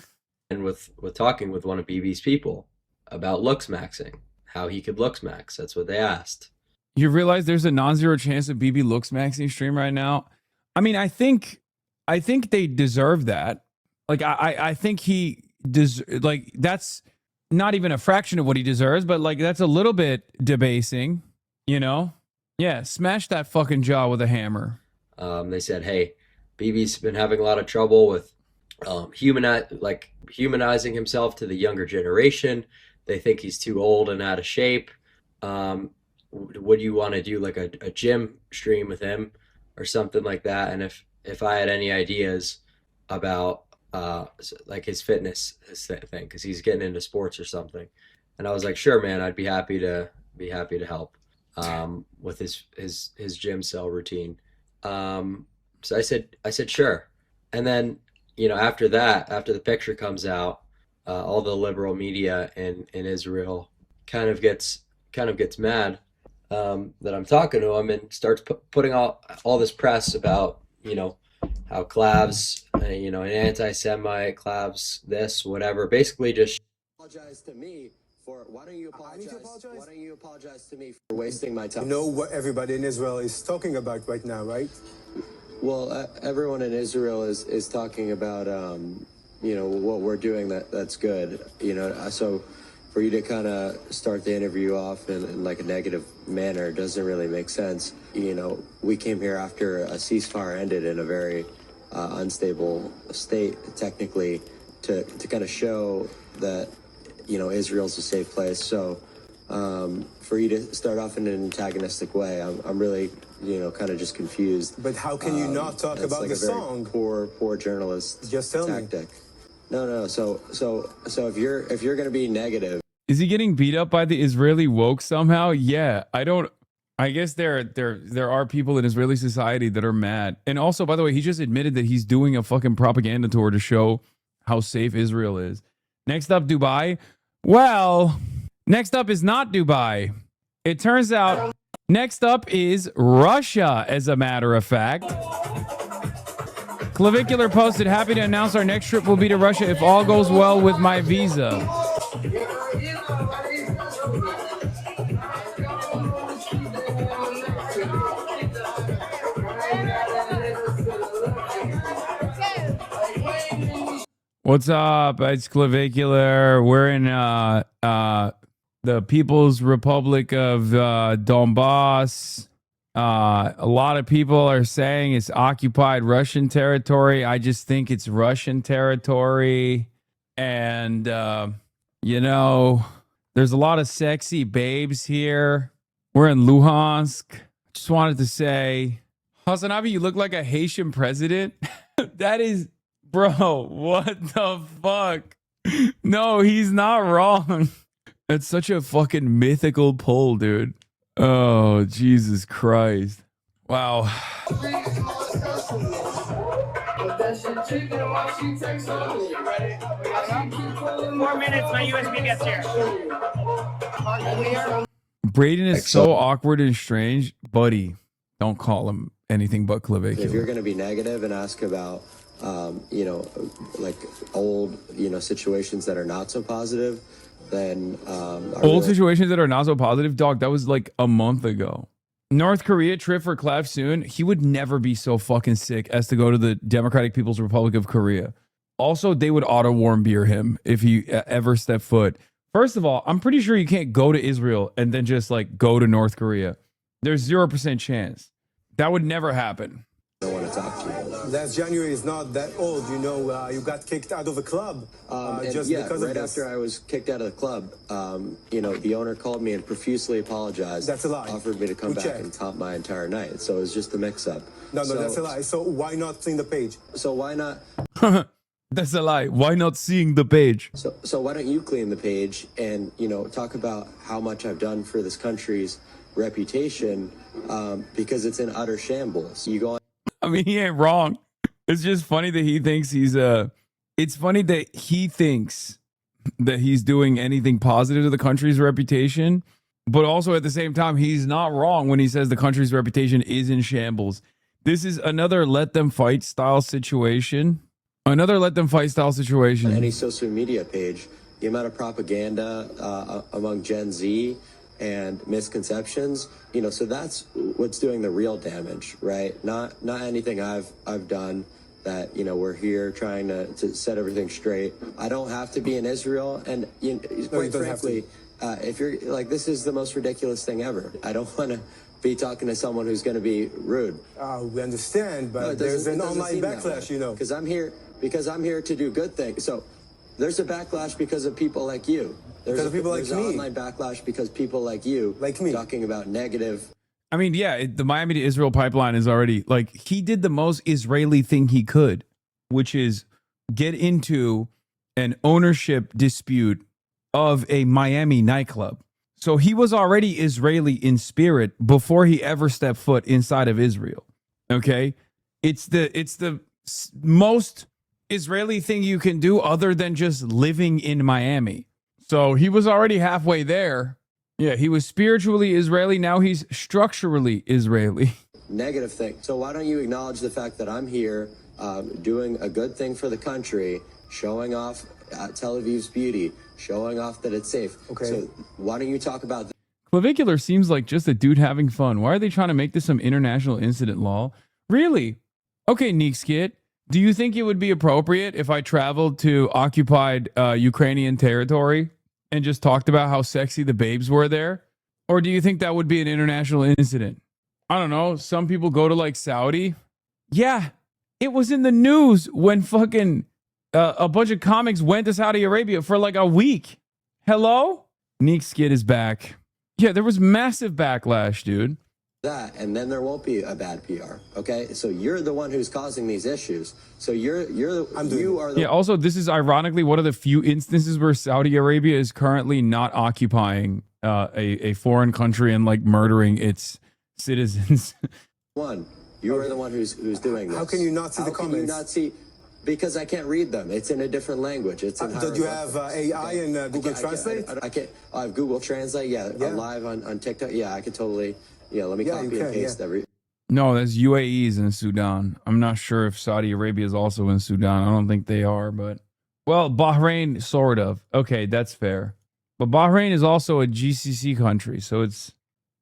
And with talking with one of Bibi's people about looks maxing, how he could looks max. That's what they asked. You realize there's a non-zero chance of Bibi looks maxing stream right now? I mean, I think they deserve that. Like, I think he does. Like, that's not even a fraction of what he deserves, but like, that's a little bit debasing, you know? Yeah, smash that fucking jaw with a hammer. They said, hey, Bibi's been having a lot of trouble with humanizing himself to the younger generation. They think he's too old and out of shape. Would you want to do like a gym stream with him or something like that? And if I had any ideas about like his fitness thing, because he's getting into sports or something, and I was like, sure, man, I'd be happy to help with his gym cell routine. So I said sure, and then after the picture comes out, all the liberal media in Israel kind of gets mad that I'm talking to him, and starts putting all this press about how Clav's an anti-Semite, Clav's this, whatever, basically just apologize to me for why don't you apologize to me for wasting my time. You know what everybody in Israel is talking about right now, right? Well, everyone in Israel is talking about what we're doing that's good. So for you to kind of start the interview off in like a negative manner doesn't really make sense. We came here after a ceasefire ended in a very unstable state, technically, to kind of show that Israel's a safe place. So for you to start off in an antagonistic way, I'm really kind of just confused. But how can you not talk about the song? Poor journalist Just tell tactic. No. So if you're gonna be negative. Is he getting beat up by the Israeli woke somehow? Yeah, I guess there are people in Israeli society that are mad. And also, by the way, he just admitted that he's doing a fucking propaganda tour to show how safe Israel is. Next up, Dubai. Well, next up is not Dubai. It turns out next up is Russia, as a matter of fact. Clavicular posted, happy to announce our next trip will be to Russia if all goes well with my visa. What's up? It's Clavicular. We're in the People's Republic of Donbass. A lot of people are saying it's occupied Russian territory. I just think it's Russian territory. And, there's a lot of sexy babes here. We're in Luhansk. Just wanted to say, Hasanabi, you look like a Haitian president. That is... Bro, what the fuck? No, he's not wrong. That's such a fucking mythical pull, dude. Oh, Jesus Christ. Wow. 4 minutes, my USB gets here. Braden is so awkward and strange. Buddy, don't call him anything but Clavicular. If you're going to be negative and ask about like old, situations that are not so positive, then old situations that are not so positive, dog, that was like a month ago. North Korea trip for Clav soon. He would never be so fucking sick as to go to the Democratic People's Republic of Korea. Also, they would auto warm beer him if he ever stepped foot. First of all, I'm pretty sure you can't go to Israel and then just like go to North Korea. There's 0% chance. That would never happen. I don't want to talk to you. Last January is not that old, you got kicked out of a club because right of this. After I was kicked out of the club, the owner called me and profusely apologized. That's a lie. Offered me to come back and top my entire night. So it was just a mix-up. No, that's a lie. So why not clean the page? So why not? That's a lie. Why not seeing the page? So why don't you clean the page and, talk about how much I've done for this country's reputation, because it's in utter shambles. You go on. I mean, he ain't wrong. It's just funny that he thinks it's funny that he thinks that he's doing anything positive to the country's reputation, but also at the same time, he's not wrong when he says the country's reputation is in shambles. This is another let them fight style situation. Another let them fight style situation. On any social media page, the amount of propaganda among Gen Z and misconceptions, so that's what's doing the real damage, right? Not anything I've done that, we're here trying to set everything straight. I don't have to be in Israel, and quite frankly, if you're like, this is the most ridiculous thing ever. I don't want to be talking to someone who's going to be rude. We understand, but there's an online backlash, you know. Because I'm here to do good things. So there's a backlash because of people like you. There's an online backlash because people like you, like me, talking about negative. I mean, yeah, the Miami to Israel pipeline is already like, he did the most Israeli thing he could, which is get into an ownership dispute of a Miami nightclub. So he was already Israeli in spirit before he ever stepped foot inside of Israel. Okay, it's the most Israeli thing you can do other than just living in Miami. So he was already halfway there. Yeah, he was spiritually Israeli. Now he's structurally Israeli. Negative thing. So why don't you acknowledge the fact that I'm here doing a good thing for the country, showing off Tel Aviv's beauty, showing off that it's safe. Okay. So why don't you talk about that? Clavicular seems like just a dude having fun. Why are they trying to make this some international incident law? Really? Okay, Neek Skit, do you think it would be appropriate if I traveled to occupied Ukrainian territory and just talked about how sexy the babes were there? Or do you think that would be an international incident? I don't know. Some people go to like Saudi. Yeah, it was in the news when fucking a bunch of comics went to Saudi Arabia for like a week. Hello? Neek Skid is back. Yeah, there was massive backlash, dude. That, and then there won't be a bad PR. Okay, so you're the one who's causing these issues. So you are the Yeah, also, this is ironically one of the few instances where Saudi Arabia is currently not occupying a foreign country and like murdering its citizens. one. You are the one who's doing this. How can you not see the comments? How can you not see? Because I can't read them. It's in a different language. It's in Did you have AI and Google Translate? I can't. I have Google Translate. Yeah, I'm live on TikTok. Yeah, I could totally. Yeah, let me copy and paste every. No, that's UAE's in Sudan. I'm not sure if Saudi Arabia is also in Sudan. I don't think they are, but well, Bahrain sort of. Okay, that's fair. But Bahrain is also a GCC country, so it's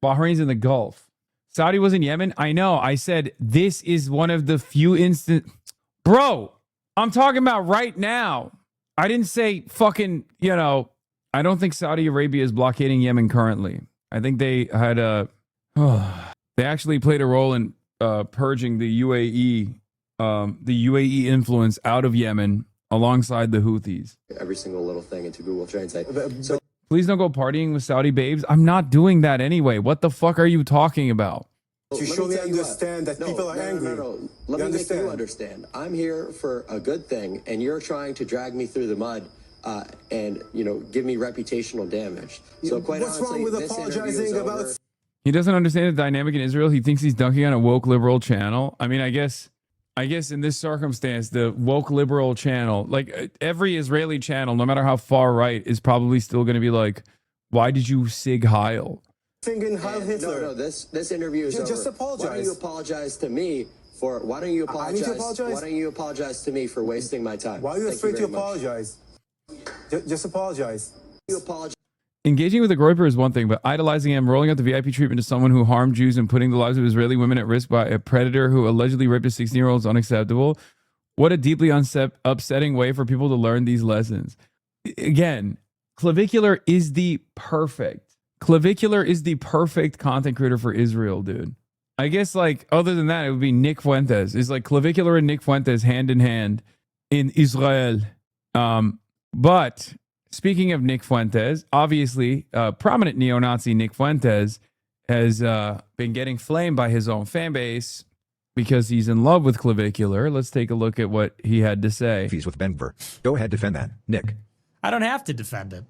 Bahrain's in the Gulf. Saudi was in Yemen. I know. I said this is one of the few Bro, I'm talking about right now. I didn't say fucking, I don't think Saudi Arabia is blockading Yemen currently. I think they had they actually played a role in purging the UAE influence out of Yemen alongside the Houthis. Every single little thing into Google Translate. So please don't go partying with Saudi babes. I'm not doing that anyway. What the fuck are you talking about? To show me understand that people are angry. No. Let me make you understand. I'm here for a good thing, and you're trying to drag me through the mud and give me reputational damage. So quite what's honestly, wrong with apologizing about? He doesn't understand the dynamic in Israel. He thinks he's dunking on a woke liberal channel. I mean, I guess in this circumstance, the woke liberal channel, like every Israeli channel, no matter how far right, is probably still going to be like, why did you sig Heil? Singing Heil Hitler. No, this interview is over. Just apologize. Why don't you apologize to me for? Why don't you apologize? I need to apologize? Why don't you apologize to me for wasting my time? Why are you afraid to apologize? Just apologize. You apologize. Engaging with a Groiper is one thing, but idolizing him, rolling out the VIP treatment to someone who harmed Jews and putting the lives of Israeli women at risk by a predator who allegedly raped a 16-year-old is unacceptable. What a deeply upsetting way for people to learn these lessons. Again, Clavicular is the perfect content creator for Israel, dude. I guess, like, other than that, it would be Nick Fuentes. It's like Clavicular and Nick Fuentes hand in hand in Israel. But speaking of Nick Fuentes, obviously, prominent neo-Nazi Nick Fuentes has been getting flamed by his own fan base because he's in love with Clavicular. Let's take a look at what he had to say. He's with Benver. Go ahead, defend that, Nick. I don't have to defend it.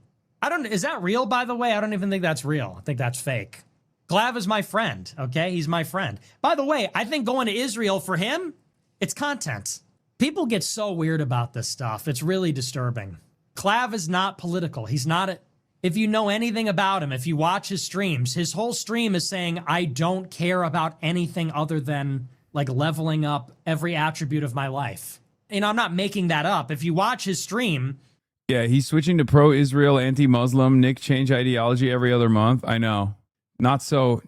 Is that real, by the way? I don't even think that's real. I think that's fake. Glav is my friend, okay? He's my friend. By the way, I think going to Israel for him, it's content. People get so weird about this stuff. It's really disturbing. Clav is not political. He's not if you know anything about him, if you watch his streams, his whole stream is saying, I don't care about anything other than like leveling up every attribute of my life. I'm not making that up. If you watch his stream. Yeah, he's switching to pro-Israel, anti-Muslim. Nick change ideology every other month. I know. Not so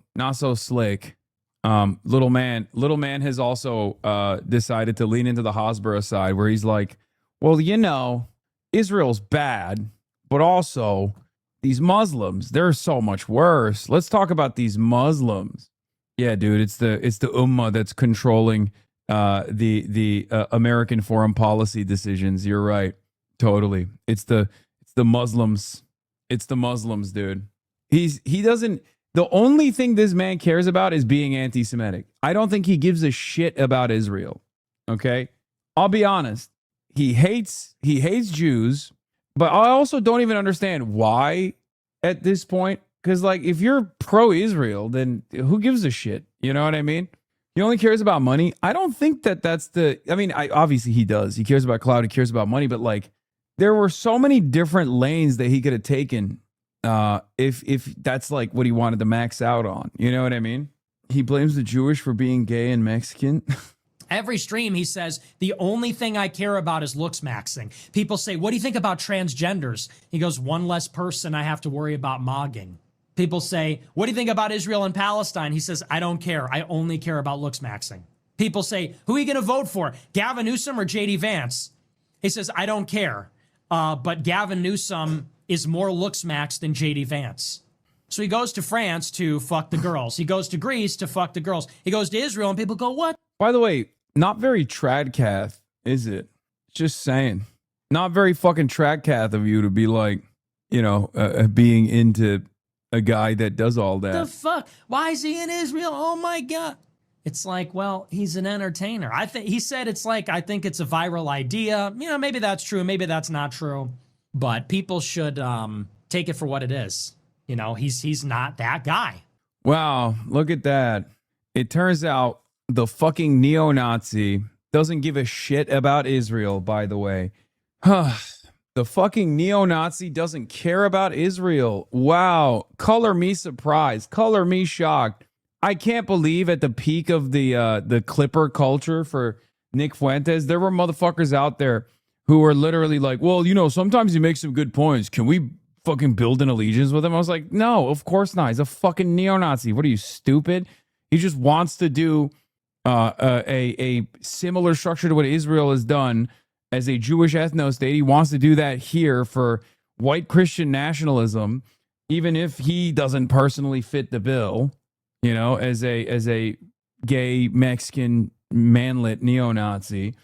slick. Little man has also decided to lean into the Hasbara side where he's like, well, Israel's bad, but also these Muslims, they're so much worse. Let's talk about these Muslims. Yeah, dude, it's the Ummah that's controlling the American foreign policy decisions. You're right, totally. It's the Muslims. It's the Muslims, dude. He doesn't. The only thing this man cares about is being anti-Semitic. I don't think he gives a shit about Israel. Okay, I'll be honest. He hates Jews, but I also don't even understand why at this point. Because, like, if you're pro-Israel, then who gives a shit? You know what I mean? He only cares about money. I don't think that's the... I mean, obviously he does. He cares about clout. He cares about money. But, like, there were so many different lanes that he could have taken if that's, like, what he wanted to max out on. You know what I mean? He blames the Jewish for being gay and Mexican. Every stream, he says, the only thing I care about is looks maxing. People say, what do you think about transgenders? He goes, one less person I have to worry about mogging. People say, what do you think about Israel and Palestine? He says, I don't care. I only care about looks maxing. People say, who are you going to vote for? Gavin Newsom or JD Vance? He says, I don't care. But Gavin Newsom is more looks max than JD Vance. So he goes to France to fuck the girls. He goes to Greece to fuck the girls. He goes to Israel and people go, what? By the way, not very tradcath, is it? Just saying. Not very fucking tradcath of you to be like, you know, being into a guy that does all that. The fuck? Why is he in Israel? Oh my God. It's like, well, he's an entertainer. I think he said it's like, I think it's a viral idea. You know, maybe that's true. Maybe that's not true. But people should take it for what it is. You know, he's not that guy. Wow, look at that. It turns out the fucking neo-Nazi doesn't give a shit about Israel, by the way. The fucking neo-Nazi doesn't care about Israel. Wow. Color me surprised. Color me shocked. I can't believe at the peak of the Clipper culture for Nick Fuentes, there were motherfuckers out there who were literally like, well, you know, sometimes he makes some good points. Can we fucking build an allegiance with him? I was like, no, of course not. He's a fucking neo-Nazi. What are you, stupid? He just wants to do a similar structure to what Israel has done as a Jewish ethno-state. He wants to do that here for white Christian nationalism, even if he doesn't personally fit the bill, you know, as a gay Mexican manlet neo-Nazi.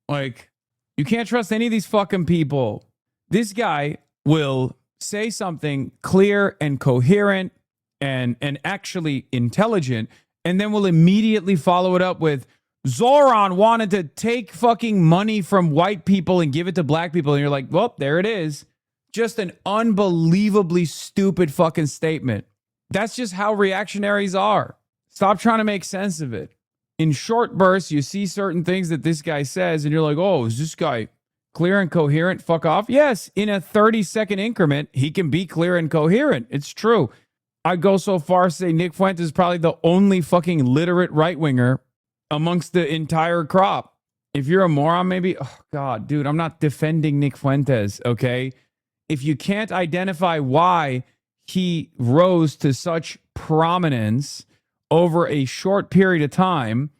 Like, you can't trust any of these fucking people. This guy will say something clear and coherent and actually intelligent, and then will immediately follow it up with, Zoran wanted to take fucking money from white people and give it to black people. And you're like, well, there it is. Just an unbelievably stupid fucking statement. That's just how reactionaries are. Stop trying to make sense of it. In short bursts, you see certain things that this guy says, and you're like, oh, is this guy clear and coherent? Fuck off. Yes, in a 30-second increment, he can be clear and coherent. It's true. I'd go so far as to say Nick Fuentes is probably the only fucking literate right-winger amongst the entire crop. If you're a moron, maybe, oh God, dude, I'm not defending Nick Fuentes, okay? If you can't identify why he rose to such prominence over a short period of time,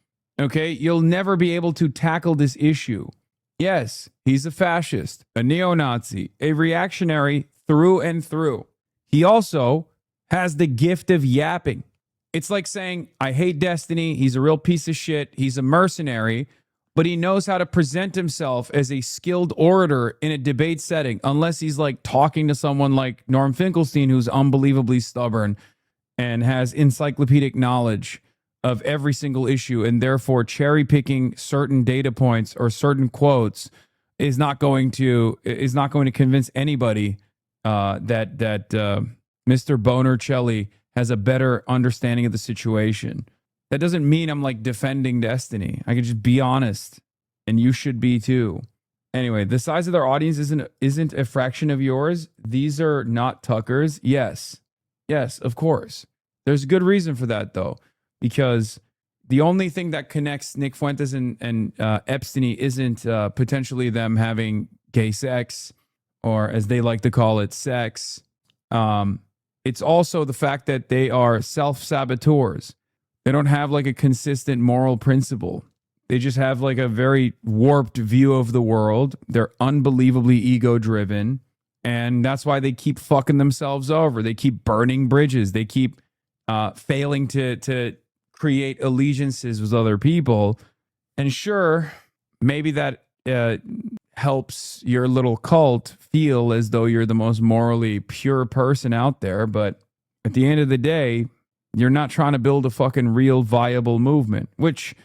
okay, you'll never be able to tackle this issue. Yes, he's a fascist, a neo-Nazi, a reactionary through and through. He also has the gift of yapping. It's like saying, I hate Destiny. He's a real piece of shit. He's a mercenary, but he knows how to present himself as a skilled orator in a debate setting, unless he's like talking to someone like Norm Finkelstein, who's unbelievably stubborn and has encyclopedic knowledge of every single issue, and therefore cherry picking certain data points or certain quotes is not going to convince anybody that Mr. Bonercelli has a better understanding of the situation. That doesn't mean I'm like defending Destiny. I can just be honest, and you should be too. Anyway, the size of their audience isn't a fraction of yours. These are not Tuckers. Yes, of course. There's a good reason for that though, because the only thing that connects Nick Fuentes and Epstein isn't potentially them having gay sex, or as they like to call it, sex. It's also the fact that they are self-saboteurs. They don't have like a consistent moral principle. They just have like a very warped view of the world. They're unbelievably ego-driven, and that's why they keep fucking themselves over. They keep burning bridges. They keep failing to create allegiances with other people. And sure, maybe that helps your little cult feel as though you're the most morally pure person out there. But at the end of the day, you're not trying to build a fucking real viable movement, which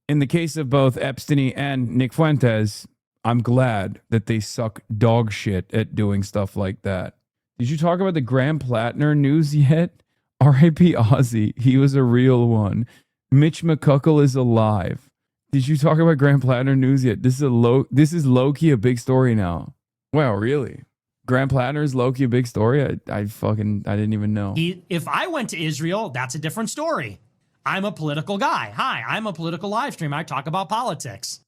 in the case of both Epstein and Nick Fuentes, I'm glad that they suck dog shit at doing stuff like that. Did you talk about the Graham Plattner news yet? R.I.P. Ozzy. He was a real one. Mitch McCuckle is alive. Did you talk about Graham Plattner news yet? This is low-key a big story now. Wow, really? Graham Plattner is low-key a big story? I didn't even know. If I went to Israel, that's a different story. I'm a political guy. Hi, I'm a political live stream. I talk about politics.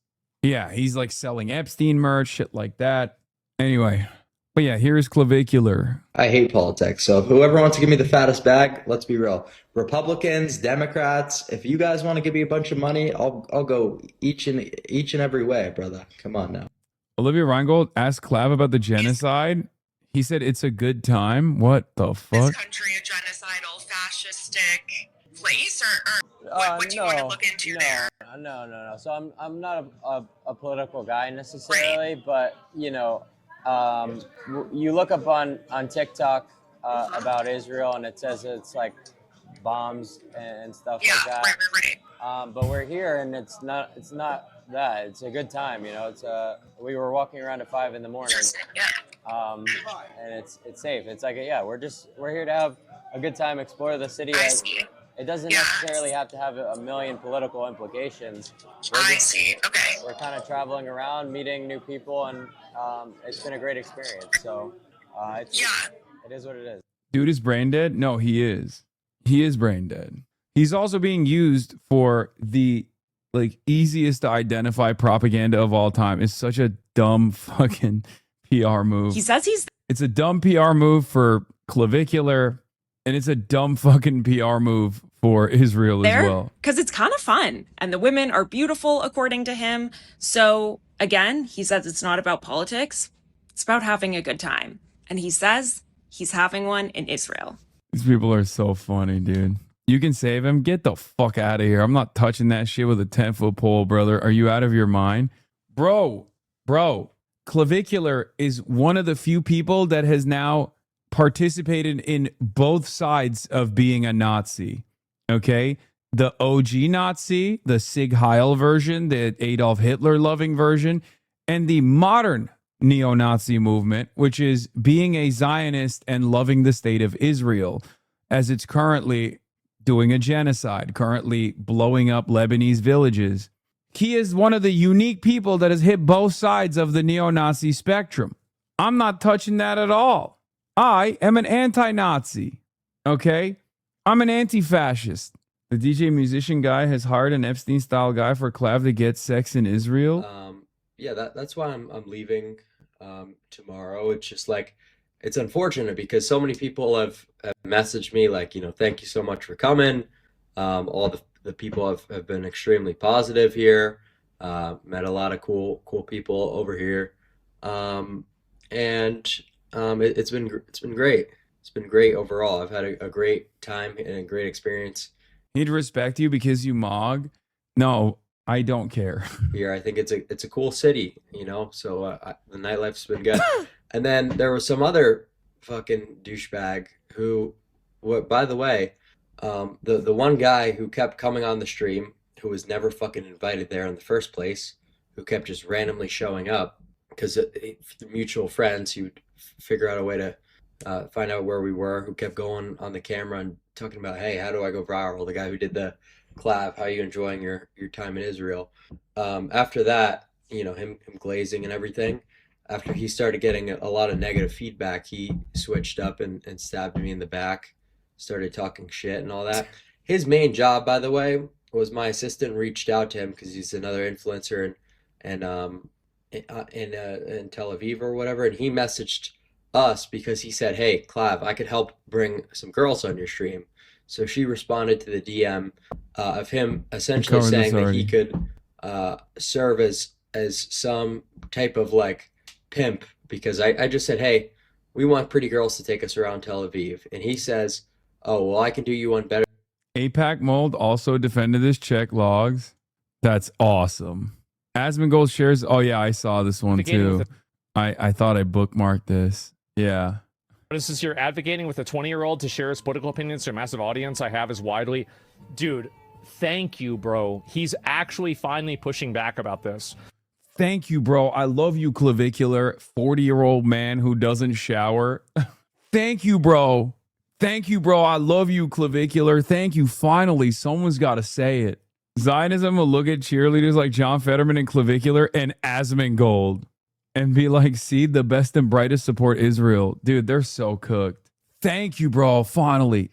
Yeah, he's like selling Epstein merch, shit like that. Anyway, but yeah, here's Clavicular. I hate politics. So whoever wants to give me the fattest bag, let's be real. Republicans, Democrats, if you guys want to give me a bunch of money, I'll go each and every way, brother. Come on now. Olivia Reingold asked Clav about the genocide. He said it's a good time. What the fuck? This country a genocidal, fascistic place, or what do you want to look into there? No. So I'm not a political guy necessarily, but you know, you look up on TikTok about Israel, and it says it's like bombs and stuff like that. Right. But we're here, and it's not that. It's a good time, you know. We were walking around at 5 a.m. And it's safe. It's like we're here to have a good time, explore the city. It doesn't necessarily have to have a million political implications. We're kind of traveling around, meeting new people, and it's been a great experience. So it is what it is. Dude is brain dead? No, he is. He is brain dead. He's also being used for the easiest to identify propaganda of all time. It's such a dumb fucking PR move. He says it's a dumb PR move for Clavicular, and it's a dumb fucking PR move for Israel as well. Because it's kind of fun. And the women are beautiful, according to him. So, again, he says it's not about politics. It's about having a good time. And he says he's having one in Israel. These people are so funny, dude. You can save him. Get the fuck out of here. I'm not touching that shit with a 10-foot pole, brother. Are you out of your mind? Bro. Clavicular is one of the few people that has now participated in both sides of being a Nazi. Okay? The OG Nazi, the Sig Heil version, the Adolf Hitler loving version, and the modern neo-Nazi movement, which is being a Zionist and loving the state of Israel as it's currently doing a genocide, currently blowing up Lebanese villages. He is one of the unique people that has hit both sides of the neo-Nazi spectrum. I'm not touching that at all. I am an anti-Nazi, okay? I'm an anti-fascist. The DJ musician guy has hired an Epstein-style guy for Clav to get sex in Israel. That's why I'm leaving tomorrow. It's just it's unfortunate because so many people have messaged me thank you so much for coming. All the people have been extremely positive here. Met a lot of cool people over here. It's been great. It's been great overall. I've had a great time and a great experience. He'd respect you because you mog. No, I don't care. Here, I think it's a cool city, so the nightlife's been good. And then there was some other fucking douchebag who, by the way, the one guy who kept coming on the stream, who was never fucking invited there in the first place, who kept just randomly showing up because the mutual friends, he would figure out a way to find out where we were, who kept going on the camera and talking about, hey, how do I go viral? The guy who did the Clav, how are you enjoying your time in Israel? After that, him glazing and everything, after he started getting a lot of negative feedback, he switched up and stabbed me in the back, started talking shit and all that. His main job, by the way, was my assistant reached out to him because he's another influencer in Tel Aviv or whatever, and he messaged us because he said, hey, Clav, I could help bring some girls on your stream. So she responded to the DM of him essentially saying that he could serve as some type of pimp, because I just said, hey, we want pretty girls to take us around Tel Aviv. And he says, oh, well, I can do you one better. APAC Mold also defended his check logs. That's awesome. Asmongold shares. Oh yeah, I saw this one too. I thought I bookmarked this. Yeah. This is you're advocating with a 20-year-old to share his political opinions to a massive audience I have is widely. Dude, thank you, bro. He's actually finally pushing back about this. Thank you, bro. I love you, clavicular 40-year-old man who doesn't shower. Thank you, bro. Thank you, bro. I love you, clavicular. Thank you. Finally, someone's got to say it. Zionism will look at cheerleaders like John Fetterman and clavicular and Asmongold and be like, see, the best and brightest support Israel. Dude, they're so cooked. Thank you, bro. Finally.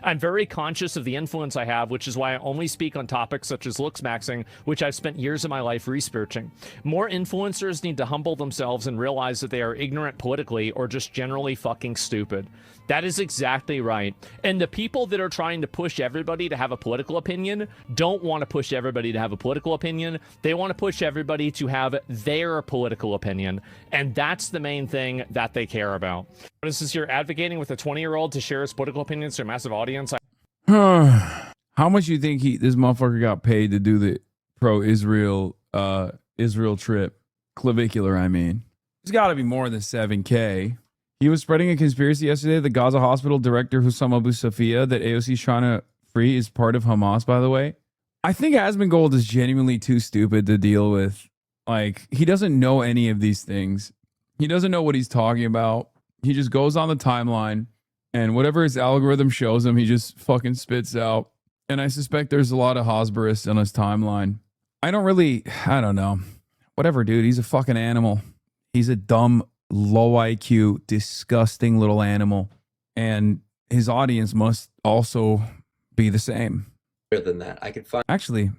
I'm very conscious of the influence I have, which is why I only speak on topics such as looks maxing, which I've spent years of my life researching. More influencers need to humble themselves and realize that they are ignorant politically or just generally fucking stupid. That is exactly right. And the people that are trying to push everybody to have a political opinion don't want to push everybody to have a political opinion. They want to push everybody to have their political opinion. And that's the main thing that they care about. This is you're advocating with a 20-year-old to share his political opinions to a massive audience. How much you think this motherfucker got paid to do the pro-Israel Israel trip? Clavicular, I mean. It's got to be more than 7K. He was spreading a conspiracy yesterday. The Gaza hospital director, Hussam Abu Safia, that AOC is trying to free, is part of Hamas, by the way. I think Asmongold is genuinely too stupid to deal with. Like, he doesn't know any of these things. He doesn't know what he's talking about. He just goes on the timeline, and whatever his algorithm shows him, he just fucking spits out. And I suspect there's a lot of Hosbarists on his timeline. I don't know. Whatever, dude. He's a fucking animal. He's a dumb, low IQ, disgusting little animal. And his audience must also be the same. Than that, I could find. Actually,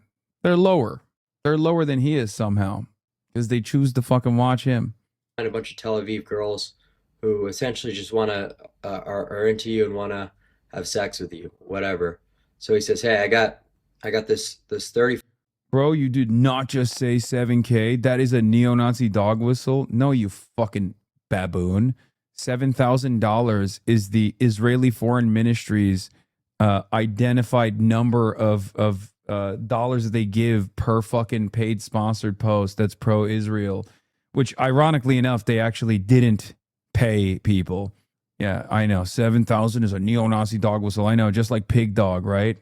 they're lower. They're lower than he is somehow because they choose to fucking watch him. A bunch of Tel Aviv girls who essentially just want to are into you and want to have sex with you, whatever. So he says, "Hey, I got this 30." Bro, you did not just say 7K. That is a neo-Nazi dog whistle. No, you fucking baboon. $7,000 is the Israeli Foreign Ministry's identified number of dollars that they give per fucking paid sponsored post that's pro-Israel, which ironically enough, they actually didn't pay people. Yeah, I know. 7,000 is a neo-Nazi dog whistle. I know, just like Pig Dog, right?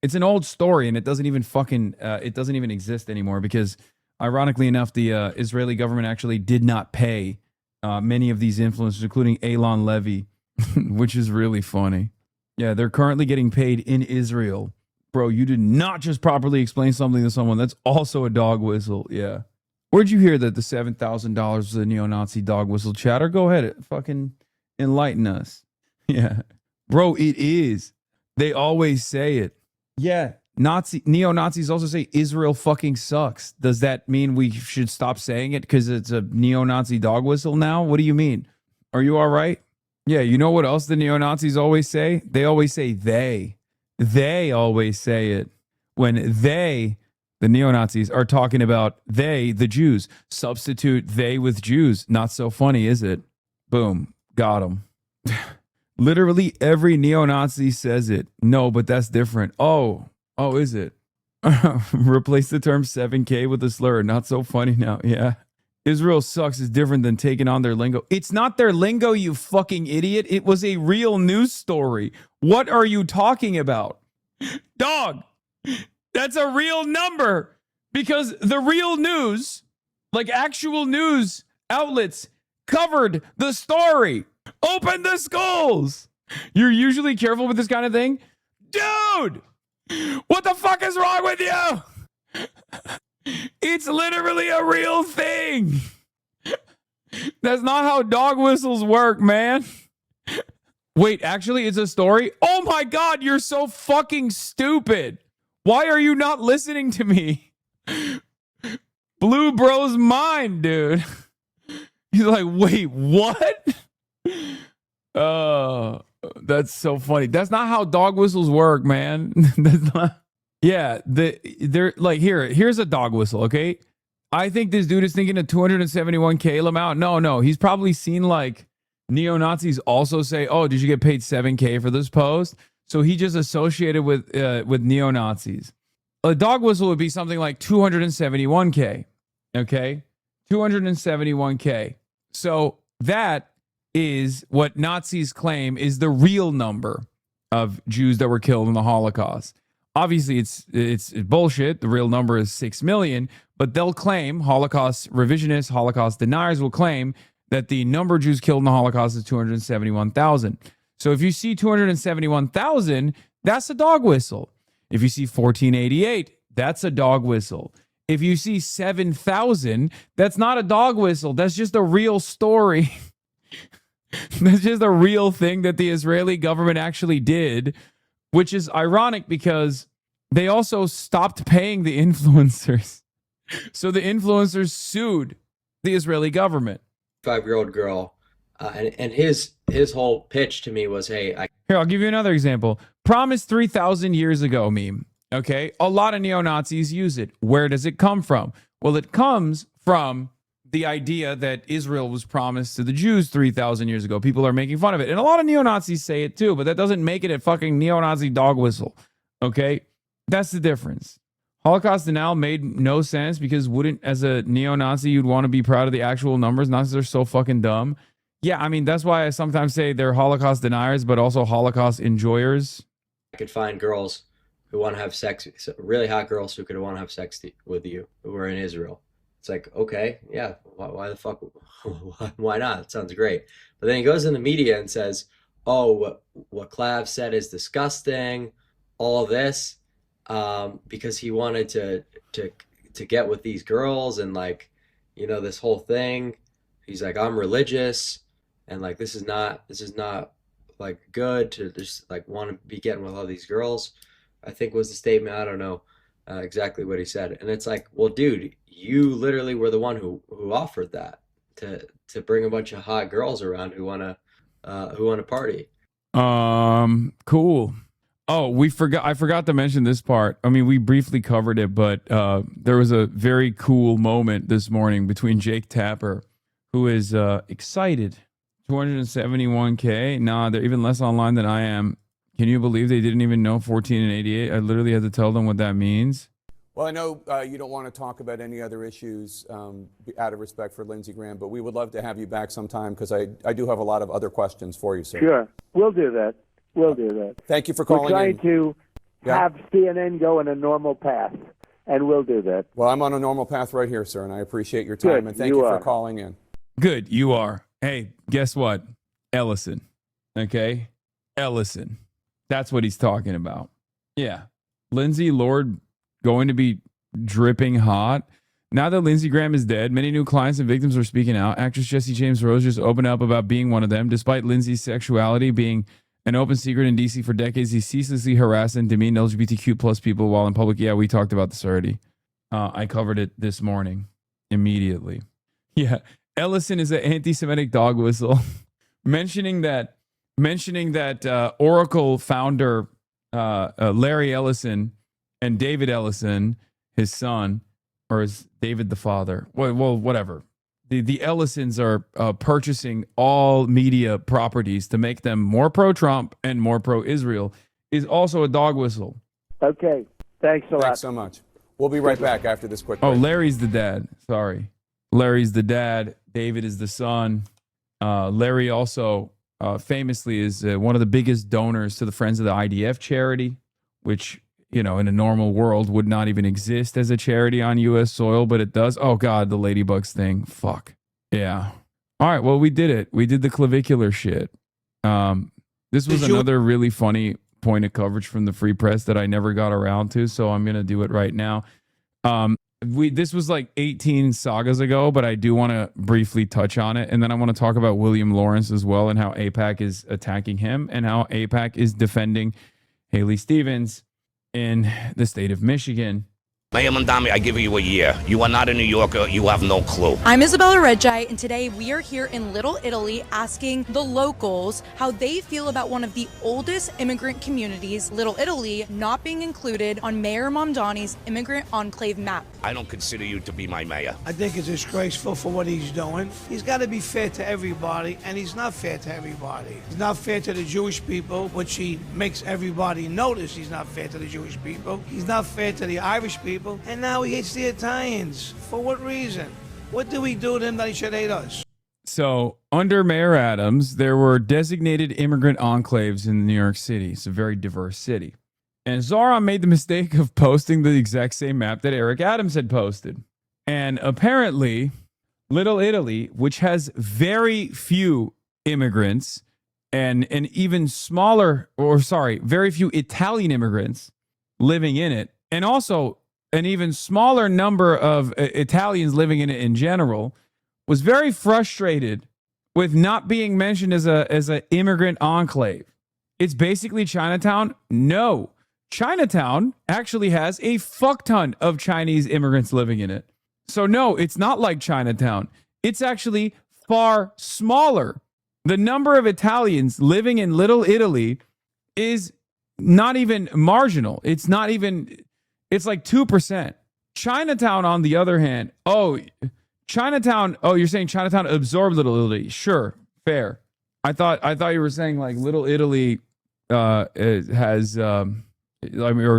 It's an old story, and it doesn't even exist anymore because, ironically enough, the Israeli government actually did not pay many of these influencers, including Elon Levy, which is really funny. Yeah, they're currently getting paid in Israel. Bro, you did not just properly explain something to someone. That's also a dog whistle. Yeah. Where'd you hear that the $7,000 was a neo-Nazi dog whistle? Chatter, go ahead. Fucking enlighten us. Yeah. Bro, it is. They always say it. Yeah. Neo-Nazis also say Israel fucking sucks. Does that mean we should stop saying it because it's a neo-Nazi dog whistle now? What do you mean? Are you all right? Yeah, you know what else the neo-Nazis always say? They always say they. They always say it. When they, the neo-Nazis, are talking about they, the Jews. Substitute they with Jews. Not so funny, is it? Boom. Got them. Literally every neo-Nazi says it. No, but that's different. Oh, is it? Replace the term 7K with a slur. Not so funny now. Yeah. Israel sucks is different than taking on their lingo. It's not their lingo, you fucking idiot. It was a real news story. What are you talking about? Dog, that's a real number because the real news, like actual news outlets, covered the story. Open the schools. You're usually careful with this kind of thing. Dude, what the fuck is wrong with you? It's literally a real thing. That's not how dog whistles work, man. Wait, actually, it's a story? Oh my God, you're so fucking stupid. Why are you not listening to me? Blue bro's mind, dude. He's like, wait, what? Oh, that's so funny. That's not how dog whistles work, man. That's not. Yeah, they're like, here's a dog whistle, okay? I think this dude is thinking a 271K amount. No, he's probably seen like neo-Nazis also say, oh, did you get paid 7K for this post? So he just associated with neo-Nazis. A dog whistle would be something like 271K. Okay? 271K. So that is what Nazis claim is the real number of Jews that were killed in the Holocaust. Obviously, it's bullshit. The real number is 6 million, but they'll claim, Holocaust revisionists, Holocaust deniers will claim that the number of Jews killed in the Holocaust is 271,000. So if you see 271,000, that's a dog whistle. If you see 1488, that's a dog whistle. If you see 7,000, that's not a dog whistle. That's just a real story. That's just a real thing that the Israeli government actually did, which is ironic because they also stopped paying the influencers. So the influencers sued the Israeli government. 5-year-old girl, and his whole pitch to me was, hey, Here, I'll give you another example. Promise 3,000 years ago meme. Okay, a lot of neo-Nazis use it. Where does it come from? Well, it comes from the idea that Israel was promised to the Jews 3,000 years ago. People are making fun of it. And a lot of neo-Nazis say it too, but that doesn't make it a fucking neo-Nazi dog whistle. Okay? That's the difference. Holocaust denial made no sense because as a neo-Nazi, you'd want to be proud of the actual numbers. Nazis are so fucking dumb. Yeah, I mean, that's why I sometimes say they're Holocaust deniers, but also Holocaust enjoyers. I could find girls who want to have sex, really hot girls who could want to have sex with you who are in Israel. It's like, okay, yeah, why the fuck? Why not? It sounds great. But then he goes in the media and says, oh, what Clav said is disgusting, all of this, because he wanted to get with these girls and, like, you know, this whole thing. He's like, I'm religious, and like this is not like good to just like want to be getting with all these girls, I think was the statement. I don't know exactly what he said. And it's like, well, dude, you literally were the one who offered that to bring a bunch of hot girls around who want to party. Cool. Oh, I forgot to mention this part. I mean, we briefly covered it, but there was a very cool moment this morning between Jake Tapper, who is excited. 271K. Nah, they're even less online than I am. Can you believe they didn't even know 14 and 88? I literally had to tell them what that means. Well, I know you don't want to talk about any other issues out of respect for Lindsey Graham, but we would love to have you back sometime because I do have a lot of other questions for you, sir. Sure. We'll do that. We'll do that. Thank you for calling We're trying in. to have CNN go in a normal path, and we'll do that. Well, I'm on a normal path right here, sir, and I appreciate your time, Good, and thank you you for are. calling in. Good, you are. Hey, guess what? Ellison. Okay? Ellison. That's what he's talking about. Yeah. Lindsey Lord going to be dripping hot. Now that Lindsey Graham is dead, many new clients and victims are speaking out. Actress Jesse James Rose just opened up about being one of them. Despite Lindsey's sexuality being an open secret in DC for decades, he ceaselessly harassed and demeaned LGBTQ plus people while in public. Yeah, we talked about this already. I covered it this morning immediately. Yeah. Ellison is an anti-Semitic dog whistle. mentioning that Oracle founder Larry Ellison and David Ellison, his son, or is David the father? Well, whatever. The Ellisons are purchasing all media properties to make them more pro-Trump and more pro-Israel is also a dog whistle. Okay. Thanks a lot. Thanks so much. We'll be right back after this quick Oh, break. Larry's the dad. Sorry. Larry's the dad. David is the son. Larry also famously is one of the biggest donors to the Friends of the IDF charity, which, you know, in a normal world would not even exist as a charity on U.S. soil, but it does. Oh, God, the ladybugs thing. Fuck. Yeah. All right. Well, we did it. We did the clavicular shit. This was another really funny point of coverage from the Free Press that I never got around to, so I'm going to do it right now. This was like 18 sagas ago, but I do want to briefly touch on it. And then I want to talk about William Lawrence as well and how AIPAC is attacking him and how AIPAC is defending Haley Stevens in the state of Michigan. Mayor Mondani, I give you a year. You are not a New Yorker. You have no clue. I'm Isabella Reggi, and today we are here in Little Italy asking the locals how they feel about one of the oldest immigrant communities, Little Italy, not being included on Mayor Mamdani's Immigrant Enclave map. I don't consider you to be my mayor. I think it's disgraceful for what he's doing. He's got to be fair to everybody, and he's not fair to everybody. He's not fair to the Jewish people, which he makes everybody notice he's not fair to the Jewish people. He's not fair to the Irish people. And now he hates the Italians. For what reason? What do we do to him that he should hate us? So, under Mayor Adams, there were designated immigrant enclaves in New York City. It's a very diverse city. And Zoran made the mistake of posting the exact same map that Eric Adams had posted. And apparently, Little Italy, which has very few immigrants and even smaller, very few Italian immigrants living in it, and also an even smaller number of Italians living in it in general, was very frustrated with not being mentioned as a immigrant enclave. It's basically Chinatown. No, Chinatown actually has a fuck ton of Chinese immigrants living in it. So no, it's not like Chinatown. It's actually far smaller. The number of Italians living in Little Italy is not even marginal. It's not even... It's like 2%. Chinatown, on the other hand, you're saying Chinatown absorbed Little Italy. Sure, fair. I thought you were saying like Little Italy or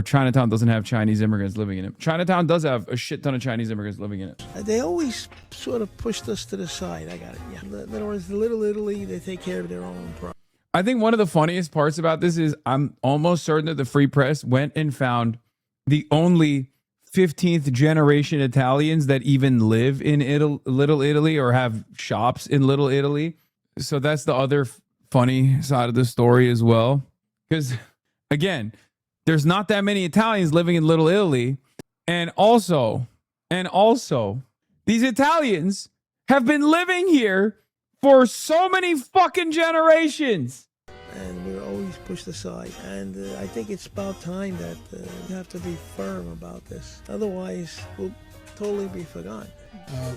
Chinatown doesn't have Chinese immigrants living in it. Chinatown does have a shit ton of Chinese immigrants living in it. They always sort of pushed us to the side. I got it. Yeah. In other words, Little Italy, they take care of their own problem. I think one of the funniest parts about this is I'm almost certain that the Free Press went and found the only 15th generation Italians that even live in Little Italy or have shops in Little Italy. So that's the other funny side of the story as well. Because, again, there's not that many Italians living in Little Italy. And also, these Italians have been living here for so many fucking generations. And we're always pushed aside. And I think it's about time that we have to be firm about this. Otherwise, we'll totally be forgotten.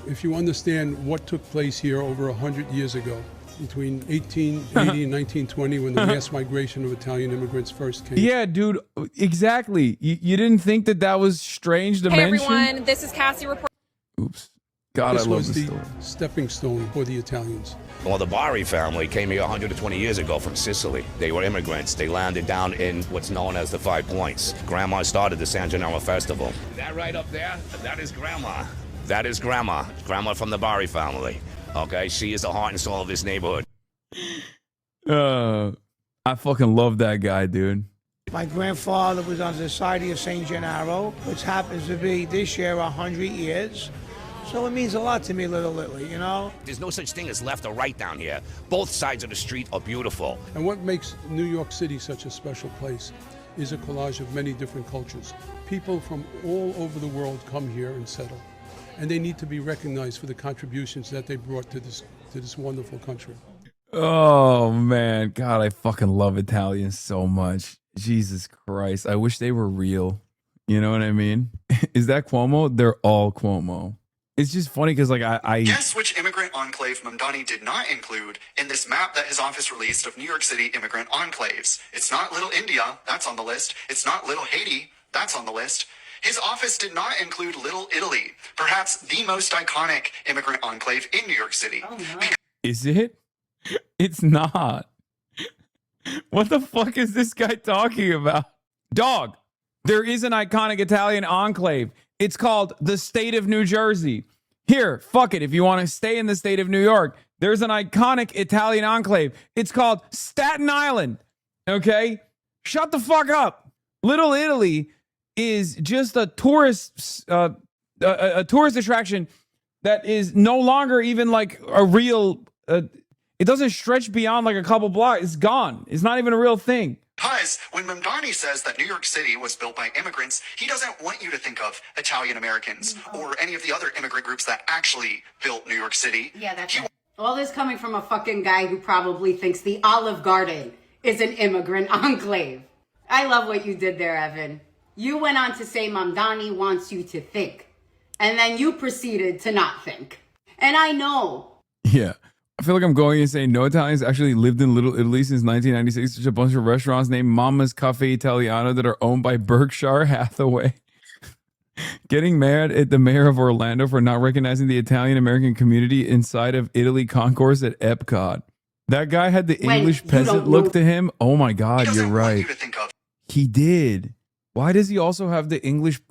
If you understand what took place here over 100 years ago, between 1880 and 1920, when the mass migration of Italian immigrants first came. Yeah, dude, exactly. You didn't think that was strange to mention? Hey, everyone. This is Cassie reporting. Oops. God, this I love was this the story. stepping stone for the Italians. Well, the Bari family came here 120 years ago from Sicily. They were immigrants. They landed down in what's known as the 5 Points. Grandma started the San Gennaro Festival. That right up there, that is Grandma. That is Grandma. Grandma from the Bari family. Okay, she is the heart and soul of this neighborhood. I fucking love that guy, dude. My grandfather was on the Society of St. Gennaro, which happens to be this year 100 years. So it means a lot to me, Little Italy, you know? There's no such thing as left or right down here. Both sides of the street are beautiful. And what makes New York City such a special place is a collage of many different cultures. People from all over the world come here and settle. And they need to be recognized for the contributions that they brought to this wonderful country. Oh, man. God, I fucking love Italians so much. Jesus Christ. I wish they were real. You know what I mean? Is that Cuomo? They're all Cuomo. It's just funny because, like, I Guess which immigrant enclave Mamdani did not include in this map that his office released of New York City immigrant enclaves. It's not Little India, that's on the list. It's not Little Haiti, that's on the list. His office did not include Little Italy, perhaps the most iconic immigrant enclave in New York City. Oh, no. Is it? It's not. What the fuck is this guy talking about? Dog, there is an iconic Italian enclave. It's called the state of New Jersey. Here, fuck it. If you want to stay in the state of New York, there's an iconic Italian enclave. It's called Staten Island. Okay? Shut the fuck up. Little Italy is just a tourist attraction that is no longer even like a real it doesn't stretch beyond like a couple blocks. It's gone. It's not even a real thing. Because when Mamdani says that New York City was built by immigrants, he doesn't want you to think of Italian Americans or any of the other immigrant groups that actually built New York City. Yeah, that's right. All this coming from a fucking guy who probably thinks the Olive Garden is an immigrant enclave. I love what you did there, Evan. You went on to say Mamdani wants you to think. And then you proceeded to not think. And I know. Yeah. I feel like I'm going and saying no Italians actually lived in Little Italy since 1996. There's a bunch of restaurants named Mama's Cafe Italiano that are owned by Berkshire Hathaway. Getting mad at the mayor of Orlando for not recognizing the Italian American community inside of Italy concourse at Epcot. That guy had the When English you peasant don't look know- to him. Oh my God, you're right. He did. Why does he also have the English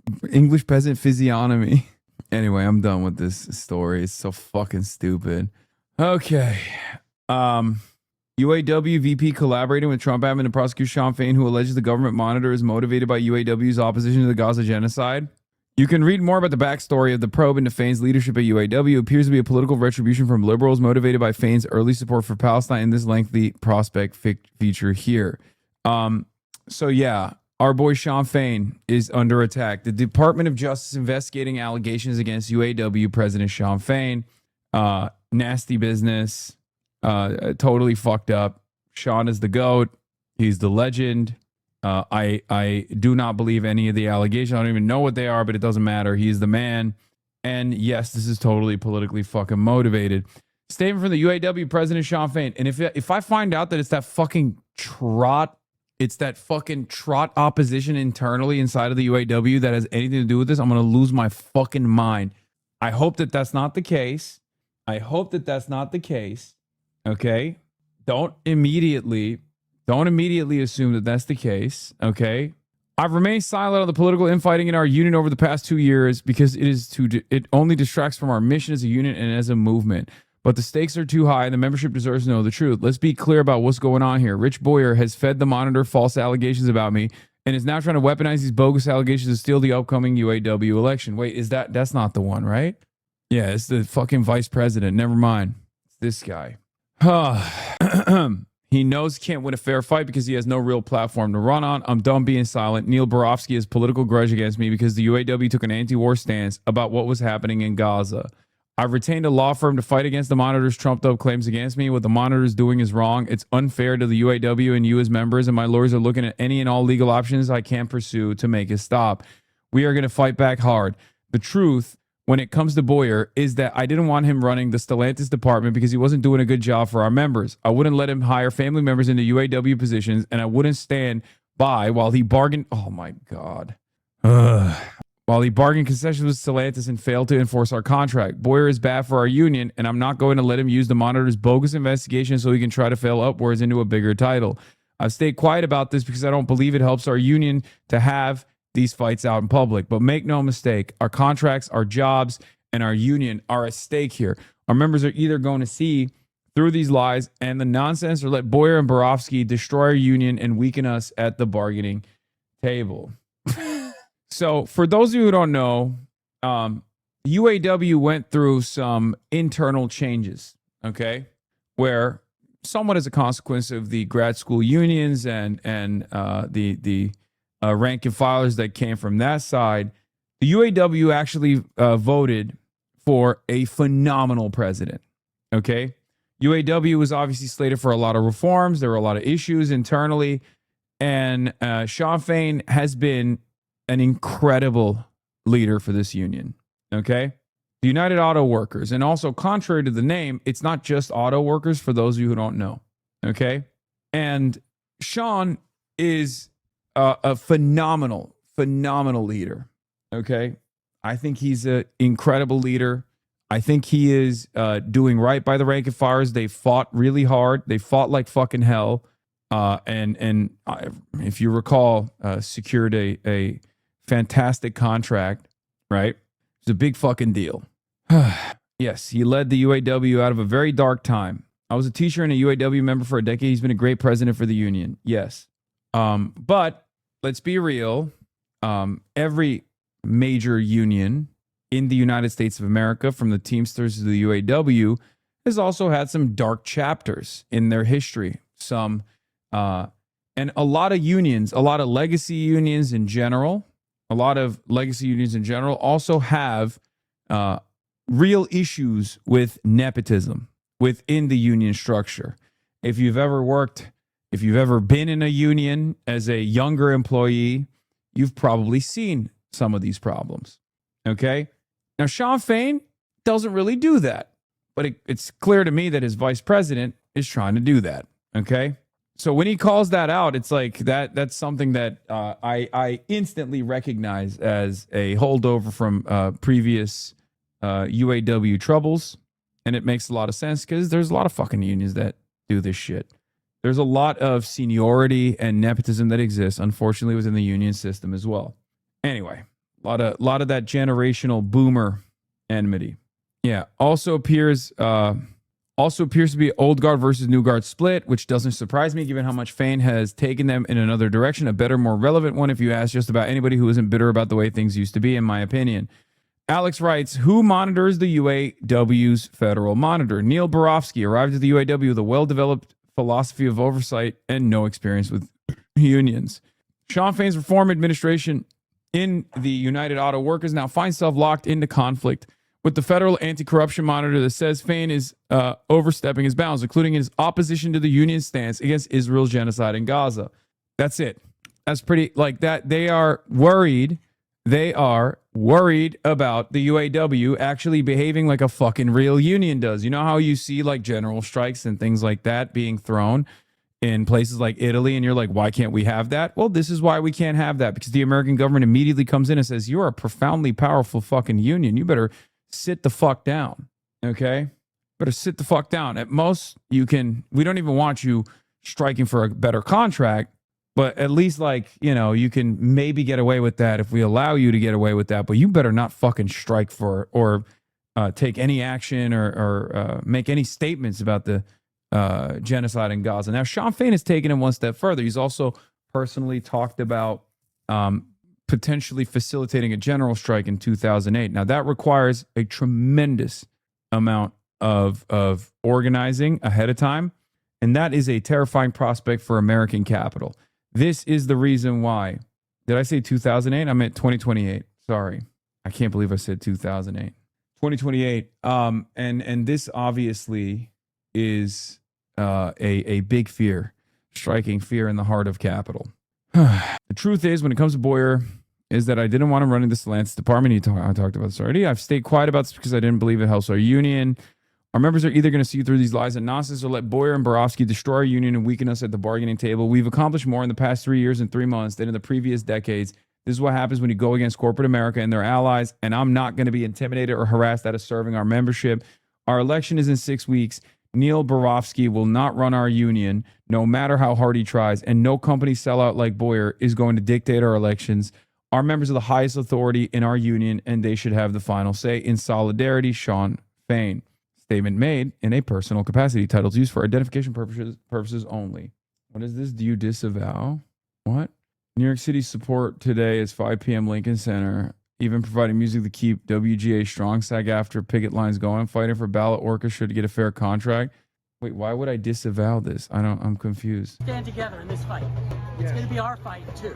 peasant physiognomy? Anyway, I'm done with this story. It's so fucking stupid. Okay. UAW VP collaborating with Trump admin to prosecute Sean Fain, who alleges the government monitor is motivated by UAW's opposition to the Gaza genocide. You can read more about the backstory of the probe into Fain's leadership at UAW. It appears to be a political retribution from liberals motivated by Fain's early support for Palestine in this lengthy prospect feature here. So yeah, our boy Sean Fain is under attack. The Department of Justice investigating allegations against UAW President Sean Fain. Nasty business. Totally fucked up. Sean is the GOAT. He's the legend. I do not believe any of the allegations. I don't even know what they are, but it doesn't matter. He's the man. And yes, this is totally politically fucking motivated. Statement from the UAW President Sean Fain. And if I find out that it's that fucking trot, it's that fucking trot opposition internally inside of the UAW that has anything to do with this, I'm going to lose my fucking mind. I hope that that's not the case. Okay? Don't immediately assume that that's the case, okay? I've remained silent on the political infighting in our union over the past 2 years because it only distracts from our mission as a union and as a movement. But the stakes are too high and the membership deserves to know the truth. Let's be clear about what's going on here. Rich Boyer has fed the Monitor false allegations about me and is now trying to weaponize these bogus allegations to steal the upcoming UAW election. Wait, that's not the one, right? Yeah, it's the fucking vice president. Never mind. It's this guy. He knows he can't win a fair fight because he has no real platform to run on. I'm done being silent. Neil Barofsky has political grudge against me because the UAW took an anti-war stance about what was happening in Gaza. I've retained a law firm to fight against the Monitor's trumped-up claims against me. What the Monitor's doing is wrong. It's unfair to the UAW and you as members, and my lawyers are looking at any and all legal options I can pursue to make it stop. We are going to fight back hard. The truth, when it comes to Boyer, is that I didn't want him running the Stellantis department because he wasn't doing a good job for our members. I wouldn't let him hire family members into UAW positions, and I wouldn't stand by while he bargained. Oh, my God. While he bargained concessions with Stellantis and failed to enforce our contract. Boyer is bad for our union, and I'm not going to let him use the Monitor's bogus investigation so he can try to fail upwards into a bigger title. I've stayed quiet about this because I don't believe it helps our union to have these fights out in public. But make no mistake, our contracts, our jobs, and our union are at stake here. Our members are either going to see through these lies and the nonsense or let Boyer and Barofsky destroy our union and weaken us at the bargaining table. So for those of you who don't know, UAW went through some internal changes, okay, where somewhat as a consequence of the grad school unions and the rank and filers that came from that side, the UAW actually voted for a phenomenal president, okay? UAW was obviously slated for a lot of reforms. There were a lot of issues internally, and Sean Fain has been an incredible leader for this union, okay? The United Auto Workers, and also contrary to the name, it's not just auto workers for those of you who don't know, okay? And Sean is a phenomenal leader, okay? I think he's an incredible leader. I think he is doing right by the rank and filers. They fought really hard. They fought like fucking hell. And if you recall, secured a fantastic contract, right? It's a big fucking deal. Yes, he led the UAW out of a very dark time. I was a teacher and a UAW member for a decade. He's been a great president for the union. Yes. But let's be real. Every major union in the United States of America, from the Teamsters to the UAW, has also had some dark chapters in their history. And a lot of unions, a lot of legacy unions in general, also have real issues with nepotism within the union structure. If you've ever been in a union as a younger employee, you've probably seen some of these problems. Okay? Now, Sean Fain doesn't really do that, but it's clear to me that his vice president is trying to do that. Okay? So when he calls that out, it's like that's something that I instantly recognize as a holdover from previous UAW troubles. And it makes a lot of sense because there's a lot of fucking unions that do this shit. There's a lot of seniority and nepotism that exists, unfortunately, within the union system as well. Anyway, a lot of that generational boomer enmity. Yeah. Also appears to be old guard versus new guard split, which doesn't surprise me given how much Fain has taken them in another direction. A better, more relevant one if you ask just about anybody who isn't bitter about the way things used to be, in my opinion. Alex writes, who monitors the UAW's federal monitor? Neil Borofsky arrived at the UAW with a well-developed philosophy of oversight and no experience with unions. Sean Fain's reform administration in the United Auto Workers now finds itself locked into conflict with the federal anti-corruption monitor that says Fain is overstepping his bounds, including his opposition to the union stance against Israel's genocide in Gaza. That's it. That's pretty like that. They are worried. They are worried about the UAW actually behaving like a fucking real union does. You know how you see like general strikes and things like that being thrown in places like Italy, and you're like, why can't we have that? Well, this is why we can't have that, because the American government immediately comes in and says, you're a profoundly powerful fucking union. You better sit the fuck down. Okay? Better sit the fuck down. At most, we don't even want you striking for a better contract, but at least, like, you know, you can maybe get away with that if we allow you to get away with that, but you better not fucking strike for or take any action or make any statements about the genocide in Gaza. Now, Sean Fain has taken it one step further. He's also personally talked about potentially facilitating a general strike in 2008. Now, that requires a tremendous amount of organizing ahead of time, and that is a terrifying prospect for American capital. This is the reason why. Did I say 2008? I meant 2028. Sorry. I can't believe I said 2008. 2028. And this obviously is a big fear, striking fear in the heart of capital. The truth is, when it comes to Boyer, is that I didn't want him running the Stellantis department. I talked about this already. I've stayed quiet about this because I didn't believe it helps our union. Our members are either going to see through these lies and nonsense or let Boyer and Borofsky destroy our union and weaken us at the bargaining table. We've accomplished more in the past 3 years and 3 months than in the previous decades. This is what happens when you go against corporate America and their allies, and I'm not going to be intimidated or harassed out of serving our membership. Our election is in 6 weeks. Neil Borofsky will not run our union, no matter how hard he tries, and no company sellout like Boyer is going to dictate our elections. Our members are the highest authority in our union, and they should have the final say. In solidarity, Sean Fain. Statement made in a personal capacity. Titles used for identification purposes only. What is this? Do you disavow? What? New York City support today is 5 p.m. Lincoln Center. Even providing music to keep WGA strong. SAG after picket lines going. Fighting for ballot orchestra to get a fair contract. Wait, why would I disavow this? I'm confused. Stand together in this fight. It's going to be our fight too.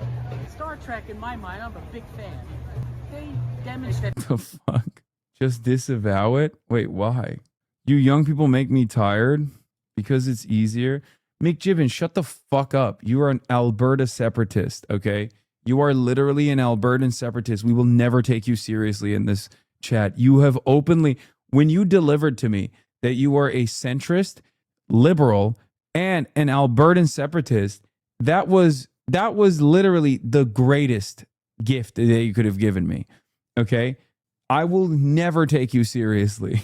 Star Trek, in my mind, I'm a big fan. They demonstrate. The fuck? Just disavow it? Wait, why? You young people make me tired because it's easier. Mick Gibbons, shut the fuck up. You are an Alberta separatist, okay? You are literally an Albertan separatist. We will never take you seriously in this chat. You have openly, when you delivered to me that you are a centrist, liberal, and an Albertan separatist, that was literally the greatest gift that you could have given me, okay? I will never take you seriously.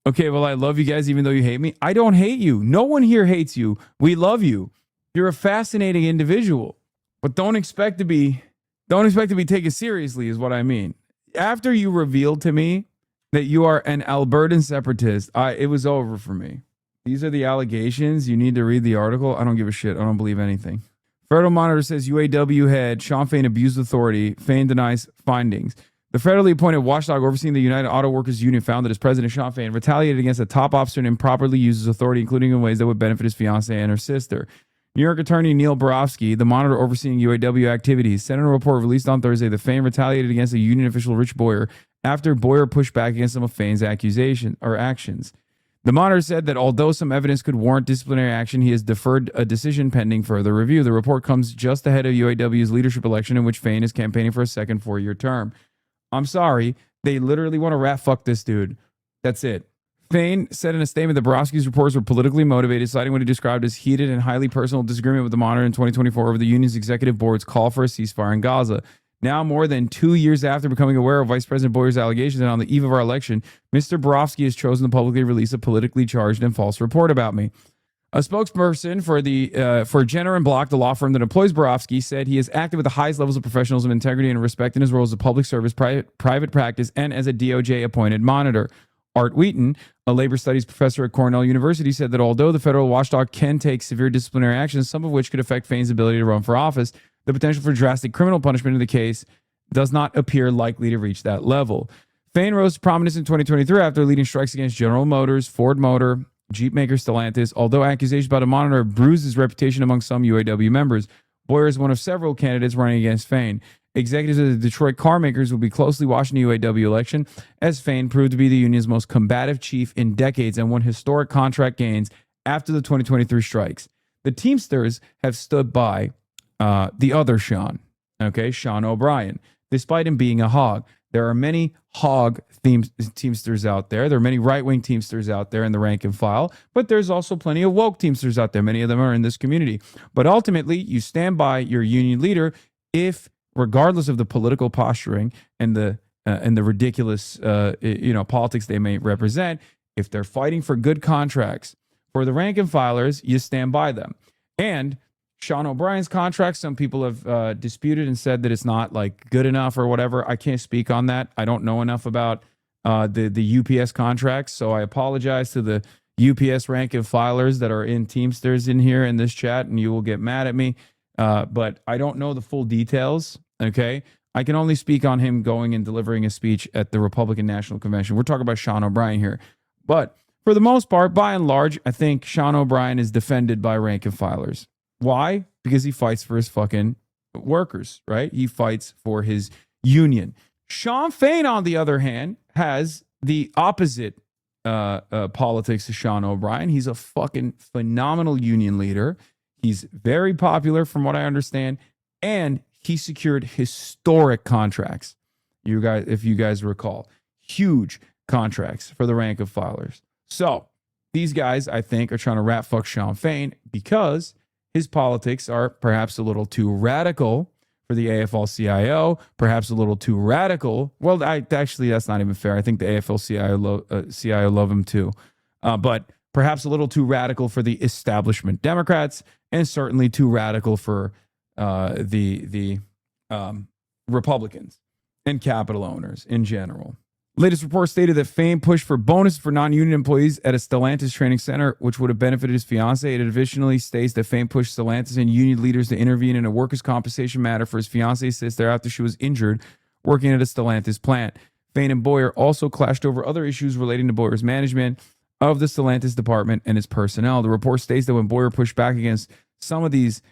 Okay, well, I love you guys even though you hate me. I don't hate you. No one here hates you. We love you. You're a fascinating individual. But don't expect to be taken seriously is what I mean. After you revealed to me that you are an Albertan separatist, it was over for me. These are the allegations. You need to read the article. I don't give a shit. I don't believe anything. Federal Monitor says UAW head Sean Fain abused authority. Fain denies findings. The federally appointed watchdog overseeing the United Auto Workers Union found that his president, Sean Fain, retaliated against a top officer and improperly used his authority, including in ways that would benefit his fiancée and her sister. New York attorney Neil Borofsky, the monitor overseeing UAW activities, sent in a report released on Thursday that Fain retaliated against a union official, Rich Boyer, after Boyer pushed back against some of Fain's actions. The Monitor said that although some evidence could warrant disciplinary action, he has deferred a decision pending further review. The report comes just ahead of UAW's leadership election in which Fain is campaigning for a second 4-year term. I'm sorry. They literally want to rat fuck this dude. That's it. Fain said in a statement that Borowski's reports were politically motivated, citing what he described as heated and highly personal disagreement with the Monitor in 2024 over the union's executive board's call for a ceasefire in Gaza. Now, more than 2 years after becoming aware of Vice President Boyer's allegations and on the eve of our election, Mr. Borowski has chosen to publicly release a politically charged and false report about me. A spokesperson for Jenner and Block, the law firm that employs Borowski, said he has acted with the highest levels of professionalism, integrity, and respect in his role as a public service, private practice, and as a DOJ-appointed monitor. Art Wheaton, a labor studies professor at Cornell University, said that although the federal watchdog can take severe disciplinary actions, some of which could affect Fain's ability to run for office, the potential for drastic criminal punishment in the case does not appear likely to reach that level. Fain rose to prominence in 2023 after leading strikes against General Motors, Ford Motor, Jeep maker Stellantis, although accusations about a monitor bruised his reputation among some UAW members. Boyer is one of several candidates running against Fain. Executives of the Detroit car makers will be closely watching the UAW election, as Fain proved to be the union's most combative chief in decades and won historic contract gains after the 2023 strikes. The Teamsters have stood by the other Sean, Sean O'Brien, despite him being a hog. There are many hog Teamsters out there. There are many right-wing Teamsters out there in the rank and file, but there's also plenty of woke Teamsters out there. Many of them are in this community. But ultimately, you stand by your union leader if, regardless of the political posturing and the ridiculous politics they may represent, if they're fighting for good contracts for the rank and filers, you stand by them. And Sean O'Brien's contract, some people have disputed and said that it's not like good enough or whatever. I can't speak on that. I don't know enough about the UPS contracts, so I apologize to the UPS rank and filers that are in Teamsters in here in this chat, and you will get mad at me. But I don't know the full details. Okay, I can only speak on him going and delivering a speech at the Republican National Convention. We're talking about Sean O'Brien here, but for the most part, by and large, I think Sean O'Brien is defended by rank and filers. Why? Because he fights for his fucking workers, right? He fights for his union. Sean Fain, on the other hand, has the opposite politics to Sean O'Brien. He's a fucking phenomenal union leader. He's very popular from what I understand, and he secured historic contracts. You guys, if you guys recall, huge contracts for the rank of filers. So these guys, I think, are trying to rat fuck Sean Fain because his politics are perhaps a little too radical for the AFL-CIO, perhaps a little too radical. Well, actually, that's not even fair. I think the AFL-CIO love him too. But perhaps a little too radical for the establishment Democrats, and certainly too radical for the Republicans and capital owners in general. Latest report stated that Fain pushed for bonuses for non-union employees at a Stellantis training center, which would have benefited his fiancée. It additionally states that Fain pushed Stellantis and union leaders to intervene in a workers' compensation matter for his fiancée sister after she was injured working at a Stellantis plant. Fain and Boyer also clashed over other issues relating to Boyer's management of the Stellantis department and its personnel. The report states that when Boyer pushed back against some of these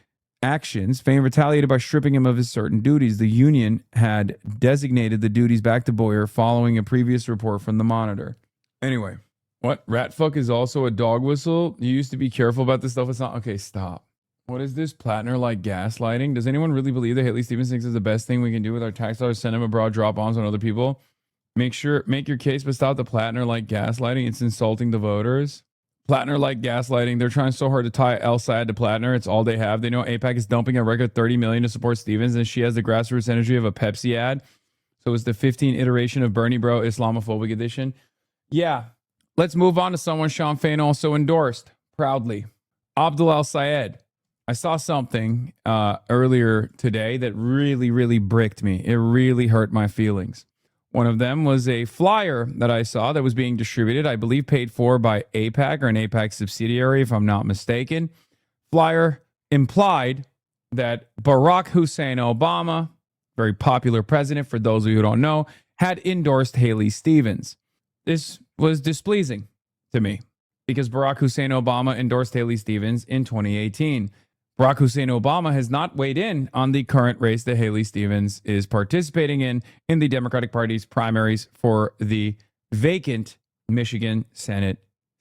actions, Fain retaliated by stripping him of his certain duties. The union had designated the duties back to Boyer following a previous report from the Monitor. Anyway, what? Rat fuck is also a dog whistle? You used to be careful about this stuff. It's not. Okay, stop. What is this Plattner-like gaslighting? Does anyone really believe that Haley Stevens thinks is the best thing we can do with our tax dollars? Send him abroad, drop bombs on other people? Make your case, but stop the Plattner-like gaslighting. It's insulting the voters. Plattner-like gaslighting. They're trying so hard to tie El Sayed to Plattner. It's all they have. They know AIPAC is dumping a record $30 million to support Stevens, and she has the grassroots energy of a Pepsi ad. So it's the 15 iteration of Bernie Bro Islamophobic edition. Yeah. Let's move on to someone Sean Fain also endorsed proudly. Abdul El Sayed. I saw something earlier today that really, really bricked me. It really hurt my feelings. One of them was a flyer that I saw that was being distributed, I believe paid for by AIPAC or an AIPAC subsidiary, if I'm not mistaken. Flyer implied that Barack Hussein Obama, very popular president for those of you who don't know, had endorsed Haley Stevens. This was displeasing to me because Barack Hussein Obama endorsed Haley Stevens in 2018. Barack Hussein Obama has not weighed in on the current race that Haley Stevens is participating in the Democratic Party's primaries for the vacant Michigan Senate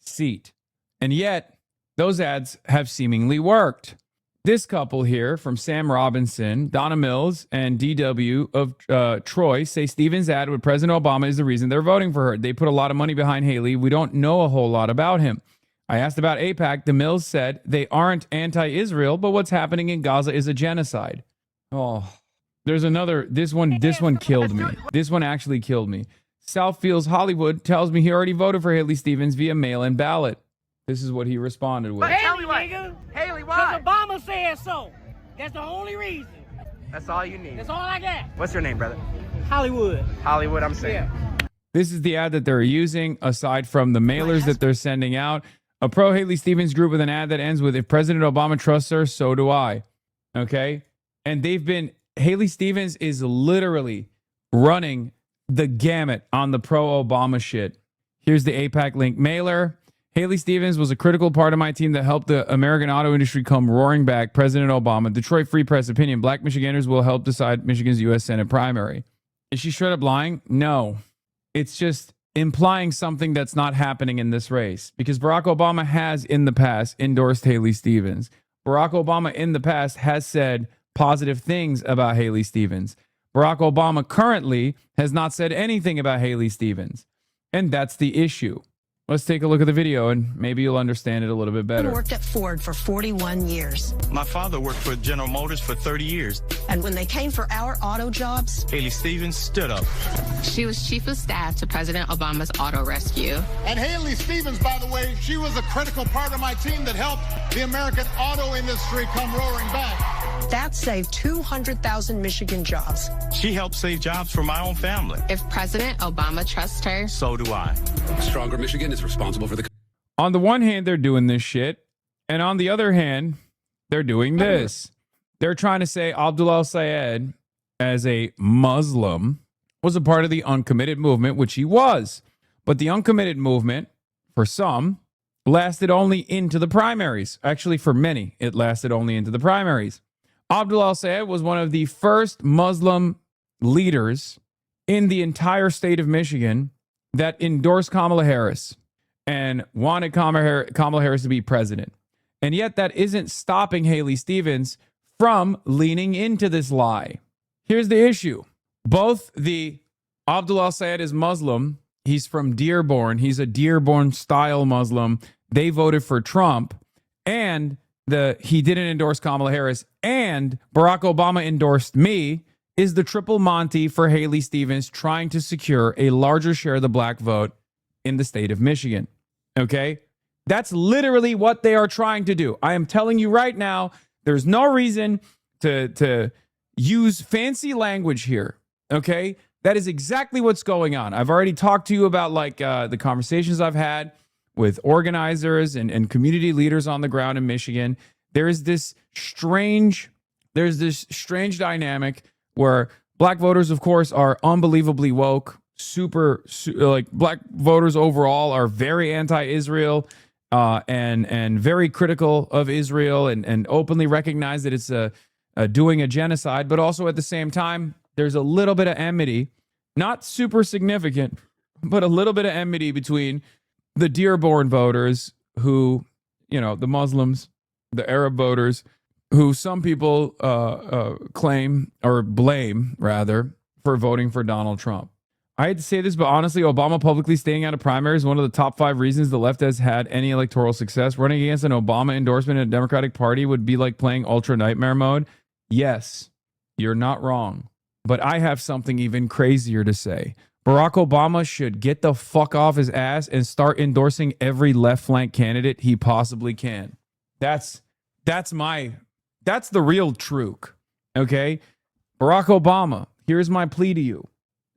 seat. And yet, those ads have seemingly worked. This couple here from Sam Robinson, Donna Mills, and DW of Troy say Stevens' ad with President Obama is the reason they're voting for her. They put a lot of money behind Haley. We don't know a whole lot about him. I asked about AIPAC. The Mills said they aren't anti-Israel, but what's happening in Gaza is a genocide. Oh, there's another. This one killed me. This one actually killed me. Southfields Hollywood tells me he already voted for Haley Stevens via mail-in ballot. This is what he responded with. Haley, nigga. Haley, why? Because Obama said so. That's the only reason. That's all you need. That's all I got. What's your name, brother? Hollywood. Hollywood, I'm saying. Yeah. This is the ad that they're using, aside from the mailers that they're sending out. A pro-Haley Stevens group with an ad that ends with, if President Obama trusts her, so do I. Okay? And Haley Stevens is literally running the gamut on the pro-Obama shit. Here's the AIPAC link mailer. Haley Stevens was a critical part of my team that helped the American auto industry come roaring back. President Obama. Detroit Free Press opinion. Black Michiganders will help decide Michigan's U.S. Senate primary. Is she straight up lying? No. It's just implying something that's not happening in this race. Because Barack Obama has in the past endorsed Haley Stevens. Barack Obama in the past has said positive things about Haley Stevens. Barack Obama currently has not said anything about Haley Stevens. And that's the issue. Let's take a look at the video and maybe you'll understand it a little bit better. I worked at Ford for 41 years. My father worked for General Motors for 30 years. And when they came for our auto jobs, Haley Stevens stood up. She was chief of staff to President Obama's auto rescue. And Haley Stevens, by the way, she was a critical part of my team that helped the American auto industry come roaring back. that saved 200,000 Michigan jobs. She helped save jobs for my own family. If President Obama trusts her, so do I. Stronger Michigan is responsible for the... On the one hand, they're doing this shit. And on the other hand, they're doing this. They're trying to say Abdul al-Sayed, as a Muslim, was a part of the uncommitted movement, which he was. But the uncommitted movement, for some, lasted only into the primaries. Actually, for many, it lasted only into the primaries. Abdul al-Sayed was one of the first Muslim leaders in the entire state of Michigan that endorsed Kamala Harris and wanted Kamala Harris to be president. And yet that isn't stopping Haley Stevens from leaning into this lie. Here's the issue. Both the Abdul al-Sayed is Muslim. He's from Dearborn. He's a Dearborn-style Muslim. They voted for Trump. And he didn't endorse Kamala Harris. And Barack Obama endorsed me, is the triple Monty for Haley Stevens trying to secure a larger share of the black vote in the state of Michigan. Okay? That's literally what they are trying to do. I am telling you right now, there's no reason to use fancy language here. Okay? That is exactly what's going on. I've already talked to you about the conversations I've had with organizers and community leaders on the ground in Michigan. There's this strange dynamic where black voters, of course, are unbelievably woke. Black voters overall are very anti-Israel and very critical of Israel and openly recognize that it's doing a genocide. But also at the same time, there's a little bit of enmity, not super significant, but a little bit of enmity between the Dearborn voters who, the Muslims, the Arab voters, who some people claim or blame, rather, for voting for Donald Trump. I hate to say this, but honestly, Obama publicly staying out of primaries is one of the top 5 reasons the left has had any electoral success. Running against an Obama endorsement in a Democratic Party would be like playing Ultra Nightmare mode. Yes, you're not wrong. But I have something even crazier to say. Barack Obama should get the fuck off his ass and start endorsing every left flank candidate he possibly can. That's the real truth. Okay? Barack Obama, here's my plea to you.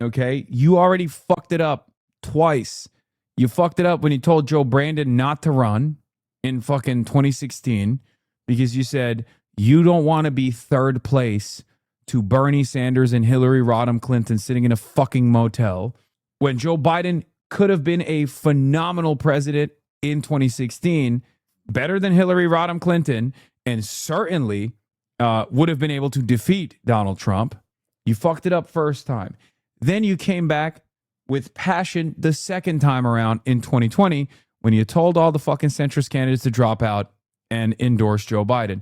Okay? You already fucked it up twice. You fucked it up when you told Joe Brandon not to run in fucking 2016 because you said you don't want to be third place to Bernie Sanders and Hillary Rodham Clinton sitting in a fucking motel when Joe Biden could have been a phenomenal president in 2016, better than Hillary Rodham Clinton, and certainly would have been able to defeat Donald Trump. You fucked it up first time. Then you came back with passion the second time around in 2020 when you told all the fucking centrist candidates to drop out and endorse Joe Biden.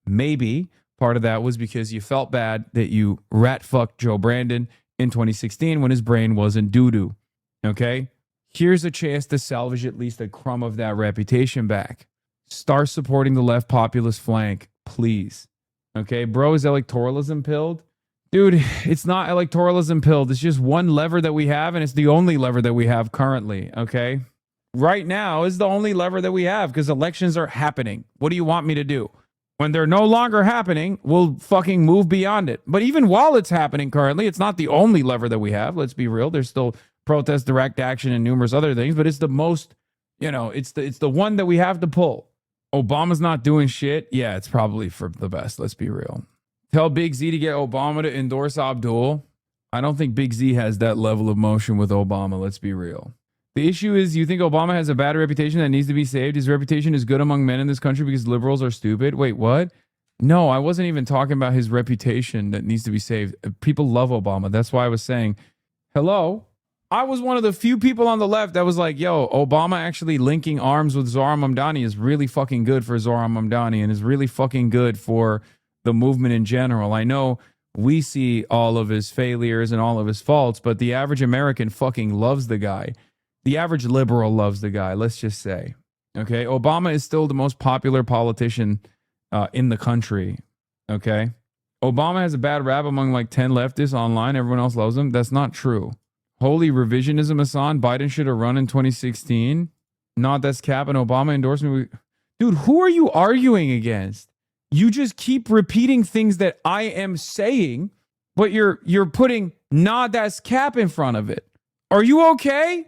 Maybe part of that was because you felt bad that you rat fucked Joe Brandon in 2016 when his brain wasn't doo-doo. Okay? Here's a chance to salvage at least a crumb of that reputation back. Start supporting the left populist flank, please. Okay? Bro, is electoralism pilled? Dude, it's not electoralism pilled. It's just one lever that we have, and it's the only lever that we have currently. Okay? Right now is the only lever that we have because elections are happening. What do you want me to do? When they're no longer happening, we'll fucking move beyond it. But even while it's happening currently, it's not the only lever that we have. Let's be real. There's still protest, direct action, and numerous other things, but it's the most, it's the one that we have to pull. Obama's not doing shit. Yeah, it's probably for the best. Let's be real. Tell Big Z to get Obama to endorse Abdul. I don't think Big Z has that level of motion with Obama. Let's be real. The issue is, you think Obama has a bad reputation that needs to be saved? His reputation is good among men in this country because liberals are stupid. Wait, what? No, I wasn't even talking about his reputation that needs to be saved. People love Obama. That's why I was saying, hello? I was one of the few people on the left that was like, yo, Obama actually linking arms with Zohran Mamdani is really fucking good for Zohran Mamdani and is really fucking good for the movement in general. I know we see all of his failures and all of his faults, but the average American fucking loves the guy. The average liberal loves the guy, let's just say. Okay? Obama is still the most popular politician in the country. Okay? Obama has a bad rap among like 10 leftists online. Everyone else loves him. That's not true. Holy revisionism, Hassan. Biden should have run in 2016. Not that's cap and Obama endorsement. Dude, who are you arguing against? You just keep repeating things that I am saying, but you're putting not that's cap in front of it. Are you okay?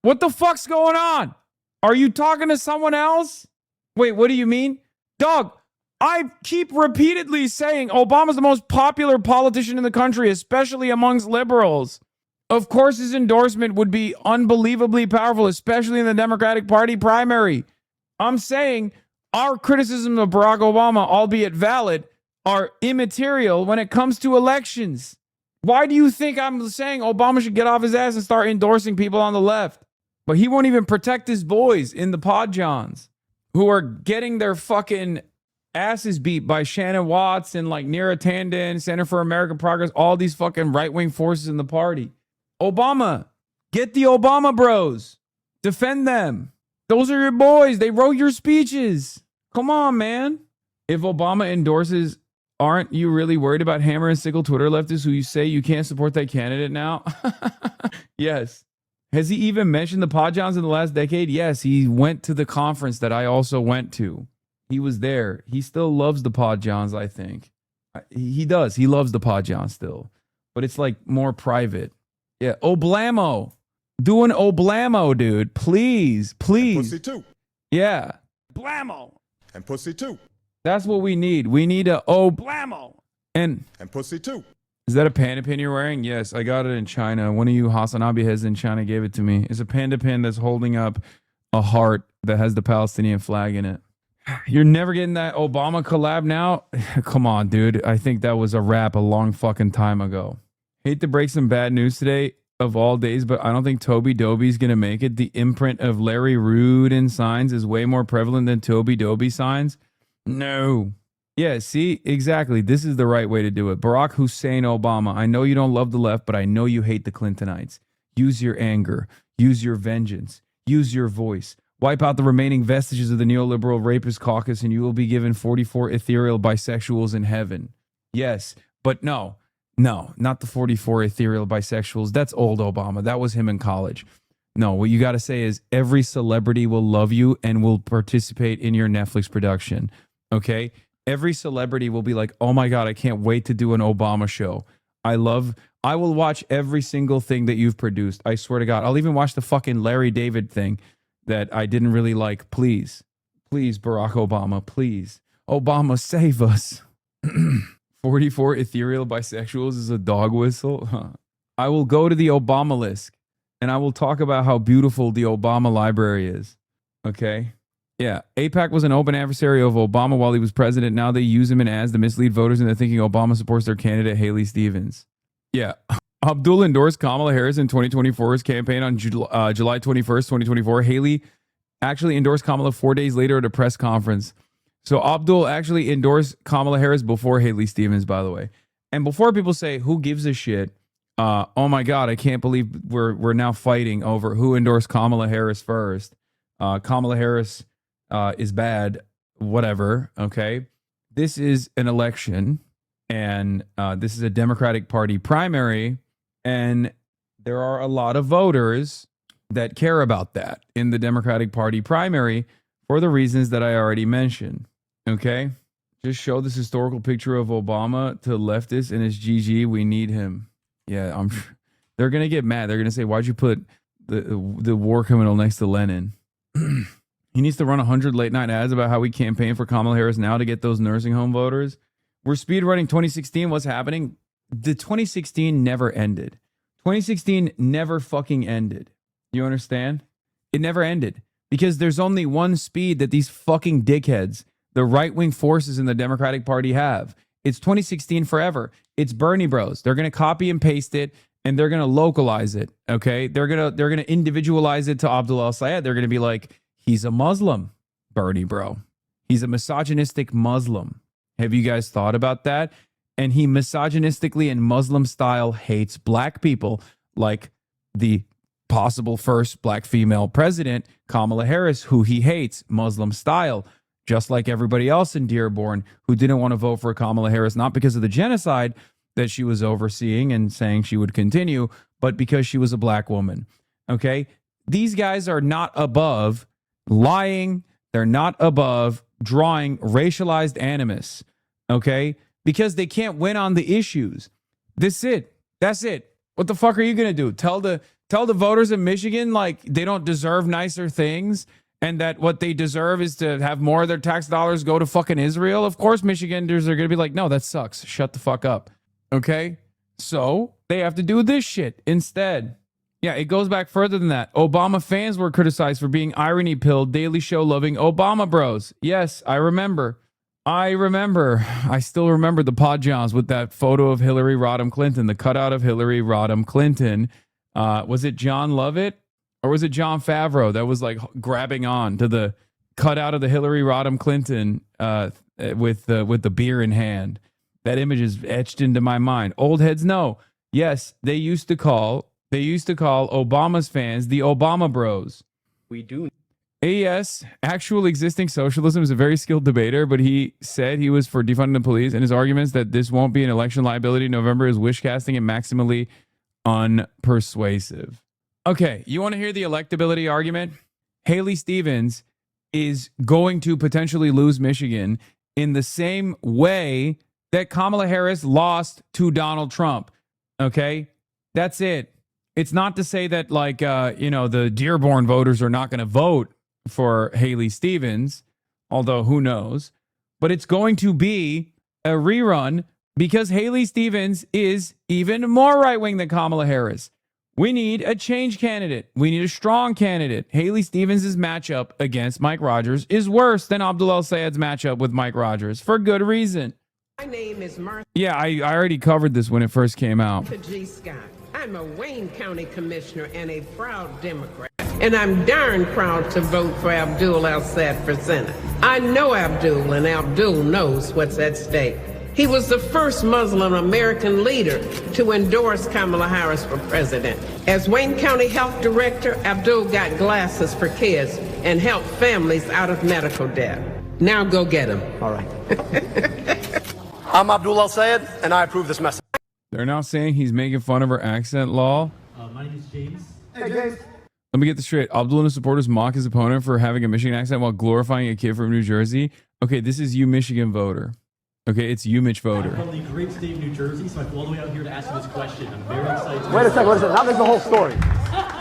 What the fuck's going on? Are you talking to someone else? Wait, what do you mean? Dog, I keep repeatedly saying Obama's the most popular politician in the country, especially amongst liberals. Of course, his endorsement would be unbelievably powerful, especially in the Democratic Party primary. I'm saying our criticism of Barack Obama, albeit valid, are immaterial when it comes to elections. Why do you think I'm saying Obama should get off his ass and start endorsing people on the left? But he won't even protect his boys in the Pod Johns who are getting their fucking asses beat by Shannon Watts and like Neera Tanden, Center for American Progress, all these fucking right-wing forces in the party. Obama, get the Obama bros. Defend them. Those are your boys. They wrote your speeches. Come on, man. If Obama endorses, aren't you really worried about hammer and sickle Twitter leftists who you say you can't support that candidate now? Yes. Has he even mentioned the Pod Johns in the last decade? Yes, he went to the conference that I also went to. He was there. He still loves the Pod Johns, I think. He does. He loves the Pod Johns still. But it's like more private. Yeah, Oblamo. Do an Oblamo, dude. Please, please. And pussy too. Yeah. Blammo. And pussy too. That's what we need. We need a Oblamo. And pussy too. Is that a panda pin you're wearing? Yes, I got it in China. One of you Hasanabi heads in China gave it to me. It's a panda pin that's holding up a heart that has the Palestinian flag in it. You're never getting that Obama collab now? Come on, dude. I think that was a wrap a long fucking time ago. Hate to break some bad news today of all days, but I don't think Toby Doby's going to make it. The imprint of Larry Rudin signs is way more prevalent than Toby Doby signs. No. Yeah, see, exactly. This is the right way to do it. Barack Hussein Obama, I know you don't love the left, but I know you hate the Clintonites. Use your anger. Use your vengeance. Use your voice. Wipe out the remaining vestiges of the neoliberal rapist caucus and you will be given 44 ethereal bisexuals in heaven. Yes, but no, not the 44 ethereal bisexuals. That's old Obama. That was him in college. No, what you got to say is every celebrity will love you and will participate in your Netflix production. Okay? Every celebrity will be like, oh my God, I can't wait to do an Obama show. I will watch every single thing that you've produced. I swear to God. I'll even watch the fucking Larry David thing that I didn't really like. Please, Barack Obama, please. Obama, save us. 44 ethereal bisexuals is a dog whistle. Huh. I will go to the Obama list and I will talk about how beautiful the Obama library is. Okay? Yeah, AIPAC was an open adversary of Obama while he was president. Now they use him in ads to mislead voters and they're thinking Obama supports their candidate, Haley Stevens. Yeah. Abdul endorsed Kamala Harris in 2024's campaign on July 21st, 2024. Haley actually endorsed Kamala 4 days later at a press conference. So Abdul actually endorsed Kamala Harris before Haley Stevens, by the way. And before people say, who gives a shit? Oh my God, I can't believe we're now fighting over who endorsed Kamala Harris first. Kamala Harris is bad, whatever, okay? This is an election, and this is a Democratic Party primary, and there are a lot of voters that care about that in the Democratic Party primary for the reasons that I already mentioned, okay? Just show this historical picture of Obama to leftists, and it's GG, we need him. Yeah, they're going to get mad. They're going to say, why'd you put the war criminal next to Lenin? He needs to run 100 late night ads about how we campaign for Kamala Harris now to get those nursing home voters. We're speedrunning 2016. What's happening? The 2016 never ended. 2016 never fucking ended. You understand? It never ended because there's only one speed that these fucking dickheads, the right-wing forces in the Democratic Party have. It's 2016 forever. It's Bernie Bros. They're going to copy and paste it, and they're going to localize it, okay? They're going to individualize it to Abdul El-Sayed. They're going to be like, he's a Muslim, Bernie bro. He's a misogynistic Muslim. Have you guys thought about that? And he misogynistically and Muslim style hates black people, like the possible first black female president, Kamala Harris, who he hates Muslim style, just like everybody else in Dearborn who didn't want to vote for Kamala Harris, not because of the genocide that she was overseeing and saying she would continue, but because she was a black woman. Okay? These guys are not above lying. They're not above drawing racialized animus. Okay? Because they can't win on the issues. That's it. What the fuck are you going to do? Tell the voters in Michigan like they don't deserve nicer things and that what they deserve is to have more of their tax dollars go to fucking Israel? Of course, Michiganders are going to be like, no, that sucks. Shut the fuck up. Okay? So they have to do this shit instead. Yeah, it goes back further than that. Obama fans were criticized for being irony-pilled, Daily Show-loving Obama bros. Yes, I remember. I still remember the Podjons with that photo of Hillary Rodham Clinton, the cutout of Hillary Rodham Clinton. Was it John Lovett or was it John Favreau that was like grabbing on to the cutout of the Hillary Rodham Clinton with the beer in hand? That image is etched into my mind. Old heads know. Yes, they used to call Obama's fans the Obama bros. We do. AES, actual existing socialism, is a very skilled debater, but he said he was for defunding the police, and his arguments that this won't be an election liability in November is wish casting and maximally unpersuasive. Okay, you want to hear the electability argument? Haley Stevens is going to potentially lose Michigan in the same way that Kamala Harris lost to Donald Trump. Okay, that's it. It's not to say that the Dearborn voters are not going to vote for Haley Stevens, although who knows, but it's going to be a rerun because Haley Stevens is even more right-wing than Kamala Harris. We need a change candidate. We need a strong candidate. Haley Stevens' matchup against Mike Rogers is worse than Abdul El-Sayed's matchup with Mike Rogers for good reason. My name is Martha. Yeah, I already covered this when it first came out. G. Scott. I'm a Wayne County Commissioner and a proud Democrat. And I'm darn proud to vote for Abdul El-Sayed for Senate. I know Abdul, and Abdul knows what's at stake. He was the first Muslim American leader to endorse Kamala Harris for president. As Wayne County Health Director, Abdul got glasses for kids and helped families out of medical debt. Now go get him. All right. I'm Abdul El-Sayed, and I approve this message. They're now saying he's making fun of her accent law. My name is James. Hey, James. Let me get this straight. Abdul and his supporters mock his opponent for having a Michigan accent while glorifying a kid from New Jersey. Okay, this is you, Michigan voter. Okay, it's you, Mitch voter. I'm from the great state of New Jersey, so I flew all the way out here to ask you this question. I'm very excited. Wait a second. Now there's the whole story.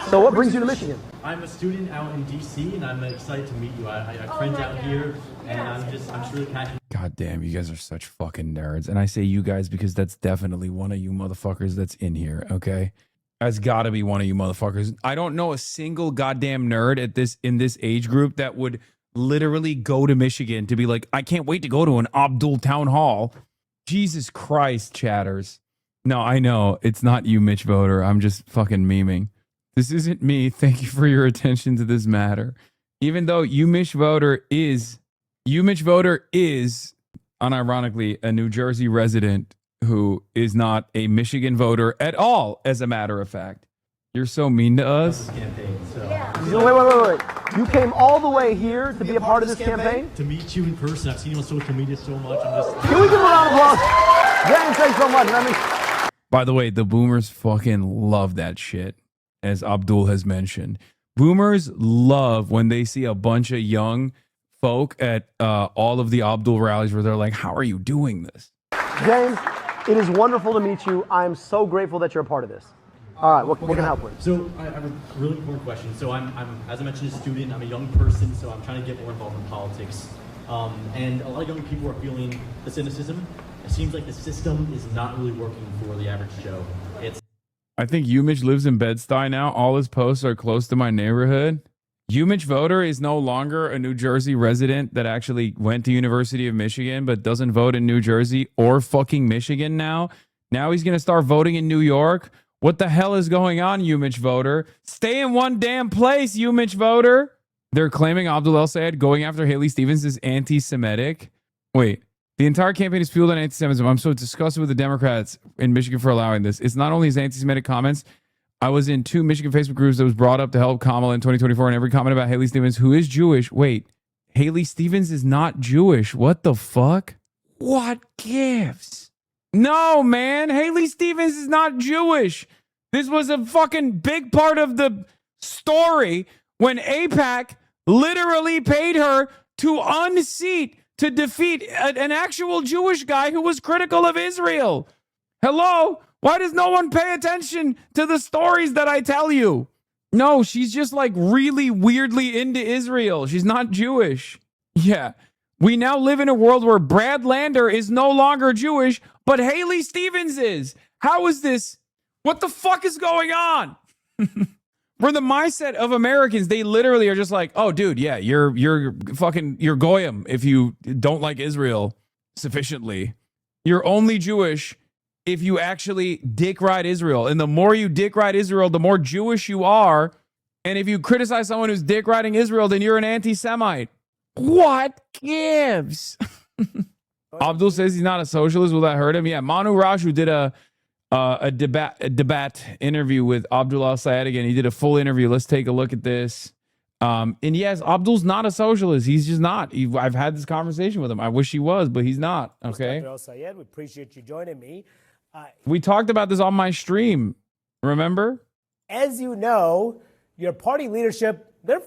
So what brings you to Michigan? I'm a student out in D.C., and I'm excited to meet you. I have friends out here, and I'm just really passionate. God damn, you guys are such fucking nerds. And I say you guys because that's definitely one of you motherfuckers that's in here, okay? That's gotta be one of you motherfuckers. I don't know a single goddamn nerd in this age group that would literally go to Michigan to be like, I can't wait to go to an Abdul town hall. Jesus Christ, chatters. No, I know. It's not you, Mitch voter. I'm just fucking memeing. This isn't me. Thank you for your attention to this matter. even though Umich Voter is unironically a New Jersey resident who is not a Michigan voter at all, as a matter of fact. You're so mean to us. Campaign, so. Wait. You came all the way here to be a part of this campaign? To meet you in person. I've seen you on social media so much. I'm just. Can we give a round of applause? James, thanks so much. By the way, the boomers fucking love that shit, as Abdul has mentioned. Boomers love when they see a bunch of young folk at all of the Abdul rallies where they're like, how are you doing this? James, it is wonderful to meet you. I'm so grateful that you're a part of this. All right, what can I help with? So I have a really important question. So I'm as I mentioned, a student. I'm a young person, so I'm trying to get more involved in politics. And a lot of young people are feeling the cynicism. It seems like the system is not really working for the average Joe. I think Umich lives in Bed-Stuy now. All his posts are close to my neighborhood. Umich Voter is no longer a New Jersey resident that actually went to University of Michigan but doesn't vote in New Jersey or fucking Michigan now. Now he's going to start voting in New York. What the hell is going on, Umich Voter? Stay in one damn place, Umich Voter. They're claiming Abdul El-Sayed going after Haley Stevens is anti-Semitic. Wait, the entire campaign is fueled on anti-Semitism. I'm so disgusted with the Democrats in Michigan for allowing this. It's not only his anti-Semitic comments. I was in 2 Michigan Facebook groups that was brought up to help Kamala in 2024, and every comment about Haley Stevens, who is Jewish. Wait, Haley Stevens is not Jewish. What the fuck? What gives? No, man. Haley Stevens is not Jewish. This was a fucking big part of the story when AIPAC literally paid her to unseat, to defeat an actual Jewish guy who was critical of Israel. Hello? Why does no one pay attention to the stories that I tell you? No, she's just like really weirdly into Israel. She's not Jewish. Yeah. We now live in a world where Brad Lander is no longer Jewish, but Haley Stevens is. How is this? What the fuck is going on? For the mindset of Americans, they literally are just like, oh, dude, yeah, you're goyim if you don't like Israel sufficiently. You're only Jewish if you actually dick ride Israel. And the more you dick ride Israel, the more Jewish you are. And if you criticize someone who's dick riding Israel, then you're an anti-Semite. What gives? Abdul says he's not a socialist. Will that hurt him? Yeah, Manu Raju did a debate interview with Abdul El-Sayed again. He did a full interview. Let's take a look at this. And yes, Abdul's not a socialist. He's just not. I've had this conversation with him. I wish he was, but he's not. Okay. Dr. El-Sayed, we appreciate you joining me. We talked about this on my stream. Remember? As you know, your party leadership, they're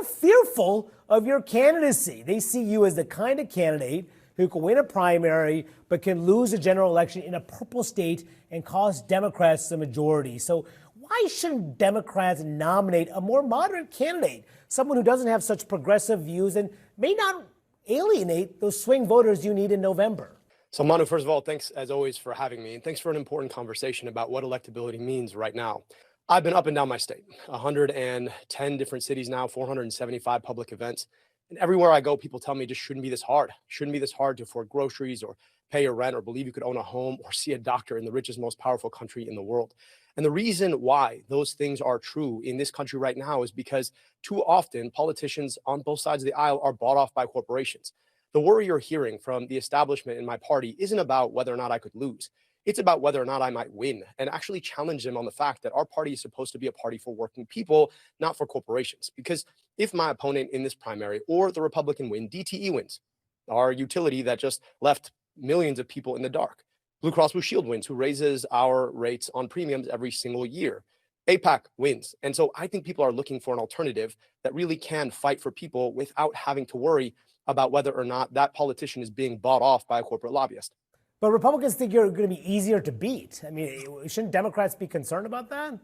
fearful of your candidacy. They see you as the kind of candidate who can win a primary but can lose a general election in a purple state and cost Democrats the majority. So why shouldn't Democrats nominate a more moderate candidate, someone who doesn't have such progressive views and may not alienate those swing voters you need in November? So Manu, first of all, thanks as always for having me, and thanks for an important conversation about what electability means right now. I've been up and down my state, 110 different cities now, 475 public events. And everywhere I go, people tell me it just shouldn't be this hard. It shouldn't be this hard to afford groceries or pay your rent or believe you could own a home or see a doctor in the richest, most powerful country in the world. And the reason why those things are true in this country right now is because too often politicians on both sides of the aisle are bought off by corporations. The worry you're hearing from the establishment in my party isn't about whether or not I could lose. It's about whether or not I might win and actually challenge them on the fact that our party is supposed to be a party for working people, not for corporations. Because if my opponent in this primary or the Republican win, DTE wins, our utility that just left millions of people in the dark. Blue Cross Blue Shield wins, who raises our rates on premiums every single year. AIPAC wins. And so I think people are looking for an alternative that really can fight for people without having to worry about whether or not that politician is being bought off by a corporate lobbyist. But Republicans think you're going to be easier to beat. I mean, shouldn't Democrats be concerned about that?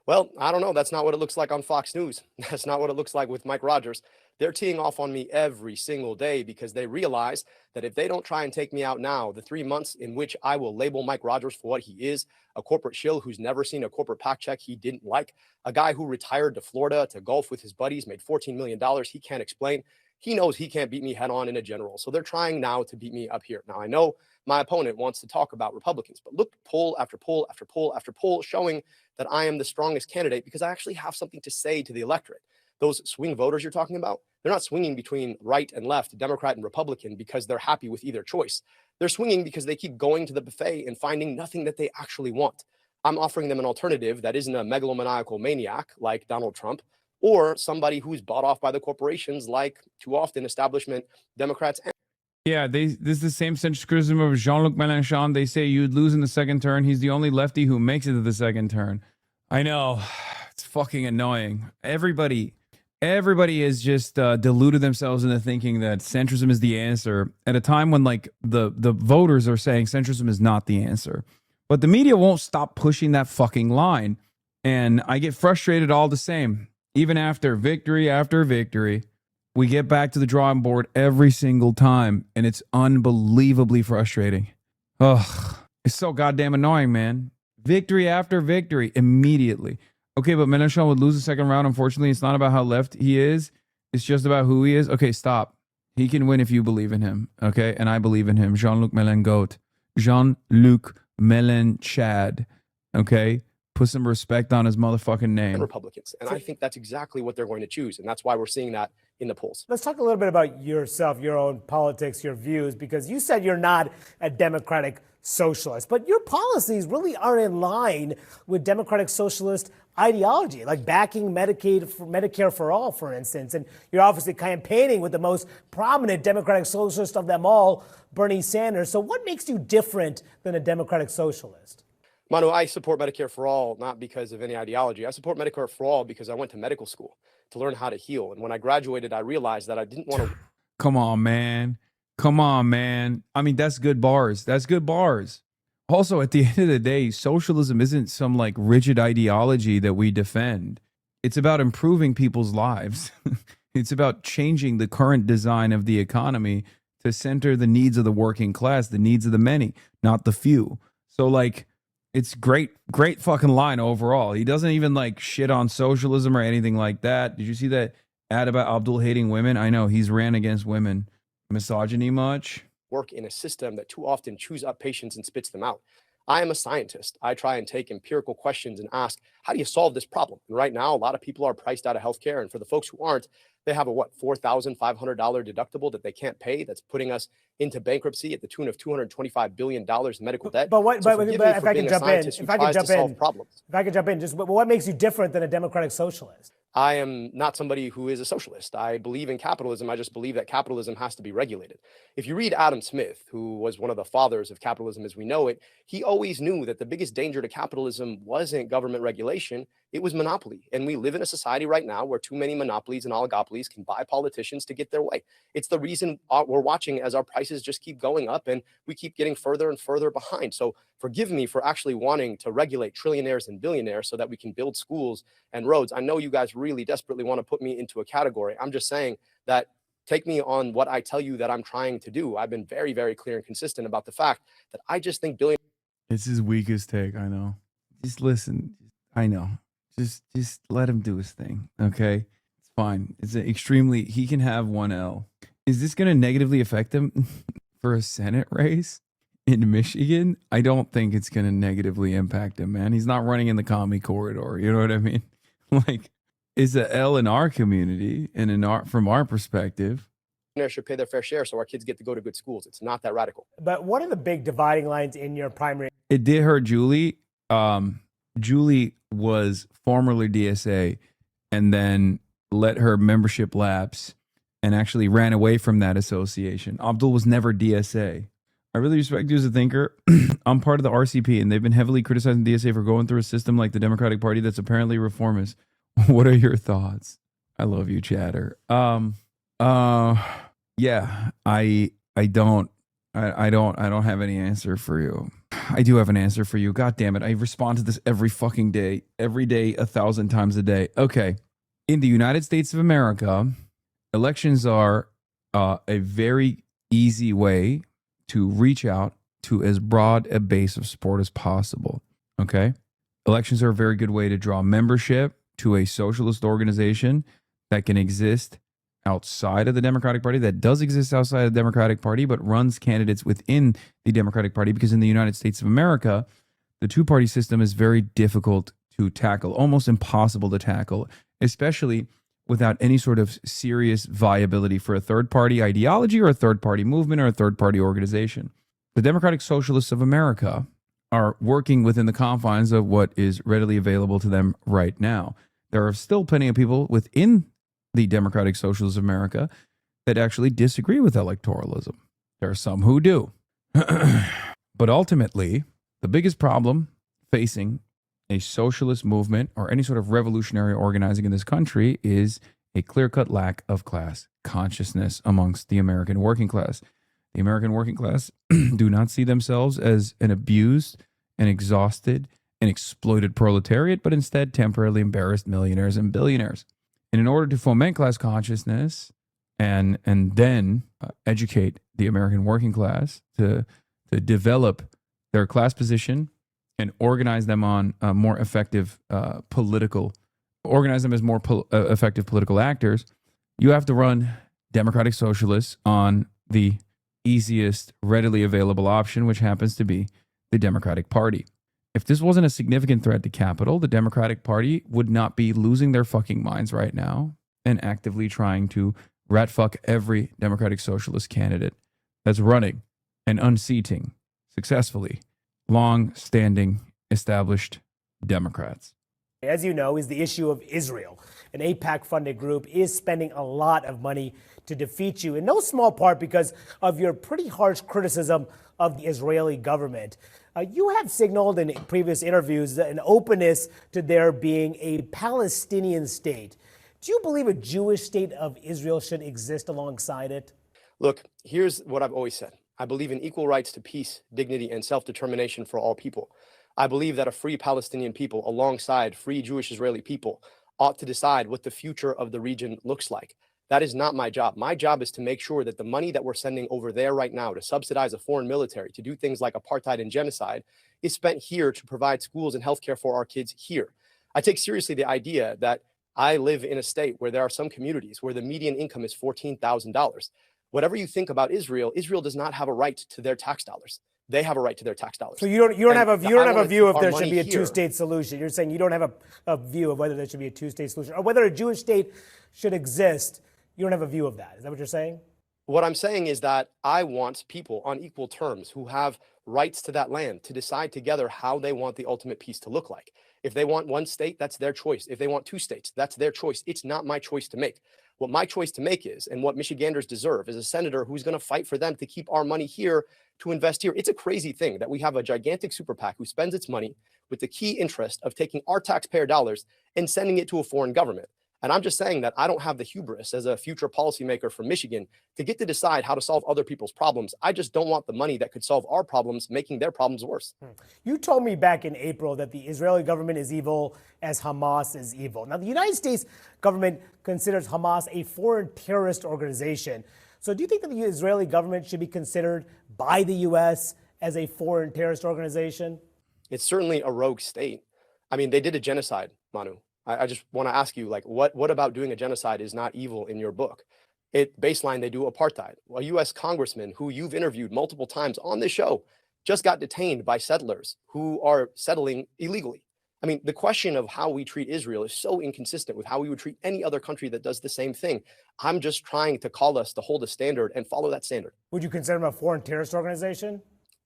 Well, I don't know. That's not what it looks like on Fox News. That's not what it looks like with Mike Rogers. They're teeing off on me every single day because they realize that if they don't try and take me out now, the 3 months in which I will label Mike Rogers for what he is, a corporate shill who's never seen a corporate PAC check he didn't like, a guy who retired to Florida to golf with his buddies, made $14 million he can't explain. He knows he can't beat me head on in a general. So they're trying now to beat me up here. Now, I know my opponent wants to talk about Republicans, but look, poll after poll after poll after poll showing that I am the strongest candidate because I actually have something to say to the electorate. those swing voters you're talking about, they're not swinging between right and left, Democrat and Republican, because they're happy with either choice. They're swinging because they keep going to the buffet and finding nothing that they actually want. I'm offering them an alternative that isn't a megalomaniacal maniac like Donald Trump, or somebody who's bought off by the corporations like too often establishment Democrats. Yeah, this is the same centrist criticism of Jean-Luc Mélenchon. They say you'd lose in the second turn. He's the only lefty who makes it to the second turn. I know. It's fucking annoying. Everybody has just deluded themselves into thinking that centrism is the answer at a time when like the voters are saying centrism is not the answer. But the media won't stop pushing that fucking line. And I get frustrated all the same. Even after victory, we get back to the drawing board every single time. And it's unbelievably frustrating. Ugh, it's so goddamn annoying, man. Victory after victory immediately. Okay, but Mélenchon would lose the second round. Unfortunately, it's not about how left he is. It's just about who he is. Okay, stop. He can win if you believe in him. Okay, and I believe in him. Jean-Luc Mélenchon. Jean-Luc Mélenchon. Okay, put some respect on his motherfucking name. Republicans. And I think that's exactly what they're going to choose. And that's why we're seeing that in the polls. Let's talk a little bit about yourself, your own politics, your views, because you said you're not a Democratic socialist, but your policies really are in line with Democratic socialist ideology, like backing Medicare for all, for instance. And you're obviously campaigning with the most prominent Democratic socialist of them all, Bernie Sanders. So what makes you different than a Democratic socialist? Manu, I support Medicare for all, not because of any ideology. I support Medicare for all because I went to medical school to learn how to heal. And when I graduated, I realized that I didn't want to. Come on, man. I mean, that's good bars. Also, at the end of the day, socialism isn't some like rigid ideology that we defend. It's about improving people's lives. It's about changing the current design of the economy to center the needs of the working class, the needs of the many, not the few. So like, it's great fucking line overall. He doesn't even like shit on socialism or anything like that. Did you see that ad about Abdul hating women? I know he's ran against women. Misogyny much? Work in a system that too often chews up patients and spits them out. I am a scientist. I try and take empirical questions and ask, how do you solve this problem? And right now, a lot of people are priced out of healthcare. And for the folks who aren't, they have a $4,500 deductible that they can't pay. That's putting us into bankruptcy at the tune of $225 billion in medical debt. But if I can jump in, just what makes you different than a Democratic socialist? I am not somebody who is a socialist. I believe in capitalism. I just believe that capitalism has to be regulated. If you read Adam Smith, who was one of the fathers of capitalism as we know it, he always knew that the biggest danger to capitalism wasn't government regulation, it was monopoly. And we live in a society right now where too many monopolies and oligopolies can buy politicians to get their way. It's the reason we're watching as our prices just keep going up and we keep getting further and further behind. So forgive me for actually wanting to regulate trillionaires and billionaires so that we can build schools and roads. I know you guys really desperately want to put me into a category. I'm just saying that take me on what I tell you that I'm trying to do. I've been very, very clear and consistent about the fact that I just think billion. It's his weakest take. I know. Just listen. I know. Just let him do his thing. Okay. It's fine. It's he can have 1L. Is this going to negatively affect him for a Senate race in Michigan? I don't think it's going to negatively impact him, man. He's not running in the commie corridor. You know what I mean? Like, it's a L in our community and from our perspective. Should pay their fair share so our kids get to go to good schools. It's not that radical. But what are the big dividing lines in your primary? It did hurt Julie. Julie was formerly DSA and then let her membership lapse and actually ran away from that association. Abdul was never DSA. I really respect you as a thinker. I'm part of the RCP, and they've been heavily criticizing DSA for going through a system like the Democratic Party that's apparently reformist. What are your thoughts? I love you, chatter. Yeah, I don't have any answer for you. I do have an answer for you. God damn it. I respond to this every fucking day, 1,000 times a day. Okay. In the United States of America, elections are a very easy way to reach out to as broad a base of support as possible. Okay. Elections are a very good way to draw membership to a socialist organization that can exist outside of the Democratic Party, that does exist outside of the Democratic Party, but runs candidates within the Democratic Party, because in the United States of America, the two-party system is very difficult to tackle, almost impossible to tackle, especially without any sort of serious viability for a third-party ideology or a third-party movement or a third-party organization. The Democratic Socialists of America are working within the confines of what is readily available to them right now. There are still plenty of people within the Democratic Socialists of America that actually disagree with electoralism. There are some who do. But ultimately, the biggest problem facing a socialist movement or any sort of revolutionary organizing in this country is a clear-cut lack of class consciousness amongst the American working class. The American working class do not see themselves as an abused and exhausted and exploited proletariat, but instead temporarily embarrassed millionaires and billionaires. And in order to foment class consciousness and then educate the American working class to develop their class position and organize them on more effective organize them as more effective political actors, you have to run democratic socialists on the easiest, readily available option, which happens to be the Democratic Party. If this wasn't a significant threat to capital, the Democratic Party would not be losing their fucking minds right now and actively trying to rat fuck every Democratic Socialist candidate that's running and unseating successfully long-standing established Democrats. As you know, is the issue of Israel. An AIPAC-funded group is spending a lot of money to defeat you, in no small part because of your pretty harsh criticism of the Israeli government. You have signaled in previous interviews an openness to there being a Palestinian state. Do you believe a Jewish state of Israel should exist alongside it? Look, here's what I've always said. I believe in equal rights to peace, dignity, and self-determination for all people. I believe that a free Palestinian people alongside free Jewish Israeli people ought to decide what the future of the region looks like. That is not my job. My job is to make sure that the money that we're sending over there right now to subsidize a foreign military, to do things like apartheid and genocide, is spent here to provide schools and healthcare for our kids here. I take seriously the idea that I live in a state where there are some communities where the median income is $14,000. Whatever you think about Israel, Israel does not have a right to their tax dollars. They have a right to their tax dollars. So you don't have a view if there should be a two-state solution. You're saying you don't have a view of whether there should be a two-state solution or whether a Jewish state should exist. You don't have a view of that. Is that what you're saying? What I'm saying is that I want people on equal terms who have rights to that land to decide together how they want the ultimate peace to look like. If they want one state, that's their choice. If they want two states, that's their choice. It's not my choice to make. What my choice to make is, and what Michiganders deserve, is a senator who's going to fight for them to keep our money here, to invest here. It's a crazy thing that we have a gigantic super PAC who spends its money with the key interest of taking our taxpayer dollars and sending it to a foreign government. And I'm just saying that I don't have the hubris as a future policymaker from Michigan to get to decide how to solve other people's problems. I just don't want the money that could solve our problems making their problems worse. You told me back in April that the Israeli government is evil as Hamas is evil. Now, the United States government considers Hamas a foreign terrorist organization. So do you think that the Israeli government should be considered by the U.S. as a foreign terrorist organization? It's certainly a rogue state. I mean, they did a genocide, Manu. I just want to ask you, like, what about doing a genocide is not evil in your book? Baseline, they do apartheid. A U.S. congressman who you've interviewed multiple times on this show just got detained by settlers who are settling illegally. I mean, the question of how we treat Israel is so inconsistent with how we would treat any other country that does the same thing. I'm just trying to call us to hold a standard and follow that standard. Would you consider them a foreign terrorist organization?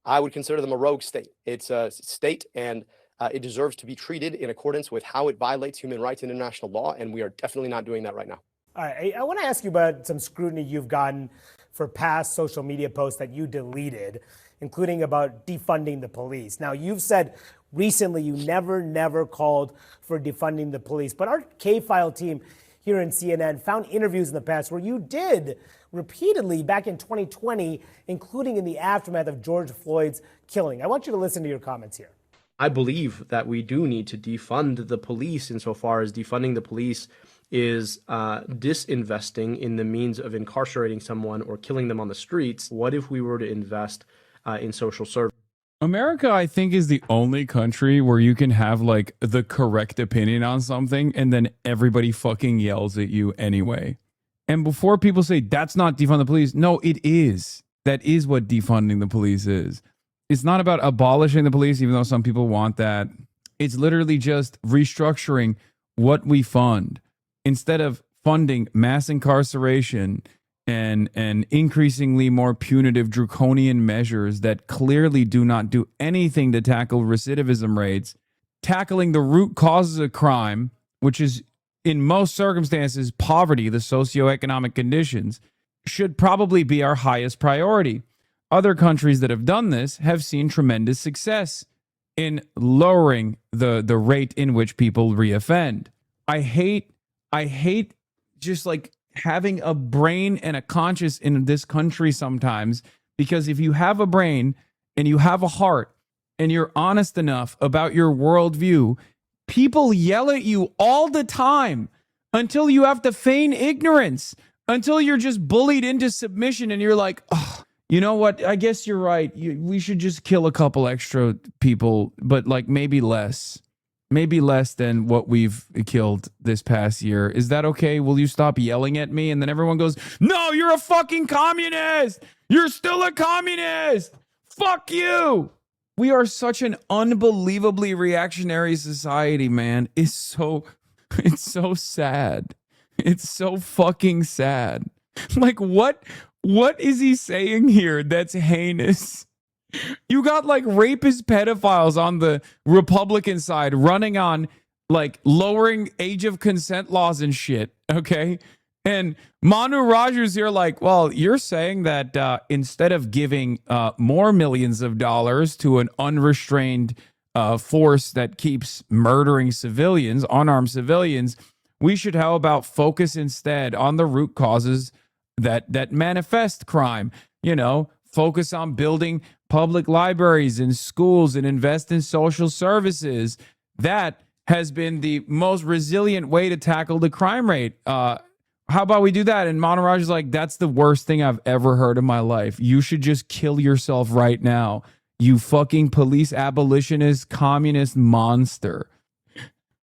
I would consider them a rogue state. It's a state, and it deserves to be treated in accordance with how it violates human rights and international law, and we are definitely not doing that right now. All right, I want to ask you about some scrutiny you've gotten for past social media posts that you deleted, including about defunding the police. Now, you've said recently you never called for defunding the police, but our K-File team here in CNN found interviews in the past where you did repeatedly back in 2020, including in the aftermath of George Floyd's killing. I want you to listen to your comments here. I believe that we do need to defund the police insofar as defunding the police is disinvesting in the means of incarcerating someone or killing them on the streets. What if we were to invest in social service? America, I think, is the only country where you can have like the correct opinion on something and then everybody fucking yells at you anyway. And before people say that's not defund the police, no, it is. That is what defunding the police is. It's not about abolishing the police, even though some people want that. It's literally just restructuring what we fund. Instead of funding mass incarceration and increasingly more punitive draconian measures that clearly do not do anything to tackle recidivism rates, tackling the root causes of crime, which is in most circumstances poverty, the socioeconomic conditions, should probably be our highest priority. Other countries that have done this have seen tremendous success in lowering the rate in which people reoffend. I hate just like having a brain and a conscience in this country sometimes, because if you have a brain and you have a heart and you're honest enough about your worldview, people yell at you all the time until you have to feign ignorance, until you're just bullied into submission and you're like, oh, you know what? I guess you're right. We should just kill a couple extra people, but like maybe less than what we've killed this past year. Is that okay? Will you stop yelling at me? And then everyone goes, no, you're a fucking communist. You're still a communist. Fuck you. We are such an unbelievably reactionary society, man. It's so sad. It's so fucking sad. Like, what is he saying here that's heinous? You got like rapist pedophiles on the Republican side running on like lowering age of consent laws and shit, okay? And Manu Raju's here like, well, you're saying that instead of giving more millions of dollars to an unrestrained force that keeps murdering civilians, unarmed civilians, we should how about focus instead on the root causes that manifest crime? You know, focus on building public libraries and schools and invest in social services. That has been the most resilient way to tackle the crime rate. How about we do that? And Monteraj is like, that's the worst thing I've ever heard in my life. You should just kill yourself right now. You fucking police abolitionist communist monster.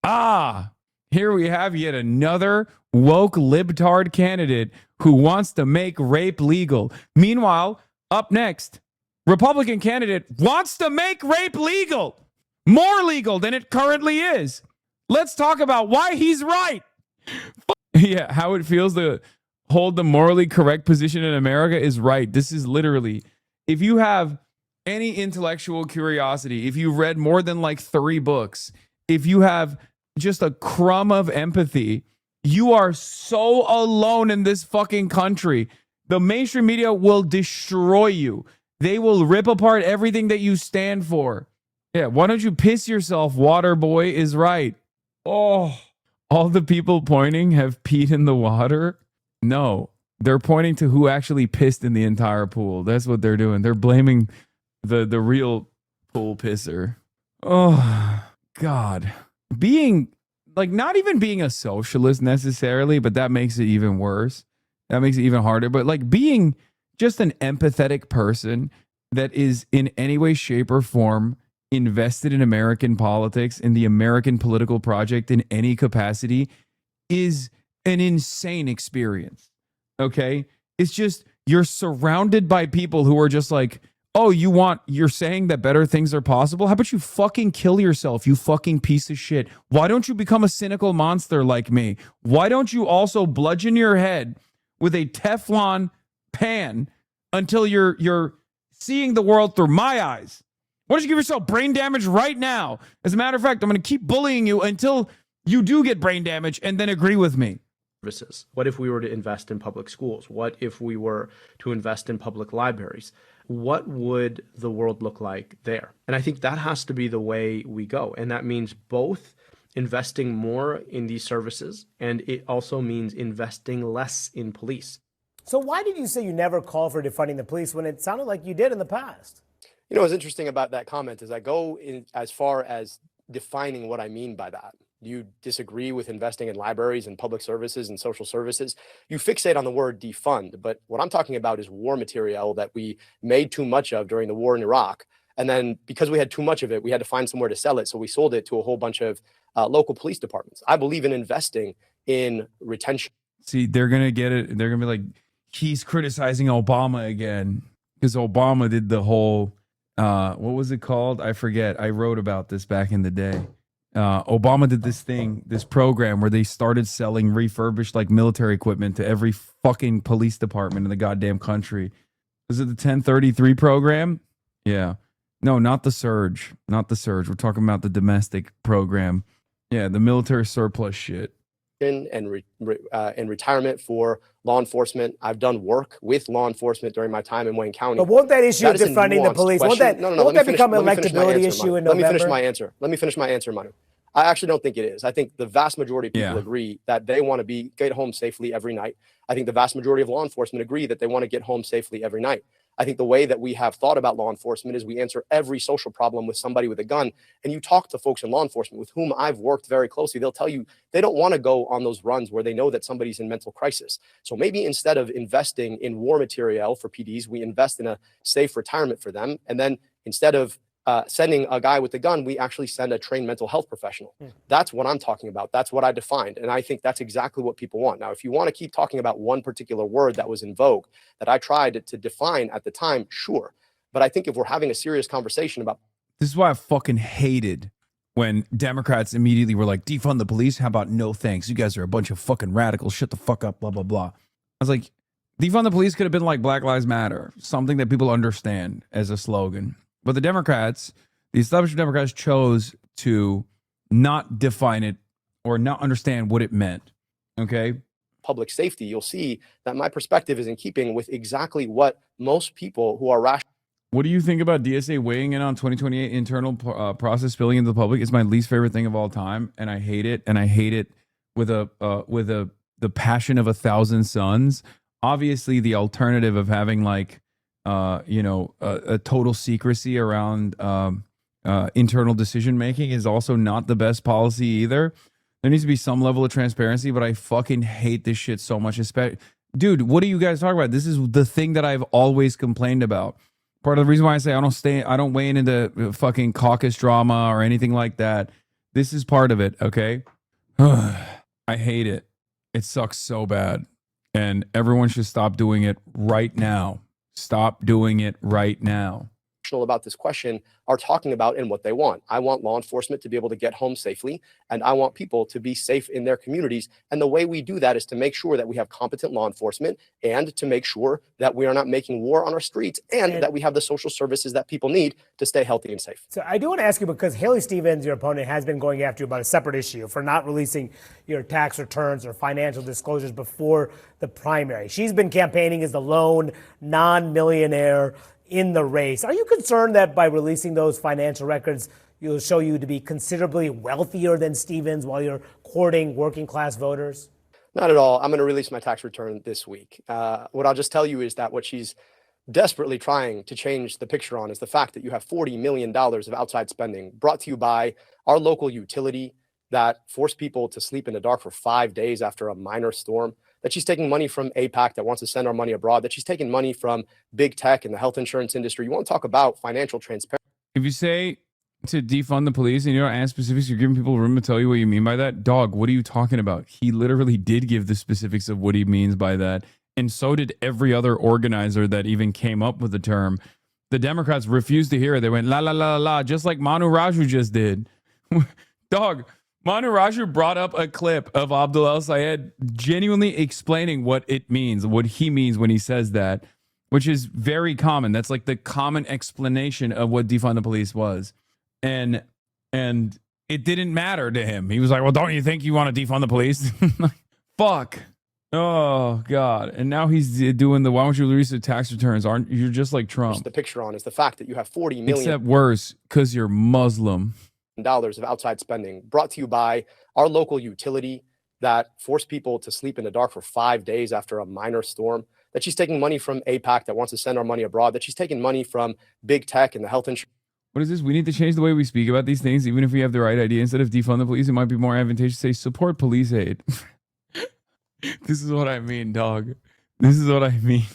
Here we have yet another woke libtard candidate who wants to make rape legal. Meanwhile, up next, Republican candidate wants to make rape legal, more legal than it currently is. Let's talk about why he's right. Yeah, how it feels to hold the morally correct position in America is right. This is literally, if you have any intellectual curiosity, if you've read more than like 3 books, if you have just a crumb of empathy, you are so alone in this fucking country. The mainstream media will destroy you. They will rip apart everything that you stand for. Yeah, why don't you piss yourself? Waterboy is right. Oh, all the people pointing have peed in the water? No, they're pointing to who actually pissed in the entire pool. That's what they're doing. They're blaming the real pool pisser. Oh, God. Being, like, not even being a socialist necessarily, but that makes it even worse. That makes it even harder. But, like, being just an empathetic person that is in any way, shape, or form invested in American politics, in the American political project in any capacity, is an insane experience. Okay? It's just, you're surrounded by people who are just like, oh, you're saying that better things are possible? How about you fucking kill yourself, you fucking piece of shit? Why don't you become a cynical monster like me? Why don't you also bludgeon your head with a Teflon pan until you're seeing the world through my eyes? Why don't you give yourself brain damage right now? As a matter of fact, I'm going to keep bullying you until you do get brain damage and then agree with me. Services. What if we were to invest in public schools? What if we were to invest in public libraries? What would the world look like there? And I think that has to be the way we go. And that means both investing more in these services, and it also means investing less in police. So why did you say you never called for defunding the police when it sounded like you did in the past? You know, what's interesting about that comment is I go in as far as defining what I mean by that. You disagree with investing in libraries and public services and social services. You fixate on the word defund, but what I'm talking about is war material that we made too much of during the war in Iraq. And then because we had too much of it, we had to find somewhere to sell it. So we sold it to a whole bunch of local police departments. I believe in investing in retention. See, they're going to get it. They're going to be like, he's criticizing Obama again because Obama did the whole, what was it called? I forget. I wrote about this back in the day. Obama did this program where they started selling refurbished like military equipment to every fucking police department in the goddamn country. Was it the 1033 program? Yeah. No, not the surge. Not the surge. We're talking about the domestic program. Yeah, the military surplus shit. And retirement for law enforcement. I've done work with law enforcement during my time in Wayne County. But won't that issue of is a defunding the nuanced police, won't question. that become an electability issue in November? Let me finish my answer, Manu. I actually don't think it is. I think the vast majority of people agree that they want to get home safely every night. I think the vast majority of law enforcement agree that they want to get home safely every night. I think the way that we have thought about law enforcement is we answer every social problem with somebody with a gun. And you talk to folks in law enforcement with whom I've worked very closely, they'll tell you they don't want to go on those runs where they know that somebody's in mental crisis. So maybe instead of investing in war material for PDs, we invest in a safe retirement for them. And then instead of sending a guy with a gun, we actually send a trained mental health professional. That's what I'm talking about. That's what I defined. And I think that's exactly what people want. Now, if you want to keep talking about one particular word that was in vogue that I tried to define at the time, sure. But I think if we're having a serious conversation about... This is why I fucking hated when Democrats immediately were like, defund the police? How about no thanks? You guys are a bunch of fucking radicals. Shut the fuck up, blah, blah, blah. I was like, defund the police could have been like Black Lives Matter, something that people understand as a slogan. But the Democrats, the establishment Democrats chose to not define it or not understand what it meant. Okay. Public safety, you'll see that my perspective is in keeping with exactly what most people who are rational. What do you think about DSA weighing in on 2028 internal process spilling into the public? It's my least favorite thing of all time, and I hate it. And I hate it with the passion of 1,000 suns. Obviously, the alternative of having like a total secrecy around internal decision making is also not the best policy either. There needs to be some level of transparency, but I fucking hate this shit so much. Dude, what are you guys talking about? This is the thing that I've always complained about. Part of the reason why I say I don't weigh into fucking caucus drama or anything like that. This is part of it, okay? I hate it. It sucks so bad. And everyone should stop doing it right now. Stop doing it right now. About this question are talking about and what they want. I want law enforcement to be able to get home safely, and I want people to be safe in their communities. And the way we do that is to make sure that we have competent law enforcement and to make sure that we are not making war on our streets and that we have the social services that people need to stay healthy and safe. So I do want to ask you, because Haley Stevens, your opponent, has been going after you about a separate issue for not releasing your tax returns or financial disclosures before the primary. She's been campaigning as the lone non-millionaire in the race. Are you concerned that by releasing those financial records, you'll show you to be considerably wealthier than Stevens while you're courting working class voters? Not at all. I'm going to release my tax return this week. What I'll just tell you is that what she's desperately trying to change the picture on is the fact that you have $40 million of outside spending brought to you by our local utility that forced people to sleep in the dark for 5 days after a minor storm, that she's taking money from AIPAC that wants to send our money abroad, that she's taking money from big tech and the health insurance industry. You want to talk about financial transparency? If you say to defund the police and you don't ask specifics, you're giving people room to tell you what you mean by that. Dog, what are you talking about? He literally did give the specifics of what he means by that. And so did every other organizer that even came up with the term. The Democrats refused to hear it. They went, la, la, la, la, just like Manu Raju just did. Dog, Manu Raju brought up a clip of Abdul El-Sayed genuinely explaining what it means, what he means when he says that, which is very common. That's like the common explanation of what defund the police was. And it didn't matter to him. He was like, well, don't you think you want to defund the police? Fuck. Oh, God. And now he's doing the, why don't you release the tax returns? Aren't you just like Trump? The picture on is the fact that you have $40 million. Except worse, because you're Muslim. Dollars of outside spending brought to you by our local utility that forced people to sleep in the dark for 5 days after a minor storm, that she's taking money from AIPAC that wants to send our money abroad, that she's taking money from big tech and the health insurance. What is this? We need to change the way we speak about these things, even if we have the right idea. Instead of defund the police, it might be more advantageous to say support police aid. This is what I mean, dog. This is what I mean.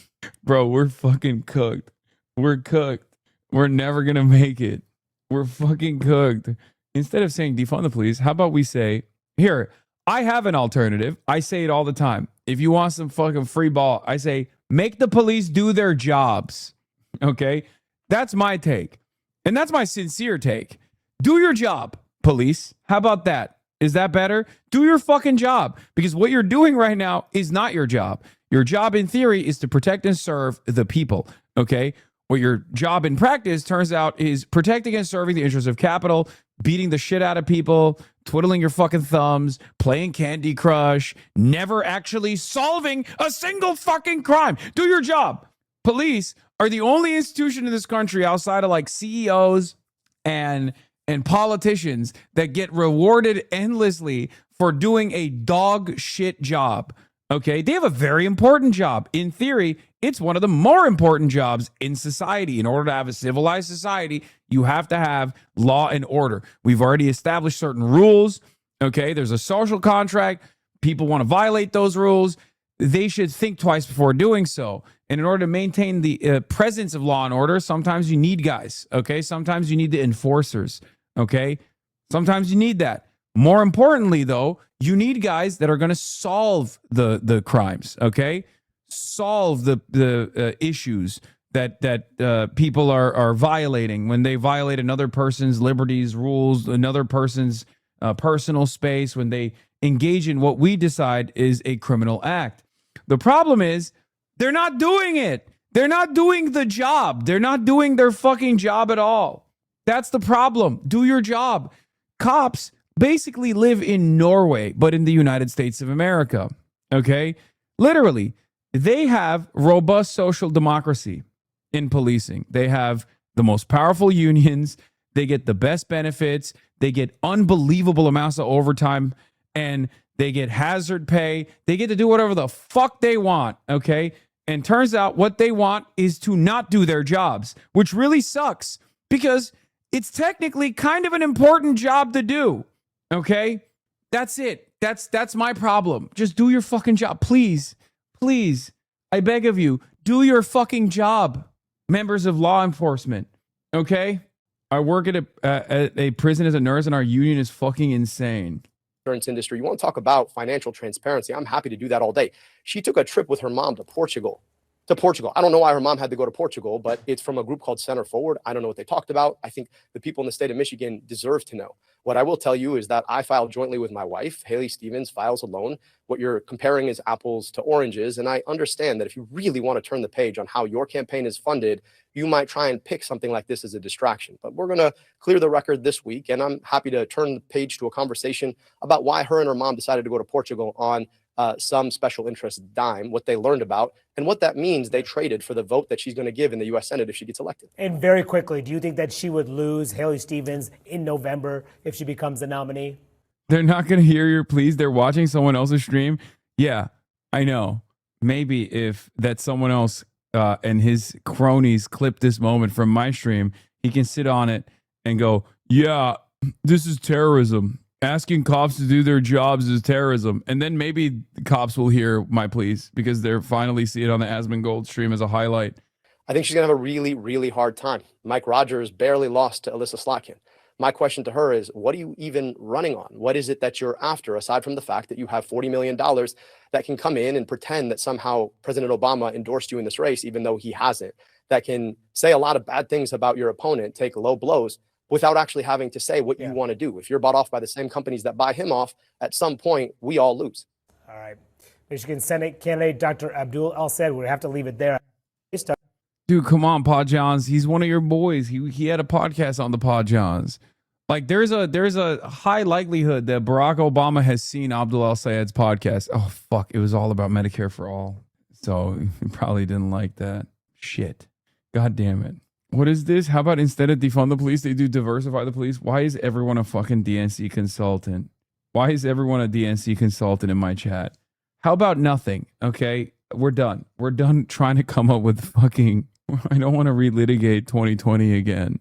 Bro, we're fucking cooked. We're cooked. We're never going to make it. We're fucking cooked. Instead of saying defund the police, how about we say, here, I have an alternative. I say it all the time. If you want some fucking free ball, I say, make the police do their jobs. Okay? That's my take. And that's my sincere take. Do your job. police. How about that? Is that better? Do your fucking job, because what you're doing right now is not your job. Your job in theory is to protect and serve the people, okay? What your job in practice turns out is protecting and serving the interests of capital, beating the shit out of people, twiddling your fucking thumbs, playing Candy Crush, never actually solving a single fucking crime. Do your job. Police are the only institution in this country outside of like CEOs and politicians that get rewarded endlessly for doing a dog shit job. Okay, they have a very important job. In theory, it's one of the more important jobs in society. In order to have a civilized society, you have to have law and order. We've already established certain rules. Okay, there's a social contract. People want to violate those rules. They should think twice before doing so. And in order to maintain the presence of law and order, sometimes you need guys. Okay, sometimes you need the enforcers. Okay, sometimes you need that. More importantly, though, you need guys that are going to solve the crimes, okay? Solve the issues that people are violating when they violate another person's liberties, rules, another person's personal space, when they engage in what we decide is a criminal act. The problem is they're not doing it. They're not doing the job. They're not doing their fucking job at all. That's the problem. Do your job. Cops basically live in Norway, but in the United States of America. Okay? Literally, they have robust social democracy in policing. They have the most powerful unions. They get the best benefits. They get unbelievable amounts of overtime, and they get hazard pay. They get to do whatever the fuck they want. Okay? And turns out what they want is to not do their jobs, which really sucks because it's technically kind of an important job to do. Okay? That's it. That's my problem. Just do your fucking job. Please, please, I beg of you, do your fucking job, members of law enforcement. Okay? I work at a prison as a nurse, and our union is fucking insane. Insurance industry. You want to talk about financial transparency? I'm happy to do that all day. She took a trip with her mom to Portugal. I don't know why her mom had to go to Portugal, but it's from a group called Center Forward. I don't know what they talked about. I think the people in the state of Michigan deserve to know. What I will tell you is that I filed jointly with my wife. Haley Stevens files alone. What you're comparing is apples to oranges. And I understand that if you really want to turn the page on how your campaign is funded, you might try and pick something like this as a distraction. But we're going to clear the record this week. And I'm happy to turn the page to a conversation about why her and her mom decided to go to Portugal on some special interest dime, what they learned about, and what that means they traded for the vote that she's going to give in the U.S. Senate if she gets elected. And very quickly, do you think that she would lose, Haley Stevens, in November if she becomes the nominee? They're not going to hear your pleas. They're watching someone else's stream. Yeah, I know. Maybe if that someone else and his cronies clip this moment from my stream, he can sit on it and go, yeah, this is terrorism. Asking cops to do their jobs is terrorism. And then maybe the cops will hear my pleas because they're finally see it on the Asmongold stream as a highlight. I think she's going to have a really, really hard time. Mike Rogers barely lost to Alyssa Slotkin. My question to her is, what are you even running on? What is it that you're after, aside from the fact that you have $40 million that can come in and pretend that somehow President Obama endorsed you in this race, even though he hasn't, that can say a lot of bad things about your opponent, take low blows, without actually having to say what you want to do. If you're bought off by the same companies that buy him off, at some point, we all lose. All right. Michigan Senate candidate Dr. Abdul El-Sayed, we'll have to leave it there. Dude, come on, Pod Johns. He's one of your boys. He had a podcast on the Pod Johns. Like, there's a high likelihood that Barack Obama has seen Abdul El-Sayed's podcast. Oh, fuck. It was all about Medicare for all. So he probably didn't like that. Shit. God damn it. What is this? How about instead of defund the police, they do diversify the police? Why is everyone a fucking DNC consultant? Why is everyone a DNC consultant in my chat? How about nothing? Okay, we're done. We're done trying to come up with fucking... I don't want to relitigate 2020 again.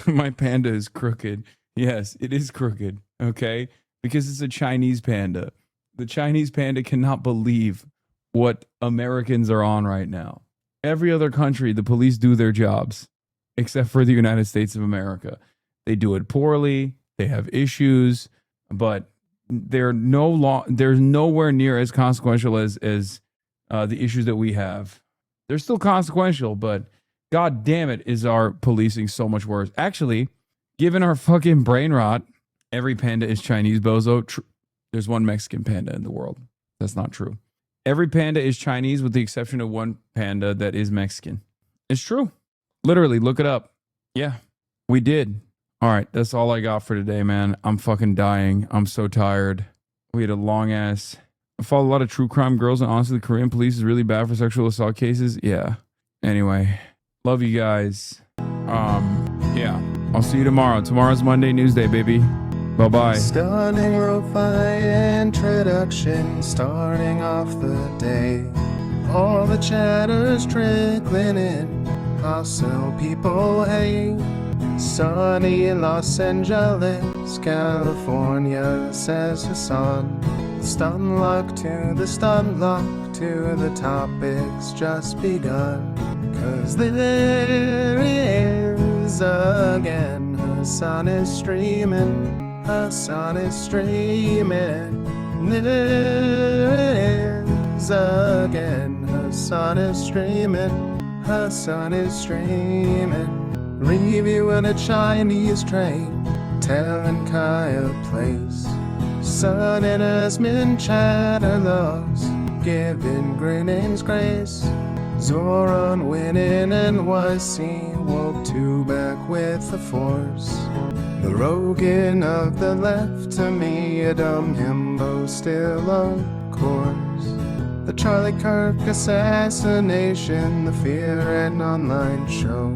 My panda is crooked. Yes, it is crooked. Okay, because it's a Chinese panda. The Chinese panda cannot believe what Americans are on right now. Every other country, the police do their jobs, except for the United States of America. They do it poorly. They have issues, but they're nowhere near as consequential as the issues that we have. They're still consequential, but God damn it, is our policing so much worse. Actually, Given our fucking brain rot, every panda is Chinese, bozo. There's one Mexican panda in the world. That's not true. Every panda is Chinese with the exception of one panda that is Mexican. It's true. Literally, look it up. Yeah, we did. All right, that's all I got for today, man. I'm fucking dying. I'm so tired. We had a long ass... I follow a lot of true crime girls, and honestly, the Korean police is really bad for sexual assault cases. Yeah. Anyway, love you guys. Yeah. I'll see you tomorrow. Tomorrow's Monday News Day, baby. Bye-bye. Stunning lo-fi introduction, starting off the day. All the chatter's trickling in. I'll sell people hay. Sunny in Los Angeles, California, says Hassan. Stun luck to the stun luck to the topics just begun. 'Cause there he is again. Hassan is streaming. Hassan is streaming. There he is again. Hassan is streaming. Hassan is streaming. Reviewing a Chinese train, telling Kaya place. Sun and Asmin Chatterlogs, giving Grinning's grace. Zoran winning NYC, woke two back with the force. The Rogan of the left, to me a dumb himbo still of course. The Charlie Kirk assassination, the Fear and Online show.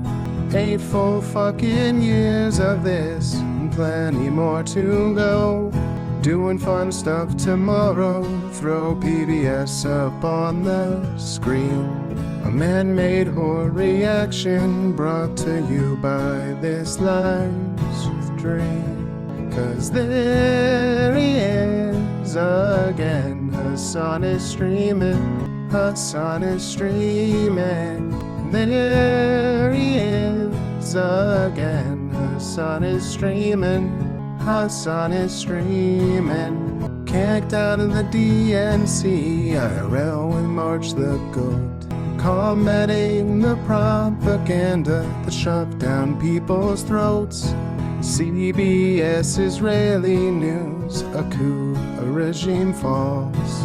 8 full fucking years of this, and plenty more to go. Doing fun stuff tomorrow, throw PBS up on the screen. A man-made horror reaction brought to you by this live stream. 'Cause there he is again, Hassan is streaming, Hassan is streaming. There he is again, Hassan is streaming, Hassan is streaming. Kicked out of the DNC, IRL with March the Goat. Combating the propaganda that shoved down people's throats. CBS Israeli news, a coup, a regime falls.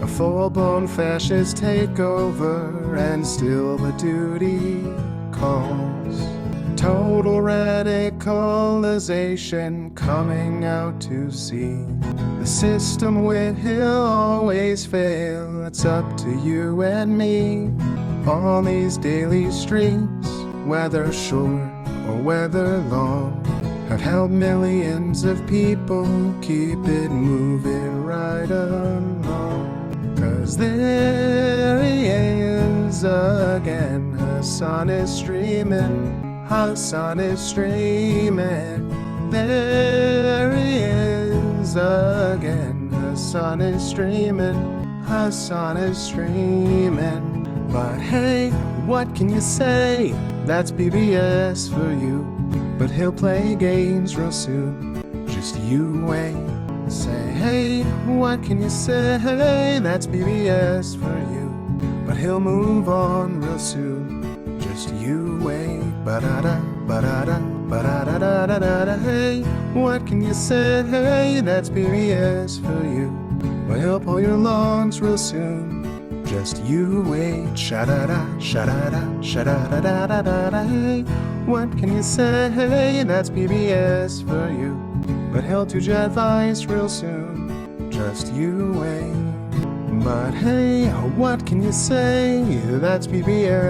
A full-blown fascist takeover, and still the duty calls. Total radicalization coming out to see. The system will always fail, it's up to you and me. On these daily streets, whether short or whether long, have helped millions of people keep it moving right along. 'Cause there he is again, Hassan is streaming, Hassan is streaming. There he is again, Hassan is streaming, Hassan is streaming. But hey, what can you say? That's PBS for you. But he'll play games real soon, just you wait. Say, hey, what can you say? That's PBS for you. But he'll move on real soon, just you wait. Ba-da-da, ba-da-da, ba-da-da-da-da-da. Hey, what can you say? That's PBS for you. But he'll pull your lungs real soon, just you wait. Sha-da-da, sha-da-da, sha-da-da-da-da-da. Hey, what can you say? That's PBS for you. But he'll do your advice real soon, just you wait. But hey, what can you say? That's PBS.